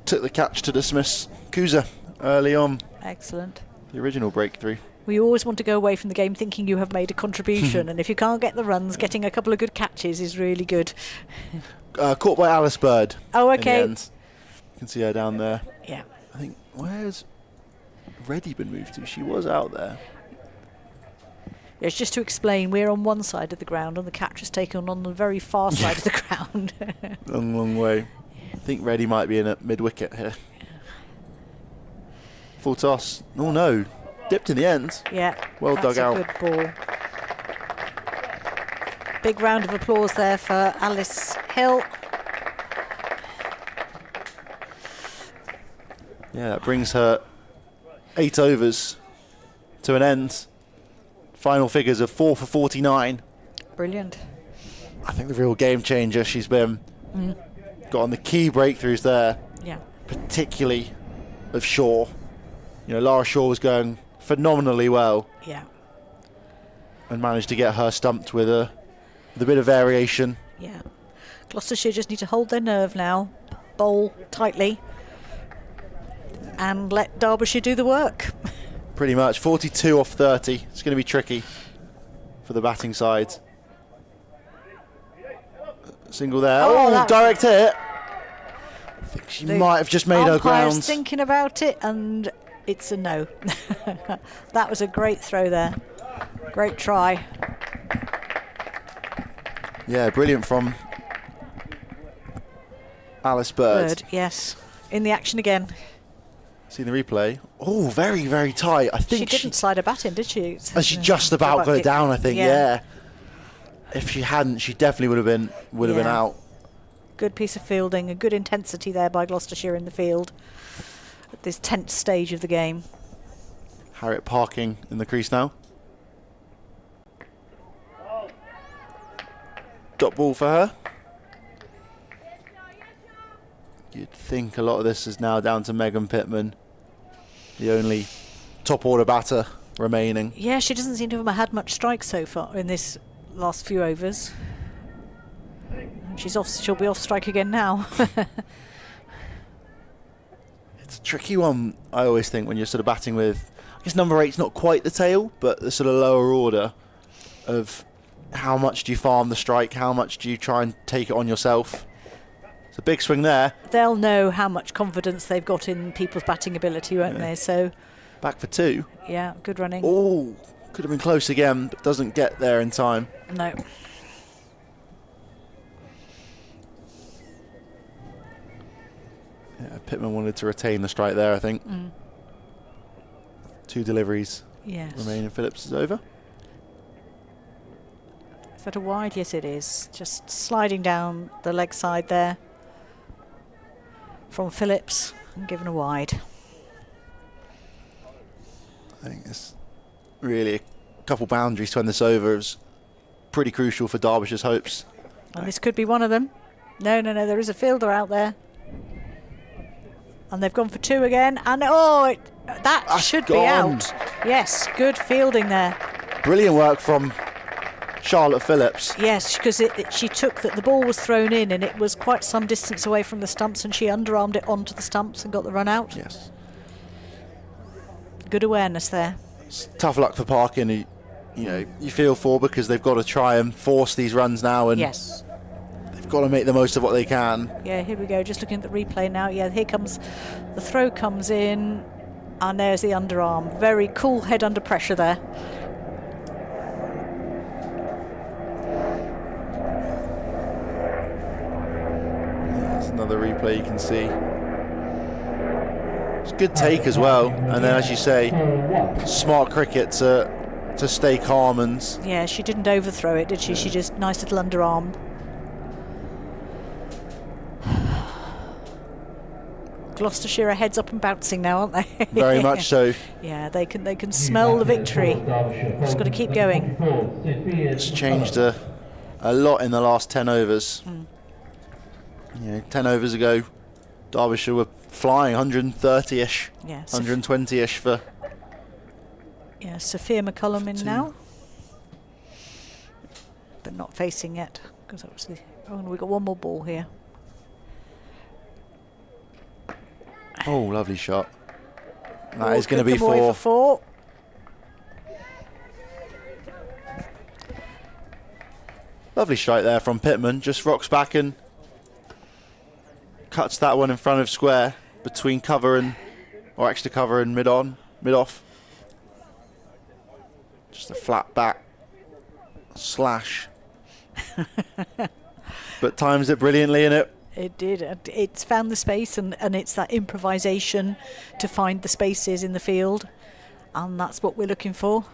took the catch to dismiss Kuza early on. Excellent. The original breakthrough. We always want to go away from the game thinking you have made a contribution, and if you can't get the runs, getting a couple of good catches is really good. Caught by Alice Bird. Oh, okay. In the end. You can see her down there. Yeah. I think, where's Reddy been moved to? She was out there. Yes, just to explain, we're on one side of the ground and the catch is taken on the very far side of the ground. Long, long way. I think Reddy might be in at mid-wicket here. Full toss. Oh no. Dipped in the end. Yeah. Well dug out. That's a good ball. Big round of applause there for Alice Hill. Yeah, that brings her 8 overs to an end. Final figures of 4 for 49. Brilliant. I think the real game changer she's been. Got on the key breakthroughs there. Yeah. Particularly of Shaw. You know, Lara Shaw was going phenomenally well. Yeah. And managed to get her stumped with a bit of variation. Yeah. Gloucestershire just need to hold their nerve now, bowl tightly, and let Derbyshire do the work. Pretty much. 42 off 30. It's going to be tricky for the batting side. Single there. Oh, direct hit. I think she might have just made her grounds. Thinking about it, and it's a no. That was a great throw there. Great try. Yeah, brilliant from Alice Bird. Yes. In the action again. See the replay. Oh, very, very tight. I think she didn't slide her bat in, did she? And she just about got it down, I think. Yeah. If she hadn't, she definitely would have been out. Good piece of fielding, a good intensity there by Gloucestershire in the field at this tense stage of the game. Harriet Parkin in the crease now. Dot ball for her. You'd think a lot of this is now down to Megan Pittman, the only top order batter remaining. Yeah, she doesn't seem to have had much strike so far in this last few overs. She's off. She'll be off strike again now. It's a tricky one, I always think, when you're sort of batting with, I guess number 8's not quite the tail, but the sort of lower order of how much do you farm the strike, how much do you try and take it on yourself. It's a big swing there. They'll know how much confidence they've got in people's batting ability, won't they? So back for 2. Yeah, good running. Oh, could have been close again, but doesn't get there in time. No. Yeah, Pittman wanted to retain the strike there, I think. 2 deliveries remaining. Phillips is over. Is that a wide? Yes, it is. Just sliding down the leg side there from Phillips and given a wide. I think it's really a couple boundaries to end this over. It was pretty crucial for Derbyshire's hopes And this could be one of them. No, there is a fielder out there. And they've gone for 2 again. And that should be out. Yes, good fielding there. Brilliant work from Charlotte Phillips. Yes, because she took that the ball was thrown in and it was quite some distance away from the stumps, and she underarmed it onto the stumps and got the run out. Yes. Good awareness there. It's tough luck for Parkin, who, you feel for, because they've got to try and force these runs now, and yes, they've got to make the most of what they can. Yeah, here we go. Just looking at the replay now. Yeah, here comes the throw, comes in, and there's the underarm. Very cool head under pressure there. There's another replay you can see. It's a good take as well, and then, as you say, smart cricket to stay calm. And yeah, she didn't overthrow it, did she? She just nice little underarm. Gloucestershire are heads up and bouncing now, aren't they? Very much so. Yeah, they can smell the victory. Just got to keep going. It's changed a lot in the last 10 overs. 10 overs ago, Derbyshire were flying 130-ish, 120-ish for... Yeah, Sophia McCullum in now. But not facing yet, because obviously... Oh, and we've got one more ball here. Oh, lovely shot. That is going to be 4. Lovely strike there from Pittman. Just rocks back and cuts that one in front of square between cover and, or extra cover and mid off. Just a flat back slash. But times it brilliantly, innit? It did. It's found the space, and it's that improvisation to find the spaces in the field, and that's what we're looking for.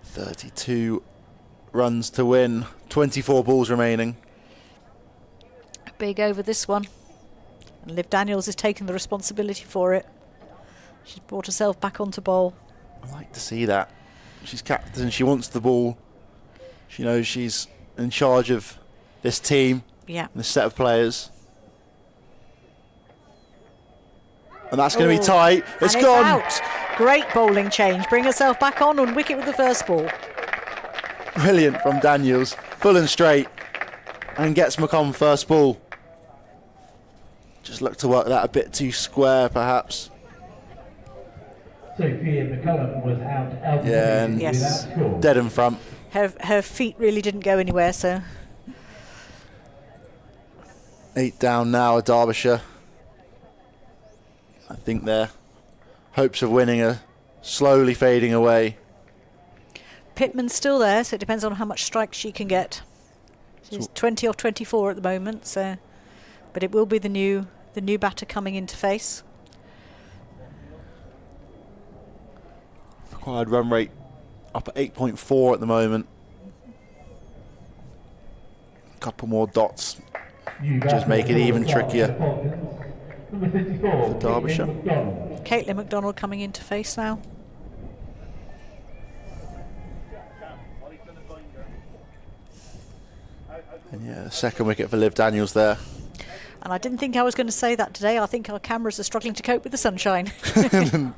32 runs to win, 24 balls remaining. Big over this one, and Liv Daniels is taking the responsibility for it. She's brought herself back onto bowl. I like to see that. She's captain, she wants the ball. She knows she's in charge of this team. Yeah. And this set of players. And that's going to be tight. It's gone. Out. Great bowling change. Bring herself back on wicket with the first ball. Brilliant from Daniels. Full and straight. And gets McComm first ball. Just look to work that a bit too square, perhaps. Sophia McCullum was out. Yeah, and yes, dead in front. Her feet really didn't go anywhere, so... 8 down now at Derbyshire. I think their hopes of winning are slowly fading away. Pittman's still there, so it depends on how much strikes she can get. She's 20 off 24 at the moment, so, but it will be the new batter coming into face. Required run rate up at 8.4 at the moment. A couple more dots just make it even trickier for Derbyshire. Caitlin McDonald coming into face now. And yeah, second wicket for Liv Daniels there. And I didn't think I was going to say that today. I think our cameras are struggling to cope with the sunshine. That's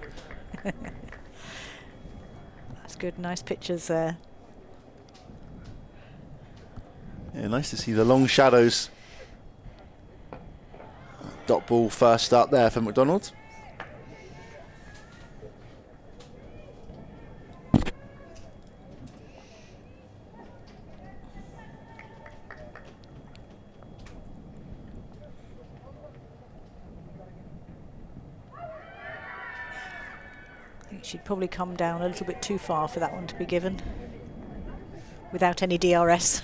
good, nice pictures there. Yeah, nice to see the long shadows. Dot ball first up there for McDonald. I think she'd probably come down a little bit too far for that one to be given without any DRS.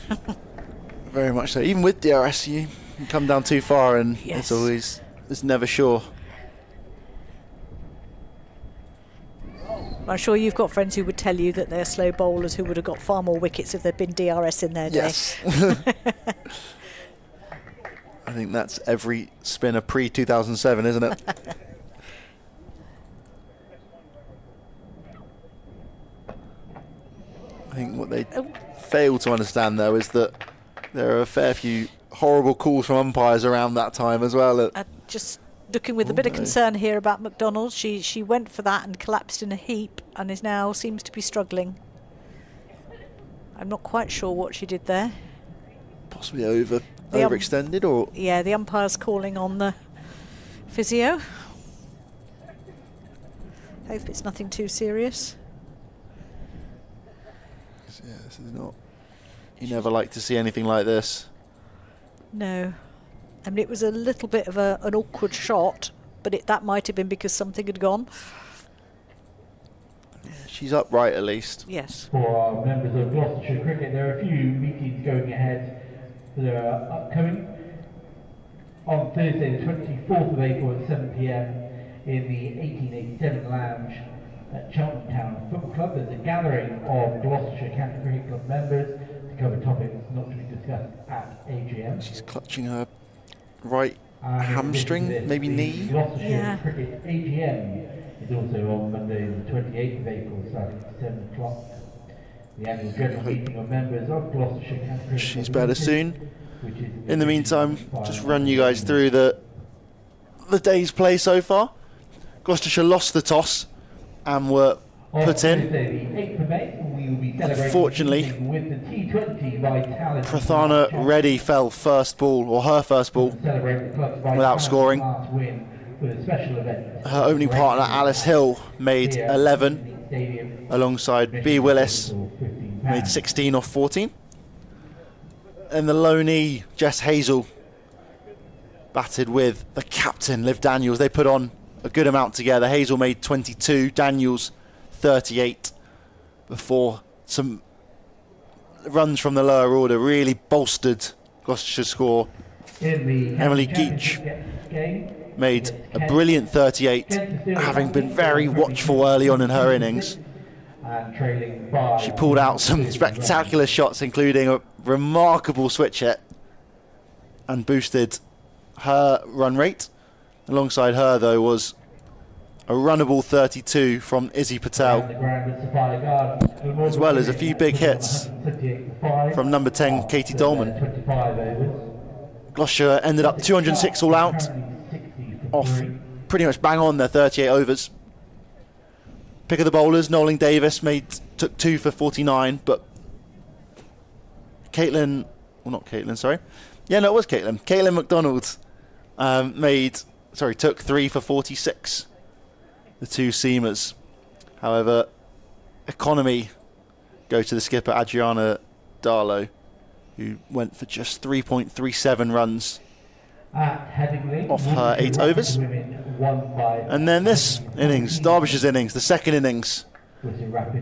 Very much so. Even with DRS, you come down too far, and yes, it's never sure. I'm sure you've got friends who would tell you that they're slow bowlers who would have got far more wickets if there'd been DRS in their day. Yes. I think that's every spinner pre-2007, isn't it? I think what they fail to understand, though, is that There are a fair few horrible calls from umpires around that time as well. Just looking with a bit of concern here about McDonald. She went for that and collapsed in a heap and is now seems to be struggling. I'm not quite sure what she did there. Possibly overextended, or yeah, the umpire's calling on the physio. Hope it's nothing too serious. Yeah, this is not. You never like to see anything like this. No, I mean it was a little bit of an awkward shot, but that might have been because something had gone. Yeah, she's upright at least. Yes. For our members of Gloucestershire cricket, there are a few meetings going ahead that are upcoming. On Thursday the 24th of April at 7 p.m. in the 1887 Lounge at Cheltenham Town Football Club, there's a gathering of Gloucestershire County Cricket Club members to cover topics not to be discussed at AGM. She's clutching her right hamstring, maybe knee. Gloucestershire Cricket AGM is also on Monday the 28th of April, starting at 7 o'clock. The annual general meeting of members of Gloucestershire County Cricket Club. She's better soon. In the meantime, just run you guys through the day's play so far. Gloucestershire lost the toss and were put in. Unfortunately, Prathana Reddy fell first ball, or her first ball, without scoring. Her opening partner Alice Hill made 11, alongside B. Willis, made 16 off 14. And the loanee Jess Hazel batted with the captain Liv Daniels. They put on a good amount together. Hazel made 22, Daniels 38, before some runs from the lower order really bolstered Gloucestershire's score. Emily Geach made a brilliant 38, having been very watchful early on in her innings. She pulled out some spectacular shots, including a remarkable switch hit, and boosted her run rate. Alongside her, though, was a runnable 32 from Izzy Patel, as well as a few big hits from number 10, Katie Dolman. Gloucestershire ended up 206 all out, off pretty much bang on their 38 overs. Pick of the bowlers, Nolan Davis took 2 for 49, but Caitlin McDonald took 3 for 46. The two seamers. However, economy go to the skipper Adriana Darlow, who went for just 3.37 runs off her 8 overs. And then this innings, Derbyshire's innings, the second innings.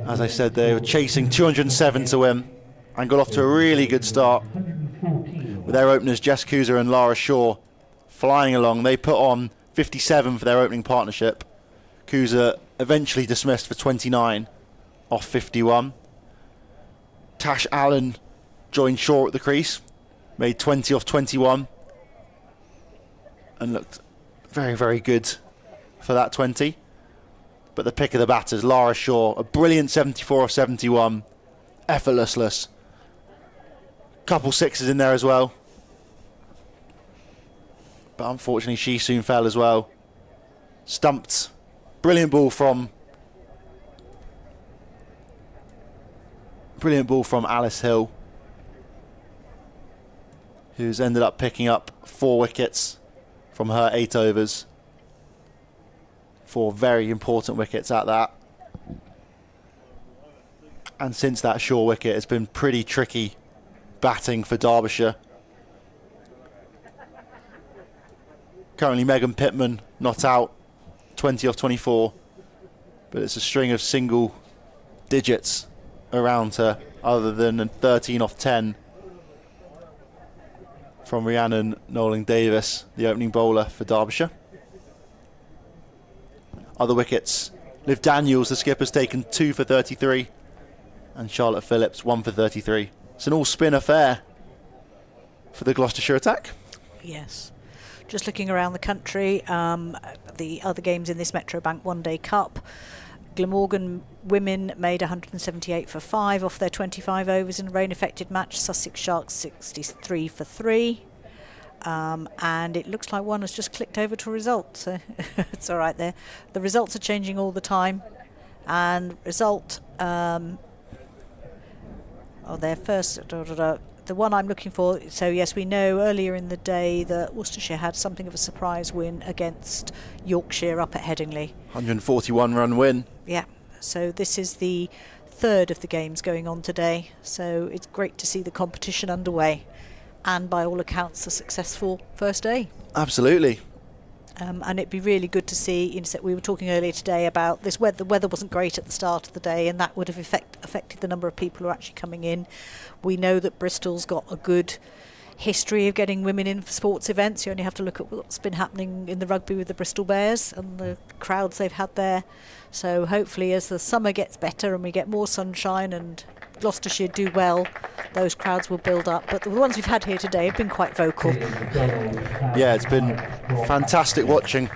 As I said, they were chasing 207 to win and got off to a really good start with their openers Jess Kuzer and Lara Shaw flying along. They put on 57 for their opening partnership. Kuzer eventually dismissed for 29 off 51. Tash Allen joined Shaw at the crease, made 20 off 21, and looked very, very good for that 20. But the pick of the batters, Lara Shaw, a brilliant 74 off 71, effortless. Couple sixes in there as well. But unfortunately she soon fell as well. Stumped. Brilliant ball from Alice Hill, who's ended up picking up 4 wickets from her 8 overs. 4 very important wickets at that. And since that Shaw wicket, it's been pretty tricky batting for Derbyshire. Currently Megan Pittman not out, 20 off 24, but it's a string of single digits around her, other than a 13 off 10 from Rhiannon Nolan Davis, the opening bowler for Derbyshire. Other wickets, Liv Daniels, the skipper's taken 2 for 33, and Charlotte Phillips 1 for 33. It's an all-spin affair for the Gloucestershire attack. Yes. Just looking around the country, the other games in this Metro Bank One Day Cup, Glamorgan women made 178 for 5 off their 25 overs in a rain-affected match. Sussex Sharks 63 for 3. And it looks like one has just clicked over to a result, so it's all right there. The results are changing all the time. And result, their first, the one I'm looking for, so yes, we know earlier in the day that Worcestershire had something of a surprise win against Yorkshire up at Headingley. 141 run win. Yeah, so this is the third of the games going on today, so it's great to see the competition underway, and by all accounts a successful first day. Absolutely. And it'd be really good to see, we were talking earlier today about this weather. The weather wasn't great at the start of the day, and that would have affected the number of people who are actually coming in. We know that Bristol's got a good history of getting women in for sports events. You only have to look at what's been happening in the rugby with the Bristol Bears and the crowds they've had there. So hopefully as the summer gets better and we get more sunshine and Gloucestershire do well, those crowds will build up. But the ones we've had here today have been quite vocal. Yeah, it's been fantastic watching.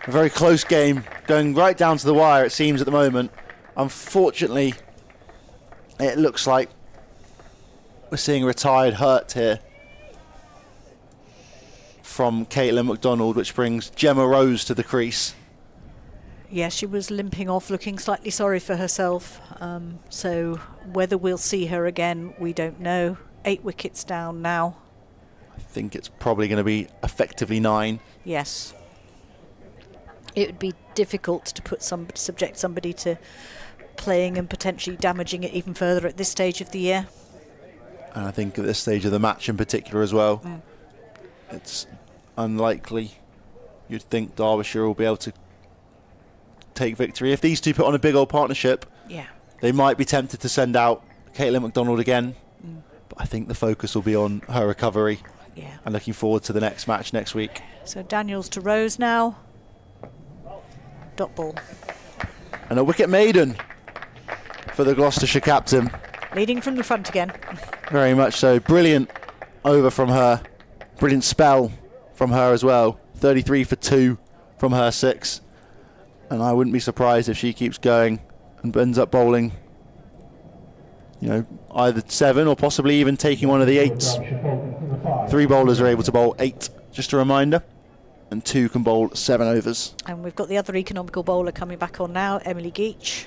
A very close game, going right down to the wire it seems at the moment. Unfortunately, it looks like we're seeing a retired hurt here from Caitlin MacDonald, which brings Gemma Rose to the crease. Yeah, she was limping off, looking slightly sorry for herself. So whether we'll see her again, we don't know. 8 wickets down now. I think it's probably going to be effectively 9. Yes. It would be difficult to subject somebody to playing and potentially damaging it even further at this stage of the year. And I think at this stage of the match in particular as well, it's unlikely you'd think Derbyshire will be able to take victory. If these two put on a big old partnership, they might be tempted to send out Caitlin MacDonald again. But I think the focus will be on her recovery. Yeah. And looking forward to the next match next week. So Daniels to Rose now. Dot ball. And a wicket maiden for the Gloucestershire captain. Leading from the front again. Very much so. Brilliant over from her. Brilliant spell from her as well. 33 for 2 from her 6. And I wouldn't be surprised if she keeps going and ends up bowling, either 7 or possibly even taking one of the 8s. 3 bowlers are able to bowl 8, just a reminder, and 2 can bowl 7 overs. And we've got the other economical bowler coming back on now, Emily Geach.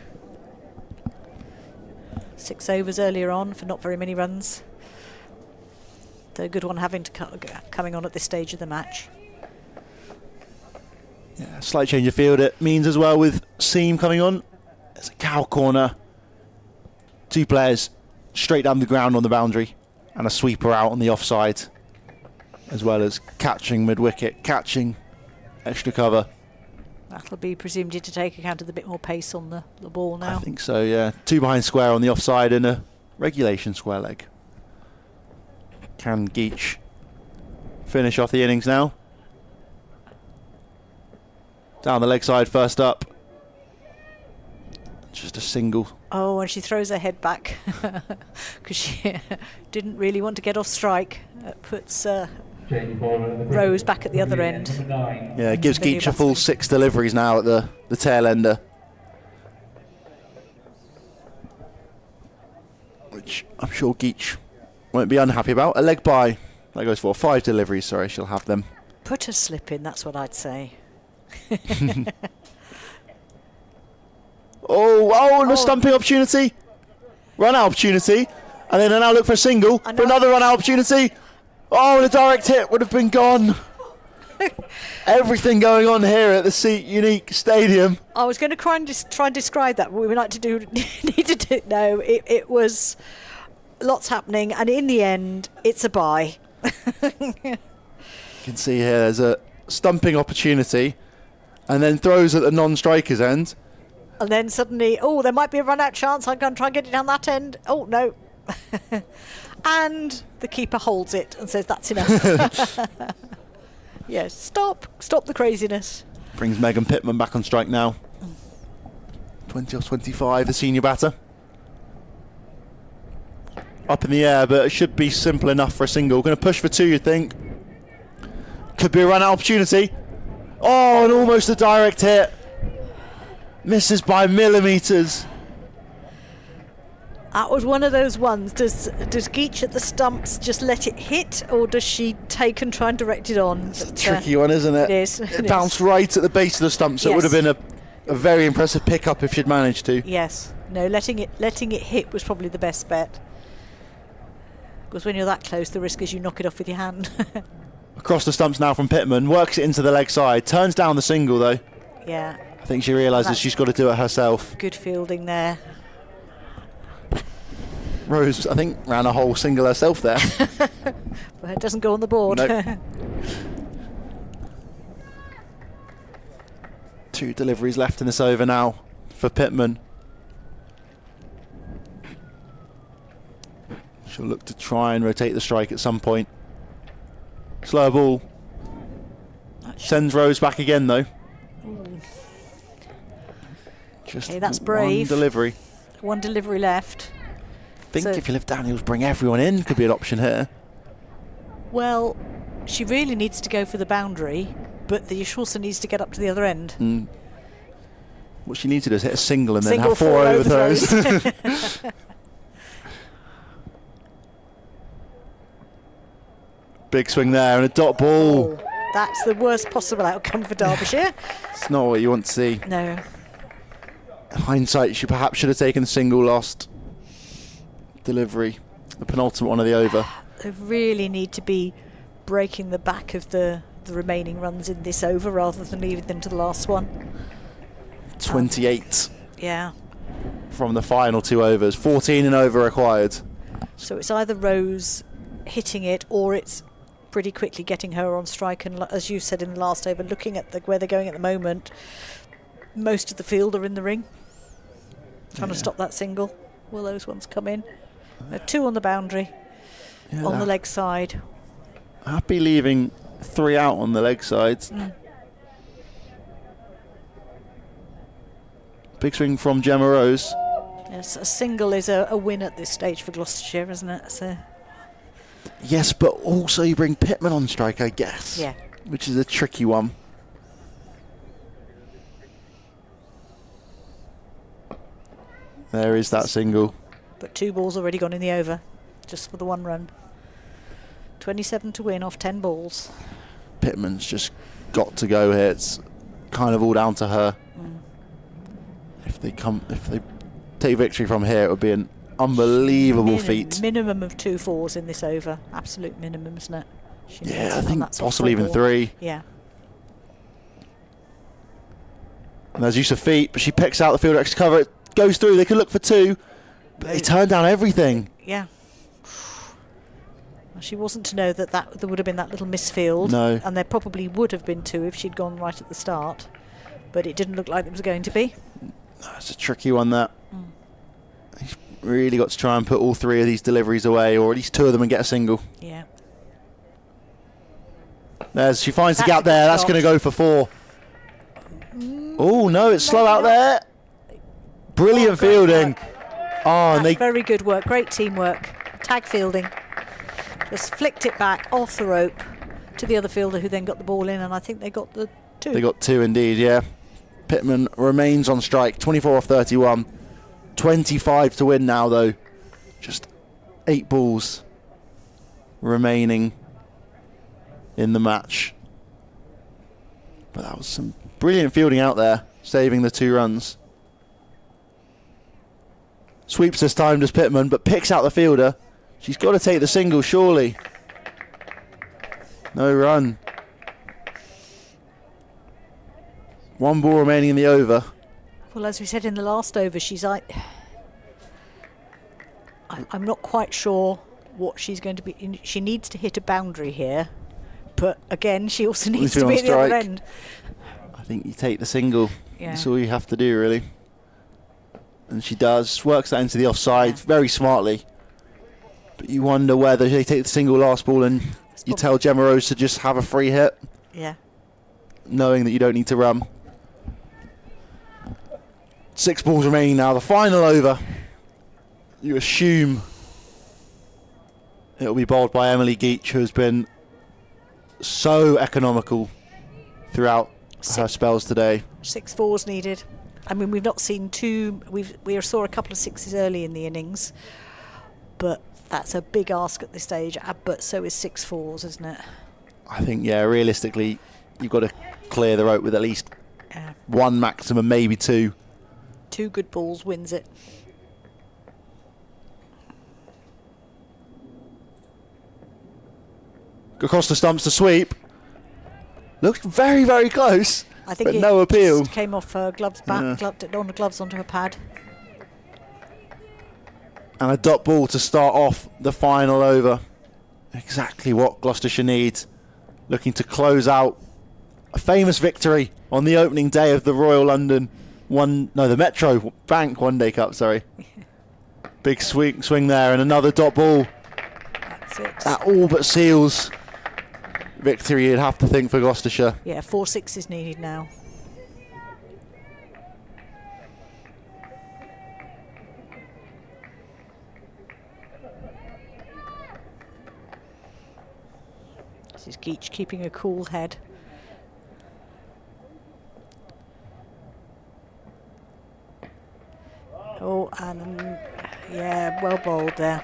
6 overs earlier on for not very many runs. The good one having to coming on at this stage of the match. Yeah, slight change of field it means as well with seam coming on. There's a cow corner. 2 players straight down the ground on the boundary and a sweeper out on the offside, as well as catching mid-wicket, catching extra cover. That'll be presumed to take account of the bit more pace on the ball now. I think so, yeah. 2 behind square on the offside and a regulation square leg. Can Geach finish off the innings now? Down the leg side first up. Just a single. Oh, and she throws her head back because she didn't really want to get off strike. That puts Rose back at the other end. Yeah, it gives Geach a full 6 deliveries now at the tail ender. Which I'm sure Geach won't be unhappy about. A leg by. That goes for 5 deliveries, sorry, she'll have them. Put a slip in, that's what I'd say. and a stumping opportunity. Run out opportunity. And then now look for a single. For another run out opportunity. Oh, and a direct hit would have been gone. Everything going on here at the Unique Stadium. I was going to try and describe that, but we would like to need to do. No, it was lots happening, and in the end, it's a bye. You can see here there's a stumping opportunity, and then throws at the non-striker's end. And then suddenly, there might be a run-out chance. I'm going to try and get it down that end. Oh, no. And the keeper holds it and says, that's enough. Yes, stop the craziness. Brings Megan Pittman back on strike now. 20 off 25, the senior batter. Up in the air, but it should be simple enough for a single. Going to push for 2, you'd think. Could be a run-out opportunity. Oh, and almost a direct hit. Misses by millimetres. That was one of those ones. Does Geach at the stumps just let it hit, or does she take and try and direct it on? It's a tricky one, isn't it? It is. It bounced right at the base of the stump, so it would have been a very impressive pickup if she'd managed to. Yes. No, letting it hit was probably the best bet. Because when you're that close, the risk is you knock it off with your hand. Across the stumps now from Pittman, works it into the leg side, turns down the single though. Yeah. I think she realises she's got to do it herself. Good fielding there. Rose, I think, ran a whole single herself there. But it doesn't go on the board. Nope. 2 deliveries left in this over now for Pittman. She'll look to try and rotate the strike at some point. Slower ball. Sends Rose back again though. Just okay, that's brave. One delivery. One delivery left. I think if you live down, he'll bring everyone in. Could be an option here. Well, she really needs to go for the boundary, but she also needs to get up to the other end. What she needs to do is hit a single and then Single have 4 overthrows. Big swing there and a dot ball. Oh, that's the worst possible outcome for Derbyshire. It's not what you want to see. No. In hindsight, she perhaps should have taken the single last delivery, the penultimate one of the over. They really need to be breaking the back of the remaining runs in this over rather than leaving them to the last one. 28 yeah. from the final 2 overs, 14 and over required. So it's either Rose hitting it or it's pretty quickly getting her on strike, and as you said in the last over, looking at where they're going at the moment, most of the field are in the ring trying to stop that single. Will those ones come in? 2 on the boundary, on the leg side. Happy leaving 3 out on the leg sides. Big swing from Gemma Rose. Yes, a single is a win at this stage for Gloucestershire, isn't it? So yes, but also you bring Pittman on strike, I guess. Yeah. Which is a tricky one. There is that single. But 2 balls already gone in the over, just for the 1 run. 27 to win off 10 balls. Pittman's just got to go here. It's kind of all down to her. If they take victory from here, it would be an unbelievable feat. Minimum of 2 4s in this over. Absolute minimum, isn't it? Yeah, I think possibly even 3. Yeah. And there's use of feet, but she picks out the fielder extra cover. It goes through. They could look for 2, but they turn down everything. Yeah. Well, she wasn't to know that there would have been that little misfield. No. And there probably would have been 2 if she'd gone right at the start. But it didn't look like it was going to be. It's a tricky one, that. He's really got to try and put all 3 of these deliveries away, or at least 2 of them, and get a single. Yeah. She finds the gap there. That's going to go for 4. Oh, no, it's slow out there. Brilliant fielding. And That's very good work. Great teamwork. Tag fielding. Just flicked it back off the rope to the other fielder, who then got the ball in, and I think they got the 2. They got 2 indeed, yeah. Pittman remains on strike, 24 off 31. 25 to win now, though. Just 8 balls remaining in the match. But that was some brilliant fielding out there, saving the 2 runs. Sweeps this time, does Pittman, but picks out the fielder. She's got to take the single, surely. No run. 1 ball remaining in the over. Well, as we said in the last over, I'm not quite sure what she's going to be. She needs to hit a boundary here, but again, she also needs to be at the other end. I think you take the single. Yeah. That's all you have to do, really. And she does. Works that into the offside very smartly. But you wonder whether they take the single last ball and you tell Gemma Rose to just have a free hit. Yeah. Knowing that you don't need to run. 6 balls remaining now. The final over. You assume it'll be bowled by Emily Geach, who has been so economical throughout her spells today. 6 4s needed. I mean, we've not seen we saw a couple of sixes early in the innings, but that's a big ask at this stage. But so is 6 fours, isn't it? I think, yeah, realistically, you've got to clear the rope with at least one maximum, maybe 2. 2 good balls wins it. Across the stumps to sweep. Looked very, very close, I think but no appeal. Just came off her gloves back, gloves onto her pad. And a dot ball to start off the final over. Exactly what Gloucestershire needs. Looking to close out a famous victory on the opening day of the Royal London the Metro Bank One Day Cup, sorry. Big swing there, and another dot ball. That's it. That all but seals victory, you'd have to think, for Gloucestershire. Yeah, 4 sixes needed now. This is Geach keeping a cool head. Oh, and yeah, well bowled there.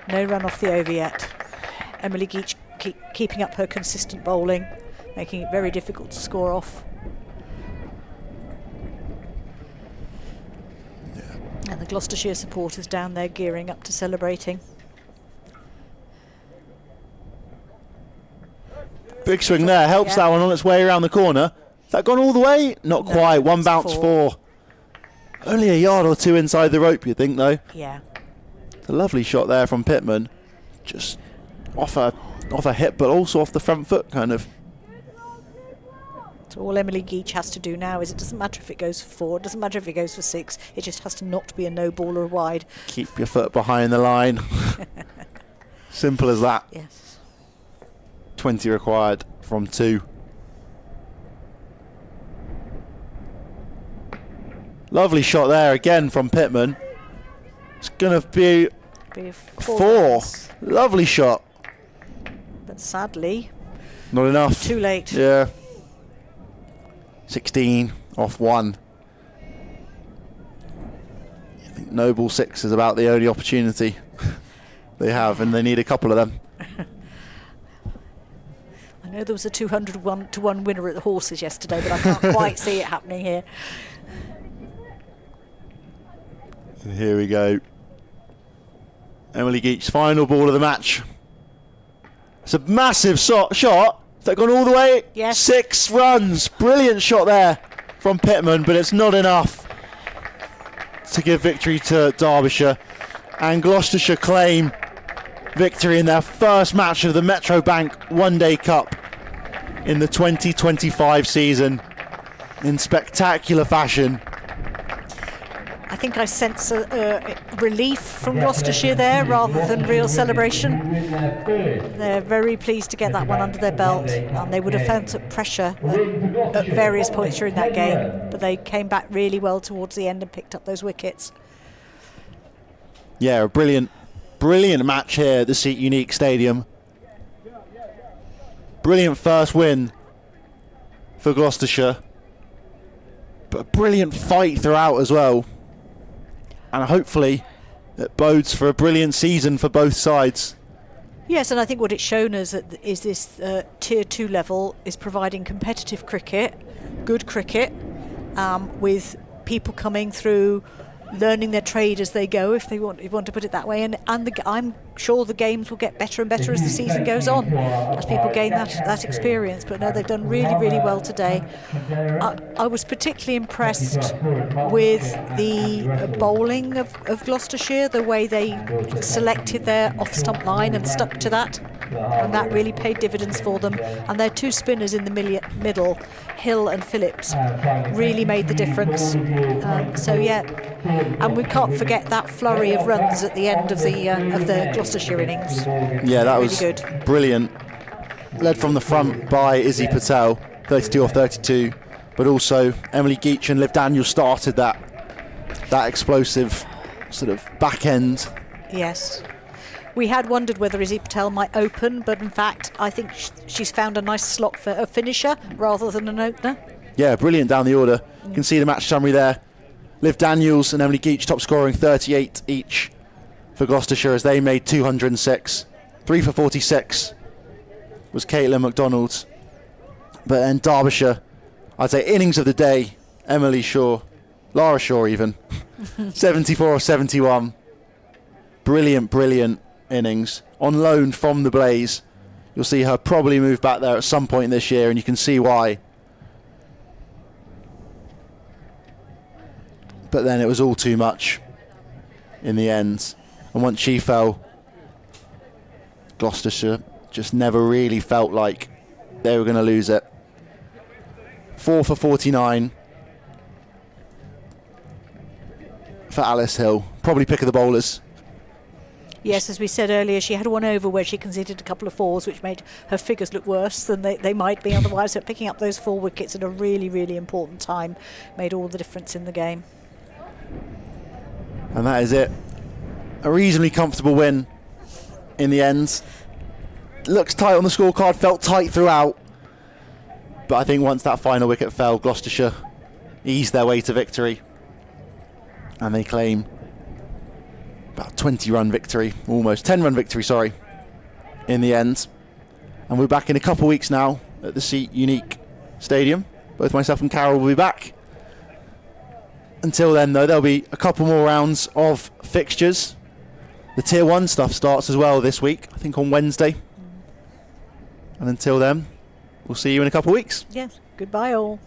No run off the over yet. Emily Geach keeping up her consistent bowling, making it very difficult to score off. Yeah. And the Gloucestershire supporters down there gearing up to celebrating. Big swing there, helps that one on its way around the corner. Has that gone all the way? Not quite, one bounce 4. Only a yard or 2 inside the rope, you'd think, though. Yeah. It's a lovely shot there from Pittman. Just off her hip, but also off the front foot, kind of. So all Emily Geach has to do now is, it doesn't matter if it goes for 4, it doesn't matter if it goes for 6, it just has to not be a no ball or wide. Keep your foot behind the line. Simple as that. Yes. 20 required from 2. Lovely shot there again from Pittman. It's going to be a 4. Lovely shot. But sadly, not enough. Too late. Yeah. 16 off 1. I think no ball 6 is about the only opportunity they have, and they need a couple of them. I know there was a 200 to 1 winner at the horses yesterday, but I can't quite see it happening here. And here we go. Emily Geach's final ball of the match. It's a massive shot. Has that gone all the way? Yes. 6 runs. Brilliant shot there from Pittman, but it's not enough to give victory to Derbyshire. And Gloucestershire claim victory in their first match of the Metro Bank One Day Cup in the 2025 season in spectacular fashion. I think I sense a relief from Gloucestershire there rather than real celebration. They're very pleased to get that one under their belt, and they would have felt pressure at various points during that game, but they came back really well towards the end and picked up those wickets. Yeah, a brilliant match here at the Seat Unique Stadium. Brilliant first win for Gloucestershire, but a brilliant fight throughout as well. And hopefully it bodes for a brilliant season for both sides. Yes, and I think what it's shown us is this Tier 2 level is providing competitive cricket, good cricket, with people coming through, learning their trade as they go, if you want to put it that way. And I'm sure the games will get better and better as the season goes on, as people gain that experience. But no, they've done really, really well today. I was particularly impressed with the bowling of Gloucestershire, the way they selected their off-stump line and stuck to that. And that really paid dividends for them. And their 2 spinners in the middle, Hill and Phillips, really made the difference. So yeah, and we can't forget that flurry of runs at the end of the Gloucestershire innings. Yeah, that really was good. Brilliant. Led from the front by Izzy Patel, 32 or 32, but also Emily Geach and Liv Daniel started that explosive sort of back end. Yes. We had wondered whether Izzy Patel might open, but in fact, I think she's found a nice slot for a finisher rather than an opener. Yeah, brilliant down the order. You can see the match summary there. Liv Daniels and Emily Geach top scoring 38 each for Gloucestershire as they made 206. 3 for 46 was Caitlin McDonald. But then Derbyshire, I'd say innings of the day, Emily Shaw, Lara Shaw even, 74 of 71. Brilliant, brilliant innings. On loan from the Blaze. You'll see her probably move back there at some point this year, and you can see why. But then it was all too much in the end. And once she fell, Gloucestershire just never really felt like they were going to lose it. 4 for 49 for Alice Hill. Probably pick of the bowlers. Yes, as we said earlier, she had one over where she conceded a couple of fours, which made her figures look worse than they might be otherwise. So picking up those 4 wickets at a really, really important time made all the difference in the game. And that is it. A reasonably comfortable win in the end. Looks tight on the scorecard, felt tight throughout. But I think once that final wicket fell, Gloucestershire eased their way to victory. And they claim about 20-run victory, almost 10-run victory, sorry, in the end. And we're back in a couple of weeks now at the Seat Unique Stadium. Both myself and Carol will be back. Until then, though, there'll be a couple more rounds of fixtures. The Tier 1 stuff starts as well this week, I think on Wednesday. And until then, we'll see you in a couple of weeks. Yes, goodbye all.